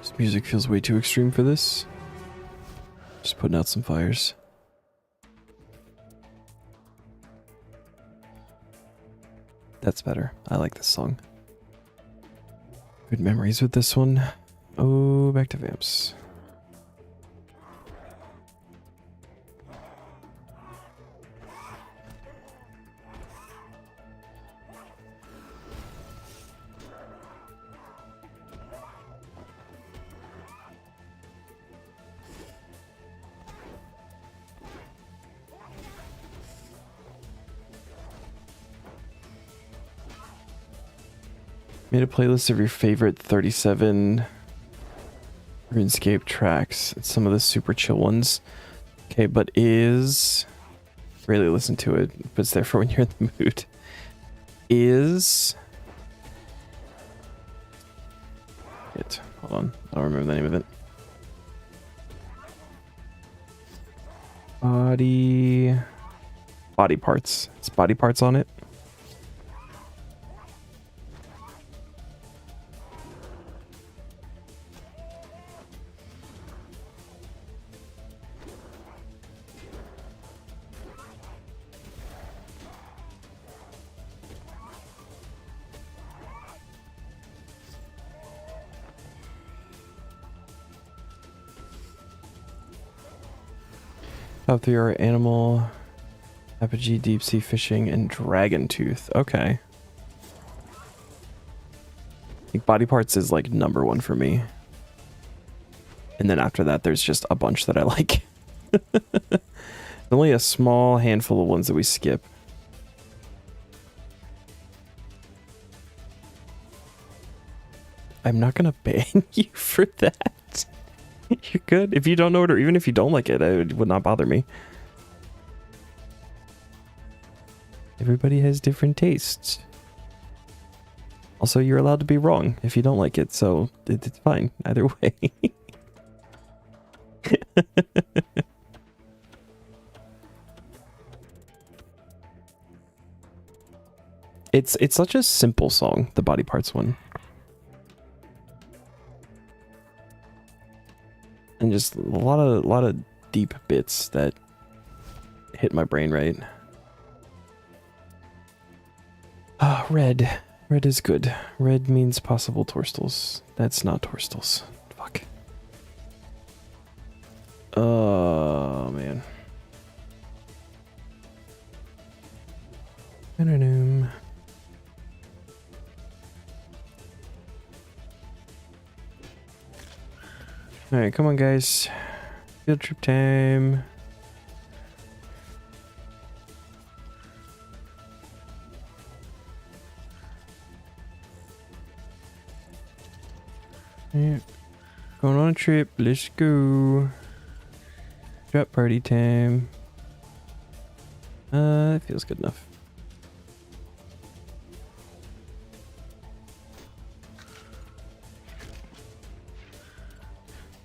A: This music feels way too extreme for this. Just putting out some fires. That's better. I like this song. Good memories with this one. Oh, back to Vamps. Made a playlist of your favorite 37 RuneScape tracks. It's some of the super chill ones. Okay, but is... Really listen to it, but it's there for when you're in the mood. Is... It. Hold on. I don't remember the name of it. Body parts. It's body parts on it. Top 3 are animal, apogee, deep sea fishing, and dragon tooth. Okay. I think body parts is like #1 for me. And then after that, there's just a bunch that I like. Only a small handful of ones that we skip. I'm not gonna ban you for that. You're good. If you don't know it, or even if you don't like it, it would not bother me. Everybody has different tastes. Also, you're allowed to be wrong if you don't like it, so it's fine either way. It's such a simple song, the body parts one. And just a lot of deep bits that hit my brain right. Ah, red. Red is good. Red means possible torstals. That's not torstals. Fuck. Oh, man. Alright, come on, guys. Field trip time. Yeah. Going on a trip. Let's go. Drop party time. It feels good enough.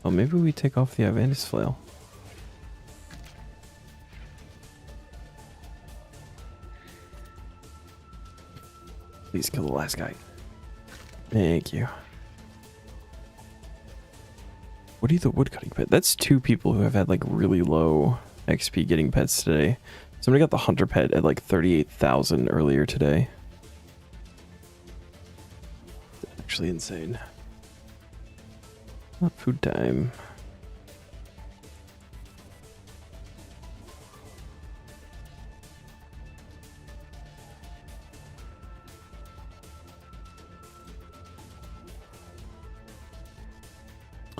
A: Oh, maybe we take off the Advantis flail. Please kill the last guy. Thank you. Woody the woodcutting pet. That's 2 people who have had like really low XP getting pets today. Somebody got the hunter pet at like 38,000 earlier today. That's actually insane. Not food time.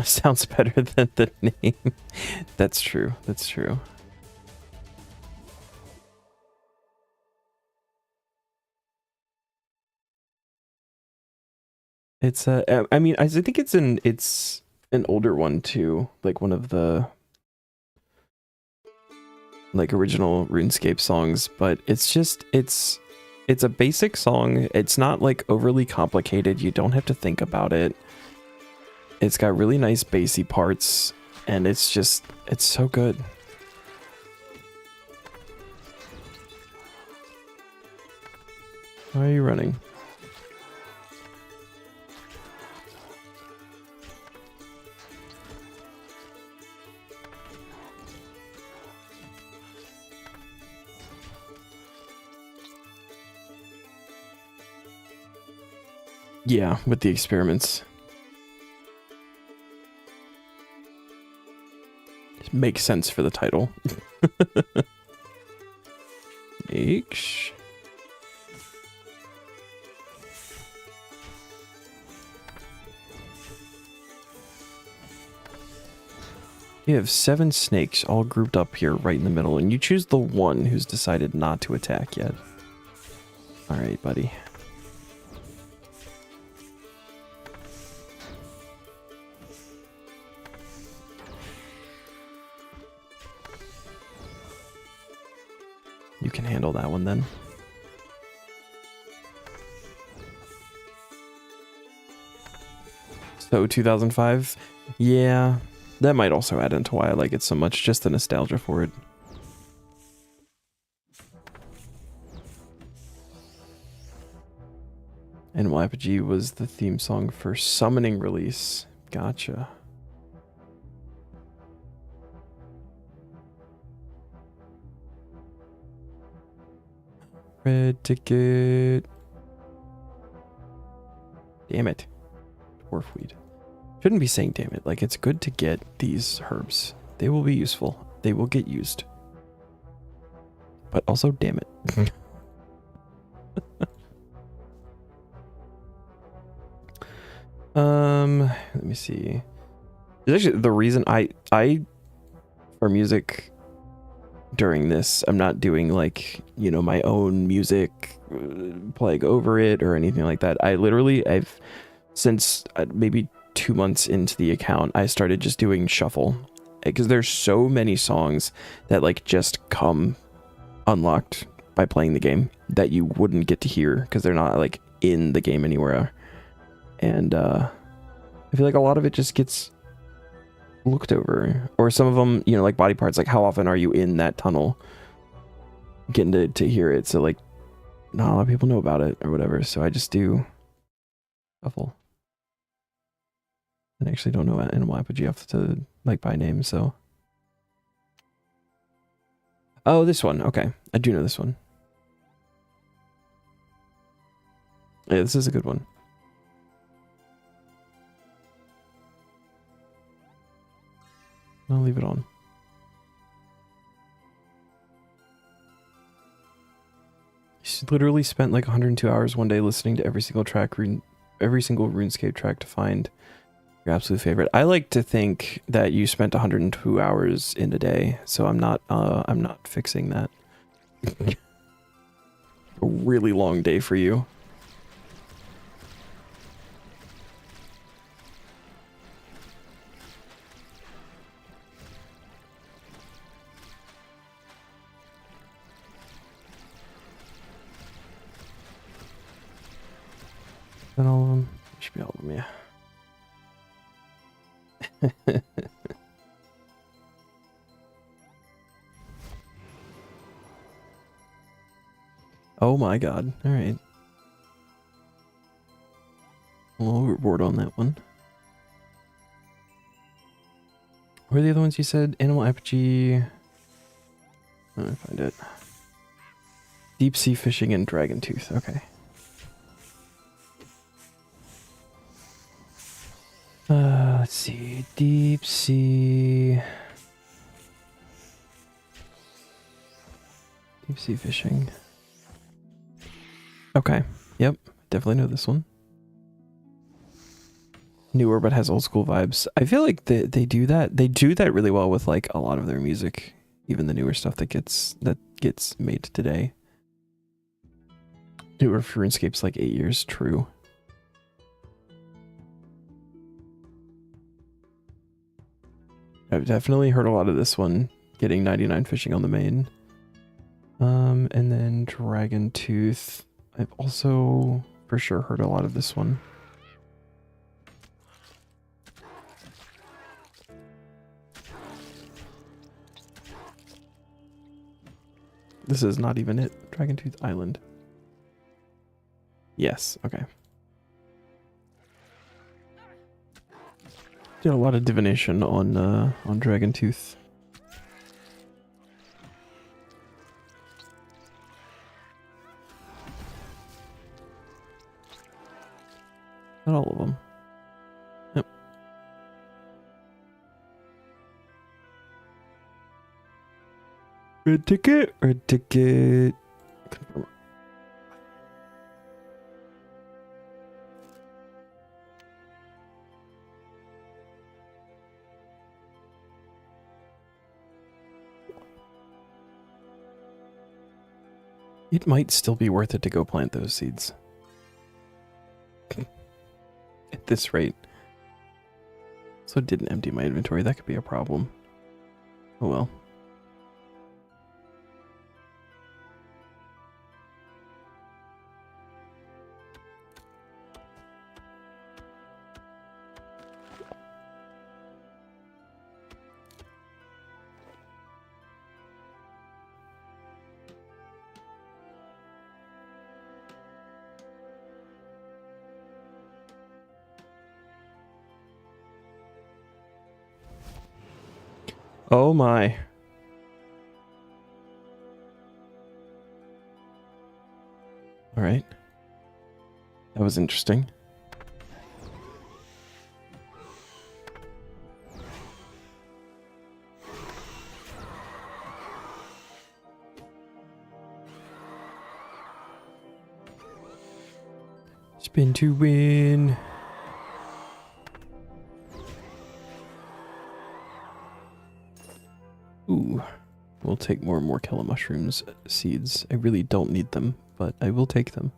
A: Sounds better than the name. That's true. That's true. It's I mean, I think it's an older one too, like one of the like original RuneScape songs, but it's just it's a basic song. It's not like overly complicated. You don't have to think about it. It's got really nice bassy parts, and it's so good. Why are you running? Yeah, with the experiments. It makes sense for the title. H. You have 7 snakes all grouped up here right in the middle, and you choose the one who's decided not to attack yet. Alright, buddy. can handle that one then. So 2005, yeah, that might also add into why I like it so much, just the nostalgia for it. And YPG was the theme song for Summoning release. Gotcha. Red ticket. Damn it. Dwarf weed. Shouldn't be saying damn it. Like, it's good to get these herbs. They will be useful. They will get used. But also, damn it. Let me see. It's actually the reason I for music during this, I'm not doing like, you know, my own music playing over it or anything like that. I've since maybe 2 months into the account, I started just doing shuffle because there's so many songs that like just come unlocked by playing the game that you wouldn't get to hear because they're not like in the game anywhere. And I feel like a lot of it just gets looked over, or some of them, you know, like body parts, like how often are you in that tunnel getting to hear it? So like not a lot of people know about it or whatever, so I just do shuffle. I actually don't know Animal Apogee off to like by name, so oh, this one, okay, I do know this one. Yeah, this is a good one. I'll leave it on. He literally spent like 102 hours one day listening to every single track, every single RuneScape track to find your absolute favorite. I like to think that you spent 102 hours in a day, so I'm not fixing that. A really long day for you. And all of them. Should be all of them, yeah. Oh my god. Alright. Low reward on that one. What are the other ones you said? Animal Apogee. Let me find it. Deep sea fishing and dragon tooth. Okay. Let's see. Deep sea fishing. Okay. Yep. Definitely know this one. Newer but has old school vibes. I feel like they do that. They do that really well with like a lot of their music, even the newer stuff that gets made today. Newer for RuneScape's like 8 years. True. I've definitely heard a lot of this one, getting 99 fishing on the main. And then Dragon Tooth. I've also for sure heard a lot of this one. This is not even it. Dragon Tooth Island. Yes, okay. Did a lot of divination on Dragon Tooth. Not all of them. Yep. Red ticket, red ticket. Confirm. It might still be worth it to go plant those seeds. At this rate. So it didn't empty my inventory. That could be a problem. Oh well. Oh my. All right. That was interesting. Spin to win. Ooh, we'll take more and more Kella mushrooms seeds. I really don't need them, but I will take them.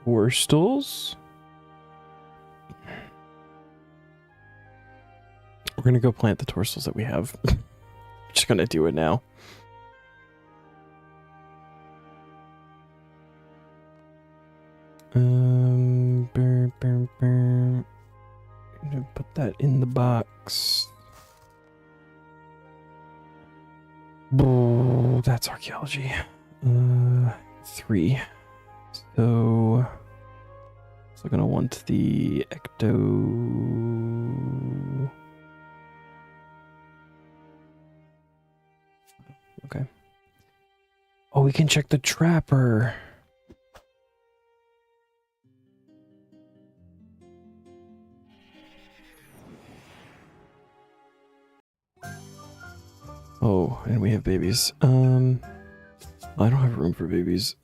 A: Worstles. We're gonna go plant the torsals that we have. Just gonna do it now. Gonna put that in the box. Oh, that's archaeology. 3. So gonna want the ecto. Okay. Oh, we can check the trapper. Oh, and we have babies. I don't have room for babies.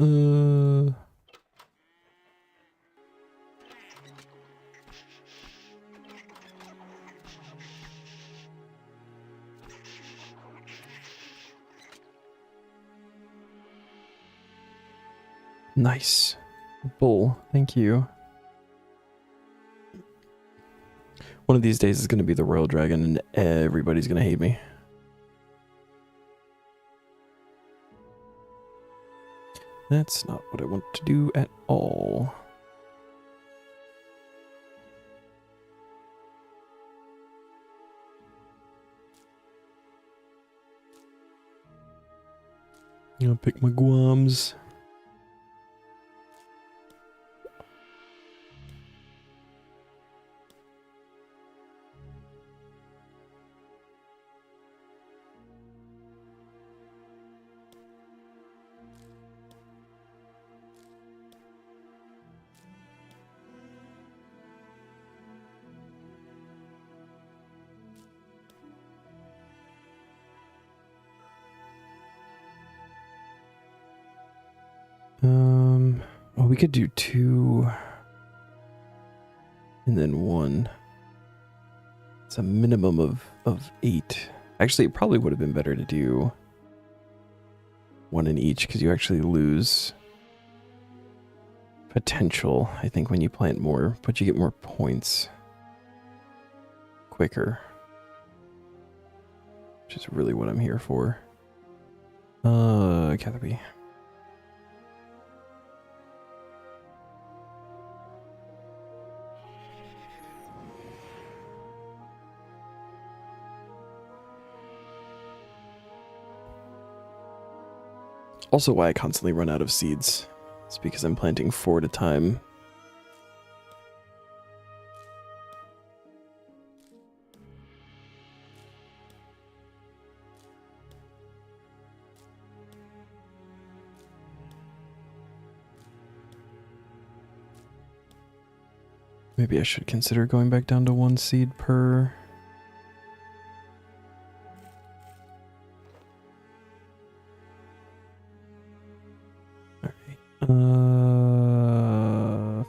A: Nice. Bull, thank you. One of these days is going to be the Royal Dragon and everybody's going to hate me. That's not what I want to do at all. I'll pick my guams. Well, we could do 2 and then 1. It's a minimum of 8. Actually, it probably would have been better to do 1 in each because you actually lose potential, I think, when you plant more, but you get more points quicker, which is really what I'm here for. Caterpie. Also why I constantly run out of seeds. It's because I'm planting 4 at a time. Maybe I should consider going back down to 1 seed per...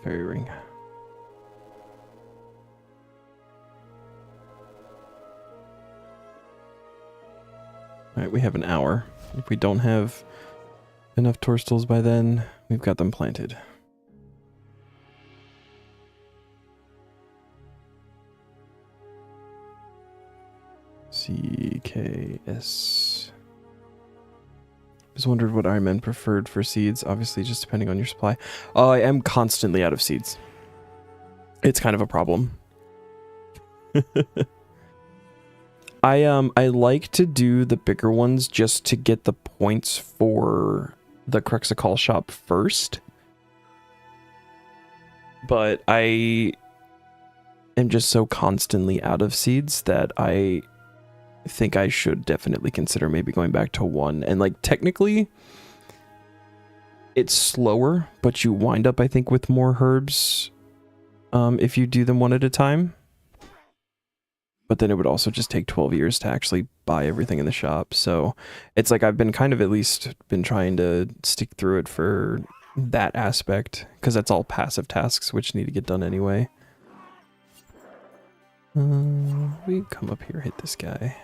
A: Fairy ring. Alright, we have an hour. If we don't have enough tourstools by then, we've got them planted. CKS. Just wondered what Iron Man preferred for seeds. Obviously, just depending on your supply. I am constantly out of seeds. It's kind of a problem. I like to do the bigger ones just to get the points for the Cruxicol shop first. But I am just so constantly out of seeds that I think I should definitely consider maybe going back to one. And like technically it's slower, but you wind up I think with more herbs if you do them one at a time. But then it would also just take 12 years to actually buy everything in the shop. So it's like I've been kind of at least been trying to stick through it for that aspect, because that's all passive tasks which need to get done anyway. We come up here, hit this guy.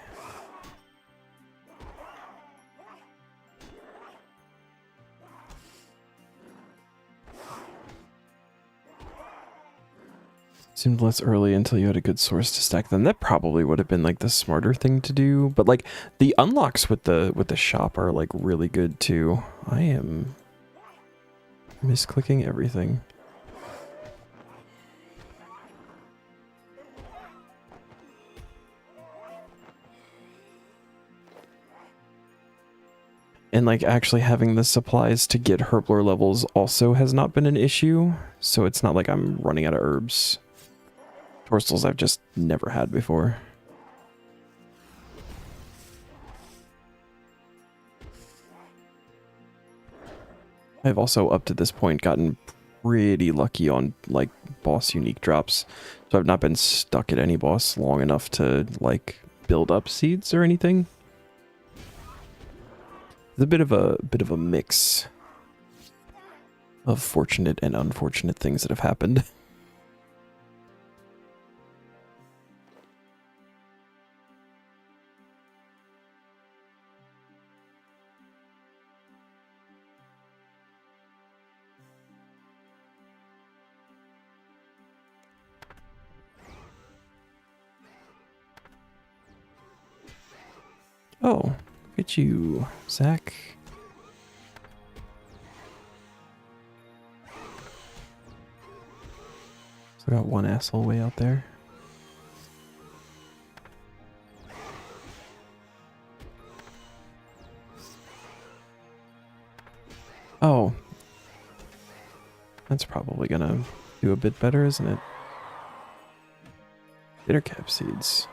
A: Seemed less early until you had a good source to stack them. That probably would have been like the smarter thing to do. But like the unlocks with the shop are like really good too. I am misclicking everything. And like actually having the supplies to get herblore levels also has not been an issue. So it's not like I'm running out of herbs. Tourstools I've just never had before. I've also up to this point gotten pretty lucky on like boss unique drops. So I've not been stuck at any boss long enough to like build up seeds or anything. It's a bit of a mix of fortunate and unfortunate things that have happened. Oh, look at you, Zach. Still got one asshole way out there. Oh. That's probably gonna do a bit better, isn't it? Bitter cap seeds.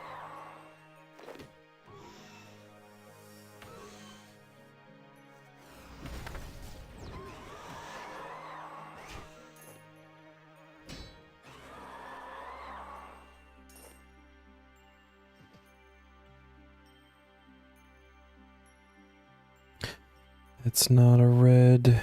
A: It's not a red.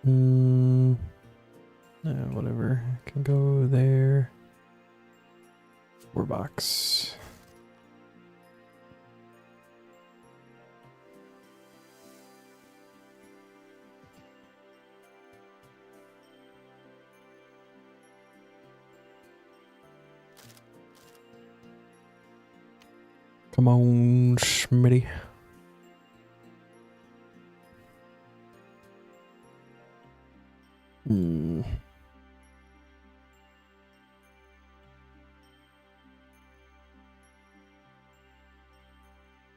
A: No, whatever. I can go there. 4 box. Come on, Schmitty. One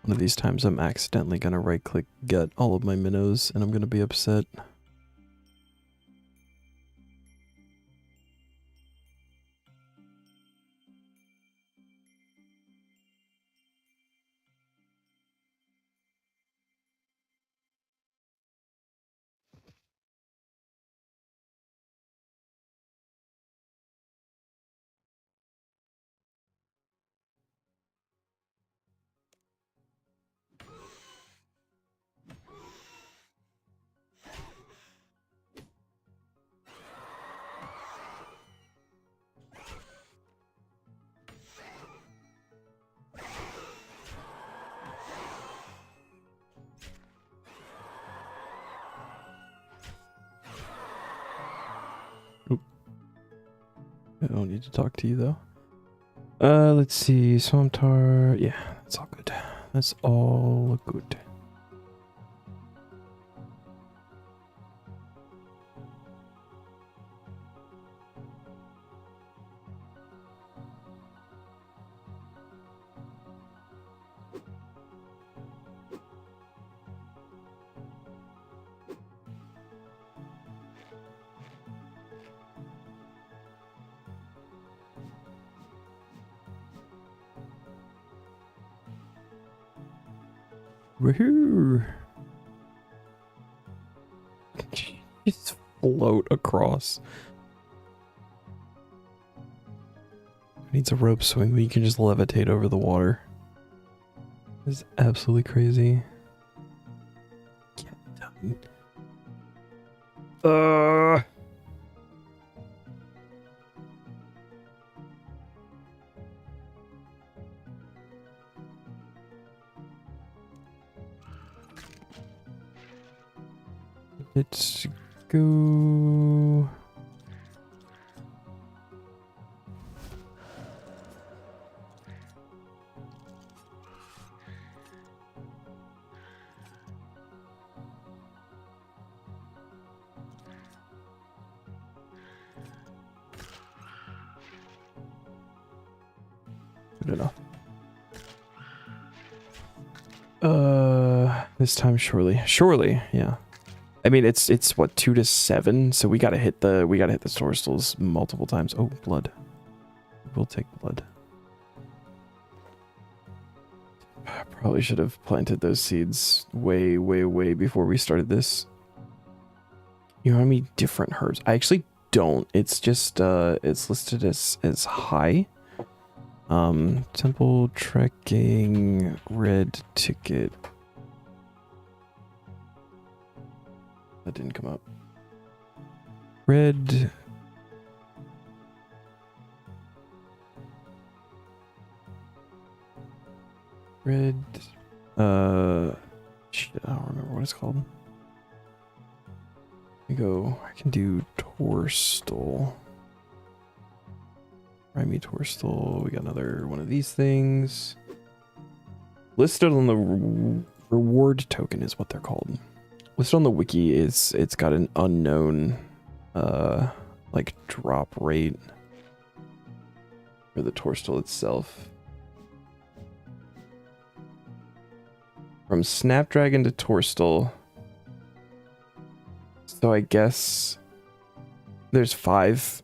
A: of these times I'm accidentally gonna right click get all of my minnows and I'm gonna be upset. don't need to talk to you though. Let's see. Swamp tar. Yeah, that's all good. That's all good. Woohoo! Just float across. Needs a rope swing, but you can just levitate over the water. This is absolutely crazy. Get done. Let's go. Good enough. This time surely, yeah. I mean, it's what, 2 to 7, so we gotta hit the store stalls multiple times. Oh, blood. We'll take blood. Probably should have planted those seeds way before we started this. You know how many different herbs? I actually don't. It's just it's listed as high. Temple trekking red ticket. That didn't come up. Red. Shit, I don't remember what it's called. I can do Torstal. Grimy Torstal. We got another one of these things. Listed on the reward token is what they're called. Listed on the wiki is it's got an unknown like drop rate for the Torstal itself. From Snapdragon to Torstal. So I guess there's 5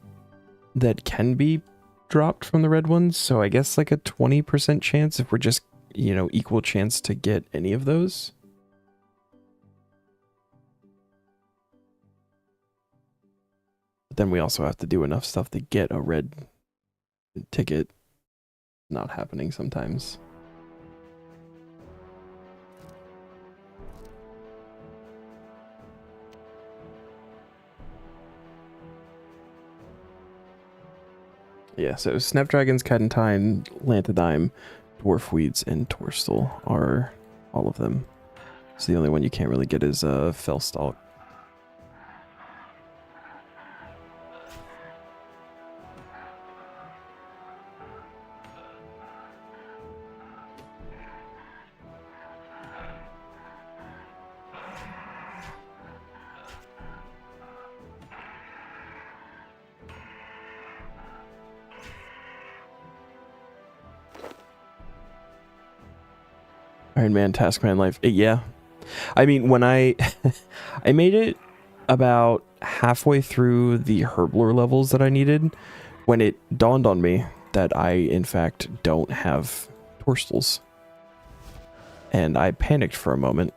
A: that can be dropped from the red ones. So I guess like a 20% chance if we're just, you know, equal chance to get any of those. But then we also have to do enough stuff to get a red ticket. Not happening sometimes. Yeah, so Snapdragons, Cadentine, Lanthodime, Dwarfweeds, and Torstal are all of them. So the only one you can't really get is Fellstalk. Iron Man, Taskman life. Yeah. I mean, when I made it about halfway through the herblore levels that I needed, when it dawned on me that I, in fact, don't have Torstals. And I panicked for a moment.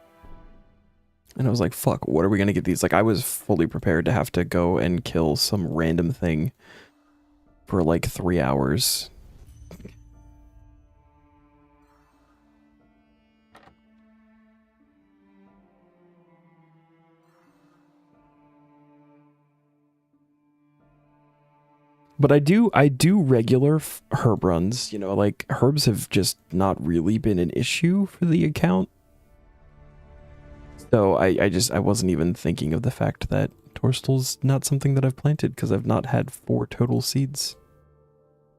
A: And I was like, fuck, what are we going to get these? Like, I was fully prepared to have to go and kill some random thing for like 3 hours. But I do regular herb runs, you know, like herbs have just not really been an issue for the account. So I wasn't even thinking of the fact that Torstal's not something that I've planted because I've not had 4 total seeds.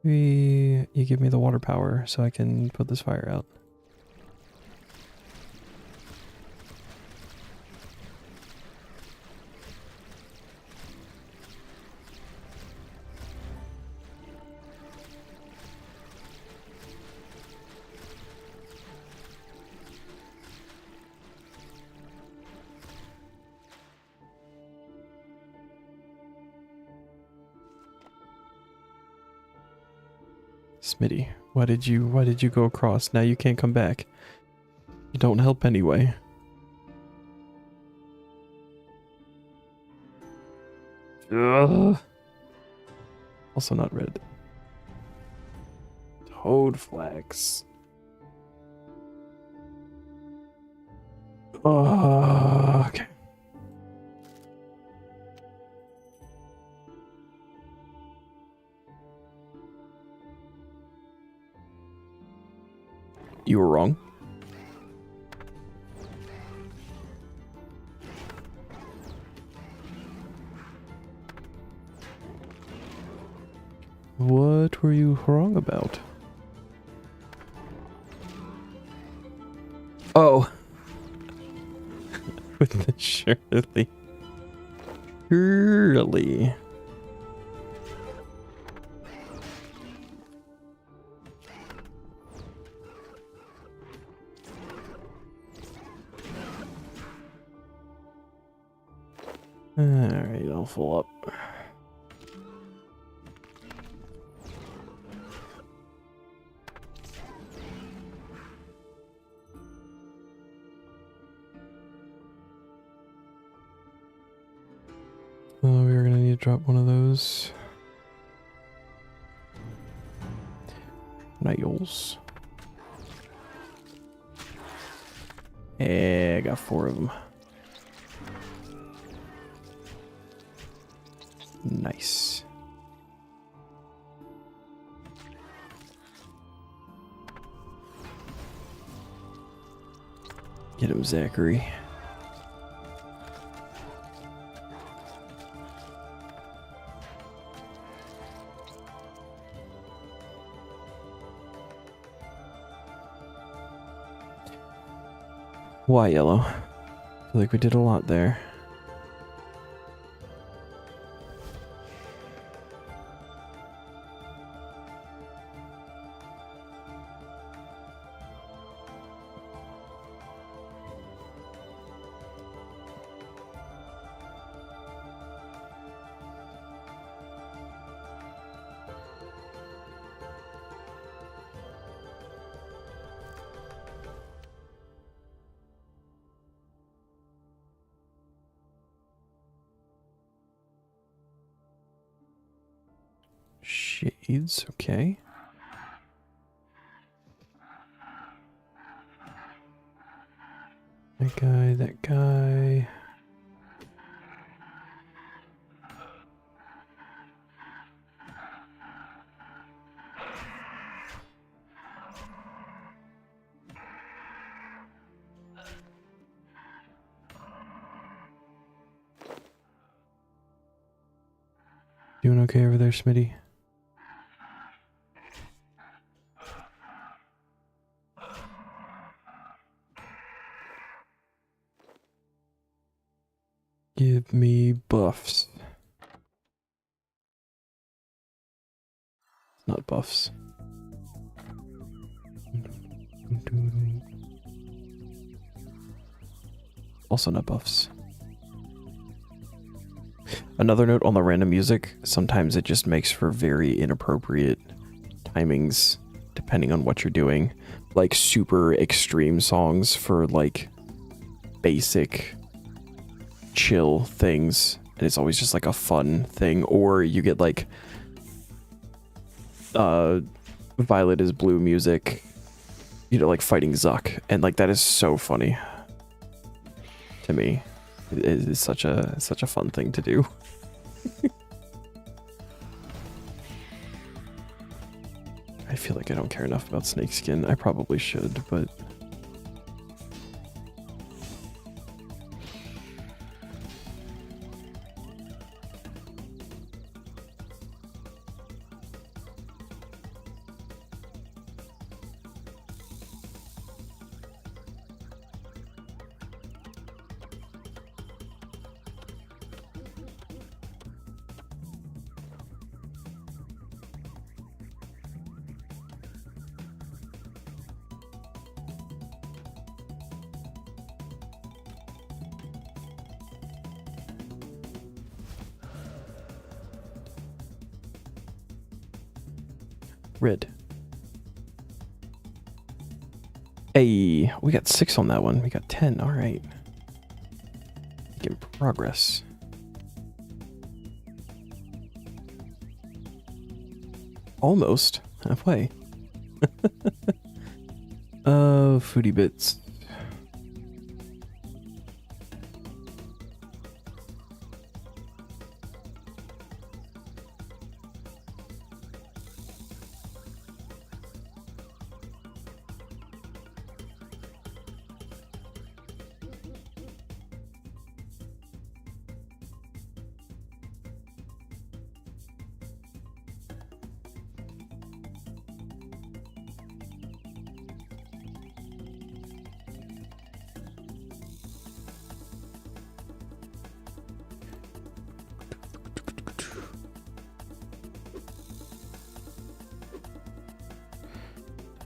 A: Maybe you give me the water power so I can put this fire out. Smitty, why did you go across? Now you can't come back. You don't help anyway. Ugh. Also not red. Toad flax. Okay. You were wrong. What were you wrong about? Oh. With the surely. Surely. Alright, I'll full up. Oh, we're gonna need to drop one of those. Nails. Yeah, I got 4 of them. Nice. Get him, Zachary. Why yellow? I feel like we did a lot there. Shades, okay. That guy, that guy. Doing okay over there, Smitty? Give me buffs. Not buffs. Also not buffs. Another note on the random music, sometimes it just makes for very inappropriate timings depending on what you're doing. Like super extreme songs for like basic chill things, and it's always just like a fun thing. Or you get like Violet is Blue music, you know, like fighting Zuck, and like that is so funny to me. It is such a fun thing to do. I feel like I don't care enough about Snakeskin. I probably should, but Red. Hey, we got 6 on that one. We got 10. All right. Making progress. Almost halfway. Foodie bits.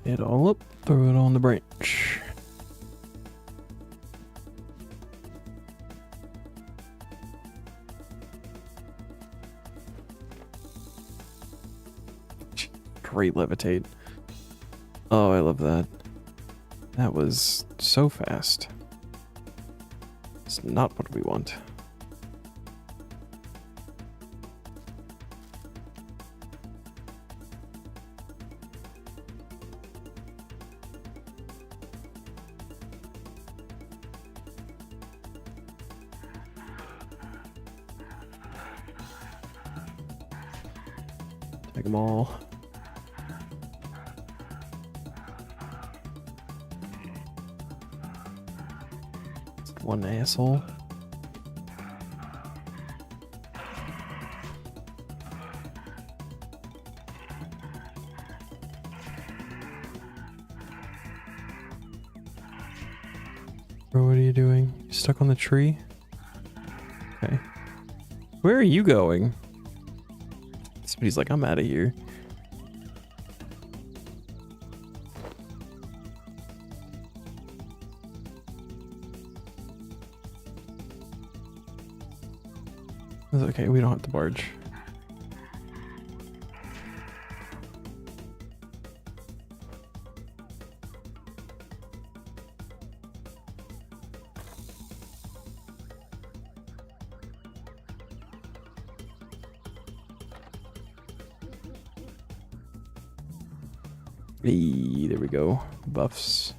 A: It all up, throw it on the branch. Great levitate. Oh, I love that. That was so fast. It's not what we want. Take them all. One asshole. Bro, what are you doing? You stuck on the tree? Okay. Where are you going? Somebody's like, I'm out of here. It's okay, we don't have to barge. Hey, there we go. Buffs.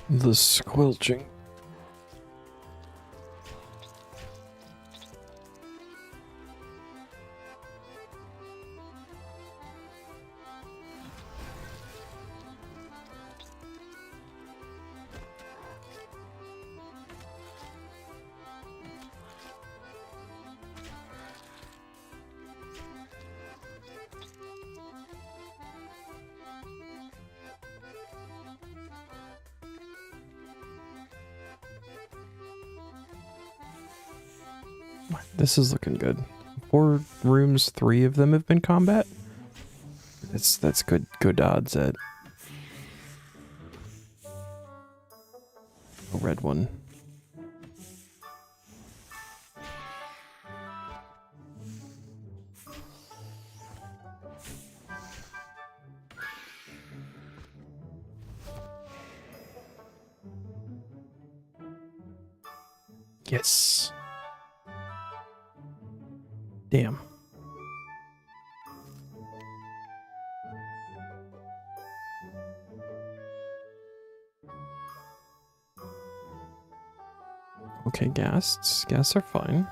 A: The squelching. This is looking good. 4 rooms, 3 of them have been combat. That's good odds at a red one. Yes. Damn. Okay, ghasts. Ghasts are fine.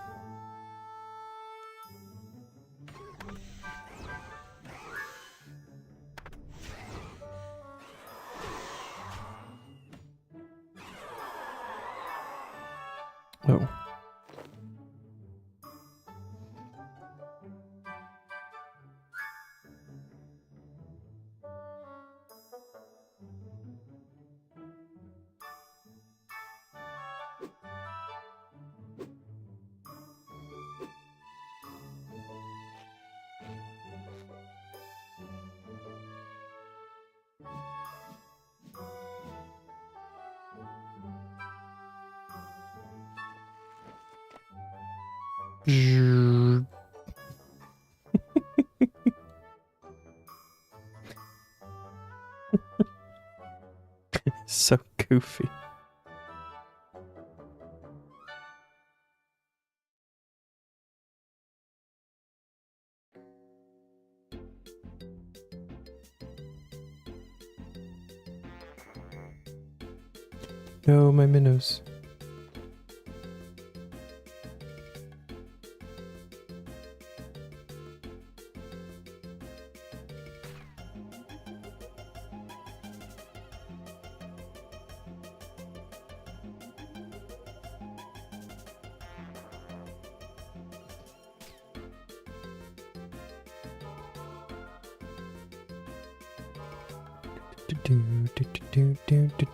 A: Oh. So goofy. No, my minnows.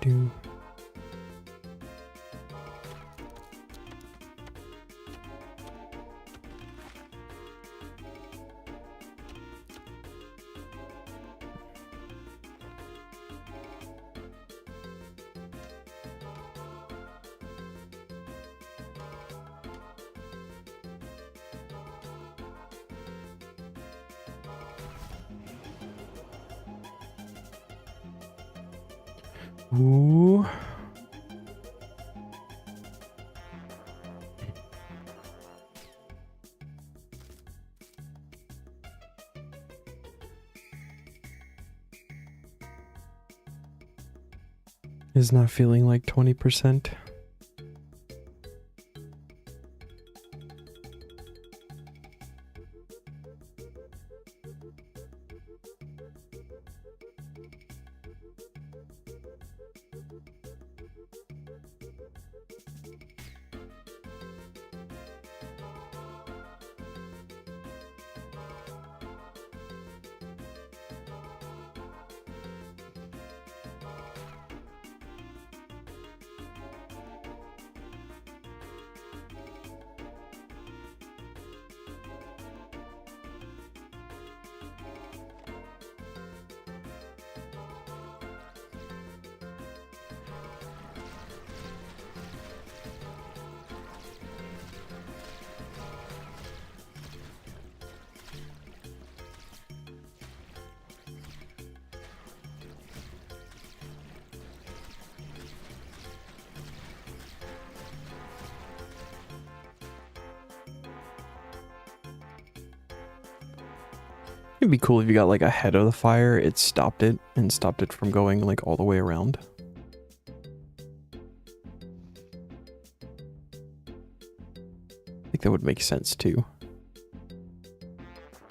A: Do. Ooh. Is not feeling like 20%. It'd be cool if you got like ahead of the fire, it stopped it and stopped it from going like all the way around. I think that would make sense too.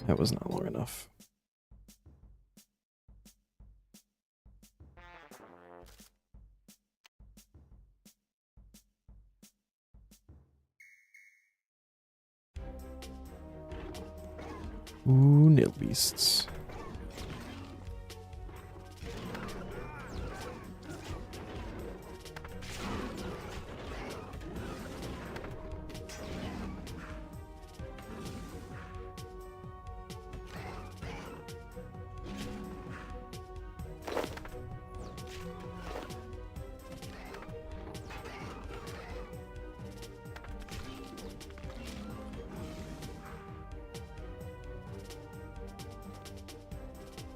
A: That was not long enough. Ooh, nail beasts.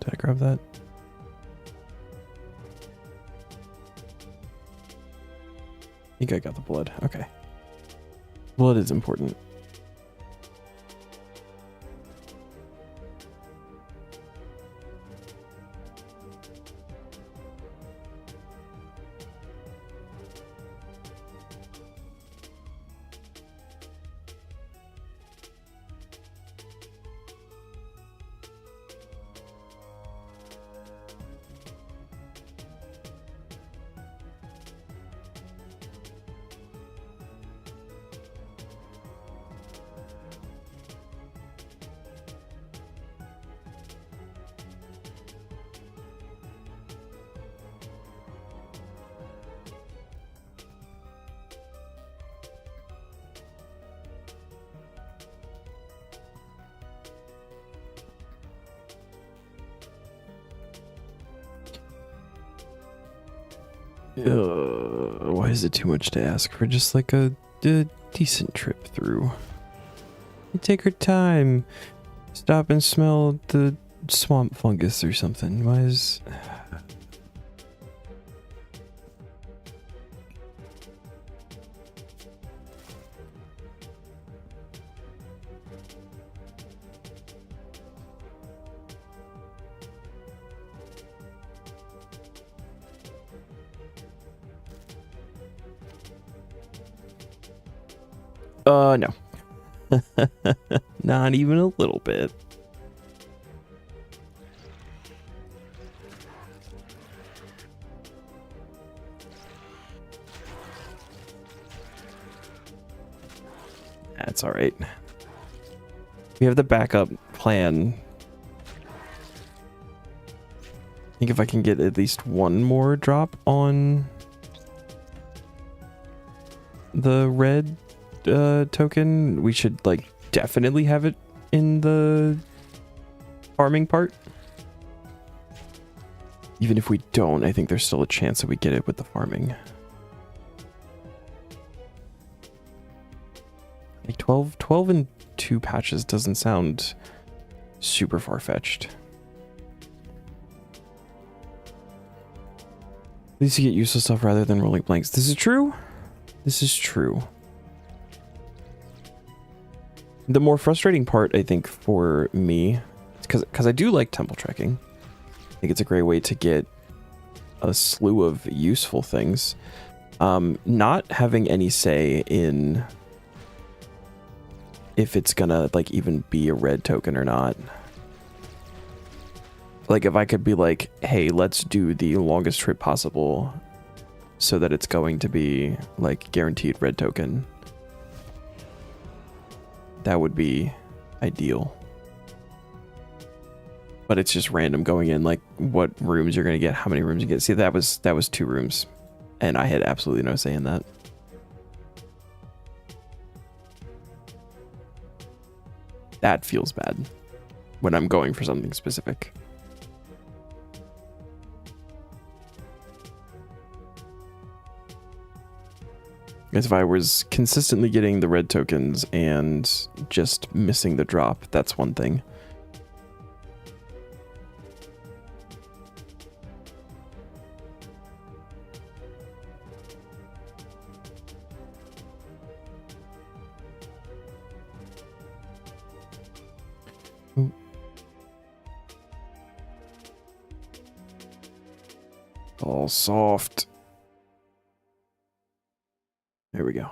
A: Did I grab that? I think I got the blood. Okay. Blood is important. Why is it too much to ask for just like a decent trip through? You take her time. Stop and smell the swamp fungus or something. Why is... No. Not even a little bit. That's all right. We have the backup plan. I think if I can get at least one more drop on the red token, we should like definitely have it in the farming part. Even if we don't, I think there's still a chance that we get it with the farming. Like 12 and 2 patches doesn't sound super far-fetched. At least you get useful stuff rather than rolling blanks. This is true. This is true. The more frustrating part, I think, for me, because I do like temple trekking. I think it's a great way to get a slew of useful things. Not having any say in if it's gonna like even be a red token or not. Like if I could be like, hey, let's do the longest trip possible so that it's going to be like guaranteed red token. That would be ideal. But it's just random going in, like what rooms you're gonna get, how many rooms you get. See, that was 2 rooms, and I had absolutely no say in that. That feels bad when I'm going for something specific. As if I was consistently getting the red tokens and just missing the drop, that's one thing. Ooh. All soft. There we go.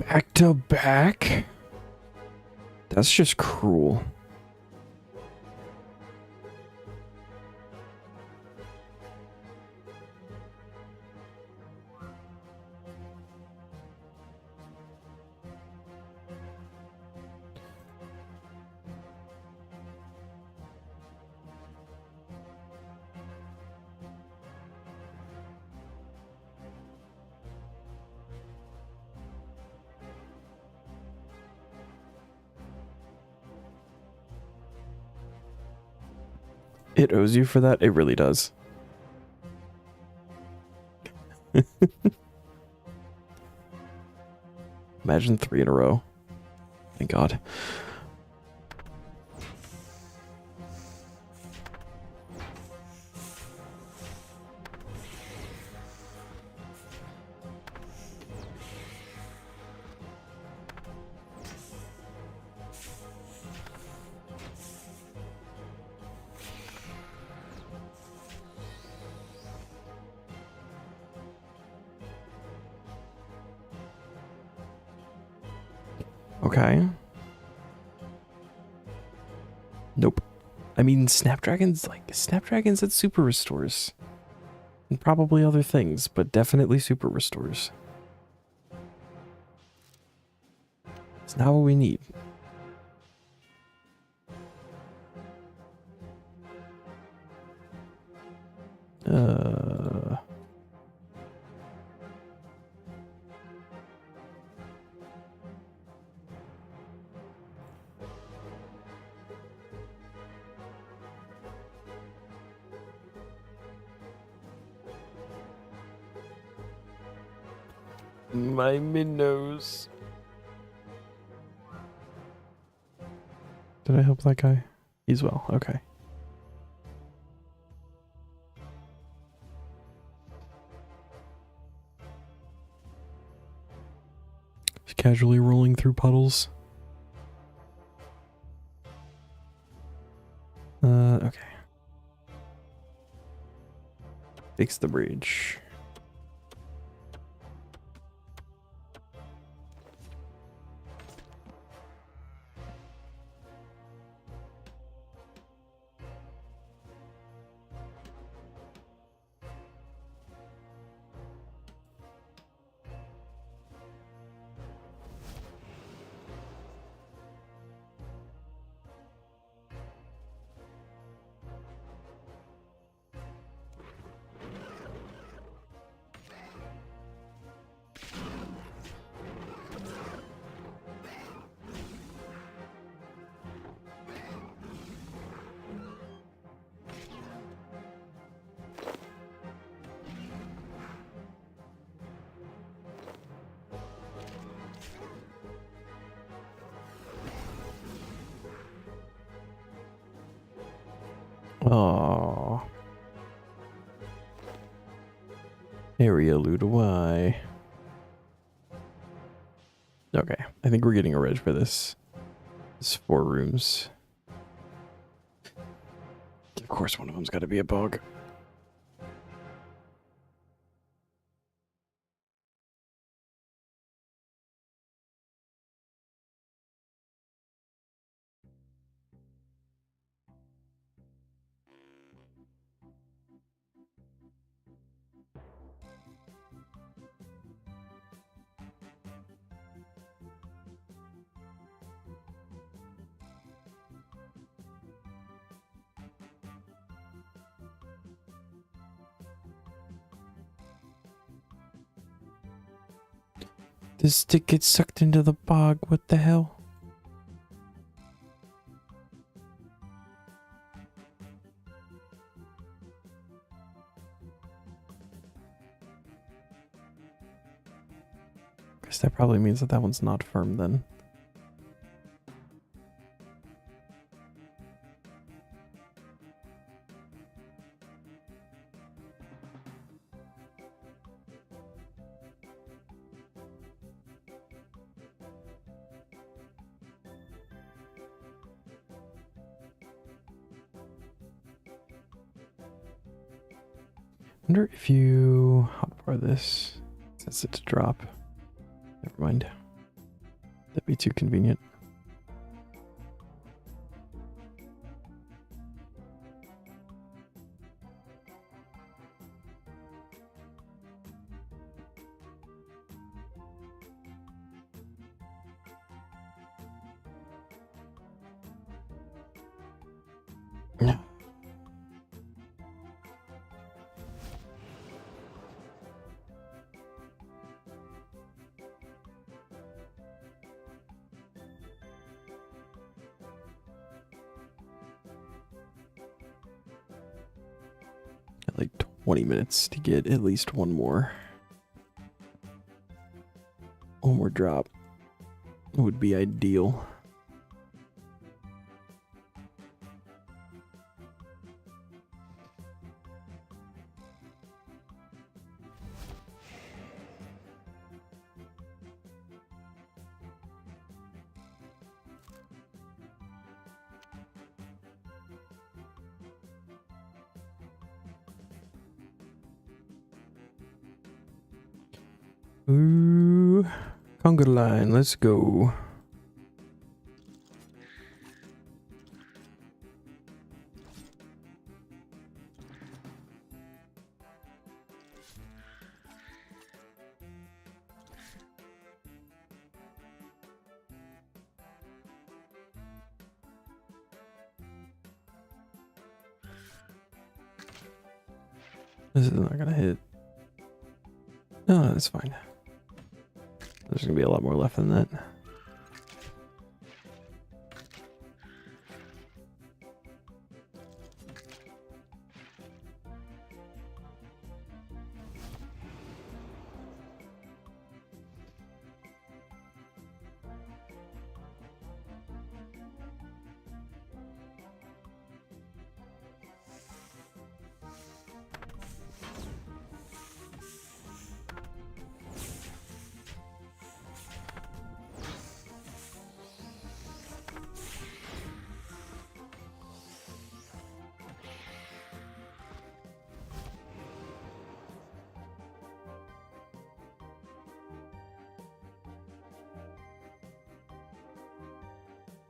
A: Back to back? That's just cruel. It owes you for that? It really does. Imagine 3 in a row. Thank God. Okay. Nope. I mean, Snapdragon's at super restores. And probably other things, but definitely super restores. It's not what we need. My minnows. Did I help that guy? He's well, okay. Just casually rolling through puddles. Okay. Fix the bridge. Oh, area Ludawai. Okay, I think we're getting a reg for this. It's 4 rooms. Of course, one of them's got to be a bug. This stick gets sucked into the bog. What the hell? Guess that probably means that that one's not firm then. Wonder if you hotbar this, sets it to drop. Never mind. That'd be too convenient. No. Like 20 minutes to get at least one more drop would be ideal. Ooh, conga line, let's go. This is not gonna hit. No, that's fine. There's gonna be a lot more left than that.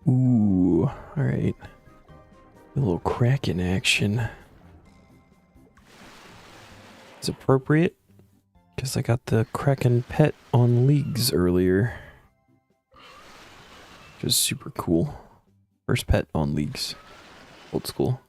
A: Ooh, alright. A little Kraken action. It's appropriate, because I got the Kraken pet on leagues earlier. Which is super cool. First pet on leagues. Old school.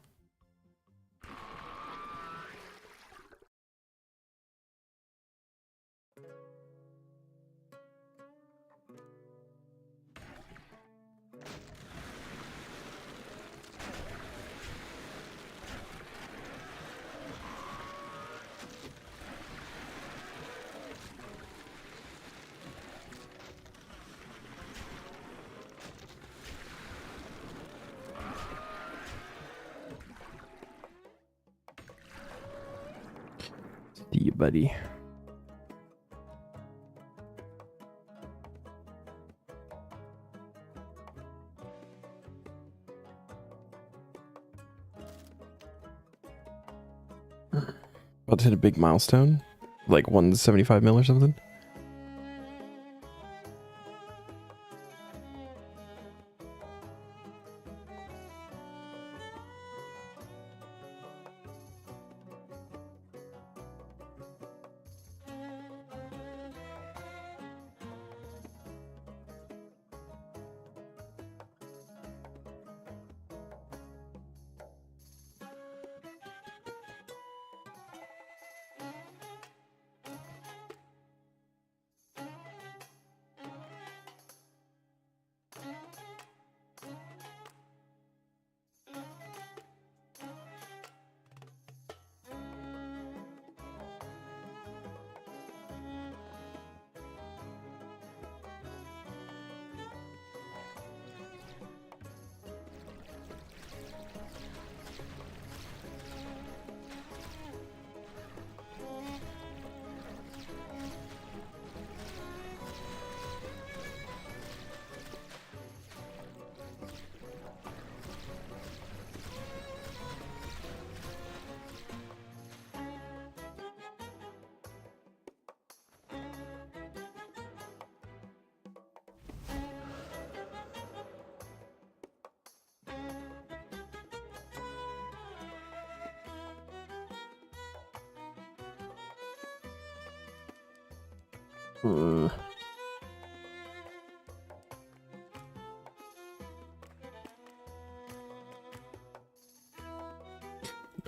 A: See you, buddy. About to hit a big milestone, like 175 mil or something.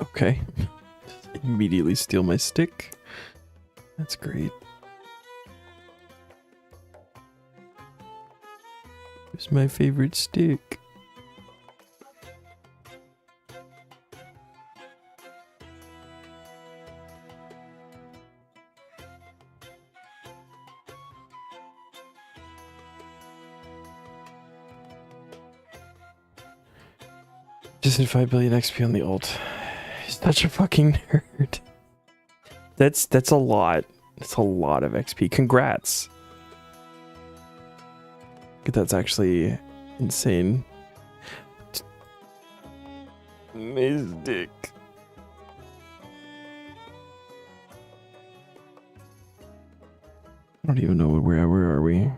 A: Okay. Immediately steal my stick. That's great. It's my favorite stick. Just did 5 billion XP on the ult. He's such a fucking nerd. That's a lot. That's a lot of XP. Congrats. That's actually insane. Mystic. I don't even know where are we?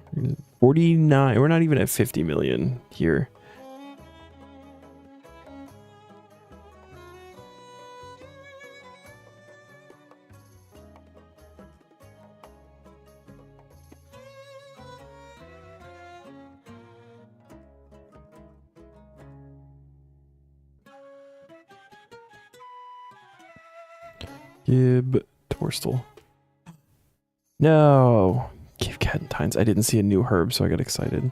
A: 49. We're not even at 50 million here. Gib Torstel. No. Cave Catentines. I didn't see a new herb, so I got excited.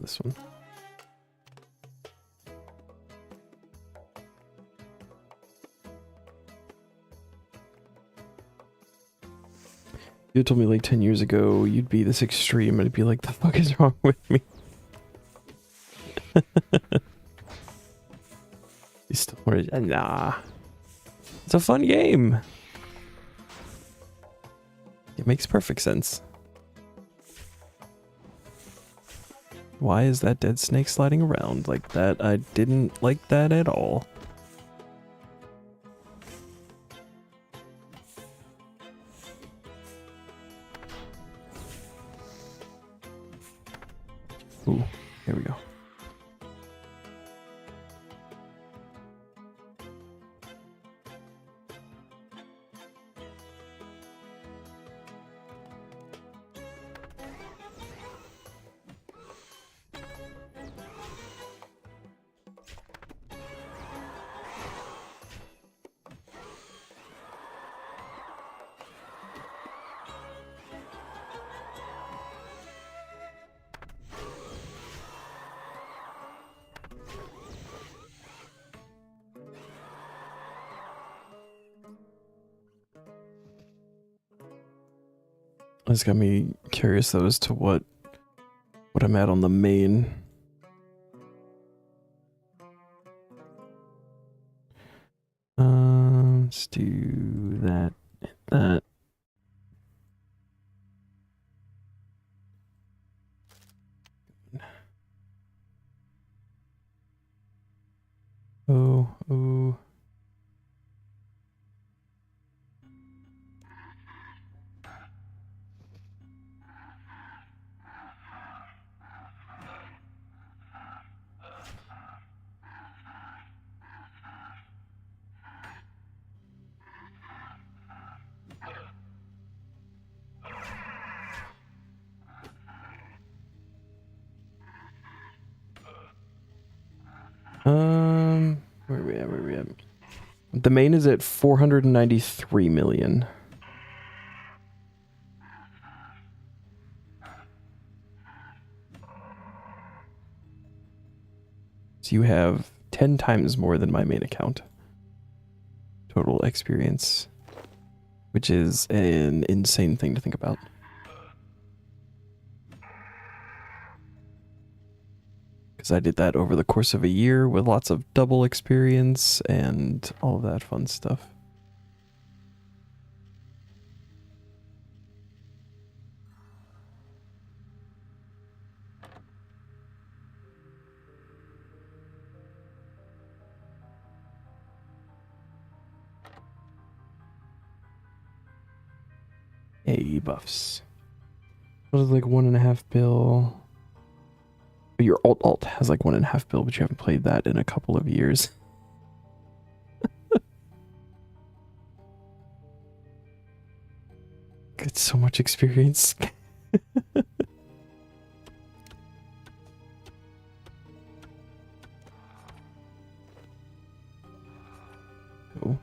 A: This one. You told me like 10 years ago you'd be this extreme, and I'd be like, the fuck is wrong with me? You still want to... Nah. It's a fun game. It makes perfect sense. Why is that dead snake sliding around like that? I didn't like that at all. Ooh, here we go. This got me curious though as to what I'm at on the main. Let's do that. That. Oh. Where are we at? The main is at 493 million. So you have 10 times more than my main account. Total experience. Which is an insane thing to think about. Because I did that over the course of a year with lots of double experience and all of that fun stuff. Hey, buffs. What is like 1.5 bill? Your alt has like 1.5 bill, but you haven't played that in a couple of years. Get so much experience. Oh.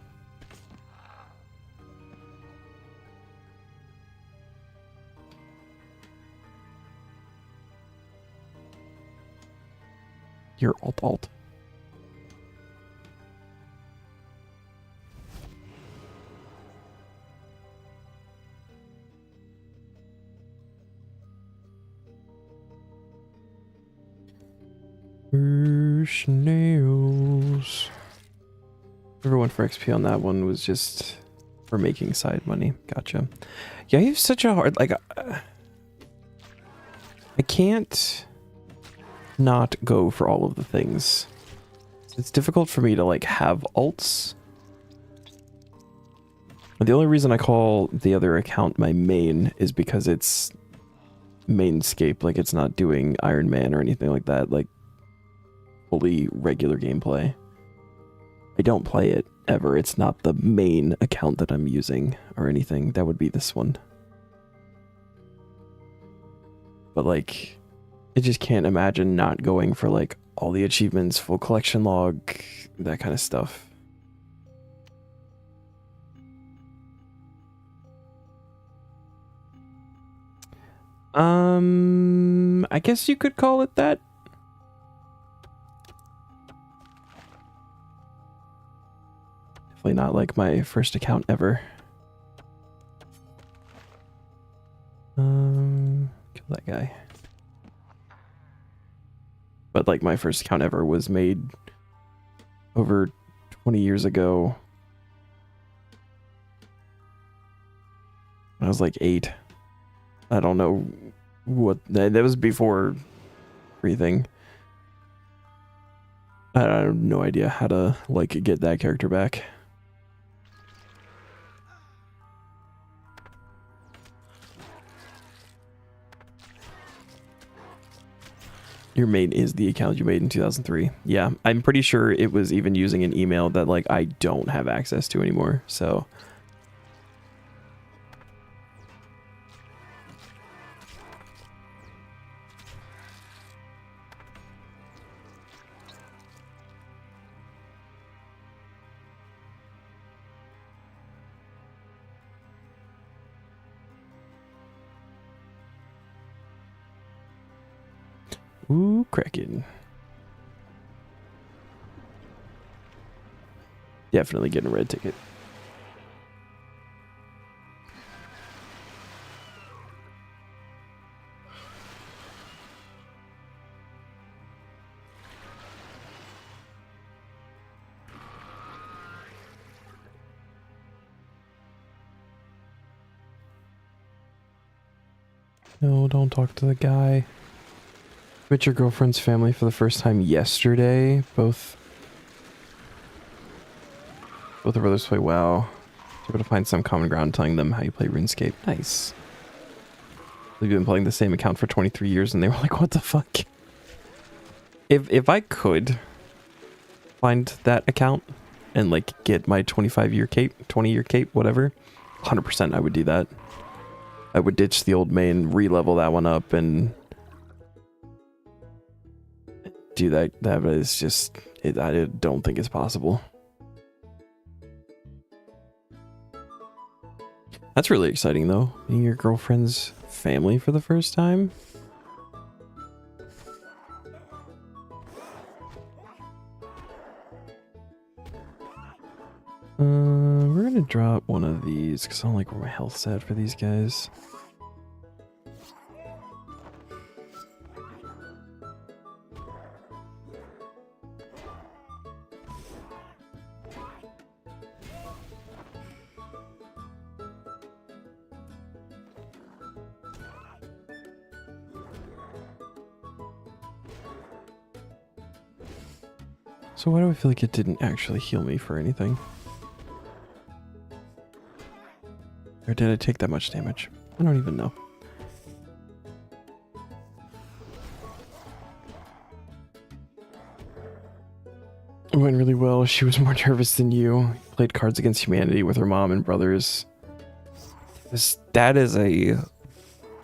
A: Your alt. Snails. Everyone for XP on that one was just for making side money. Gotcha. Yeah, you have such a hard, like, I can't not go for all of the things. It's difficult for me to like have alts. The only reason I call the other account my main is because it's mainscape, like it's not doing Iron Man or anything like that, like fully regular gameplay. I don't play it ever. It's not the main account that I'm using or anything. That would be this one. But like, I just can't imagine not going for like all the achievements, full collection log, that kind of stuff. I guess you could call it that. Definitely not like my first account ever. Kill that guy. But like my first account ever was made over 20 years ago. I was like 8. I don't know what that was before everything. I have no idea how to like get that character back. Your main is the account you made in 2003. Yeah, I'm pretty sure it was even using an email that like I don't have access to anymore. So ooh, cracking. Definitely getting a red ticket. No, don't talk to the guy. Met your girlfriend's family for the first time yesterday. Both her brothers play WoW. Able to find some common ground telling them how you play RuneScape. Nice. We've been playing the same account for 23 years and they were like, what the fuck? If I could find that account and like get my 25-year cape, 20-year cape, whatever, 100% I would do that. I would ditch the old main, re-level that one up and do that. That is just, I don't think it's possible. That's really exciting though, meeting your girlfriend's family for the first time. We're gonna drop one of these because I don't like where my health's at for these guys. So why do I feel like it didn't actually heal me for anything? Or did I take that much damage? I don't even know. It went really well. She was more nervous than you. Played Cards Against Humanity with her mom and brothers. That is a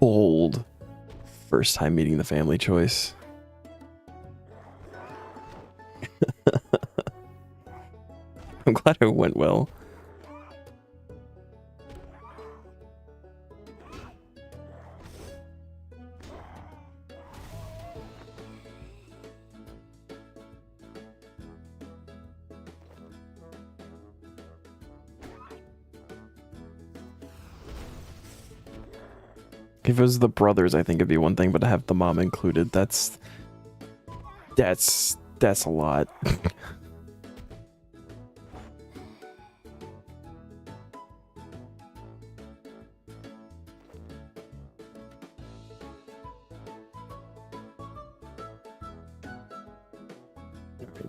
A: bold first time meeting the family choice. I'm glad it went well. If it was the brothers, I think it'd be one thing, but to have the mom included, that's a lot.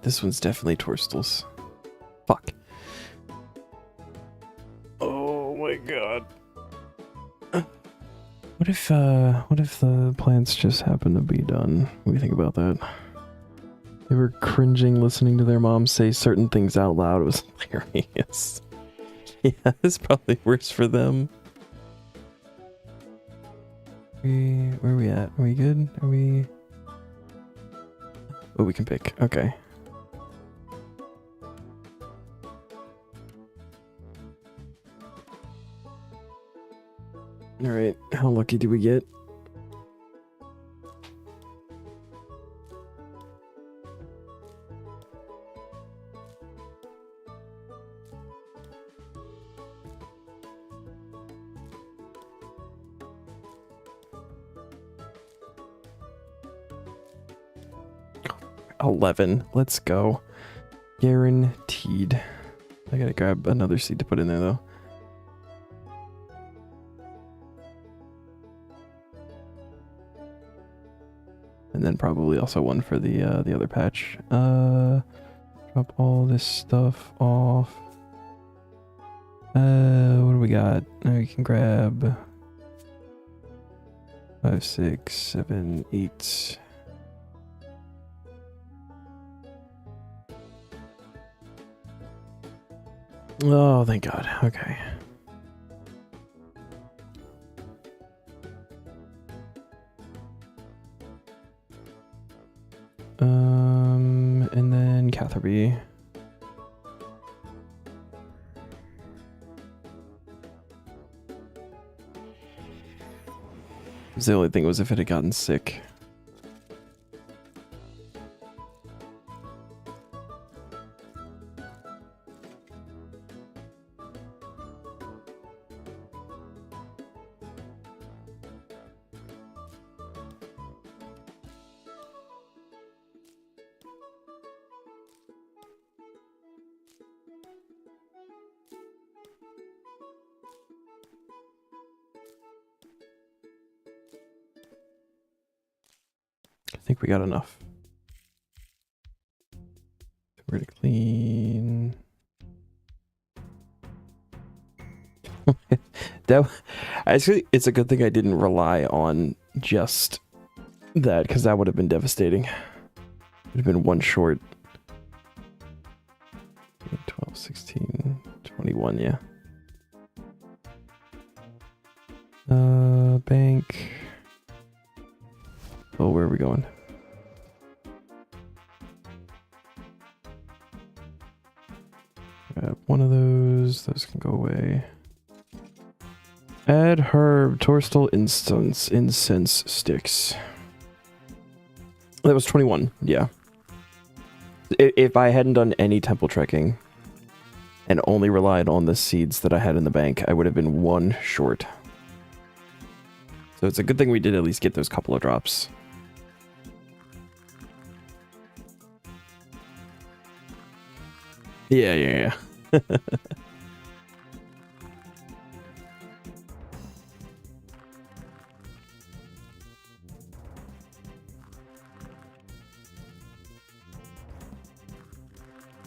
A: This one's definitely Torstles. Fuck. Oh my god. What if the plants just happen to be done? What do you think about that? They were cringing listening to their mom say certain things out loud. It was hilarious. Yeah, it's probably worse for them. Where are we at? Are we good? Are we... Oh, we can pick. Okay. All right. How lucky do we get? $11. Let's go. Guaranteed. I gotta grab another seed to put in there though. And then probably also one for the other patch. Drop all this stuff off. What do we got? Now we can grab 5, 6, 7, 8. Oh, thank God. Okay. And then Catherby. The only thing was if it had gotten sick. I think we got enough. We're gonna clean. That actually, it's a good thing I didn't rely on just that, because that would have been devastating. Would have been one short. 12, 16, 21, yeah. Bank. Oh, where are we going? Grab one of those. Those can go away. Add herb, torstal incense sticks. That was 21, yeah. If I hadn't done any temple trekking and only relied on the seeds that I had in the bank, I would have been one short. So it's a good thing we did at least get those couple of drops. Yeah.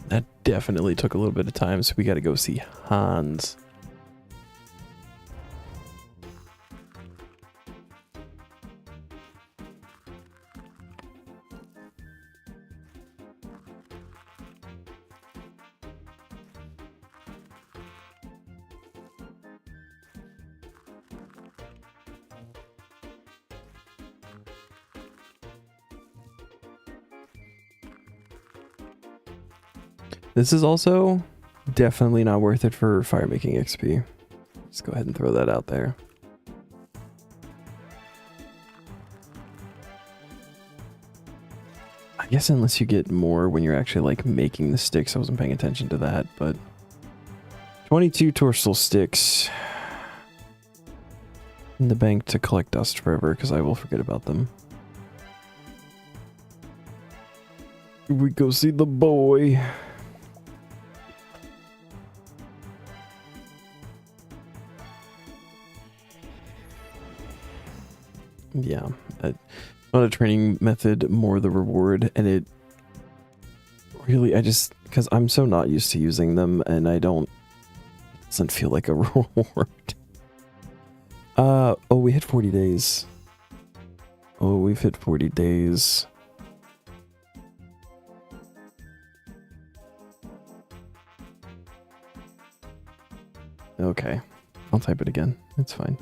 A: That definitely took a little bit of time, so we got to go see Hans. This is also definitely not worth it for fire making XP. Just go ahead and throw that out there. I guess unless you get more when you're actually like making the sticks. I wasn't paying attention to that, but 22 torsal sticks in the bank to collect dust forever, because I will forget about them. We go see the boy. Yeah, not a training method, more the reward, and it really, because I'm so not used to using them, and it doesn't feel like a reward. Oh, we hit 40 days. Oh, we've hit 40 days. Okay, I'll type it again, it's fine.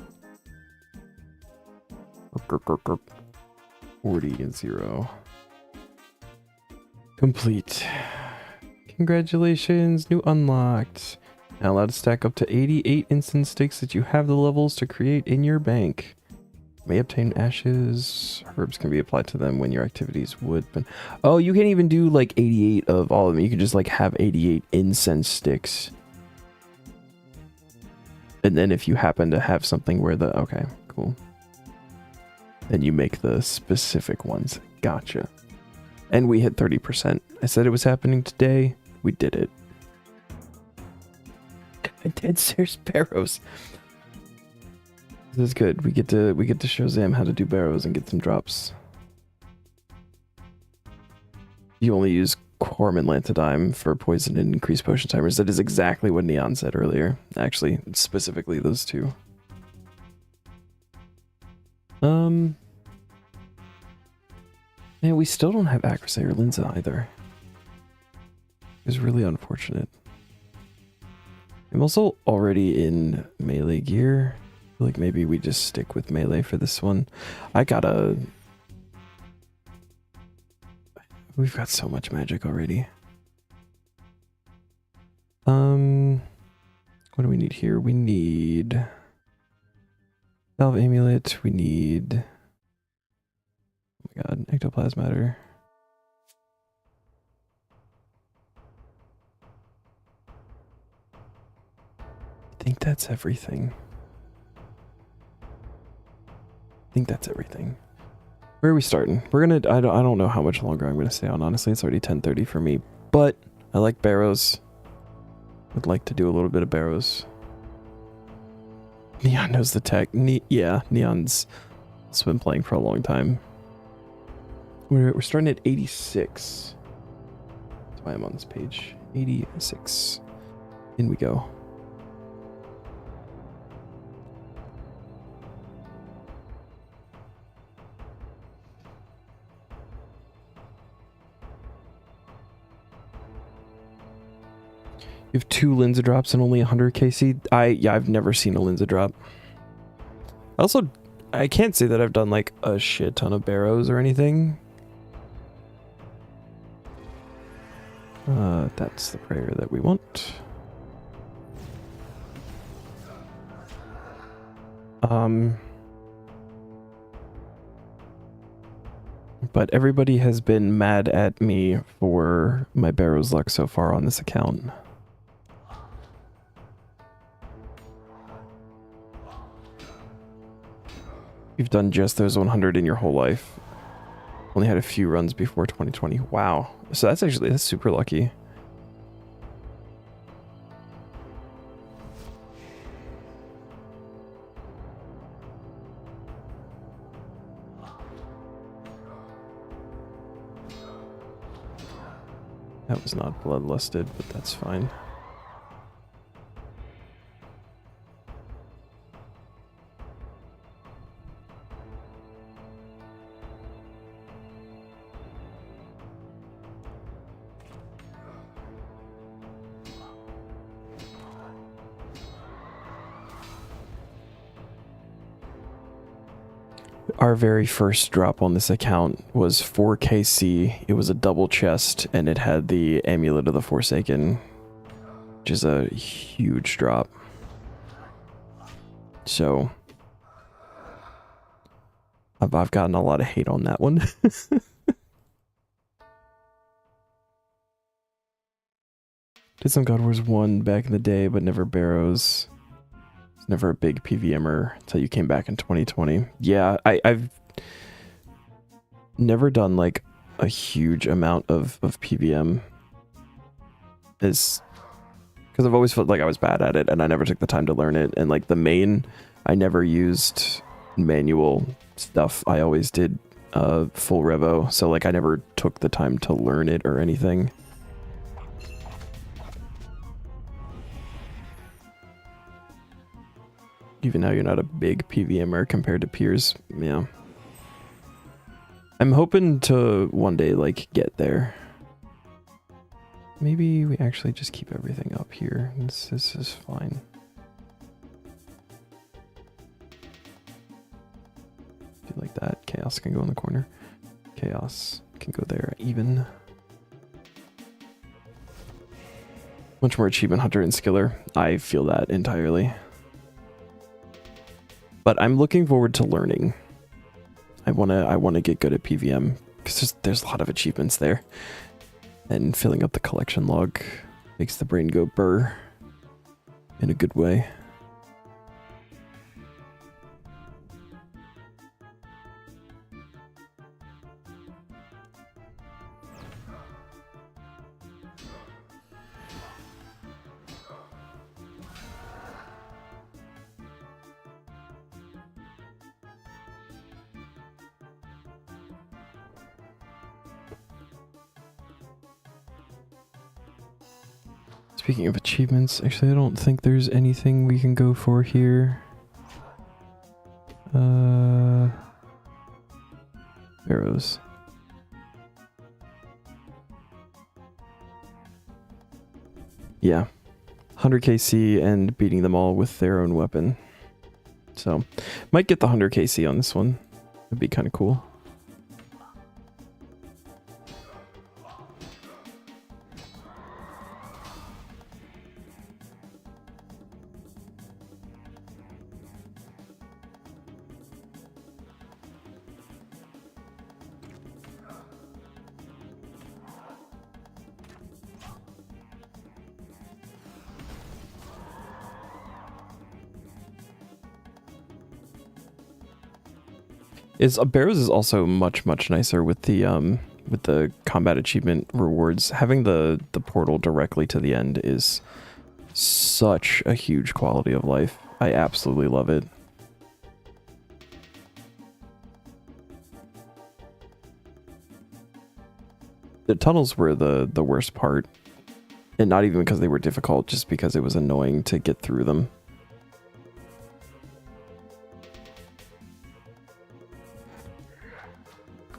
A: 40 and 0. Complete. Congratulations, new unlocked. Now allowed to stack up to 88 instant sticks that you have the levels to create in your bank. May obtain ashes. Herbs can be applied to them when your activities would. But oh, you can't even do like 88 of all of them. You can just like have 88 incense sticks. And then if you happen to have something where the... Okay, cool. Then you make the specific ones. Gotcha. And we hit 30%. I said it was happening today. We did it. Dead Stairs Barrows. This is good. We get to show Zam how to do barrows and get some drops. You only use Quorum and Lantidime for poison and increased potion timers. That is exactly what Neon said earlier. Actually, specifically those two. Man, we still don't have Acrosay or Linza either. It's really unfortunate. I'm also already in melee gear. I feel like maybe we just stick with melee for this one. We've got so much magic already. What do we need here? We need Valve Amulet. We need... Oh my god, Ectoplasmatter. I think that's everything. Where are we starting? We're gonna... I don't know how much longer I'm gonna stay on. Honestly, it's already 10:30 for me. But I like barrows. Would like to do a little bit of barrows. Neon knows the tech. Yeah, Neon's also been playing for a long time. We're starting at 86. That's why I'm on this page. 86. In we go. You have 2 Linza drops and only 100 KC. I've never seen a Linza drop. Also, I can't say that I've done like a shit ton of barrows or anything. That's the prayer that we want. But everybody has been mad at me for my barrows luck so far on this account. You've done just those 100 in your whole life. Only had a few runs before 2020. Wow. So that's super lucky. That was not bloodlusted, but that's fine. Our very first drop on this account was 4 KC. It was a double chest, and it had the Amulet of the Forsaken, which is a huge drop. So, I've gotten a lot of hate on that one. Did some God Wars 1 back in the day, but never barrows. Never a big PVMer until you came back in 2020. Yeah, I've never done like a huge amount of PVM. Is because I've always felt like I was bad at it and I never took the time to learn it. And like the main, I never used manual stuff. I always did full revo. So like I never took the time to learn it or anything. Even now you're not a big PVMer compared to peers. Yeah. I'm hoping to one day, like, get there. Maybe we actually just keep everything up here. This is fine. Do like that. Chaos can go in the corner. Chaos can go there even. Much more achievement hunter and skiller. I feel that entirely. But I'm looking forward to learning. I wanna get good at PVM because there's a lot of achievements there, and filling up the collection log makes the brain go burr in a good way. Speaking of achievements, actually I don't think there's anything we can go for here. Arrows. Yeah. 100 KC and beating them all with their own weapon. So, might get the 100 KC on this one. That'd be kind of cool. Barrows is also much nicer with the combat achievement rewards. Having the portal directly to the end is such a huge quality of life. I absolutely love it. The tunnels were the worst part, and not even because they were difficult, just because it was annoying to get through them.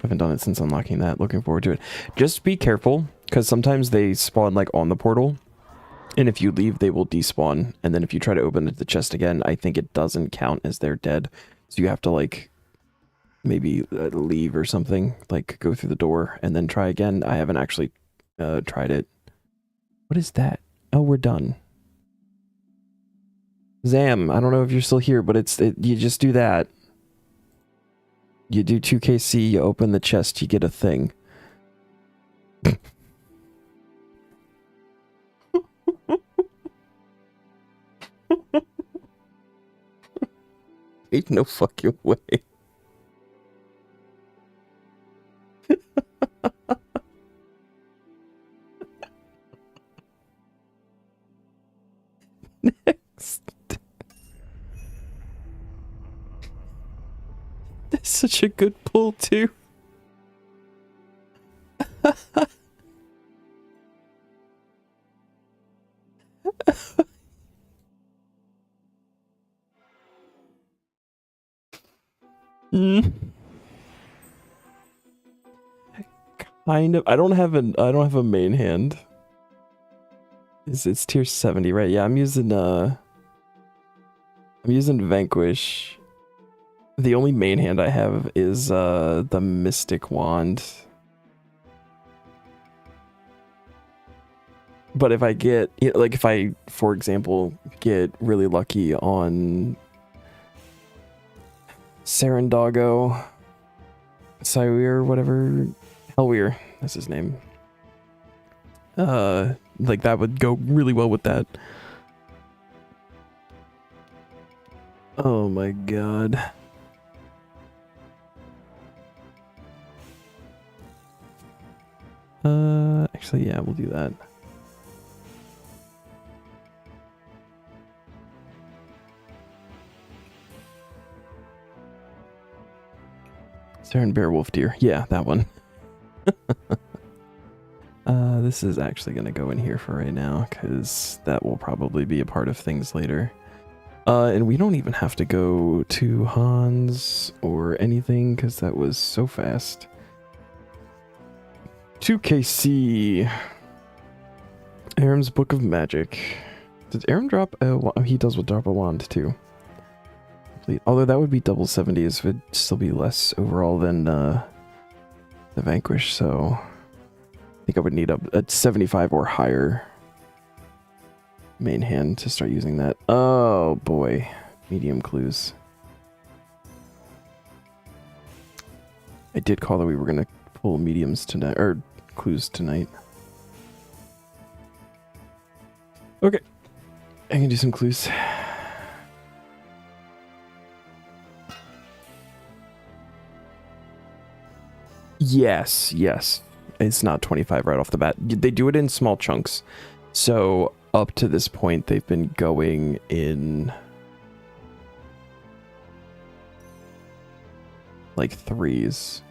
A: Haven't done it since unlocking that. Looking forward to it. Just be careful, because sometimes they spawn like on the portal, and if you leave they will despawn, and then if you try to open the chest again, I think it doesn't count as they're dead, so you have to like maybe leave or something, like go through the door and then try again. I haven't actually tried it. What is that? Oh, we're done. Zam, I don't know if you're still here, but you just do that. You do 2KC, you open the chest, you get a thing. Ain't no fucking way. Next. That's such a good pull, too. Kind of. I don't have a main hand. It's tier 70, right? Yeah, I'm using Vanquish. The only main hand I have is the Mystic Wand. But if I get, like, if I, for example, get really lucky on Sarandago, Sywir, whatever, Helwyr, that's his name. Like, that would go really well with that. Oh my god. Actually, yeah, we'll do that. Saren Bearwolf Deer. Yeah, that one. This is actually going to go in here for right now, because that will probably be a part of things later. And we don't even have to go to Hans or anything, because that was so fast. 2KC. Aram's Book of Magic. Did Aram drop a wand? He does drop a wand, too. Although that would be double 70s, it would still be less overall than the Vanquish, so I think I would need a 75 or higher main hand to start using that. Oh boy, medium clues. I did call that we were gonna pull mediums tonight, or clues tonight. Okay, I can do some clues. Yes, yes. It's not 25 right off the bat. They do it in small chunks. So up to this point, they've been going in like threes.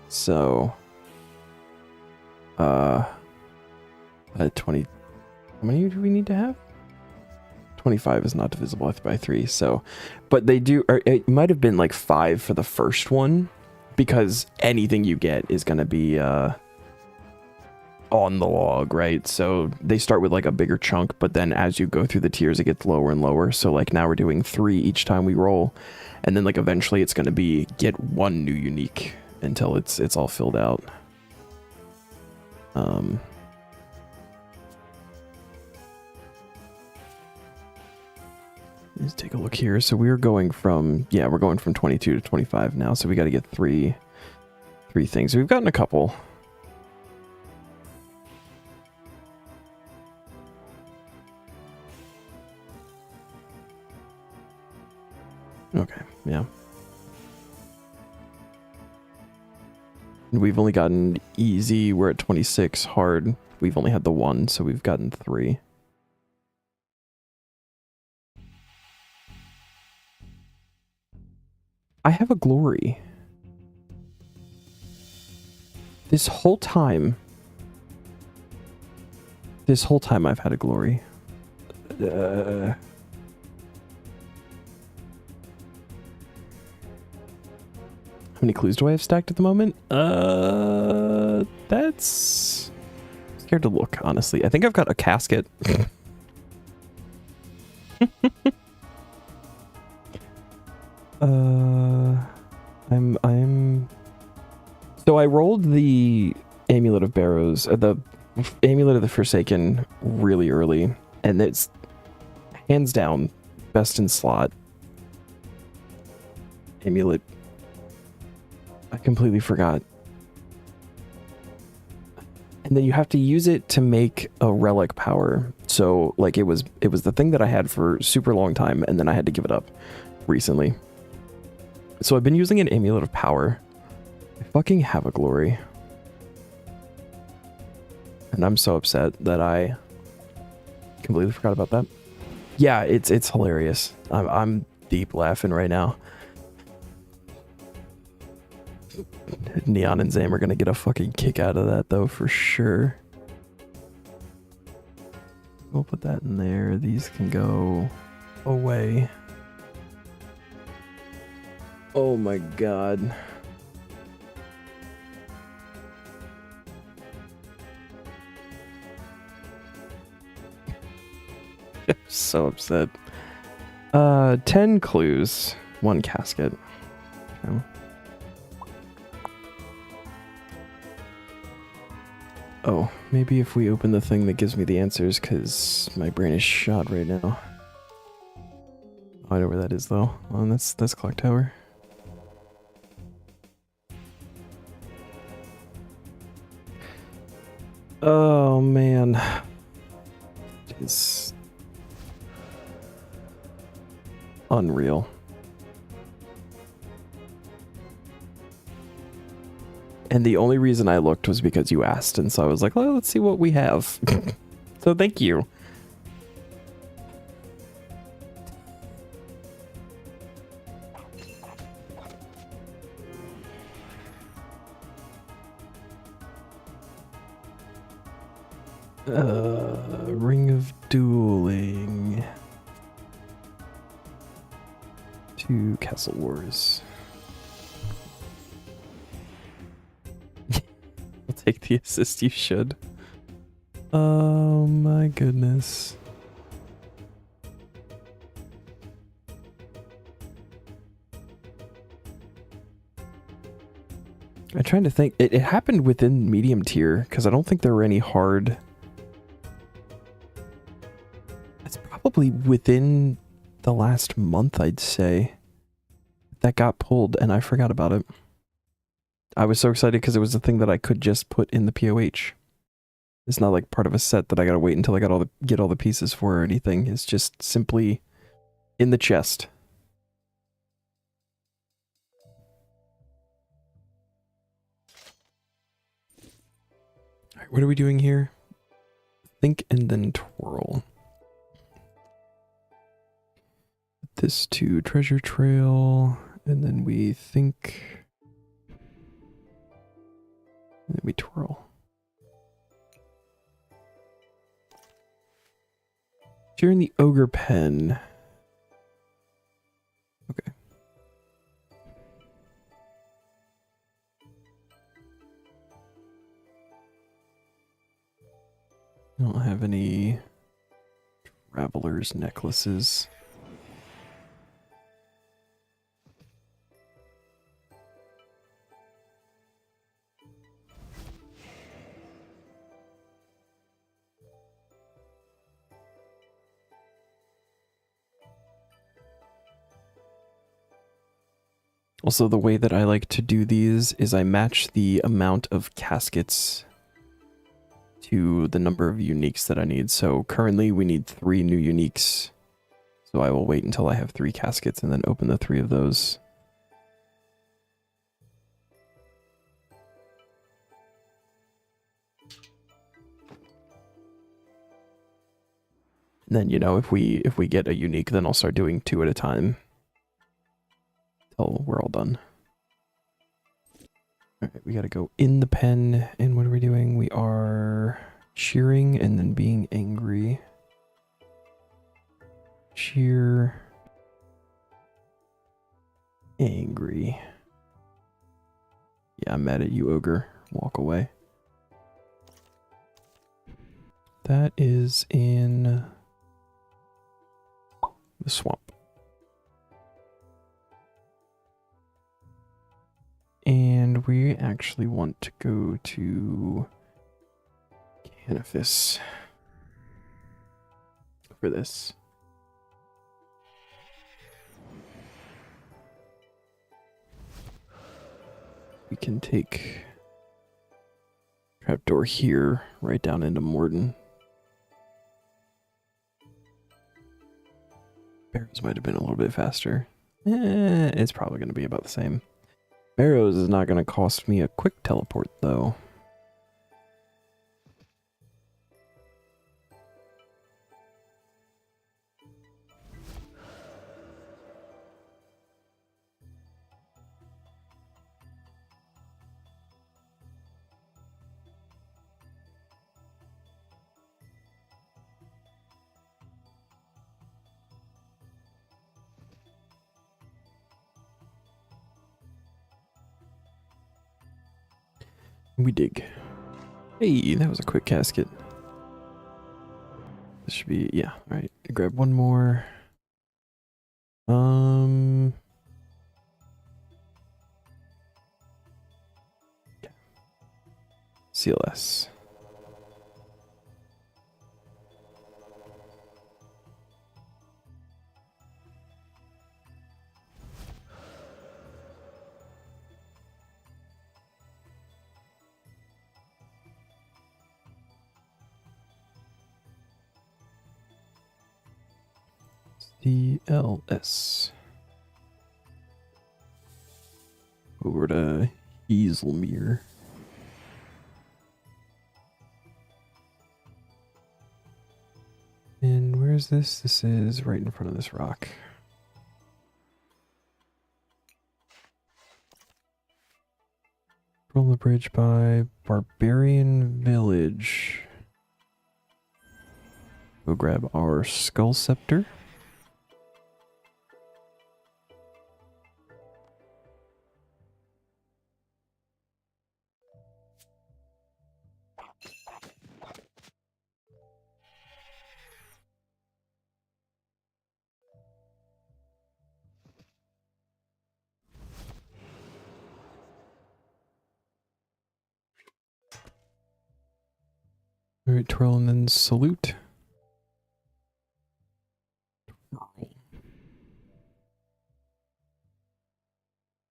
A: So 20. How many do we need to have? 25 is not divisible by 3. So, but they do. Or it might have been like 5 for the first one, because anything you get is going to be on the log, right? So they start with like a bigger chunk, but then as you go through the tiers, it gets lower and lower. So like now we're doing 3 each time we roll, and then like eventually it's going to be get 1 new unique until it's all filled out. Let's take a look here. So we're going from, yeah, we're going from 22 to 25 now. So we got to get three things. We've gotten a couple. Okay, yeah. We've only gotten easy. We're at 26. Hard, we've only had the 1, so we've gotten 3. I have a glory. This whole time I've had a glory. How many clues do I have stacked at the moment? That's... I'm scared to look, honestly. I think I've got a casket. So I rolled the Amulet of Barrows, the Amulet of the Forsaken really early, and it's hands down best in slot. Amulet. I completely forgot. And then you have to use it to make a relic power. So like it was the thing that I had for super long time, and then I had to give it up recently. So I've been using an Amulet of Power. I fucking have a glory. And I'm so upset that I completely forgot about that. Yeah, it's hilarious. I'm deep laughing right now. Neon and Zam are gonna get a fucking kick out of that though, for sure. We'll put that in there. These can go away. Oh my god. I'm so upset. 10 clues, 1 casket. Okay. Oh, maybe if we open the thing that gives me the answers, because my brain is shot right now. I know where that is though. Oh, that's Clock Tower. Oh man. It's unreal. And the only reason I looked was because you asked, and so I was like, well, let's see what we have. So thank you. Ring of Dueling. 2 Castle Wars. I'll take the assist, you should. Oh my goodness. I'm trying to think. It happened within medium tier, because I don't think there were any hard probably within the last month, I'd say, that got pulled, and I forgot about it. I was so excited because it was a thing that I could just put in the POH. It's not like part of a set that I gotta wait until I get all the pieces for or anything. It's just simply in the chest. Alright, what are we doing here? Think and then twirl. This to treasure trail, and then we think, and then we twirl. During the ogre pen. Okay. I don't have any traveler's necklaces. Also, the way that I like to do these is I match the amount of caskets to the number of uniques that I need. So currently we need 3 new uniques. So I will wait until I have 3 caskets and then open the 3 of those. And then, you know, if we get a unique, then I'll start doing 2 at a time. Till we're all done. Alright, we gotta go in the pen, and what are we doing? We are cheering and then being angry. Cheer. Angry. Yeah, I'm mad at you, ogre. Walk away. That is in the swamp. And we actually want to go to Canifis for this. We can take trapdoor here, right down into Morden. Barrows might have been a little bit faster. It's probably going to be about the same. Barrows is not going to cost me a quick teleport, though. We dig. Hey, that was a quick casket. This should be, yeah, alright. Grab one more. CLS. CLS. Over to Hazelmere. And where's this? This is right in front of this rock. Roll the bridge by Barbarian Village. Go grab our Skull Scepter. Alright, twirl and then salute.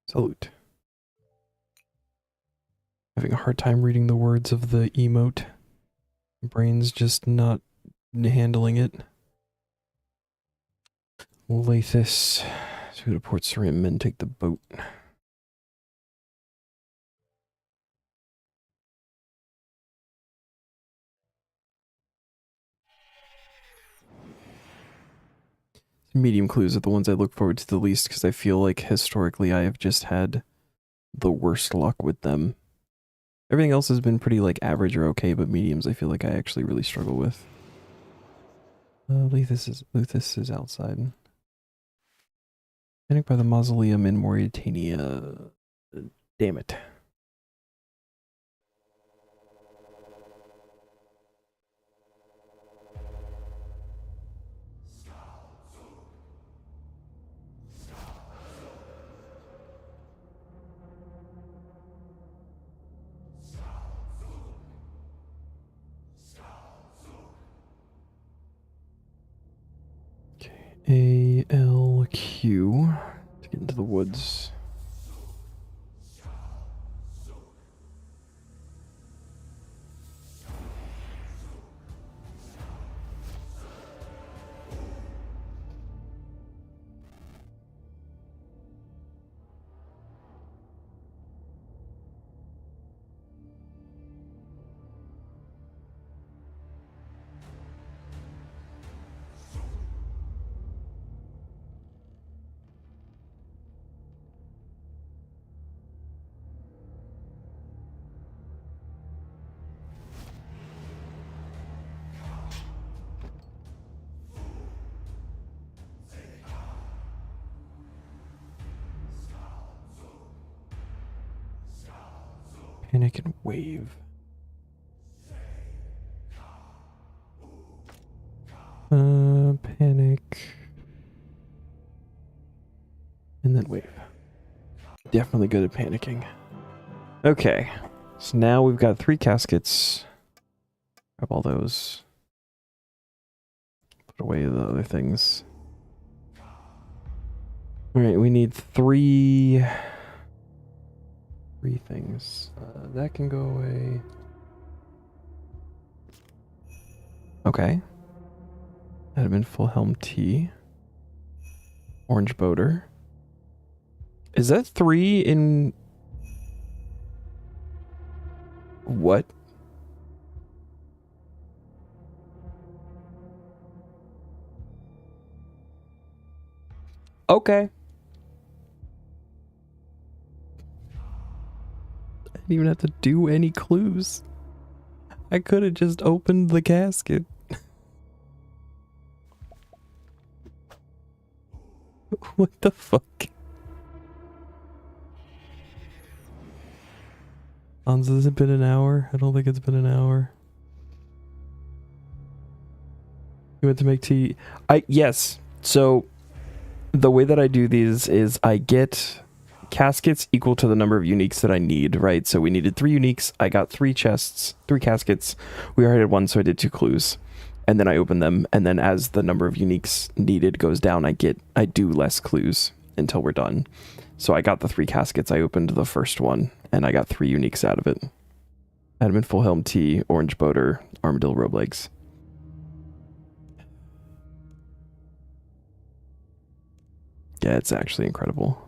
A: Salute. Having a hard time reading the words of the emote. Brain's just not handling it. Lathis. To go to Port Sarim and take the boat. Medium clues are the ones I look forward to the least because I feel like historically I have just had the worst luck with them. Everything else has been pretty like average or okay, but mediums I feel like I actually really struggle with. Luthis is outside. Panic by the mausoleum in Mauritania. Damn it. ALQ to get into the woods. Panic and wave. Panic. And then wave. Definitely good at panicking. Okay. So now we've got 3 caskets. Grab all those. Put away the other things. Alright, we need 3 things. That can go away. Okay. Adamant full helm tea. Orange boater. Is that 3 in... What? Okay. I didn't even have to do any clues. I could have just opened the casket. What the fuck? Hans, has it been an hour? I don't think it's been an hour. You went to make tea. Yes. So the way that I do these is I get caskets equal to the number of uniques that I need, right? So we needed 3 uniques. I got 3 chests, 3 caskets. We already had 1, so I did 2 clues. And then I open them, and then as the number of uniques needed goes down, I do less clues until we're done. So I got the 3 caskets. I opened the first one, and I got 3 uniques out of it. Adamant full helm tea, orange boater, armadillo robe legs. Yeah, it's actually incredible.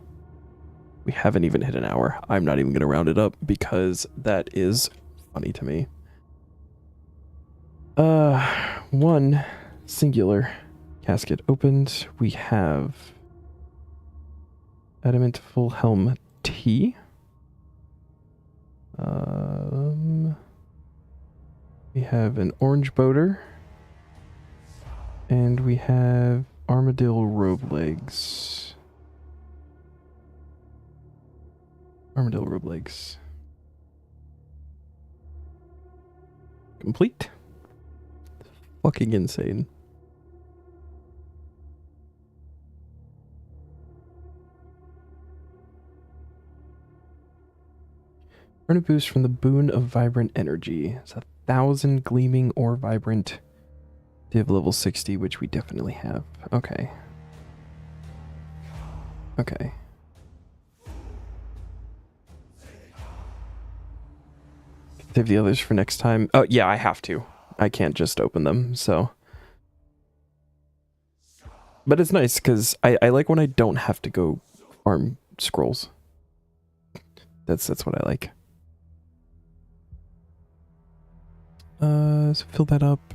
A: We haven't even hit an hour. I'm not even going to round it up because that is funny to me. 1 singular casket opened. We have adamant full helm tea. We have an orange boater. And we have armadillo robe legs. Armadillo robe legs. Complete. Fucking insane. Earn a boost from the boon of vibrant energy. It's 1,000 gleaming or vibrant. Div level 60, which we definitely have. Okay. Okay. Save the others for next time. Oh, yeah, I have to. I can't just open them, so. But it's nice, because I like when I don't have to go farm scrolls. That's what I like. So fill that up.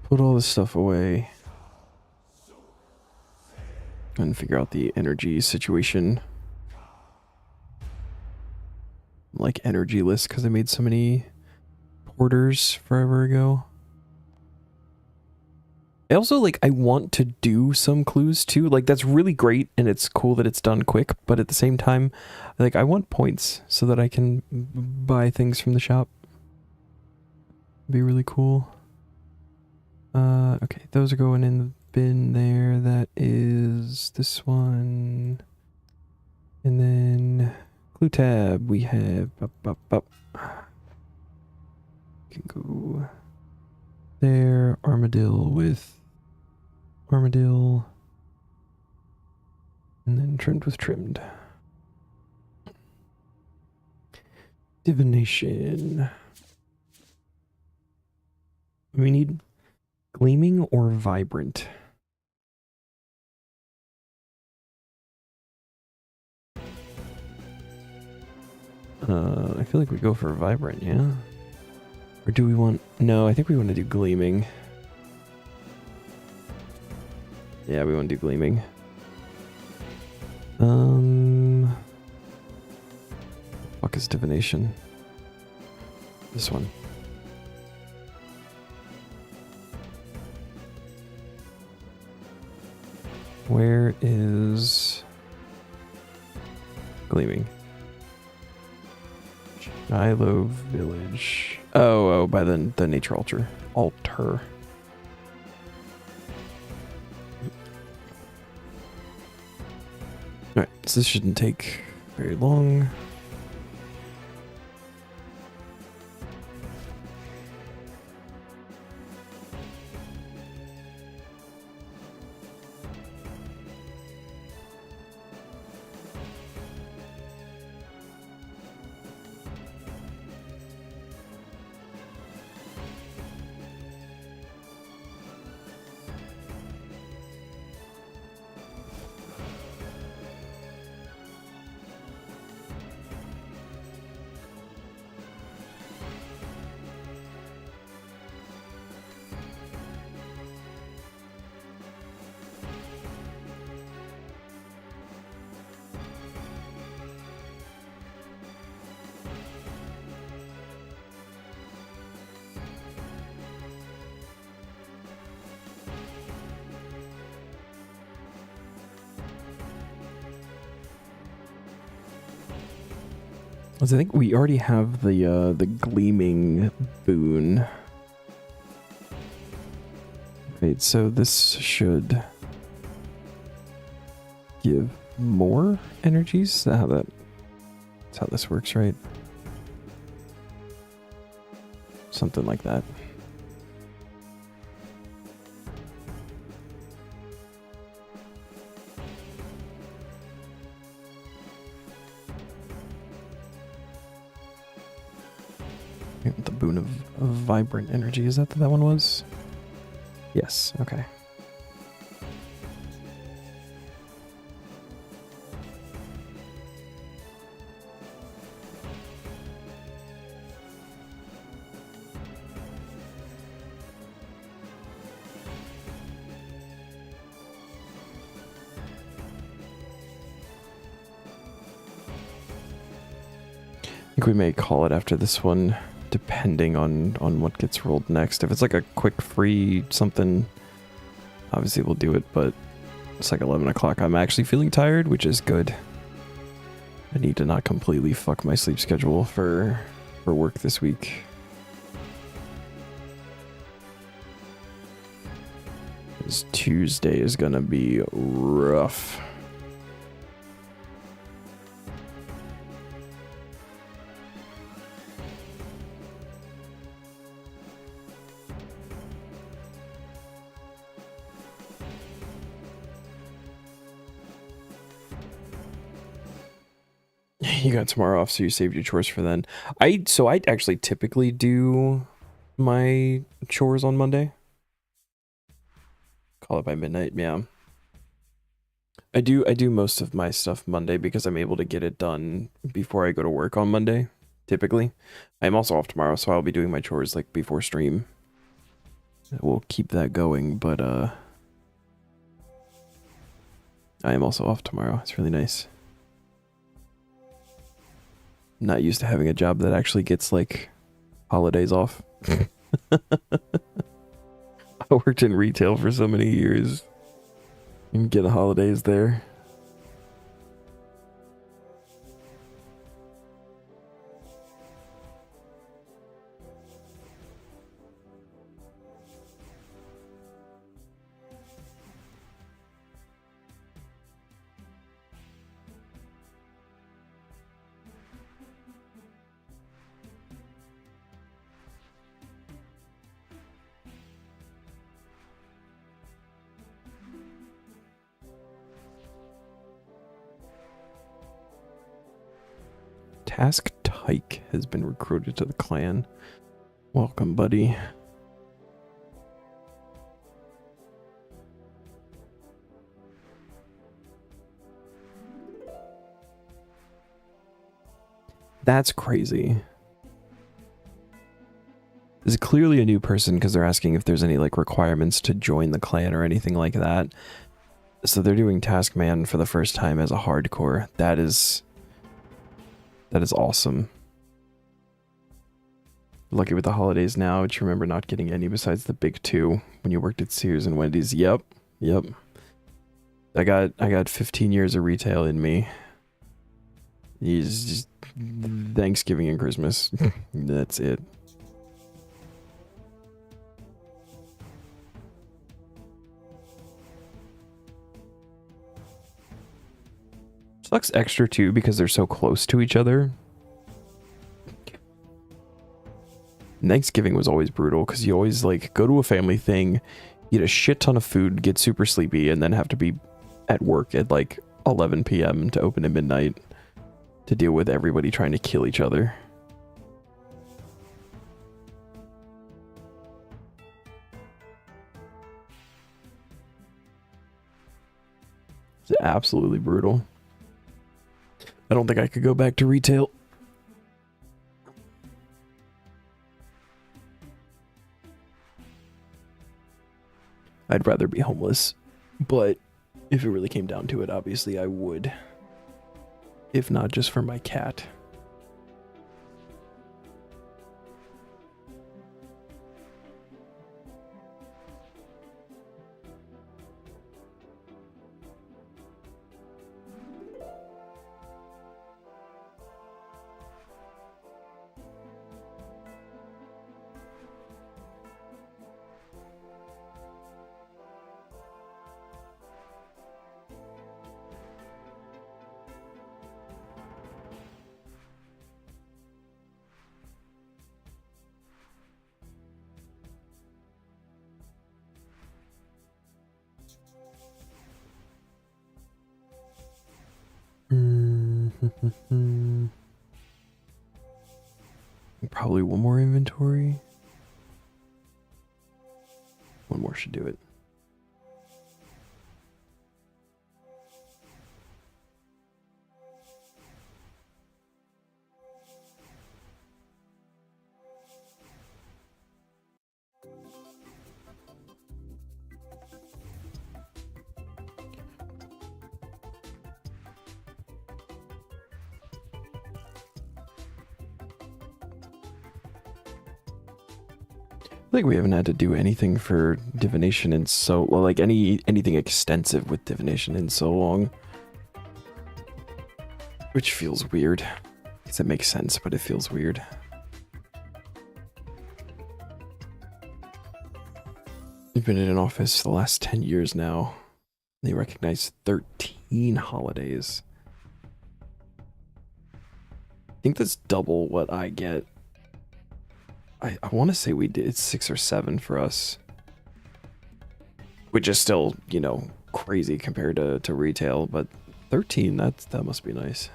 A: Put all this stuff away. And figure out the energy situation. Like energy list because I made so many porters forever ago. I also like I want to do some clues too. Like that's really great and it's cool that it's done quick, but at the same time, like I want points so that I can buy things from the shop. Be really cool. Okay, those are going in the bin there. That is this one. And then clue tab we have can go there, armadillo with armadillo, and then trimmed with trimmed. Divination. We need gleaming or vibrant. I feel like we go for vibrant, yeah? Or do we want... No, I think we want to do gleaming. Yeah, we want to do gleaming. Fuck is divination? This one. Where is gleaming? Shiloh Village. Oh, by the nature altar. Altar. Alright, so this shouldn't take very long. I think we already have the gleaming boon. Right, so this should give more energies. Is that that's how this works, right? Something like that. The boon of vibrant energy. Is that that one was? Yes, okay. I think we may call it after this one, depending on what gets rolled next. If it's like a quick free something, obviously we'll do it, but it's like 11 o'clock. I'm actually feeling tired, which is good. I need to not completely fuck my sleep schedule for work this week. Because Tuesday is gonna be rough. You got tomorrow off, so you saved your chores for then. I actually typically do my chores on Monday. Call it by midnight, yeah. I do most of my stuff Monday because I'm able to get it done before I go to work on Monday, typically. I'm also off tomorrow, so I'll be doing my chores like before stream. We'll keep that going, but I am also off tomorrow. It's really nice. Not used to having a job that actually gets like holidays off. I worked in retail for so many years. And get holidays there. Task Tyke has been recruited to the clan. Welcome, buddy. That's crazy. This is clearly a new person because they're asking if there's any like requirements to join the clan or anything like that. So they're doing Taskman for the first time as a hardcore. That is awesome. Lucky with the holidays now, but you remember not getting any besides the big two when you worked at Sears and Wendy's. Yep. I got 15 years of retail in me. He's just Thanksgiving and Christmas. That's it. Sucks extra too because they're so close to each other. Thanksgiving was always brutal because you always like go to a family thing, eat a shit ton of food, get super sleepy, and then have to be at work at like 11 p.m. to open at midnight to deal with everybody trying to kill each other. It's absolutely brutal. I don't think I could go back to retail. I'd rather be homeless, but if it really came down to it, obviously I would. If not just for my cat. Probably one more inventory. One more should do it. I think we haven't had to do anything for divination in so, well, like anything extensive with divination in so long. Which feels weird. Because it makes sense, but it feels weird. We've been in an office the last 10 years now. They recognize 13 holidays. I think that's double what I get. I want to say we did 6 or 7 for us. Which is still, you know, crazy compared to retail, but 13, that must be nice.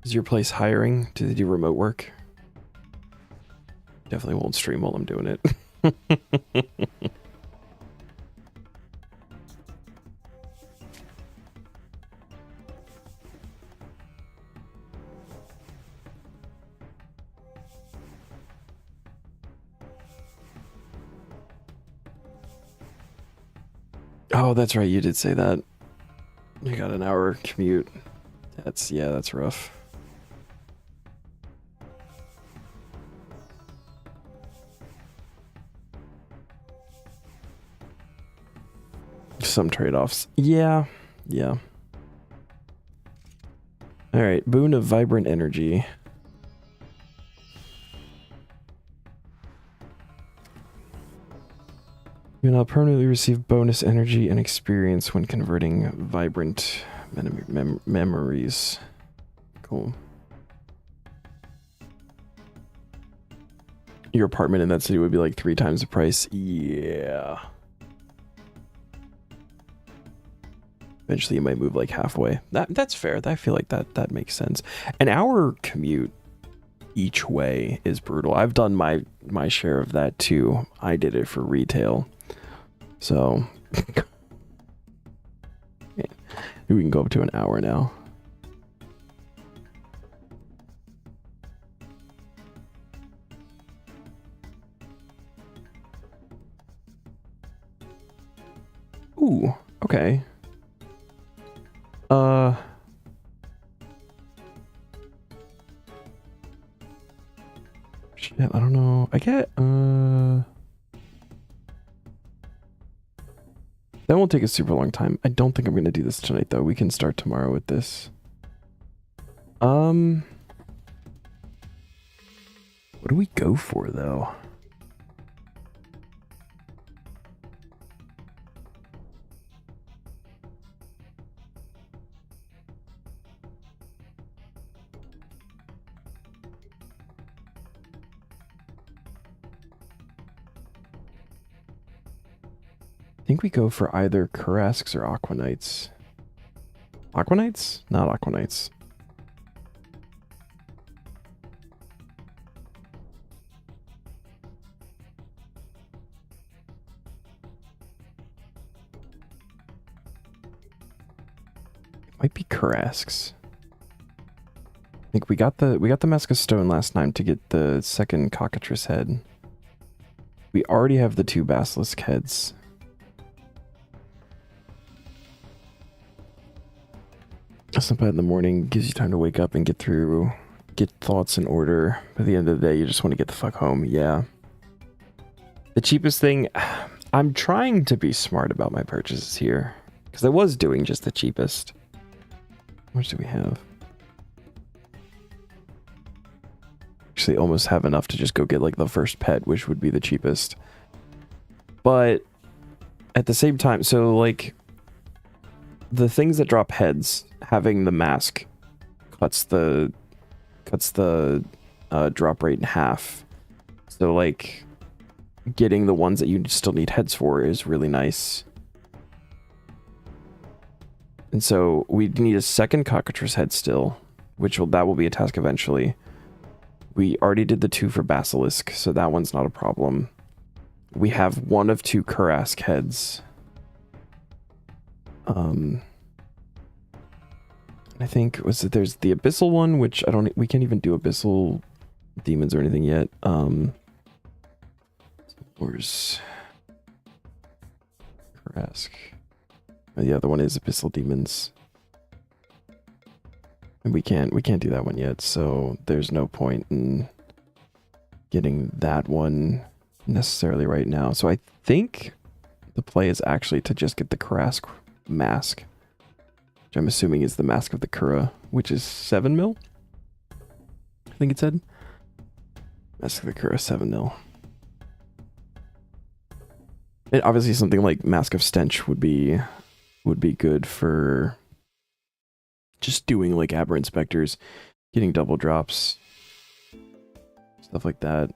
A: Is your place hiring? Do they do remote work? Definitely won't stream while I'm doing it. Oh, that's right. You did say that. You got an hour commute. That's rough. Some trade-offs. Yeah. All right. Boon of vibrant energy. You now permanently receive bonus energy and experience when converting vibrant memories. Cool. Your apartment in that city would be like 3 times the price. Yeah. Eventually you might move like halfway. That's fair. I feel like that makes sense. An hour commute each way is brutal. I've done my share of that too. I did it for retail. So yeah. We can go up to an hour now. Ooh, okay. Shit, I don't know. I get, that won't take a super long time. I don't think I'm gonna do this tonight, though. We can start tomorrow with this. What do we go for, though? I think we go for either Karasks or Aquanites. Aquanites? Not Aquanites. Might be Karasks. I think we got the Mask of Stone last time to get the second Cockatrice head. We already have the 2 Basilisk heads. Sleep in the morning gives you time to wake up and get thoughts in order. By the end of the day, you just want to get the fuck home. Yeah. The cheapest thing, I'm trying to be smart about my purchases here, because I was doing just the cheapest. How much do we have? Actually, almost have enough to just go get like the first pet, which would be the cheapest. But at the same time, so like the things that drop heads, having the mask cuts the drop rate in half. So like getting the ones that you still need heads for is really nice. And so we need a second Cockatrice head still, that will be a task eventually. We already did the 2 for Basilisk, so that one's not a problem. We have 1 of 2 Karask heads. I think there's the Abyssal one, which we can't even do Abyssal demons or anything yet. Where's Karask? The other one is Abyssal demons. And we can't do that one yet, so there's no point in getting that one necessarily right now. So I think the play is actually to just get the Karask mask, which I'm assuming is the Mask of the Kura, which is 7 mil? I think it said. Mask of the Kura, 7 mil. And obviously something like Mask of Stench would be good for just doing like Aberrant Specters, getting double drops, stuff like that.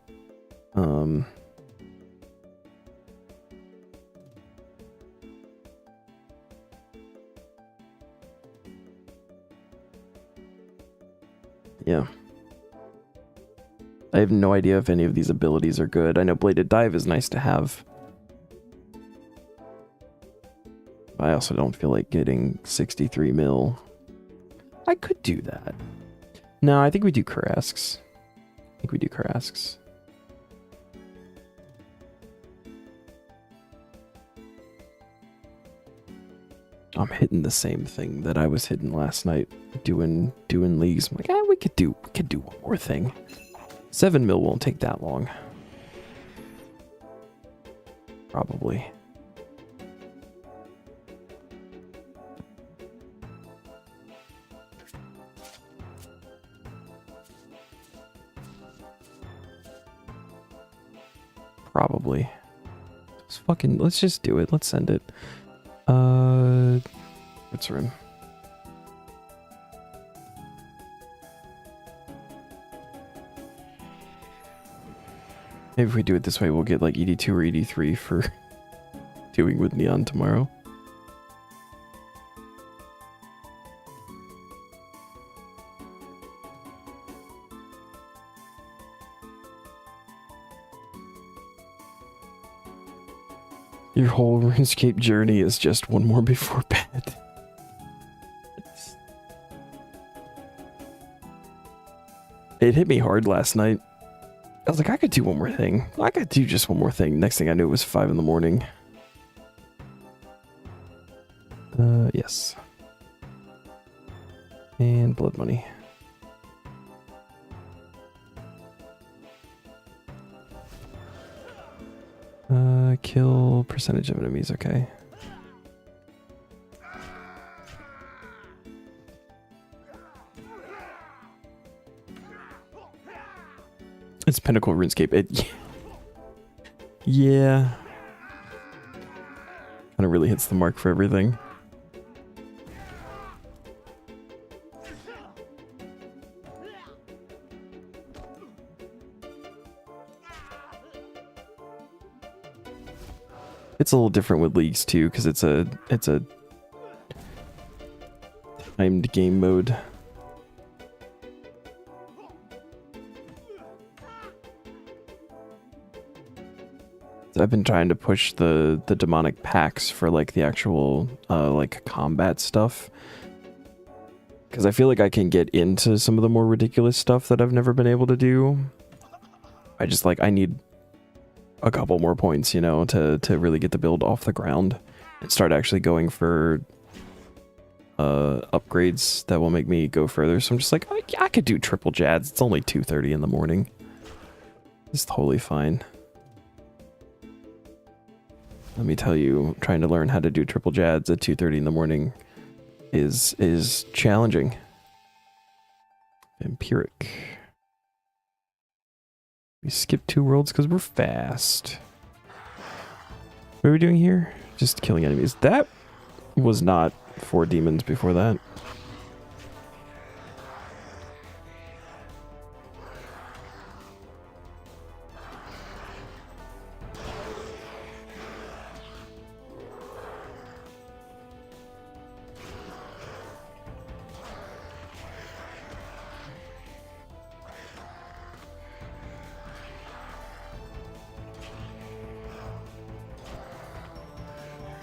A: Yeah. I have no idea if any of these abilities are good. I know Bladed Dive is nice to have. But I also don't feel like getting 63 mil. I could do that. No, I think we do Karasks. I'm hitting the same thing that I was hitting last night, doing leagues. I'm like, we could do one more thing. 7 mil won't take that long. Probably. Let's just do it. Let's send it. What's room? Maybe if we do it this way, we'll get like ED2 or ED3 for doing with Neon tomorrow. Your whole RuneScape journey is just one more before bed. It hit me hard last night. I was like, I could do one more thing. I could do just one more thing. Next thing I knew, it was 5 in the morning. Yes. And blood money. Kill percentage of enemies, okay. It's Pinnacle RuneScape. Yeah. Kind of really hits the mark for everything. It's a little different with leagues too, because it's a timed game mode. I've been trying to push the demonic packs for like the actual like combat stuff, because I feel like I can get into some of the more ridiculous stuff that I've never been able to do. I need a couple more points, you know, to really get the build off the ground and start actually going for upgrades that will make me go further. So I'm just like, I could do triple jads. It's only 2:30 in the morning. It's totally fine. Let me tell you, trying to learn how to do triple jads at 2:30 in the morning is challenging. Vampiric. We skipped 2 worlds because we're fast. What are we doing here? Just killing enemies. That was not 4 demons before that.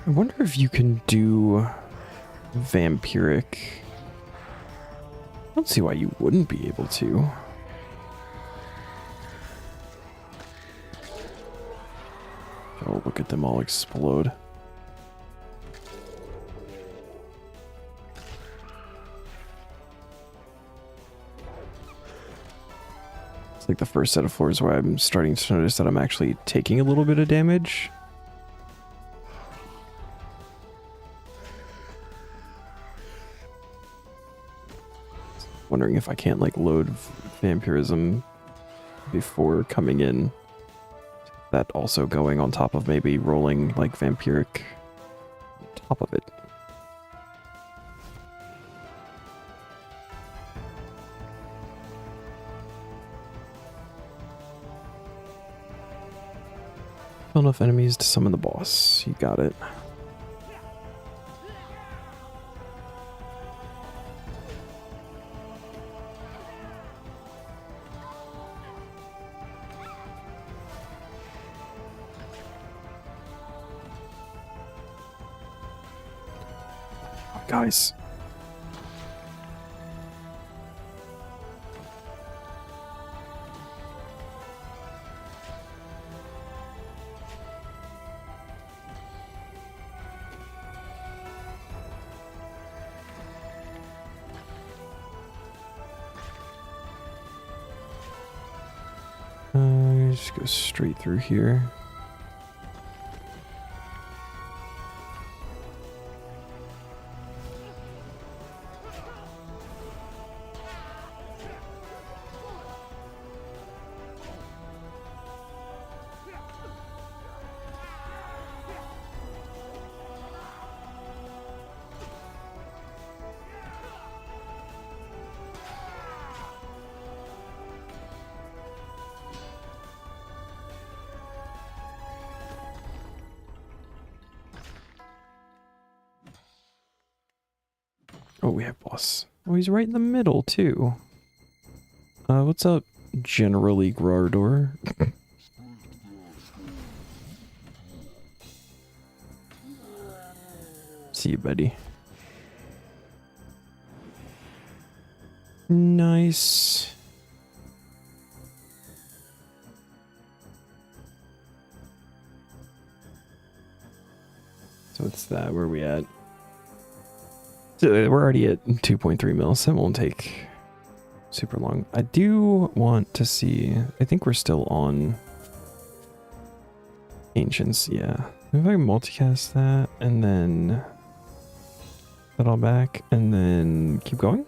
A: I wonder if you can do vampiric. I don't see why you wouldn't be able to. Oh, look at them all explode. It's like the first set of floors where I'm starting to notice that I'm actually taking a little bit of damage. Wondering if I can't like load vampirism before coming in. That also going on top of maybe rolling like vampiric on top of it. Kill enough enemies to summon the boss. You got it. Guys. Just go straight through here. Oh, we have boss. Oh, he's right in the middle, too. What's up, Generally Grardor? See you, buddy. Nice. So what's that? Where are we at? So we're already at 2.3 mils. That won't take super long. I do want to see. I think we're still on Ancients. Yeah. If I multicast that and then that all back and then keep going.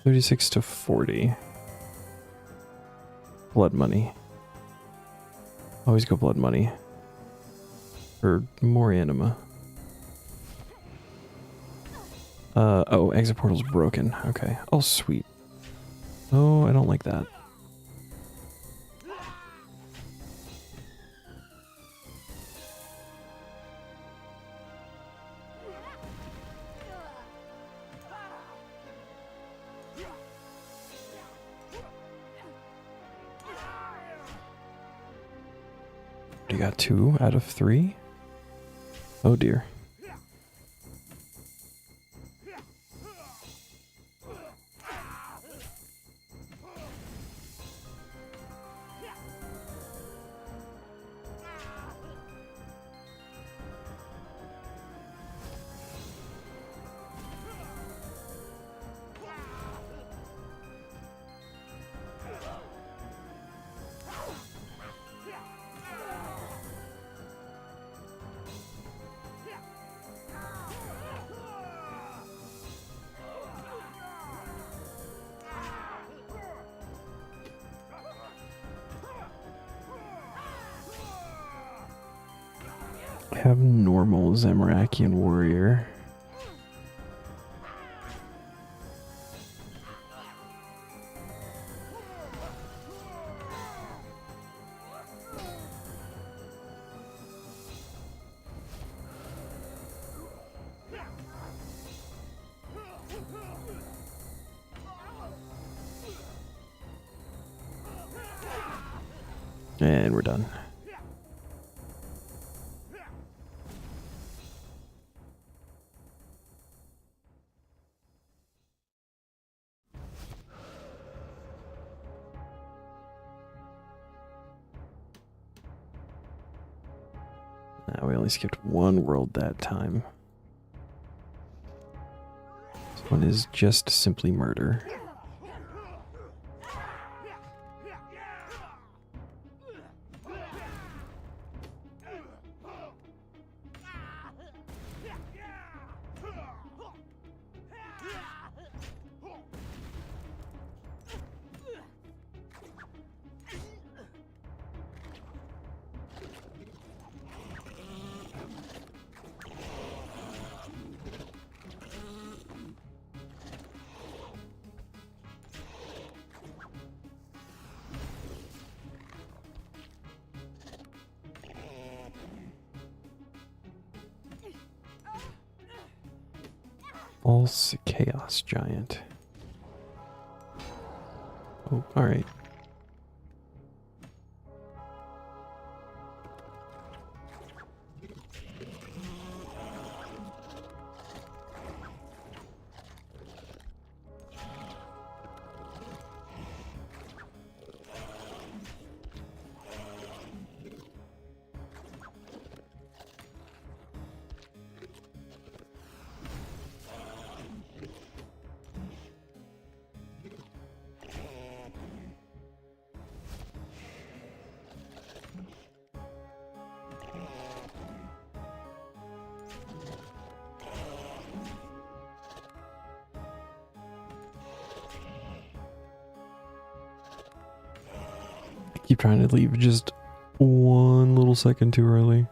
A: $36 to $40. Blood money. Always go blood money. Or more anima. Oh, exit portal's broken. Okay. Oh, sweet. Oh, I don't like that. You got 2 out of 3? Oh dear. I have normal Zamorakian warrior. And we're done. We only skipped one world that time. This one is just simply murder. False Chaos Giant. Oh, alright. Keep trying to leave just one little second too early.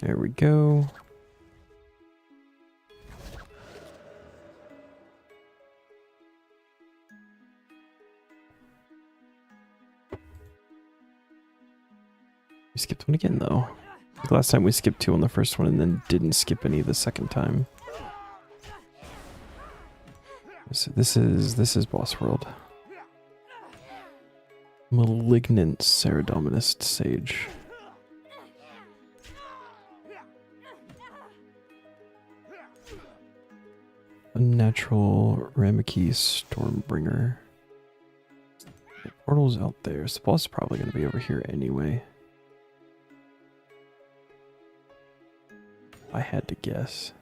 A: There we go. We skipped one again though. Like last time we skipped 2 on the first one and then didn't skip any the second time. So this is boss world. Malignant Ceradominist Sage. Unnatural Ramaki Stormbringer. The portal's out there, so the boss is probably going to be over here anyway. If I had to guess.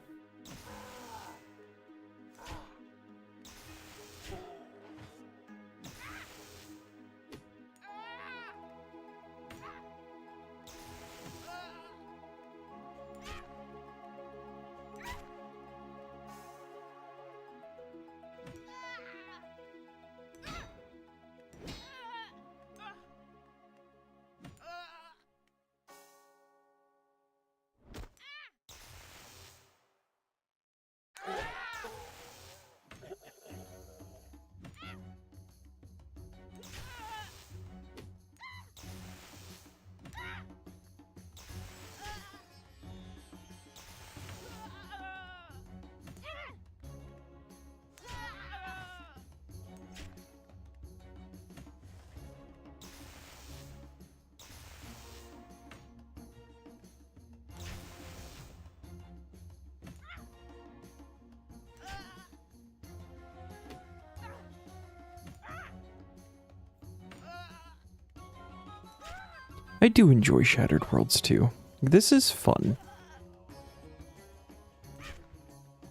A: I do enjoy Shattered Worlds too. This is fun.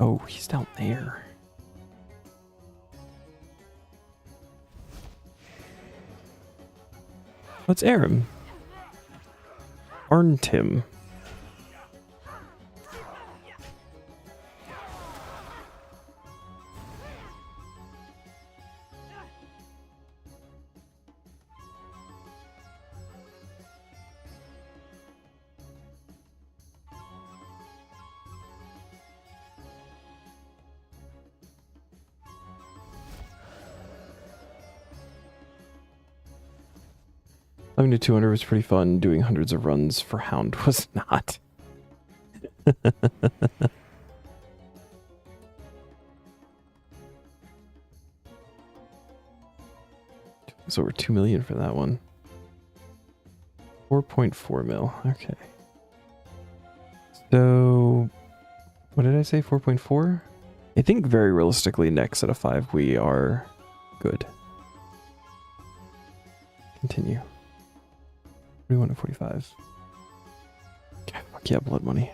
A: Oh, he's down there. Let's air him. Arntim. Climbing to 200 was pretty fun. Doing hundreds of runs for Hound was not. It's over 2 million for that one. 4.4 mil. Okay. So, what did I say? 4.4? I think very realistically next set of 5 we are good. Continue. 41 to 45. Okay, fuck yeah, blood money.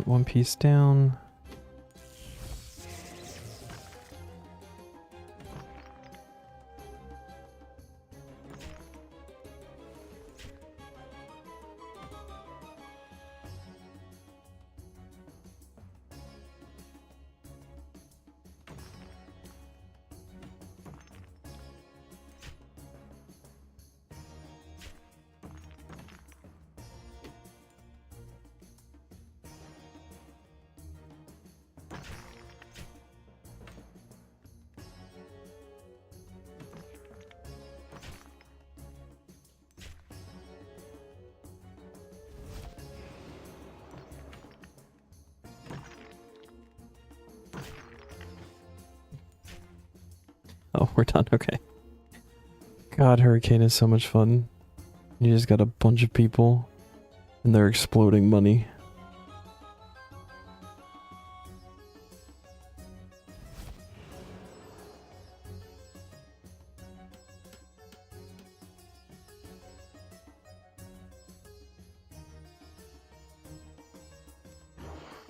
A: One piece down. Oh, we're done. Okay. God, Hurricane is so much fun. You just got a bunch of people, and they're exploding money.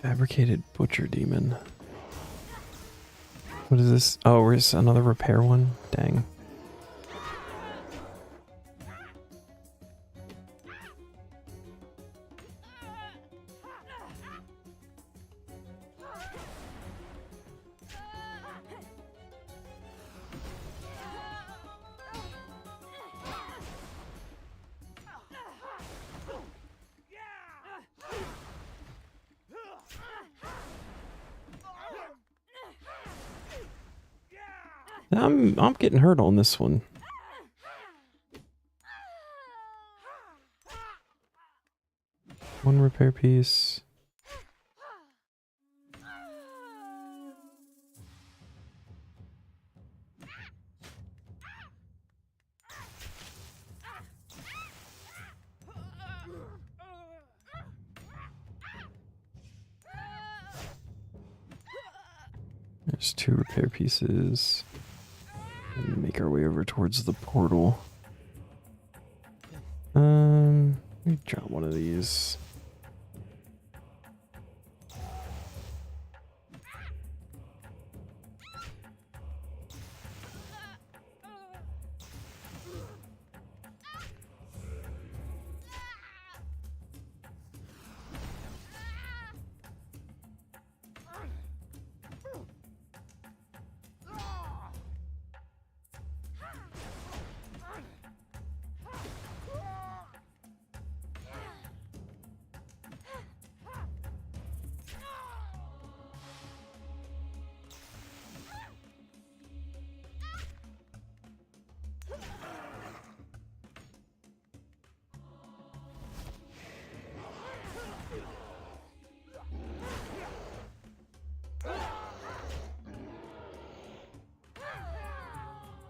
A: Fabricated Butcher Demon. What is this? Oh, where's another repair one? Dang. I'm getting hurt on this one. One repair piece. There's 2 repair pieces. And make our way over towards the portal. Let me drop one of these.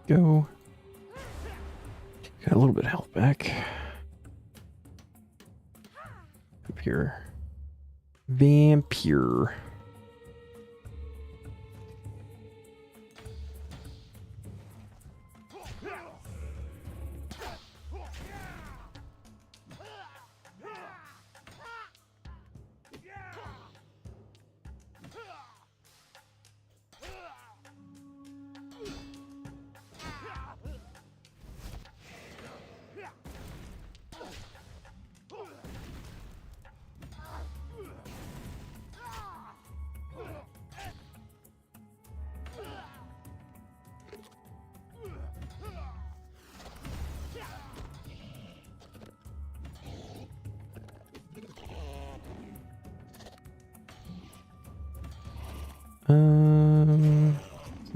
A: Go. Got a little bit of health back. Vampire. Vampire.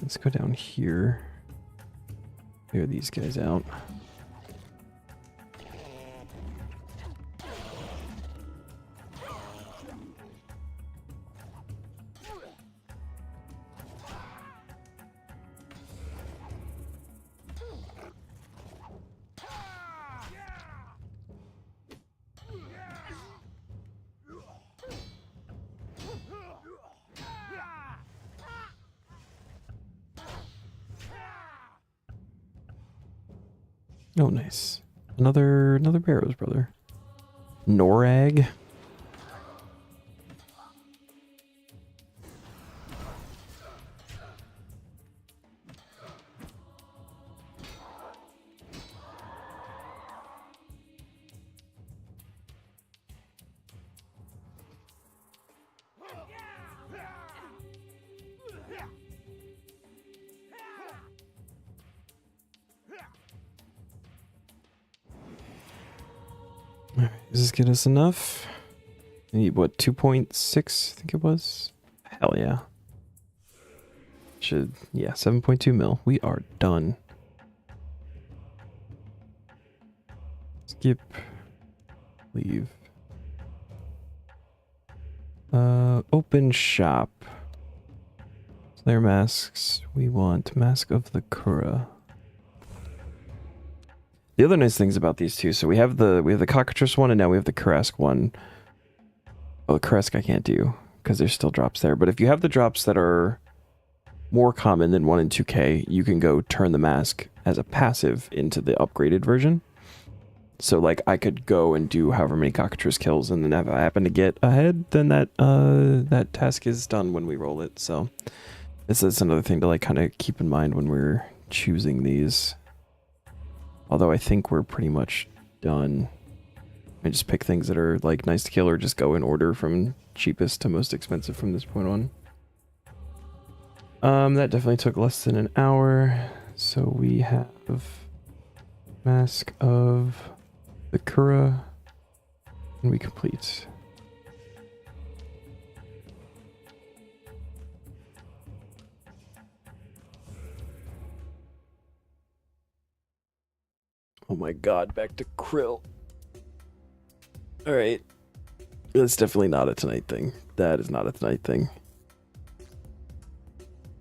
A: Let's go down here. Clear these guys out. Oh, nice. Another Barrows brother. Norag. Alright, does this get us enough? I need what, 2.6 I think it was? Hell yeah. Yeah, 7.2 mil. We are done. Skip. Leave. Open shop. Player masks. We want Mask of the Kura. The other nice things about these two, so we have the Cockatrice one and now we have the Kurask one. Oh, the Kurask I can't do because there's still drops there. But if you have the drops that are more common than 1 and 2K, you can go turn the mask as a passive into the upgraded version. So like I could go and do however many Cockatrice kills, and then if I happen to get ahead, then that task is done when we roll it. So this is another thing to like kind of keep in mind when we're choosing these. Although I think we're pretty much done. I just pick things that are like nice to kill, or just go in order from cheapest to most expensive from this point on. That definitely took less than an hour. So we have Mask of the Kura, and we complete. Oh my god, back to Krill. Alright. That's definitely not a tonight thing. That is not a tonight thing.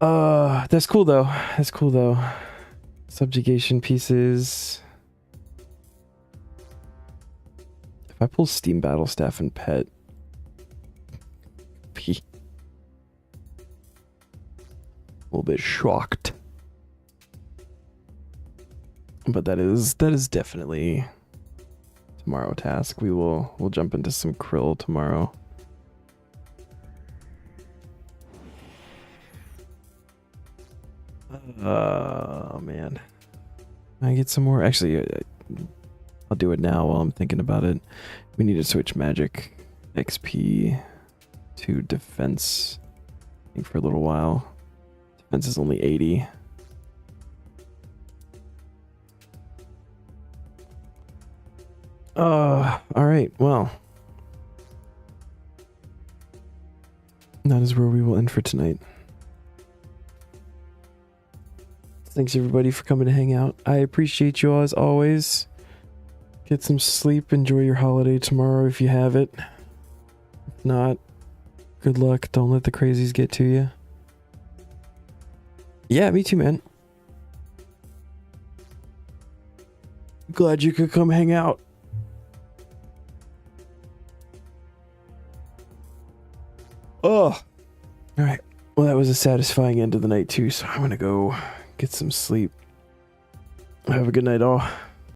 A: That's cool though. That's cool though. Subjugation pieces. If I pull Steam Battle Staff and Pet. A little bit shocked. But that is definitely tomorrow task. We'll jump into some krill tomorrow. Oh man. Can I get some more? Actually, I'll do it now while I'm thinking about it. We need to switch magic XP to defense, I think, for a little while. Defense is only 80. Alright, well. That is where we will end for tonight. Thanks everybody for coming to hang out. I appreciate you all as always. Get some sleep. Enjoy your holiday tomorrow if you have it. If not, good luck. Don't let the crazies get to you. Yeah, me too, man. Glad you could come hang out. Oh. Alright. Well, that was a satisfying end of the night too, so I'm gonna go get some sleep. Have a good night all.